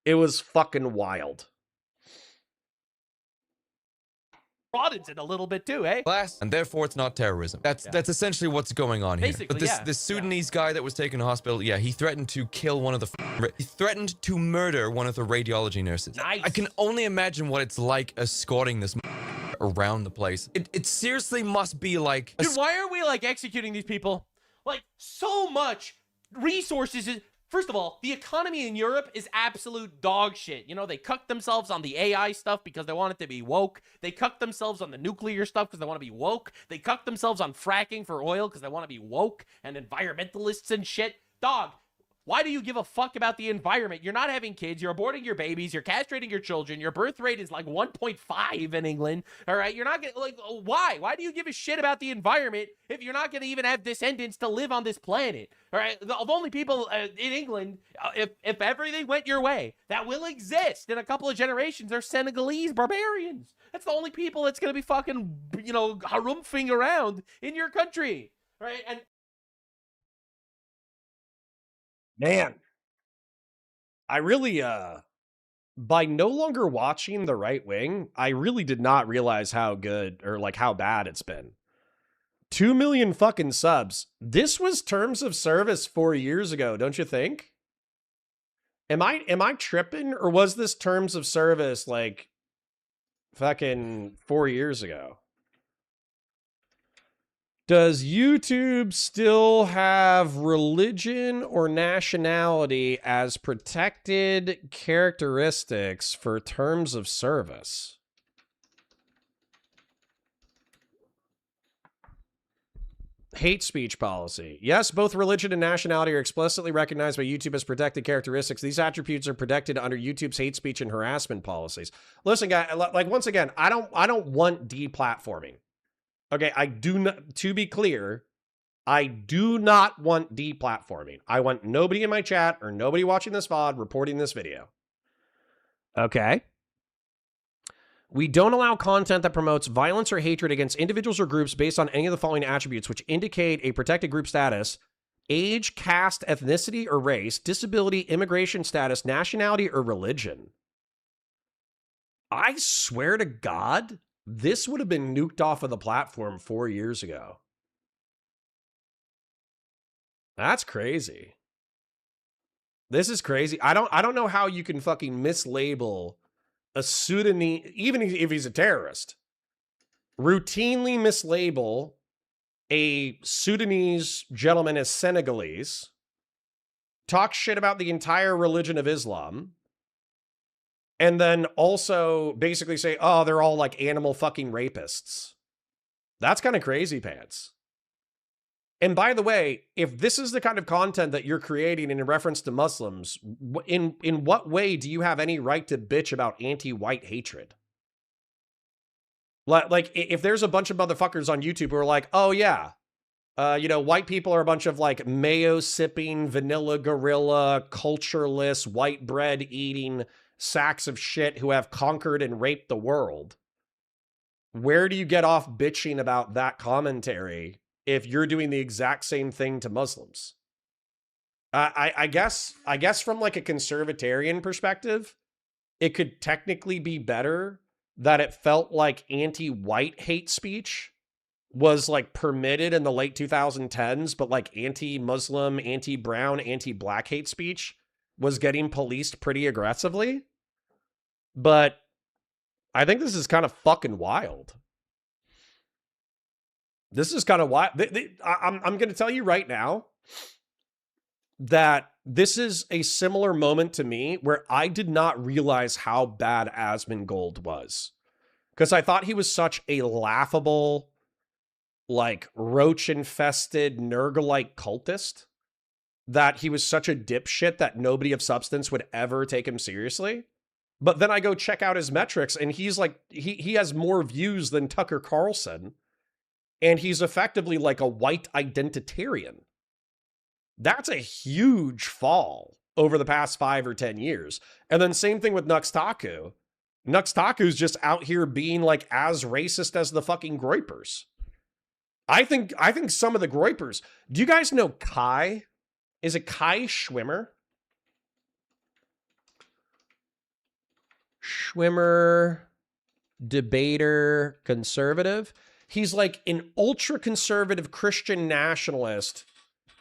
It was fucking wild.
broadens it a little bit too, eh?
And therefore it's not terrorism. That's essentially what's going on here.
Basically,
But this Sudanese guy that was taken to hospital, yeah, he threatened to kill one of the he threatened to murder one of the radiology nurses.
Nice.
I can only imagine what it's like escorting this around the place. It seriously must be like
Dude, why are we like executing these people? Like so much resources is first of all, the economy in Europe is absolute dog shit. You know, they cuck themselves on the AI stuff because they want it to be woke. They cuck themselves on the nuclear stuff because they want to be woke. They cuck themselves on fracking for oil because they want to be woke and environmentalists and shit. Dog, why do you give a fuck about the environment? You're not having kids. You're aborting your babies. You're castrating your children. Your birth rate is like 1.5 in England. All right. You're not going to, like, why? Why do you give a shit about the environment if you're not going to even have descendants to live on this planet? All right. The only people in England, if everything went your way, that will exist in a couple of generations are Senegalese barbarians. That's the only people that's going to be fucking, you know, harumphing around in your country. Right. And
Man, I really, by no longer watching the right wing, I really did not realize how good or like how bad it's been. 2 million fucking subs. This was terms of service 4 years ago, don't you think? Am I tripping, or was this terms of service like fucking 4 years ago? Does YouTube still have religion or nationality as protected characteristics for terms of service? Hate speech policy. Yes, both religion and nationality are explicitly recognized by YouTube as protected characteristics. These attributes are protected under YouTube's hate speech and harassment policies. Listen, guys, like once again, I don't want deplatforming. Okay, I do not, to be clear, I do not want deplatforming. I want nobody in my chat or nobody watching this VOD reporting this video. Okay. We don't allow content that promotes violence or hatred against individuals or groups based on any of the following attributes, which indicate a protected group status: age, caste, ethnicity, or race, disability, immigration status, nationality, or religion. I swear to God, this would have been nuked off of the platform 4 years ago. That's crazy. This is crazy. I don't know how you can fucking mislabel a Sudanese, even if he's a terrorist, routinely mislabel a Sudanese gentleman as Senegalese, talk shit about the entire religion of Islam, and then also basically say, oh, they're all like animal fucking rapists. That's kind of crazy pants. And by the way, if this is the kind of content that you're creating in reference to Muslims, in what way do you have any right to bitch about anti-white hatred? Like, if there's a bunch of motherfuckers on YouTube who are like, oh yeah, you know, white people are a bunch of like mayo sipping, vanilla gorilla, cultureless, white bread eating sacks of shit who have conquered and raped the world. Where do you get off bitching about that commentary if you're doing the exact same thing to Muslims? I guess from like a conservatarian perspective, it could technically be better that it felt like anti-white hate speech was like permitted in the late 2010s, but like anti-Muslim, anti-brown, anti-black hate speech was getting policed pretty aggressively. But I think this is kind of fucking wild. This is kind of wild. I'm going to tell you right now that this is a similar moment to me where I did not realize how bad Asmongold was. Because I thought he was such a laughable, like, roach-infested, Nurgle-like cultist that he was such a dipshit that nobody of substance would ever take him seriously. But then I go check out his metrics, and he's like, he has more views than Tucker Carlson, and he's effectively like a white identitarian. That's a huge fall over the past 5 or 10 years. And then same thing with Nuxtaku. Nuxtaku's just out here being like as racist as the fucking Groypers. I think some of the Groypers. Do you guys know Kai? Is it Kai Schwimmer? Schwimmer, debater, conservative. He's like an ultra-conservative Christian nationalist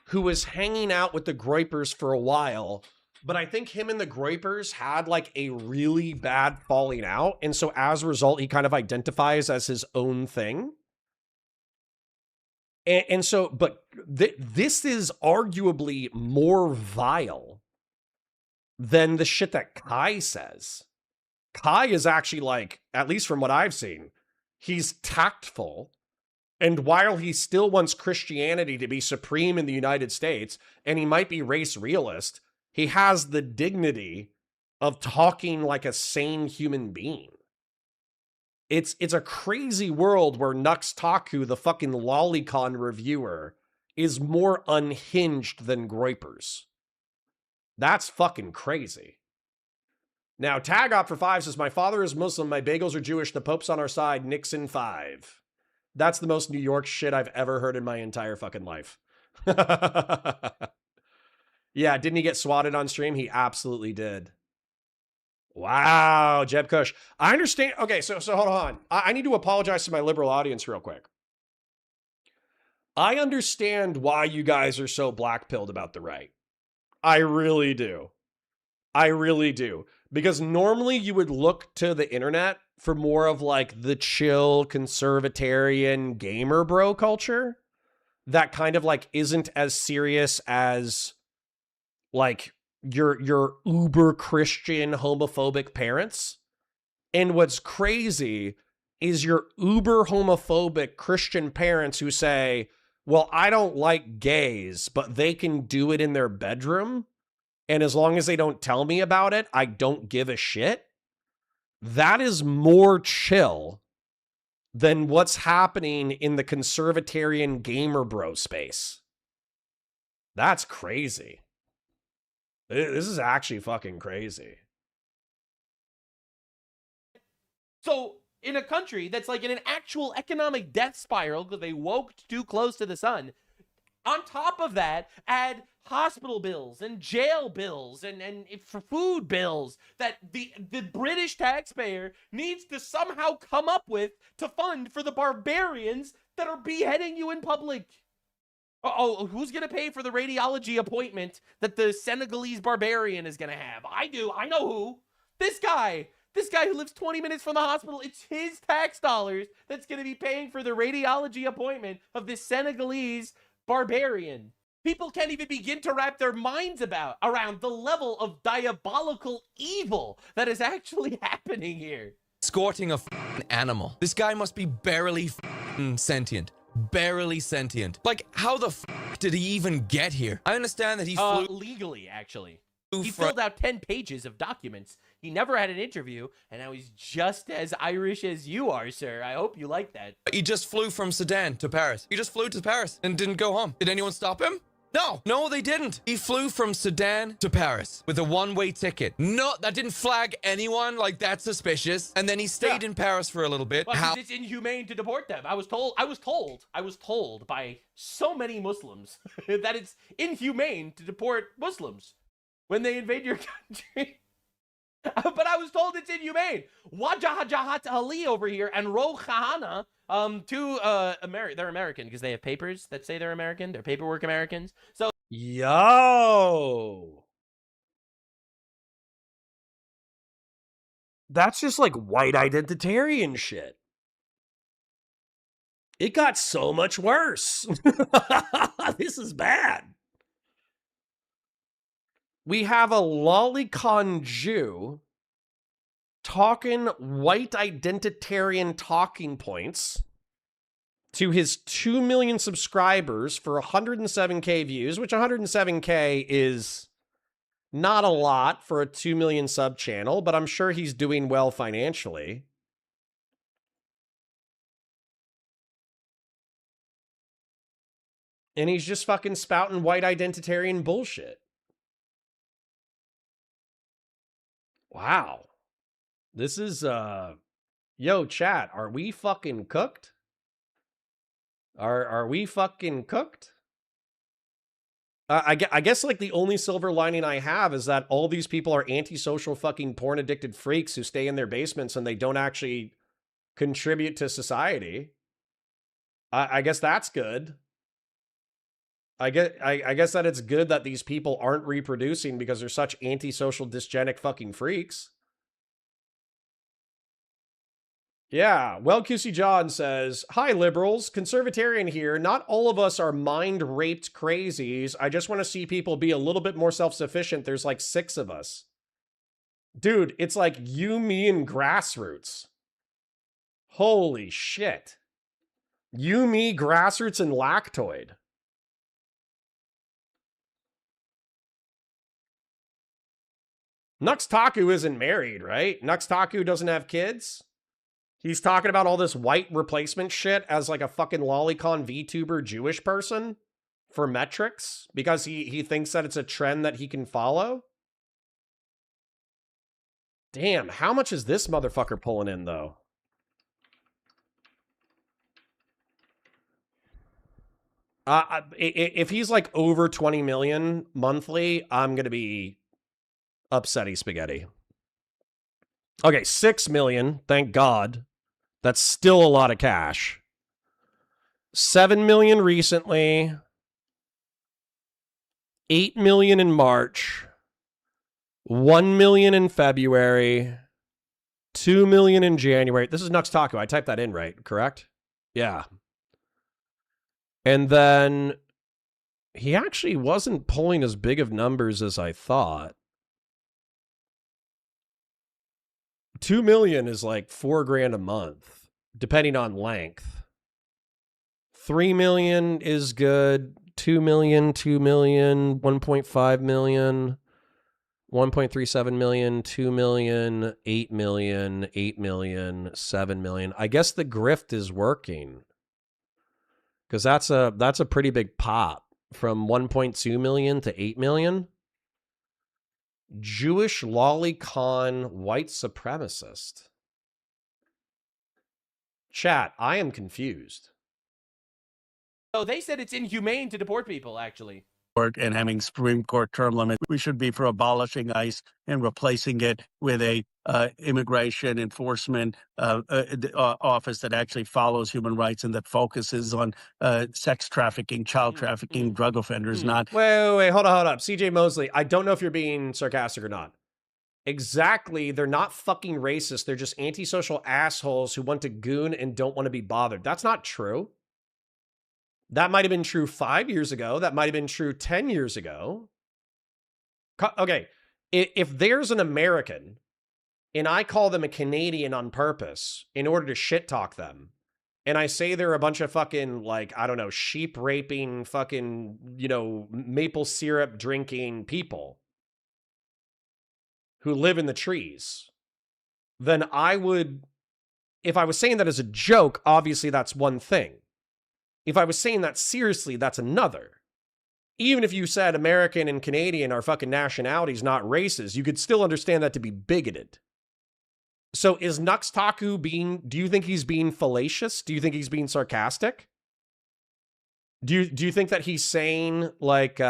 who was hanging out with the Groypers for a while, but I think him and the Groypers had like a really bad falling out, and so as a result, he kind of identifies as his own thing. And so, but this is arguably more vile than the shit that Kai says. Kai is actually like, at least from what I've seen, he's tactful. And while he still wants Christianity to be supreme in the United States, and he might be race realist, he has the dignity of talking like a sane human being. It's a crazy world where Nuxtaku, the fucking lolicon reviewer, is more unhinged than Groypers. That's fucking crazy. Now, Tagop for 5 says, my father is Muslim, my bagels are Jewish, the Pope's on our side, Nixon 5. That's the most New York shit I've ever heard in my entire fucking life. Yeah, didn't he get swatted on stream? He absolutely did. Wow, Jeb Kush. I understand. Okay, so hold on. I need to apologize to my liberal audience real quick. I understand why you guys are so black-pilled about the right. I really do. I really do. Because normally you would look to the internet for more of like the chill, conservatarian, gamer bro culture that kind of like isn't as serious as like your uber Christian homophobic parents. And what's crazy is your uber homophobic Christian parents who say, well, I don't like gays, but they can do it in their bedroom. And as long as they don't tell me about it, I don't give a shit. That is more chill than what's happening in the conservatarian gamer bro space. That's crazy. This is actually fucking crazy.
So, in a country that's like in an actual economic death spiral because they woke too close to the sun, on top of that, add hospital bills and jail bills and food bills that the British taxpayer needs to somehow come up with to fund for the barbarians that are beheading you in public. Oh, who's going to pay for the radiology appointment that the Senegalese barbarian is going to have? I do. I know who. This guy who lives 20 minutes from the hospital, it's his tax dollars that's going to be paying for the radiology appointment of this Senegalese barbarian. People can't even begin to wrap their minds around the level of diabolical evil that is actually happening here.
Escorting a animal. This guy must be barely sentient. Barely sentient. Like, how the did he even get here? I understand that he flew
legally, actually. He filled out 10 pages of documents. He never had an interview, and now he's just as Irish as you are, sir. I hope you like that.
He just flew from Sudan to Paris. He just flew to Paris and didn't go home. Did anyone stop him? No, they didn't. He flew from Sudan to Paris with a one-way ticket. No, that didn't flag anyone. Like, that's suspicious. And then he stayed in Paris for a little bit.
Well, 'cause it's inhumane to deport them. I was told by so many Muslims that it's inhumane to deport Muslims when they invade your country. But I was told it's inhumane. Wajah Jahat Ali over here and Ro Khahana, they're American because they have papers that say they're American. They're paperwork Americans. So
Yo. That's just like white identitarian shit. It got so much worse. This is bad. We have a lolicon Jew talking white identitarian talking points to his 2 million subscribers for 107K views, which 107K is not a lot for a 2 million sub channel, but I'm sure he's doing well financially. And he's just fucking spouting white identitarian bullshit. Wow. This is, yo, chat, are we fucking cooked? Are we fucking cooked? I guess, like, the only silver lining I have is that all these people are antisocial fucking porn-addicted freaks who stay in their basements and they don't actually contribute to society. I guess that's good. I guess that it's good that these people aren't reproducing because they're such antisocial, dysgenic fucking freaks. Yeah, well, QC John says, hi, liberals, conservatarian here. Not all of us are mind-raped crazies. I just want to see people be a little bit more self-sufficient. There's like 6 of us. Dude, it's like you, me, and grassroots. Holy shit. You, me, grassroots, and lactoid. Nuxtaku isn't married, right? Nuxtaku doesn't have kids? He's talking about all this white replacement shit as like a fucking lolicon VTuber Jewish person for metrics because he thinks that it's a trend that he can follow. Damn, how much is this motherfucker pulling in though? If he's like over 20 million monthly, I'm going to be upsetty spaghetti. Okay, 6 million, thank God. That's still a lot of cash. 7 million recently. 8 million in March. 1 million in February. 2 million in January. This is Nuxtaku. I typed that in right, correct? Yeah. And then he actually wasn't pulling as big of numbers as I thought. 2 million is like $4,000 a month, depending on length. 3 million is good. 2 million, 2 million, 1.5 million, 1.37 million, 2 million, 8 million, 8 million, 7 million. I guess the grift is working. Because that's a pretty big pop from 1.2 million to 8 million. Jewish lolicon white supremacist. Chat, I am confused.
So they said it's inhumane to deport people, actually.
And having Supreme Court term limits. We should be for abolishing ICE and replacing it with a immigration enforcement office that actually follows human rights and that focuses on sex trafficking, child trafficking, drug offenders, not...
Wait, hold up. CJ Mosley, I don't know if you're being sarcastic or not. Exactly, they're not fucking racist. They're just antisocial assholes who want to goon and don't want to be bothered. That's not true. That might have been true 5 years ago. That might have been true 10 years ago. Okay, if there's an American and I call them a Canadian on purpose in order to shit talk them, and I say they're a bunch of fucking, like, I don't know, sheep raping, fucking, you know, maple syrup drinking people, who live in the trees, then I would, if I was saying that as a joke, obviously that's one thing. If I was saying that seriously, that's another. Even if you said American and Canadian are fucking nationalities, not races, you could still understand that to be bigoted. So is Nuxtaku do you think he's being fallacious? Do you think he's being sarcastic? Do you think that he's saying, like,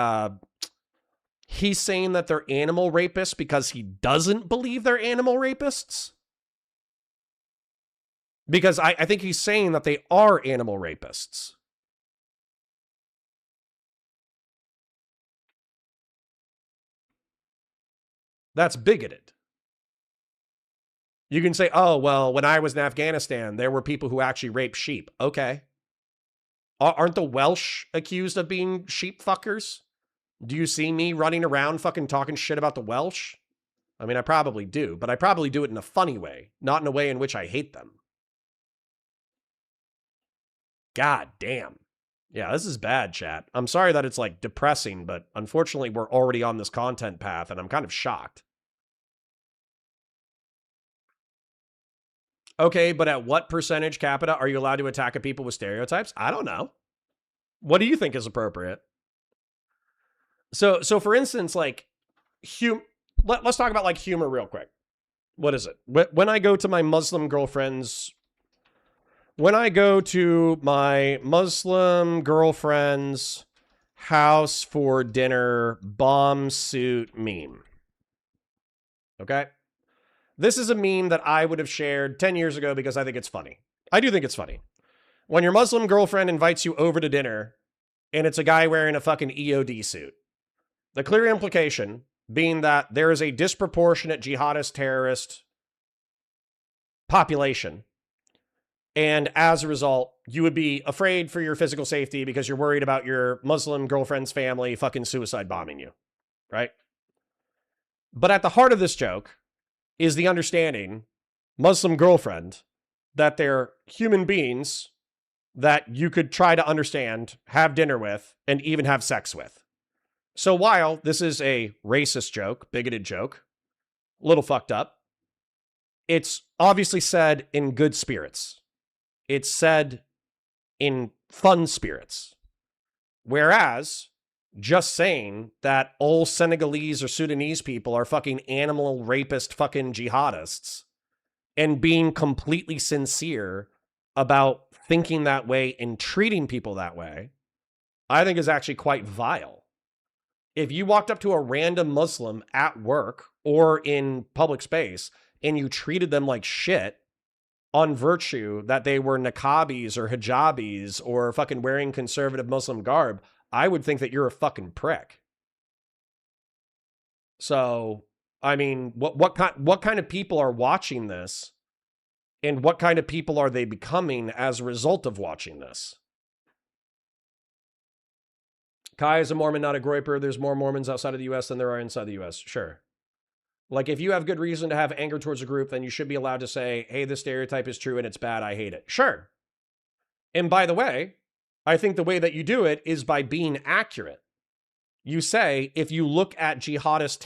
he's saying that they're animal rapists because he doesn't believe they're animal rapists? Because I think he's saying that they are animal rapists. That's bigoted. You can say, oh, well, when I was in Afghanistan, there were people who actually raped sheep. Okay. Aren't the Welsh accused of being sheep fuckers? Do you see me running around fucking talking shit about the Welsh? I mean, I probably do, but I probably do it in a funny way, not in a way in which I hate them. God damn. Yeah, this is bad, chat. I'm sorry that it's like depressing, but unfortunately we're already on this content path and I'm kind of shocked. Okay, but at what percentage capita are you allowed to attack people with stereotypes? I don't know. What do you think is appropriate? So for instance, like, let's talk about like humor real quick. What is it? When I go to my Muslim girlfriend's house for dinner, bomb suit meme. Okay? This is a meme that I would have shared 10 years ago because I think it's funny. I do think it's funny. When your Muslim girlfriend invites you over to dinner and it's a guy wearing a fucking EOD suit. The clear implication being that there is a disproportionate jihadist terrorist population. And as a result, you would be afraid for your physical safety because you're worried about your Muslim girlfriend's family fucking suicide bombing you. Right? But at the heart of this joke is the understanding, Muslim girlfriend, that they're human beings that you could try to understand, have dinner with, and even have sex with. So while this is a racist joke, bigoted joke, a little fucked up, it's obviously said in good spirits. It's said in fun spirits. Whereas just saying that all Senegalese or Sudanese people are fucking animal rapist fucking jihadists and being completely sincere about thinking that way and treating people that way, I think is actually quite vile. If you walked up to a random Muslim at work or in public space and you treated them like shit on virtue that they were niqabis or hijabis or fucking wearing conservative Muslim garb, I would think that you're a fucking prick. So, I mean, what kind of people are watching this? And what kind of people are they becoming as a result of watching this? Kai is a Mormon, not a groyper. There's more Mormons outside of the U.S. than there are inside the U.S. Sure. Like, if you have good reason to have anger towards a group, then you should be allowed to say, hey, this stereotype is true and it's bad. I hate it. Sure. And by the way, I think the way that you do it is by being accurate. You say, if you look at jihadist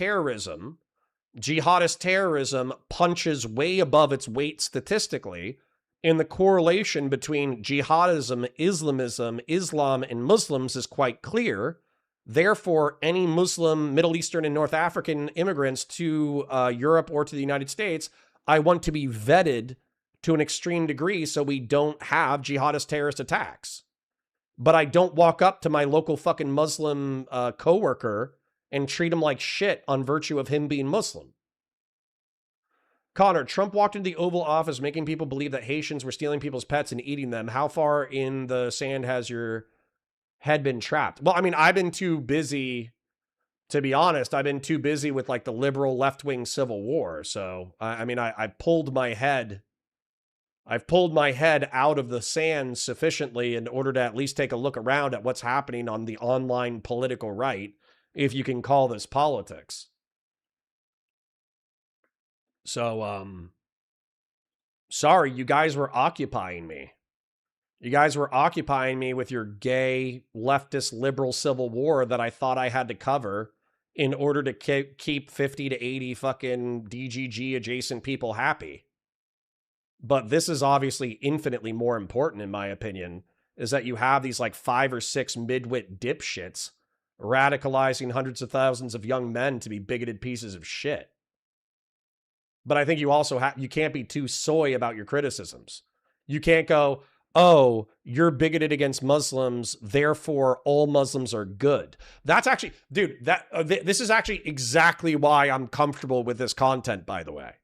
terrorism punches way above its weight statistically, and the correlation between jihadism, Islamism, Islam, and Muslims is quite clear. Therefore, any Muslim, Middle Eastern, and North African immigrants to Europe or to the United States, I want to be vetted to an extreme degree so we don't have jihadist terrorist attacks. But I don't walk up to my local fucking Muslim coworker and treat him like shit on virtue of him being Muslim. Connor, Trump walked into the Oval Office making people believe that Haitians were stealing people's pets and eating them. How far in the sand has your head been trapped? Well, I mean, I've been too busy, to be honest. I've been too busy with like the liberal left-wing civil war. So, I mean, I've pulled my head out of the sand sufficiently in order to at least take a look around at what's happening on the online political right, if you can call this politics. So, sorry, you guys were occupying me. You guys were occupying me with your gay, leftist, liberal civil war that I thought I had to cover in order to keep 50 to 80 fucking DGG adjacent people happy. But this is obviously infinitely more important, in my opinion, is that you have these like 5 or 6 midwit dipshits radicalizing hundreds of thousands of young men to be bigoted pieces of shit. But I think you also you can't be too soy about your criticisms. You can't go, oh, you're bigoted against Muslims, therefore all Muslims are good. That's actually, dude, this is actually exactly why I'm comfortable with this content, by the way.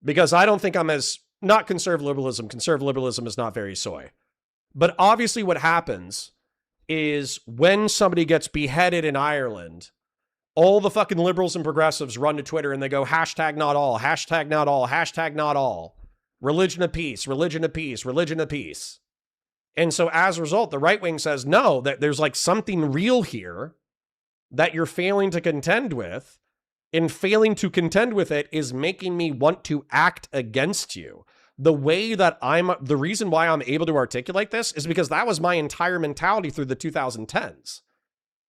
Because I don't think I'm as, not conservative liberalism. Conservative liberalism is not very soy. But obviously what happens is when somebody gets beheaded in Ireland, all the fucking liberals and progressives run to Twitter and they go, hashtag not all, hashtag not all, hashtag not all. Religion of peace, religion of peace, religion of peace. And so as a result, the right wing says, no, that there's like something real here that you're failing to contend with. And failing to contend with it is making me want to act against you. The reason why I'm able to articulate this is because that was my entire mentality through the 2010s.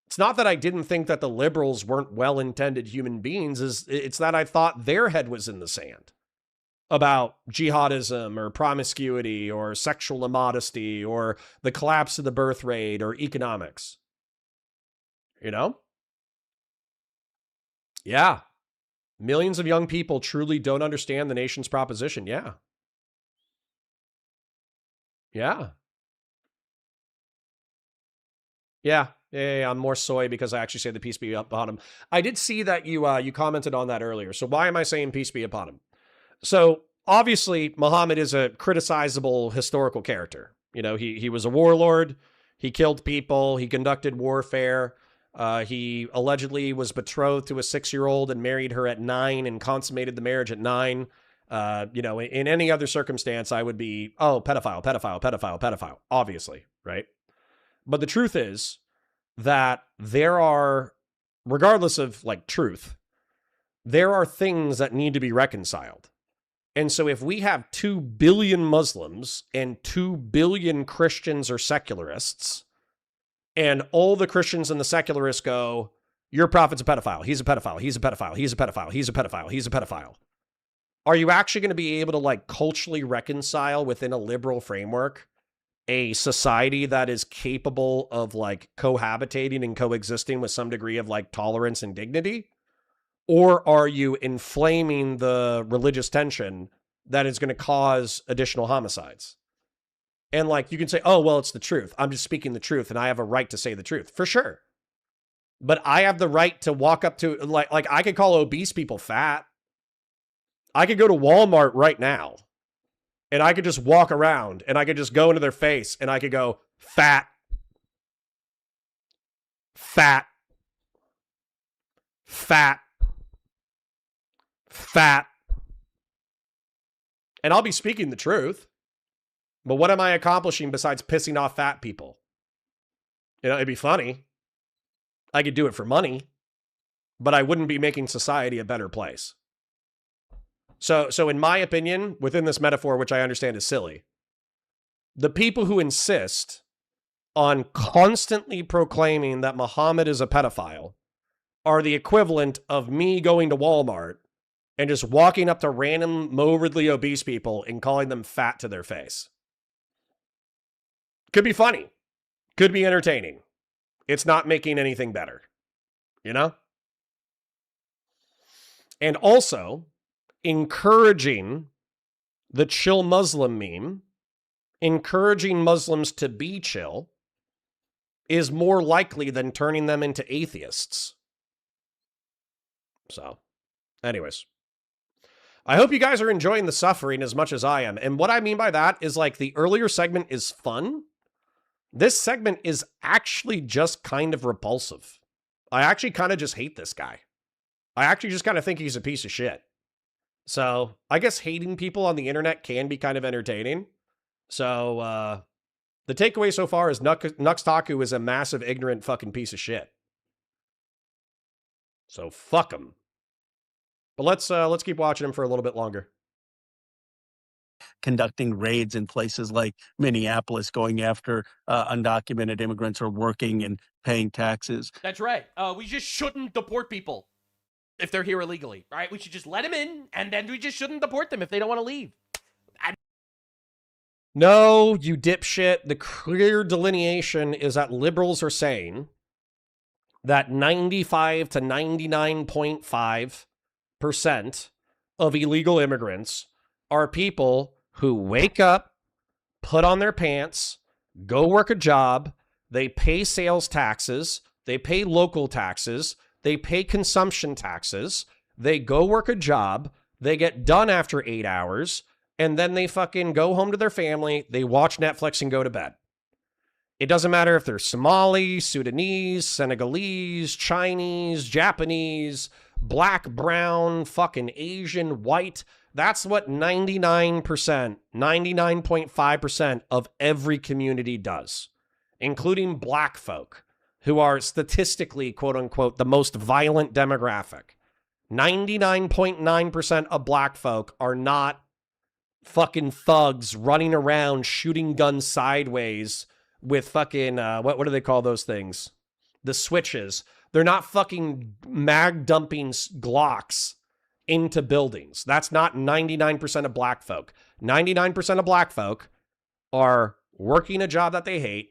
It's not that I didn't think that the liberals weren't well-intended human beings. It's that I thought their head was in the sand about jihadism or promiscuity or sexual immodesty or the collapse of the birth rate or economics. You know? Yeah. Millions of young people truly don't understand the nation's proposition. Yeah. Yeah. Yeah. Yeah, I'm more soy because I actually say the peace be upon him. I did see that you commented on that earlier. So why am I saying peace be upon him? So obviously Muhammad is a criticizable historical character. You know, he was a warlord. He killed people. He conducted warfare. He allegedly was betrothed to a 6-year-old and married her at 9 and consummated the marriage at 9. You know, in any other circumstance, I would be, oh, pedophile, obviously, right? But the truth is that there are, regardless of like truth, there are things that need to be reconciled. And so if we have 2 billion Muslims and 2 billion Christians or secularists, and all the Christians and the secularists go, your prophet's a pedophile, he's a pedophile, he's a pedophile, he's a pedophile, he's a pedophile, he's a pedophile. Are you actually going to be able to like culturally reconcile within a liberal framework a society that is capable of like cohabitating and coexisting with some degree of like tolerance and dignity? Or are you inflaming the religious tension that is going to cause additional homicides? And like, you can say, oh, well, it's the truth. I'm just speaking the truth and I have a right to say the truth. For sure. But I have the right to walk up to, like I could call obese people fat. I could go to Walmart right now and I could just walk around and I could just go into their face and I could go, fat, fat, fat, fat. And I'll be speaking the truth. But what am I accomplishing besides pissing off fat people? You know, it'd be funny. I could do it for money, but I wouldn't be making society a better place. So in my opinion, within this metaphor, which I understand is silly, the people who insist on constantly proclaiming that Muhammad is a pedophile are the equivalent of me going to Walmart and just walking up to random morbidly obese people and calling them fat to their face. Could be funny. Could be entertaining. It's not making anything better. You know? And also, encouraging the chill Muslim meme, encouraging Muslims to be chill, is more likely than turning them into atheists. So, anyways. I hope you guys are enjoying the suffering as much as I am. And what I mean by that is like the earlier segment is fun. This segment is actually just kind of repulsive. I actually kind of just hate this guy. I actually just kind of think he's a piece of shit. So I guess hating people on the internet can be kind of entertaining. So the takeaway so far is Nuxtaku is a massive, ignorant fucking piece of shit. So fuck him. But let's keep watching him for a little bit longer.
conducting raids in places like Minneapolis, going after undocumented immigrants who are working and paying taxes.
That's right. We just shouldn't deport people if they're here illegally, right? We should just let them in, and then we just shouldn't deport them if they don't want to leave.
No, you dipshit. The clear delineation is that liberals are saying that 95 to 99.5% of illegal immigrants are people who wake up, put on their pants, go work a job, they pay sales taxes, they pay local taxes, they pay consumption taxes, they go work a job, they get done after 8 hours, and then they fucking go home to their family, they watch Netflix and go to bed. It doesn't matter if they're Somali, Sudanese, Senegalese, Chinese, Japanese, black, brown, fucking Asian, white. That's what 99%, 99.5% of every community does, including black folk, who are statistically, quote unquote, the most violent demographic. 99.9% of black folk are not fucking thugs running around shooting guns sideways with fucking, what do they call those things? The switches. They're not fucking mag dumping Glocks into buildings. That's not 99% of black folk. 99% of black folk are working a job that they hate,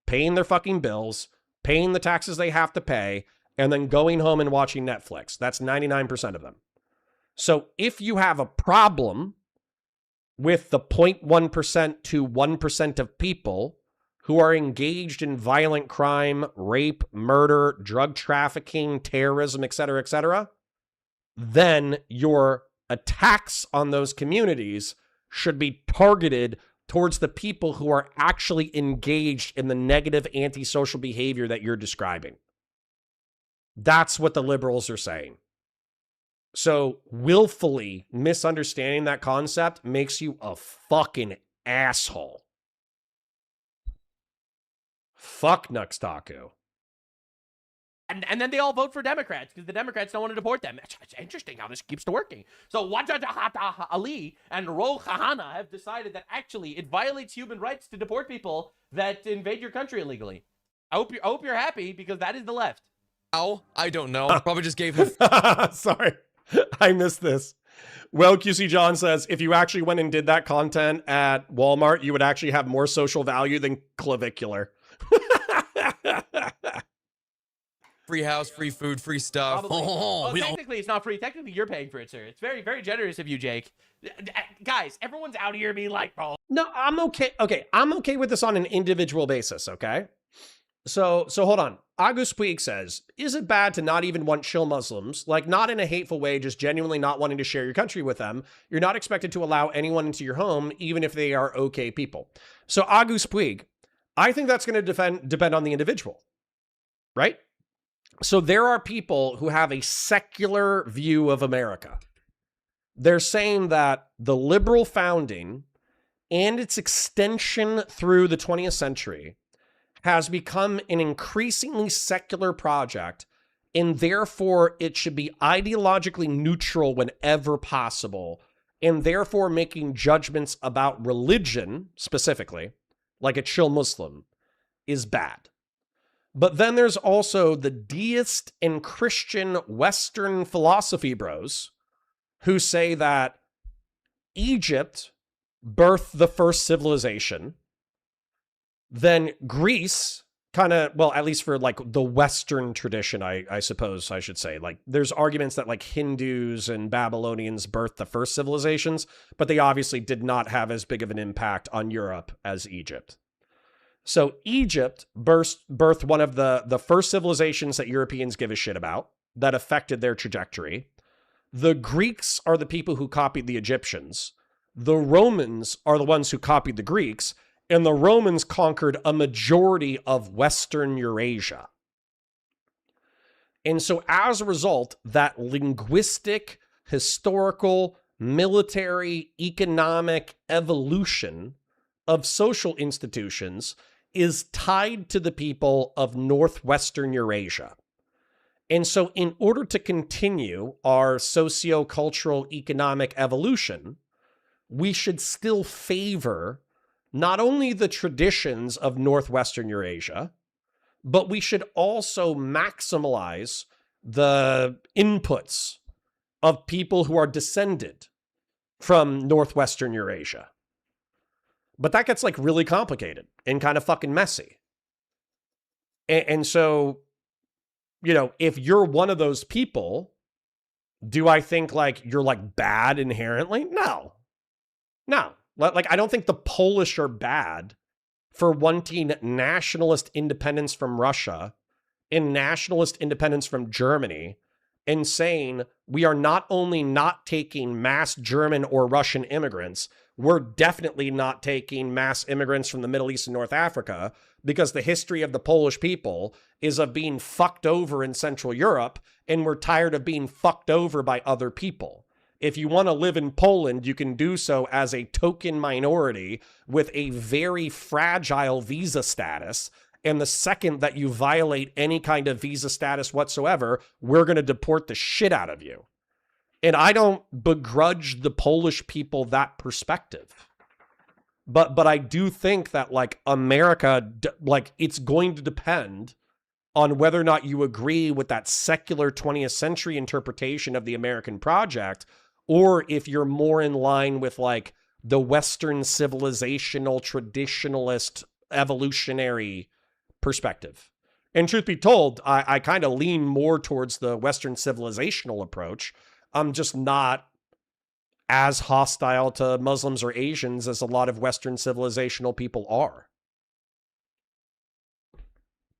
paying their fucking bills, paying the taxes they have to pay, and then going home and watching Netflix. That's 99% of them. So if you have a problem with the 0.1% to 1% of people who are engaged in violent crime, rape, murder, drug trafficking, terrorism, etc., then your attacks on those communities should be targeted towards the people who are actually engaged in the negative antisocial behavior that you're describing. That's what the liberals are saying. So willfully misunderstanding that concept makes you a fucking asshole. Fuck Nuxtaku.
And then they all vote for Democrats because the Democrats don't want to deport them. It's interesting how this keeps working. So Wajahata Ali and Ro Khahana have decided that actually it violates human rights to deport people that invade your country illegally. I hope you're happy because that is the left.
Oh, I don't know. Probably just gave him.
Sorry, I missed this. Well, QC John says, if you actually went and did that content at Walmart, you would actually have more social value than clavicular.
Free house, free food, free stuff.
Well, technically, it's not free. Technically, you're paying for it, sir. It's very, very generous of you, Jake. Guys, everyone's out here being like, bro.
No, I'm okay. Okay, I'm okay with this on an individual basis, okay? So hold on. Agus Puig says, is it bad to not even want chill Muslims? Like, not in a hateful way, just genuinely not wanting to share your country with them. You're not expected to allow anyone into your home, even if they are okay people. So Agus Puig, I think that's going to depend on the individual, right? So there are people who have a secular view of America. They're saying that the liberal founding and its extension through the 20th century has become an increasingly secular project, and therefore it should be ideologically neutral whenever possible, and therefore making judgments about religion, specifically, like a chill Muslim, is bad. But then there's also the deist and Christian Western philosophy bros who say that Egypt birthed the first civilization, then Greece kind of, well, at least for like the Western tradition, I suppose I should say, like there's arguments that like Hindus and Babylonians birthed the first civilizations, but they obviously did not have as big of an impact on Europe as Egypt. So Egypt birthed one of the first civilizations that Europeans give a shit about that affected their trajectory. The Greeks are the people who copied the Egyptians. The Romans are the ones who copied the Greeks, and the Romans conquered a majority of Western Eurasia. And so as a result, that linguistic, historical, military, economic evolution of social institutions is tied to the people of Northwestern Eurasia. And so in order to continue our socio-cultural economic evolution, we should still favor not only the traditions of Northwestern Eurasia, but we should also maximize the inputs of people who are descended from Northwestern Eurasia. But that gets like really complicated and kind of fucking messy. And so, you know, if you're one of those people, do I think like you're like bad inherently? No. Like, I don't think the Polish are bad for wanting nationalist independence from Russia and nationalist independence from Germany and saying we are not only not taking mass German or Russian immigrants, we're definitely not taking mass immigrants from the Middle East and North Africa, because the history of the Polish people is of being fucked over in Central Europe, and we're tired of being fucked over by other people. If you want to live in Poland, you can do so as a token minority with a very fragile visa status. And the second that you violate any kind of visa status whatsoever, we're going to deport the shit out of you. And I don't begrudge the Polish people that perspective. But I do think that like America, like it's going to depend on whether or not you agree with that secular 20th century interpretation of the American project, or if you're more in line with like the Western civilizational, traditionalist, evolutionary perspective. And truth be told, I kind of lean more towards the Western civilizational approach. I'm just not as hostile to Muslims or Asians as a lot of Western civilizational people are.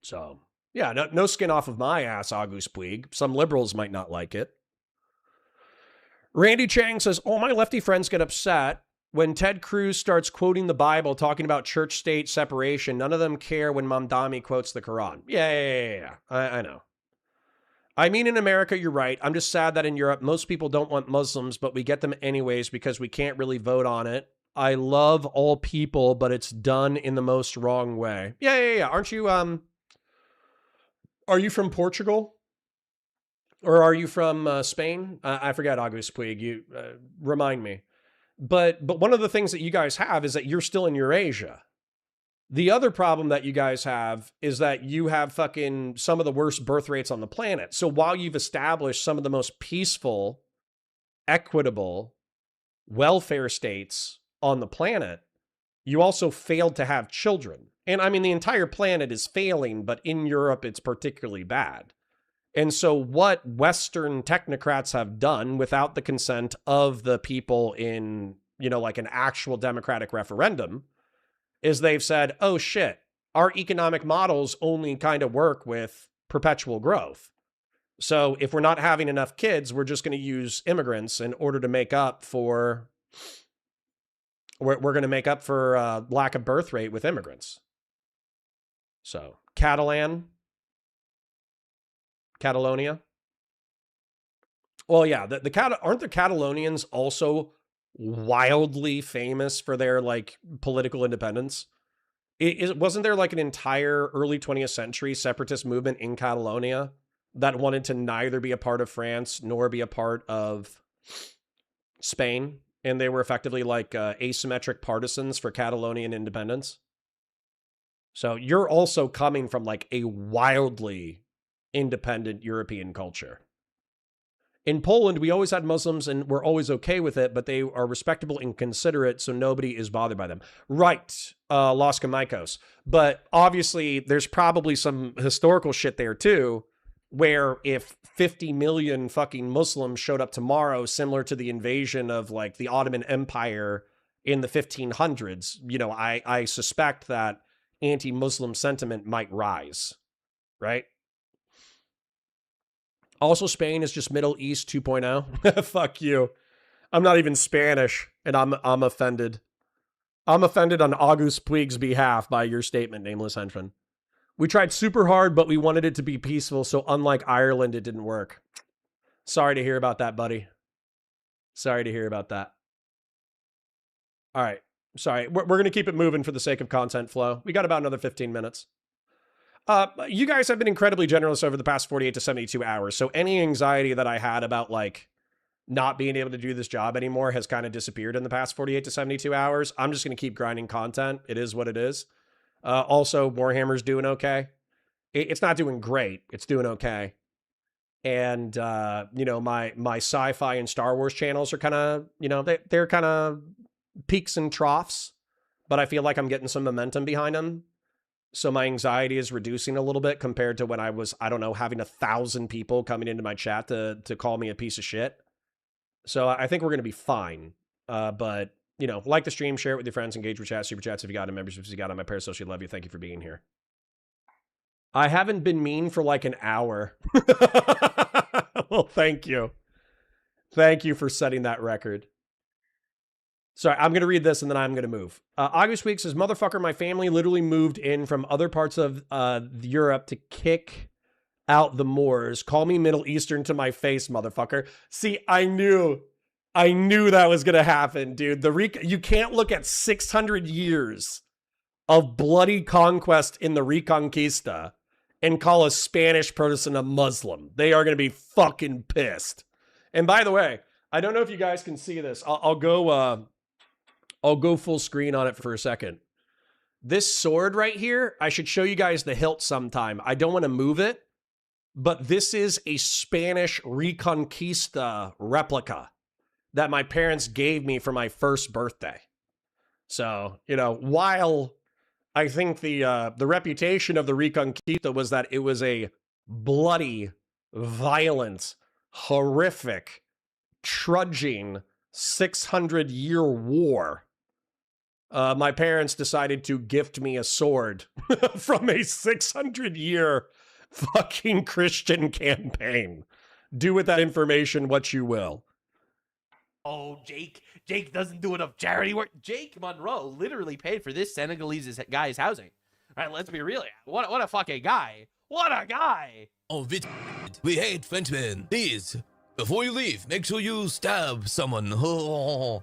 So, yeah, no skin off of my ass, August Puig. Some liberals might not like it. Randy Chang says, all my lefty friends get upset when Ted Cruz starts quoting the Bible, talking about church-state separation. None of them care when Mamdani quotes the Quran. Yeah. I know. I mean, in America, you're right. I'm just sad that in Europe, most people don't want Muslims, but we get them anyways because we can't really vote on it. I love all people, but it's done in the most wrong way. Yeah. Aren't you, are you from Portugal? Or are you from Spain? I forget, August Puig. You remind me. But one of the things that you guys have is that you're still in Eurasia. The other problem that you guys have is that you have fucking some of the worst birth rates on the planet. So while you've established some of the most peaceful, equitable welfare states on the planet, you also failed to have children. And I mean, the entire planet is failing, but in Europe, it's particularly bad. And so what Western technocrats have done without the consent of the people in, you know, like an actual democratic referendum is they've said, oh shit, our economic models only kind of work with perpetual growth. So if we're not having enough kids, we're just going to use immigrants in order to make up for, we're going to make up for lack of birth rate with immigrants. So Catalonia. Well, yeah, aren't the Catalonians also wildly famous for their like political independence? Wasn't there like an entire early 20th century separatist movement in Catalonia that wanted to neither be a part of France nor be a part of Spain? And they were effectively like asymmetric partisans for Catalonian independence. So you're also coming from like a wildly independent European culture. In Poland, we always had Muslims and we're always okay with it, but they are respectable and considerate, so nobody is bothered by them. Right, Los Gamicos. But obviously, there's probably some historical shit there too, where if 50 million fucking Muslims showed up tomorrow, similar to the invasion of like the Ottoman Empire in the 1500s, you know, I suspect that anti-Muslim sentiment might rise, right? Also, Spain is just Middle East 2.0. Fuck you. I'm not even Spanish, and I'm offended. I'm offended on August Puig's behalf by your statement, Nameless Henchman. We tried super hard, but we wanted it to be peaceful, so unlike Ireland, it didn't work. Sorry to hear about that, buddy. Sorry to hear about that. All right. Sorry. We're going to keep it moving for the sake of content flow. We got about another 15 minutes. You guys have been incredibly generous over the past 48 to 72 hours. So any anxiety that I had about like not being able to do this job anymore has kind of disappeared in the past 48 to 72 hours. I'm just going to keep grinding content. It is what it is. Also, Warhammer's doing okay. It's not doing great. It's doing okay. And, you know, my sci-fi and Star Wars channels are kind of, you know, they're kind of peaks and troughs, but I feel like I'm getting some momentum behind them. So my anxiety is reducing a little bit compared to when I was, I don't know, having 1,000 people coming into my chat to call me a piece of shit. So I think we're going to be fine. But, you know, like the stream, share it with your friends, engage with chat, super chats if you got it, memberships if you got it. My parasocial love you. Thank you for being here. I haven't been mean for like an hour. Well, thank you. Thank you for setting that record. Sorry, I'm going to read this and then I'm going to move. August Week says, motherfucker, my family literally moved in from other parts of Europe to kick out the Moors. Call me Middle Eastern to my face, motherfucker. See, I knew that was going to happen, dude. You can't look at 600 years of bloody conquest in the Reconquista and call a Spanish person a Muslim. They are going to be fucking pissed. And by the way, I don't know if you guys can see this. I'll go full screen on it for a second. This sword right here, I should show you guys the hilt sometime. I don't want to move it, but this is a Spanish Reconquista replica that my parents gave me for my first birthday. So, you know, while I think the reputation of the Reconquista was that it was a bloody, violent, horrific, trudging 600-year war, my parents decided to gift me a sword from a 600-year fucking Christian campaign. Do with that information what you will.
Oh, Jake doesn't do enough charity work. Jake Monroe literally paid for this Senegalese guy's housing. All right, let's be real. What a fucking guy. What a guy.
Oh, we hate Frenchmen. Please, before you leave, make sure you stab someone.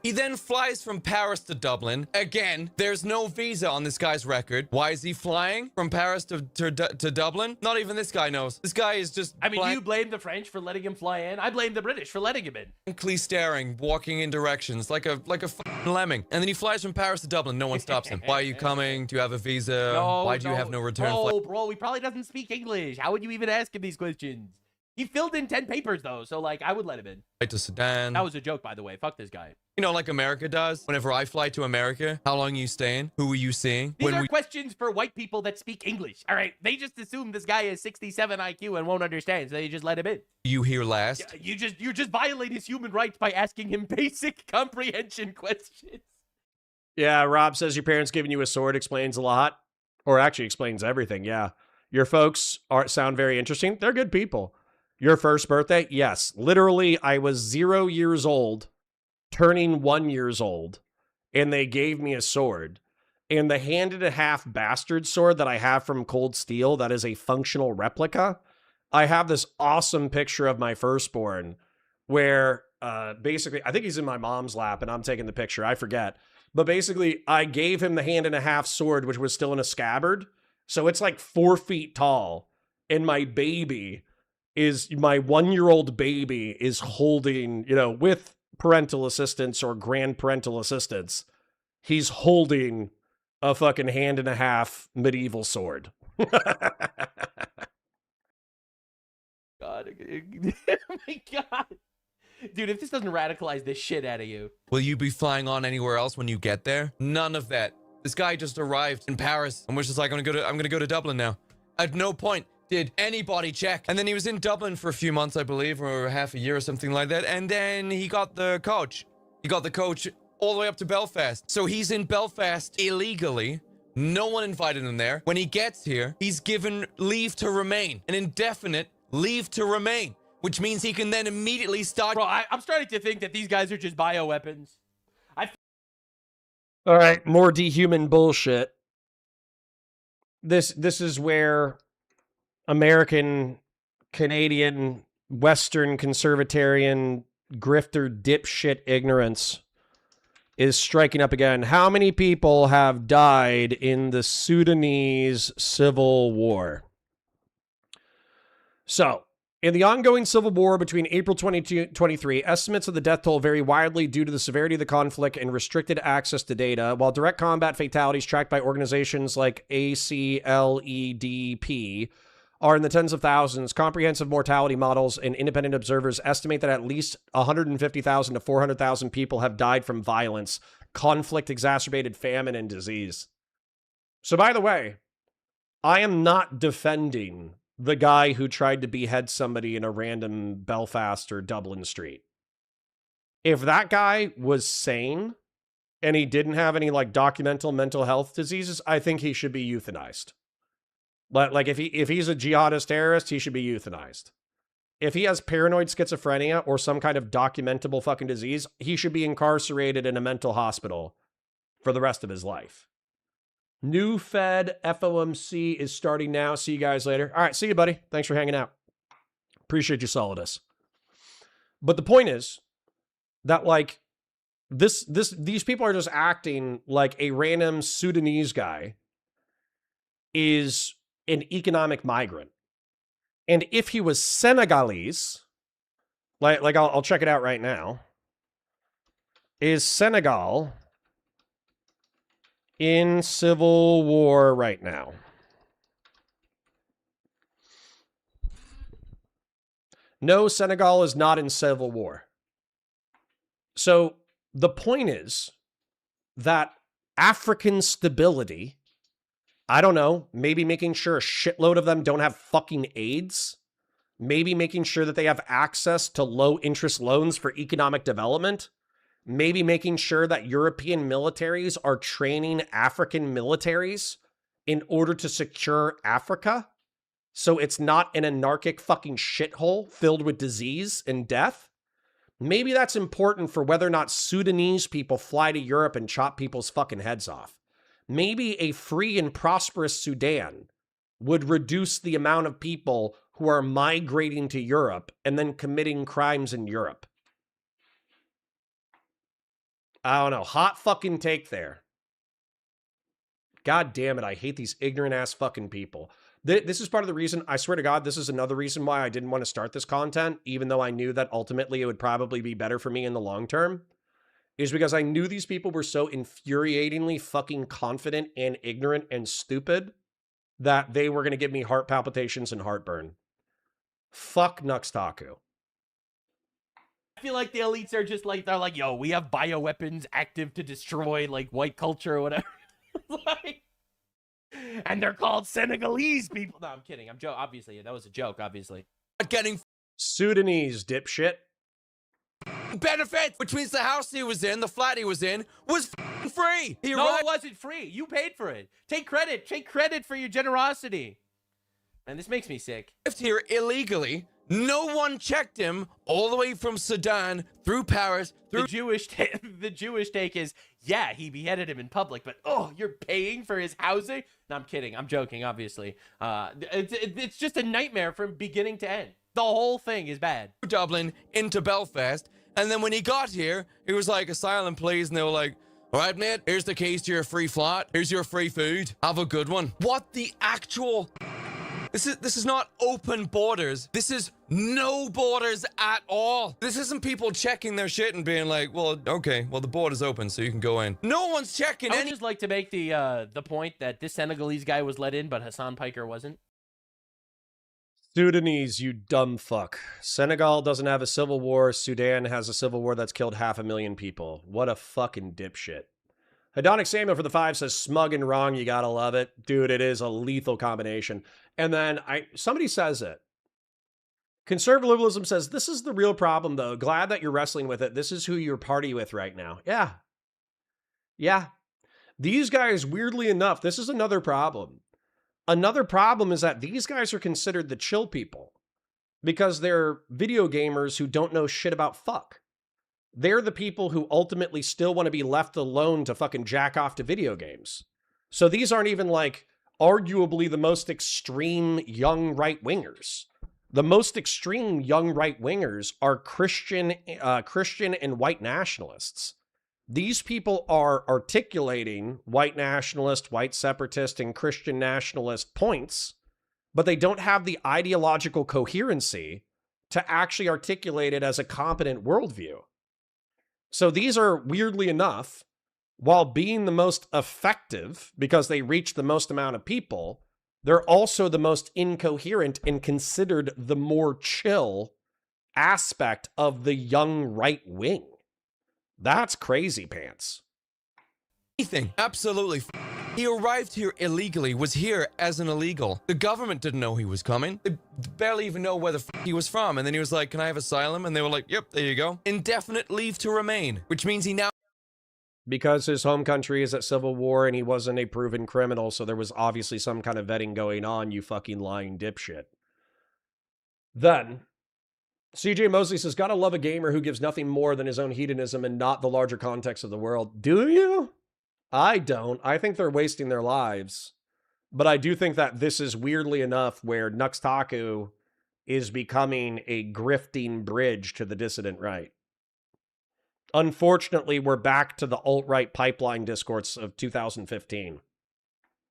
He then flies from Paris to Dublin. Again, there's no visa on this guy's record. Why is he flying from Paris to Dublin? Not even this guy knows. This guy is just...
I mean, do you blame the French for letting him fly in? I blame the British for letting him in.
Blankly staring, walking in directions like a fucking lemming. And then he flies from Paris to Dublin. No one stops him. Why are you coming? Do you have a visa? Why do you have no return flight?
Bro, he probably doesn't speak English. How would you even ask him these questions? He filled in 10 papers, though, so, like, I would let him in.
Flight to Sudan.
That was a joke, by the way. Fuck this guy.
You know, like America does. Whenever I fly to America, how long are you staying? Who are you seeing?
These are questions for white people that speak English. All right, they just assume this guy is 67 IQ and won't understand, so they just let him in.
You here last?
You just violate his human rights by asking him basic comprehension questions.
Yeah, Rob says your parents giving you a sword explains a lot, or actually explains everything. Yeah, your folks sound very interesting. They're good people. Your first birthday? Yes. Literally, I was 0 years old, turning 1 year old, and they gave me a sword. And the hand-and-a-half bastard sword that I have from Cold Steel, that is a functional replica, I have this awesome picture of my firstborn where basically, I think he's in my mom's lap and I'm taking the picture. I forget. But basically, I gave him the hand-and-a-half sword, which was still in a scabbard. So it's like 4 feet tall. And my 1-year-old baby is holding, you know, with parental assistance or grandparental assistance, he's holding a fucking hand-and-a-half medieval sword.
God. Oh my God. Dude, if this doesn't radicalize the shit out of you.
Will you be flying on anywhere else when you get there? None of that. This guy just arrived in Paris and was just like, I'm gonna go to Dublin now. At no point did anybody check. And then he was in Dublin for a few months, I believe, or half a year or something like that. And then he got the coach. He got the coach all the way up to Belfast. So he's in Belfast illegally. No one invited him there. When he gets here, he's given leave to remain, an indefinite leave to remain, which means he can then immediately start.
Bro, I'm starting to think that these guys are just bioweapons.
All right, more dehuman bullshit. This is where American, Canadian, Western conservatarian, grifter, dipshit ignorance is striking up again. How many people have died in the Sudanese civil war? So, In the ongoing civil war between April 2023, estimates of the death toll vary widely due to the severity of the conflict and restricted access to data, while direct combat fatalities tracked by organizations like ACLEDP are in the tens of thousands. Comprehensive mortality models and independent observers estimate that at least 150,000 to 400,000 people have died from violence, conflict-exacerbated famine, and disease. So, by the way, I am not defending the guy who tried to behead somebody in a random Belfast or Dublin street. If that guy was sane and he didn't have any like documental mental health diseases, I think he should be euthanized. Like if he's a jihadist terrorist, he should be euthanized. If he has paranoid schizophrenia or some kind of documentable fucking disease, he should be incarcerated in a mental hospital for the rest of his life. New Fed FOMC is starting now. See you guys later. All right, see you, buddy. Thanks for hanging out. Appreciate you, Solidus. But the point is that like these people are just acting like a random Sudanese guy is an economic migrant. And if he was Senegalese, like I'll check it out right now. Is Senegal in civil war right now? No, Senegal is not in civil war. So the point is that African stability, I don't know, maybe making sure a shitload of them don't have fucking AIDS, maybe making sure that they have access to low interest loans for economic development, maybe making sure that European militaries are training African militaries in order to secure Africa, so it's not an anarchic fucking shithole filled with disease and death. Maybe that's important for whether or not Sudanese people fly to Europe and chop people's fucking heads off. Maybe a free and prosperous Sudan would reduce the amount of people who are migrating to Europe and then committing crimes in Europe. I don't know. Hot fucking take there. God damn it. I hate these ignorant ass fucking people. This is part of the reason, I swear to God, this is another reason why I didn't want to start this content, even though I knew that ultimately it would probably be better for me in the long term, is because I knew these people were so infuriatingly fucking confident and ignorant and stupid that they were going to give me heart palpitations and heartburn. Fuck Nuxtaku.
I feel like the elites are just like, they're like, yo, we have bioweapons active to destroy like white culture or whatever. Like, and they're called Senegalese people. No, I'm kidding. I'm joking. Obviously, that was a joke, obviously.
Getting
Sudanese, dipshit.
benefits, which means the house he was in, the flat he was in, was free. He
No,
arrived-
it wasn't free. You paid for it. Take credit. Take credit for your generosity. And this makes me sick.
Lived here illegally. No one checked him all the way from Sudan through Paris.
The Jewish take is, yeah, he beheaded him in public, but oh, you're paying for his housing? No, I'm kidding. I'm joking, obviously. It's just a nightmare from beginning to end. The whole thing is bad.
Dublin into Belfast, and then when he got here, he was like, asylum please, and they were like, all right, mate, here's the keys to your free flat. Here's your free food. Have a good one. What the actual... This is not open borders. This is no borders at all. This isn't people checking their shit and being like, well, okay, well, the border's open, so you can go in. No one's checking
I would just like to make the point that this Senegalese guy was let in, but Hassan Piker wasn't.
Sudanese, you dumb fuck. Senegal doesn't have a civil war. Sudan has a civil war that's killed 500,000 people. What a fucking dipshit. Hedonic Samuel for the 5 says, smug and wrong, you gotta love it. Dude, it is a lethal combination. And then somebody says it. Conservative liberalism says, this is the real problem, though. Glad that you're wrestling with it. This is who you're party with right now. Yeah. Yeah. These guys, weirdly enough, this is another problem. Another problem is that these guys are considered the chill people because they're video gamers who don't know shit about fuck. They're the people who ultimately still want to be left alone to fucking jack off to video games. So these aren't even like arguably the most extreme young right-wingers. The most extreme young right-wingers are Christian and white nationalists. These people are articulating white nationalist, white separatist, and Christian nationalist points, but they don't have the ideological coherency to actually articulate it as a competent worldview. So these are, weirdly enough, while being the most effective because they reach the most amount of people, they're also the most incoherent and considered the more chill aspect of the young right wing. That's crazy pants.
Anything. Absolutely. He arrived here illegally, was here as an illegal. The government didn't know he was coming. They barely even know where the he was from. And then he was like, can I have asylum? And they were like, yep, there you go. Indefinite leave to remain, which means he now...
Because his home country is at civil war and he wasn't a proven criminal, so there was obviously some kind of vetting going on, you fucking lying dipshit. Then, CJ Mosley says, gotta love a gamer who gives nothing more than his own hedonism and not the larger context of the world. Do you? I don't. I think they're wasting their lives. But I do think that this is weirdly enough where Nuxtaku is becoming a grifting bridge to the dissident right. Unfortunately, we're back to the alt-right pipeline discourse of 2015.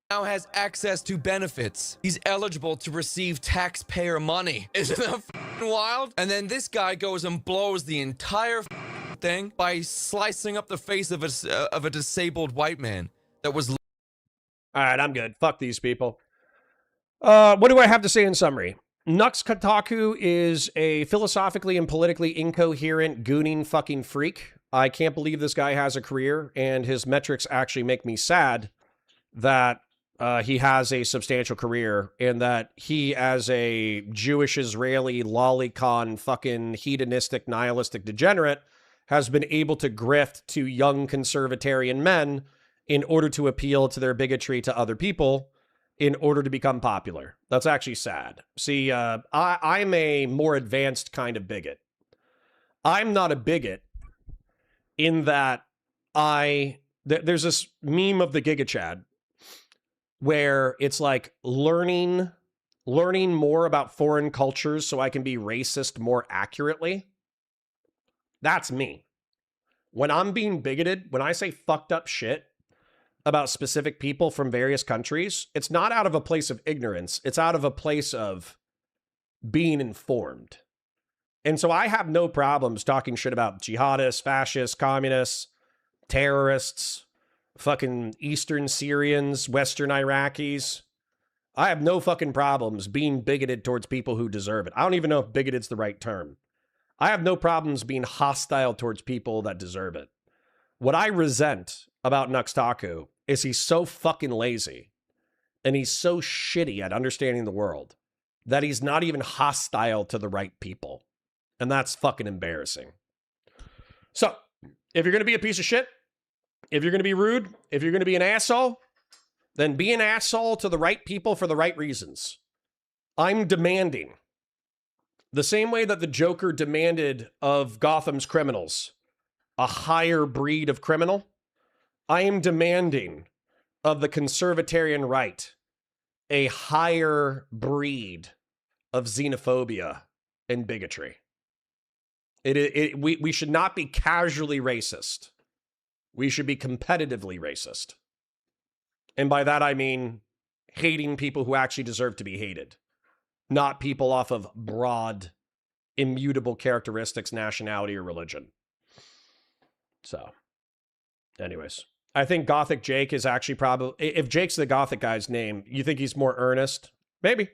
Now has access to benefits. He's eligible to receive taxpayer money. Isn't that wild? And then this guy goes and blows the entire thing by slicing up the face of a disabled white man that was...
All right, I'm good. Fuck these people. What do I have to say in summary? Nuxtaku is a philosophically and politically incoherent, gooning fucking freak. I can't believe this guy has a career, and his metrics actually make me sad that he has a substantial career, and that he, as a Jewish Israeli lolicon fucking hedonistic nihilistic degenerate, has been able to grift to young conservatarian men in order to appeal to their bigotry to other people in order to become popular. That's actually sad. See, I'm a more advanced kind of bigot. I'm not a bigot in that there's this meme of the Giga Chad where it's like learning more about foreign cultures so I can be racist more accurately. That's me. When I'm being bigoted, when I say fucked up shit about specific people from various countries, it's not out of a place of ignorance. It's out of a place of being informed. And so I have no problems talking shit about jihadists, fascists, communists, terrorists, fucking Eastern Syrians, Western Iraqis. I have no fucking problems being bigoted towards people who deserve it. I don't even know if bigoted's the right term. I have no problems being hostile towards people that deserve it. What I resent about Nuxtaku is he's so fucking lazy and he's so shitty at understanding the world that he's not even hostile to the right people. And that's fucking embarrassing. So, if you're going to be a piece of shit, if you're going to be rude, if you're going to be an asshole, then be an asshole to the right people for the right reasons. I'm demanding, the same way that the Joker demanded of Gotham's criminals a higher breed of criminal, I am demanding of the conservatarian right a higher breed of xenophobia and bigotry. We should not be casually racist. We should be competitively racist. And by that, I mean hating people who actually deserve to be hated, not people off of broad, immutable characteristics, nationality, or religion. So, anyways, I think Gothic Jake is actually probably, if Jake's the Gothic guy's name, you think he's more earnest? Maybe.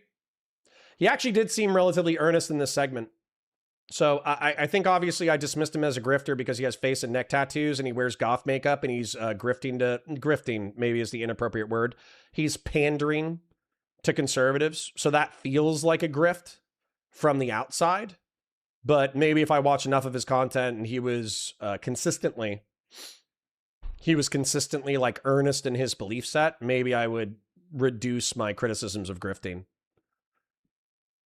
He actually did seem relatively earnest in this segment. So I think obviously I dismissed him as a grifter because he has face and neck tattoos and he wears goth makeup and he's grifting maybe is the inappropriate word. He's pandering to conservatives. So that feels like a grift from the outside. But maybe if I watch enough of his content and he was consistently like earnest in his belief set, maybe I would reduce my criticisms of grifting.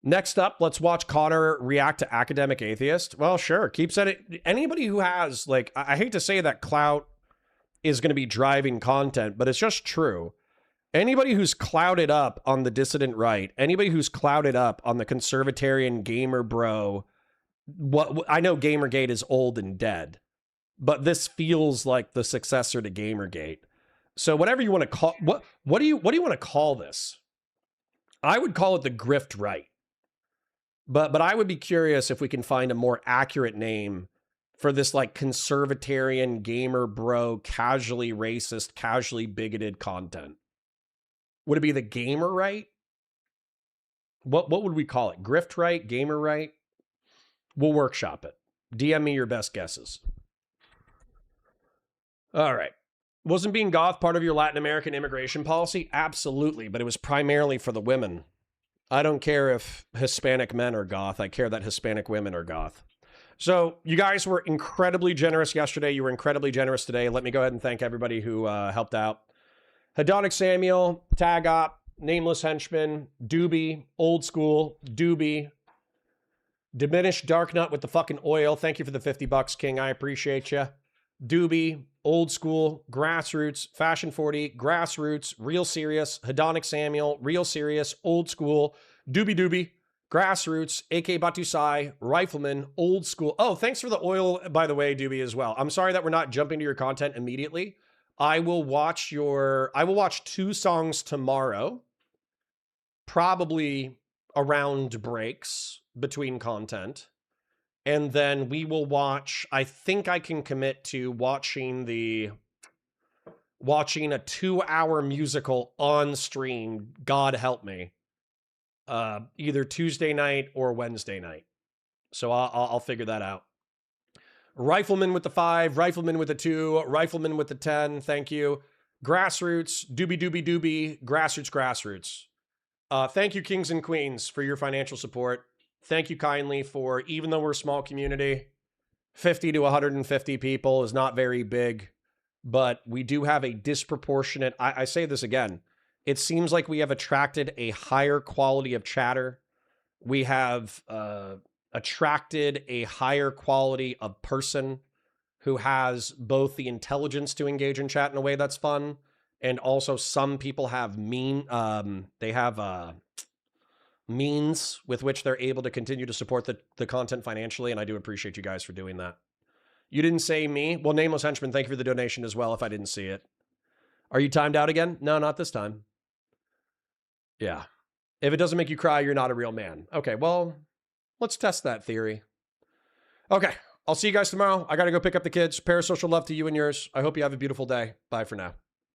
Next up, let's watch Connor react to academic atheist. Well, sure. Keep saying it. Anybody who has, like, I hate to say that clout is going to be driving content, but it's just true. Anybody who's clouded up on the dissident right, anybody who's clouded up on the conservatarian gamer bro, I know Gamergate is old and dead, but this feels like the successor to Gamergate. So whatever you want to call, what do you want to call this? I would call it the grift right. But I would be curious if we can find a more accurate name for this like conservatarian, gamer bro, casually racist, casually bigoted content. Would it be the gamer right? What would we call it? Grift right? Gamer right? We'll workshop it. DM me your best guesses. All right. Wasn't being goth part of your Latin American immigration policy? Absolutely, but it was primarily for the women. I don't care if Hispanic men are goth. I care that Hispanic women are goth. So you guys were incredibly generous yesterday. You were incredibly generous today. Let me go ahead and thank everybody who helped out. Hedonic Samuel, Tag Op, Nameless Henchman, Doobie, Old School, Doobie, Diminished Dark Nut with the fucking oil. Thank you for the $50, King. I appreciate you. Doobie, Old School, Grassroots, Fashion 40, Grassroots, Real Serious, Hedonic Samuel, Real Serious, Old School, Doobie, Grassroots, AK Batusai, Rifleman, Old School. Oh, thanks for the oil, by the way, Doobie, as well. I'm sorry that we're not jumping to your content immediately. I will watch 2 songs tomorrow, probably around breaks between content. And then we will watch, I think I can commit to watching a 2-hour musical on stream, God help me, either Tuesday night or Wednesday night. So I'll figure that out. Rifleman with the 5, Rifleman with the 2, Rifleman with the 10, thank you. Grassroots, Doobie, Grassroots. Thank you, Kings and Queens, for your financial support. Thank you kindly for, even though we're a small community, 50 to 150 people is not very big, but we do have a disproportionate, I say this again, it seems like we have attracted a higher quality of chatter. We have attracted a higher quality of person who has both the intelligence to engage in chat in a way that's fun, and also some people have means with which they're able to continue to support the content financially, and I do appreciate you guys for doing that. You didn't say me? Well, Nameless Henchman, thank you for the donation as well if I didn't see it. Are you timed out again? No, not this time. Yeah. If it doesn't make you cry, you're not a real man. Okay, well, let's test that theory. Okay, I'll see you guys tomorrow. I gotta go pick up the kids. Parasocial love to you and yours. I hope you have a beautiful day. Bye for now.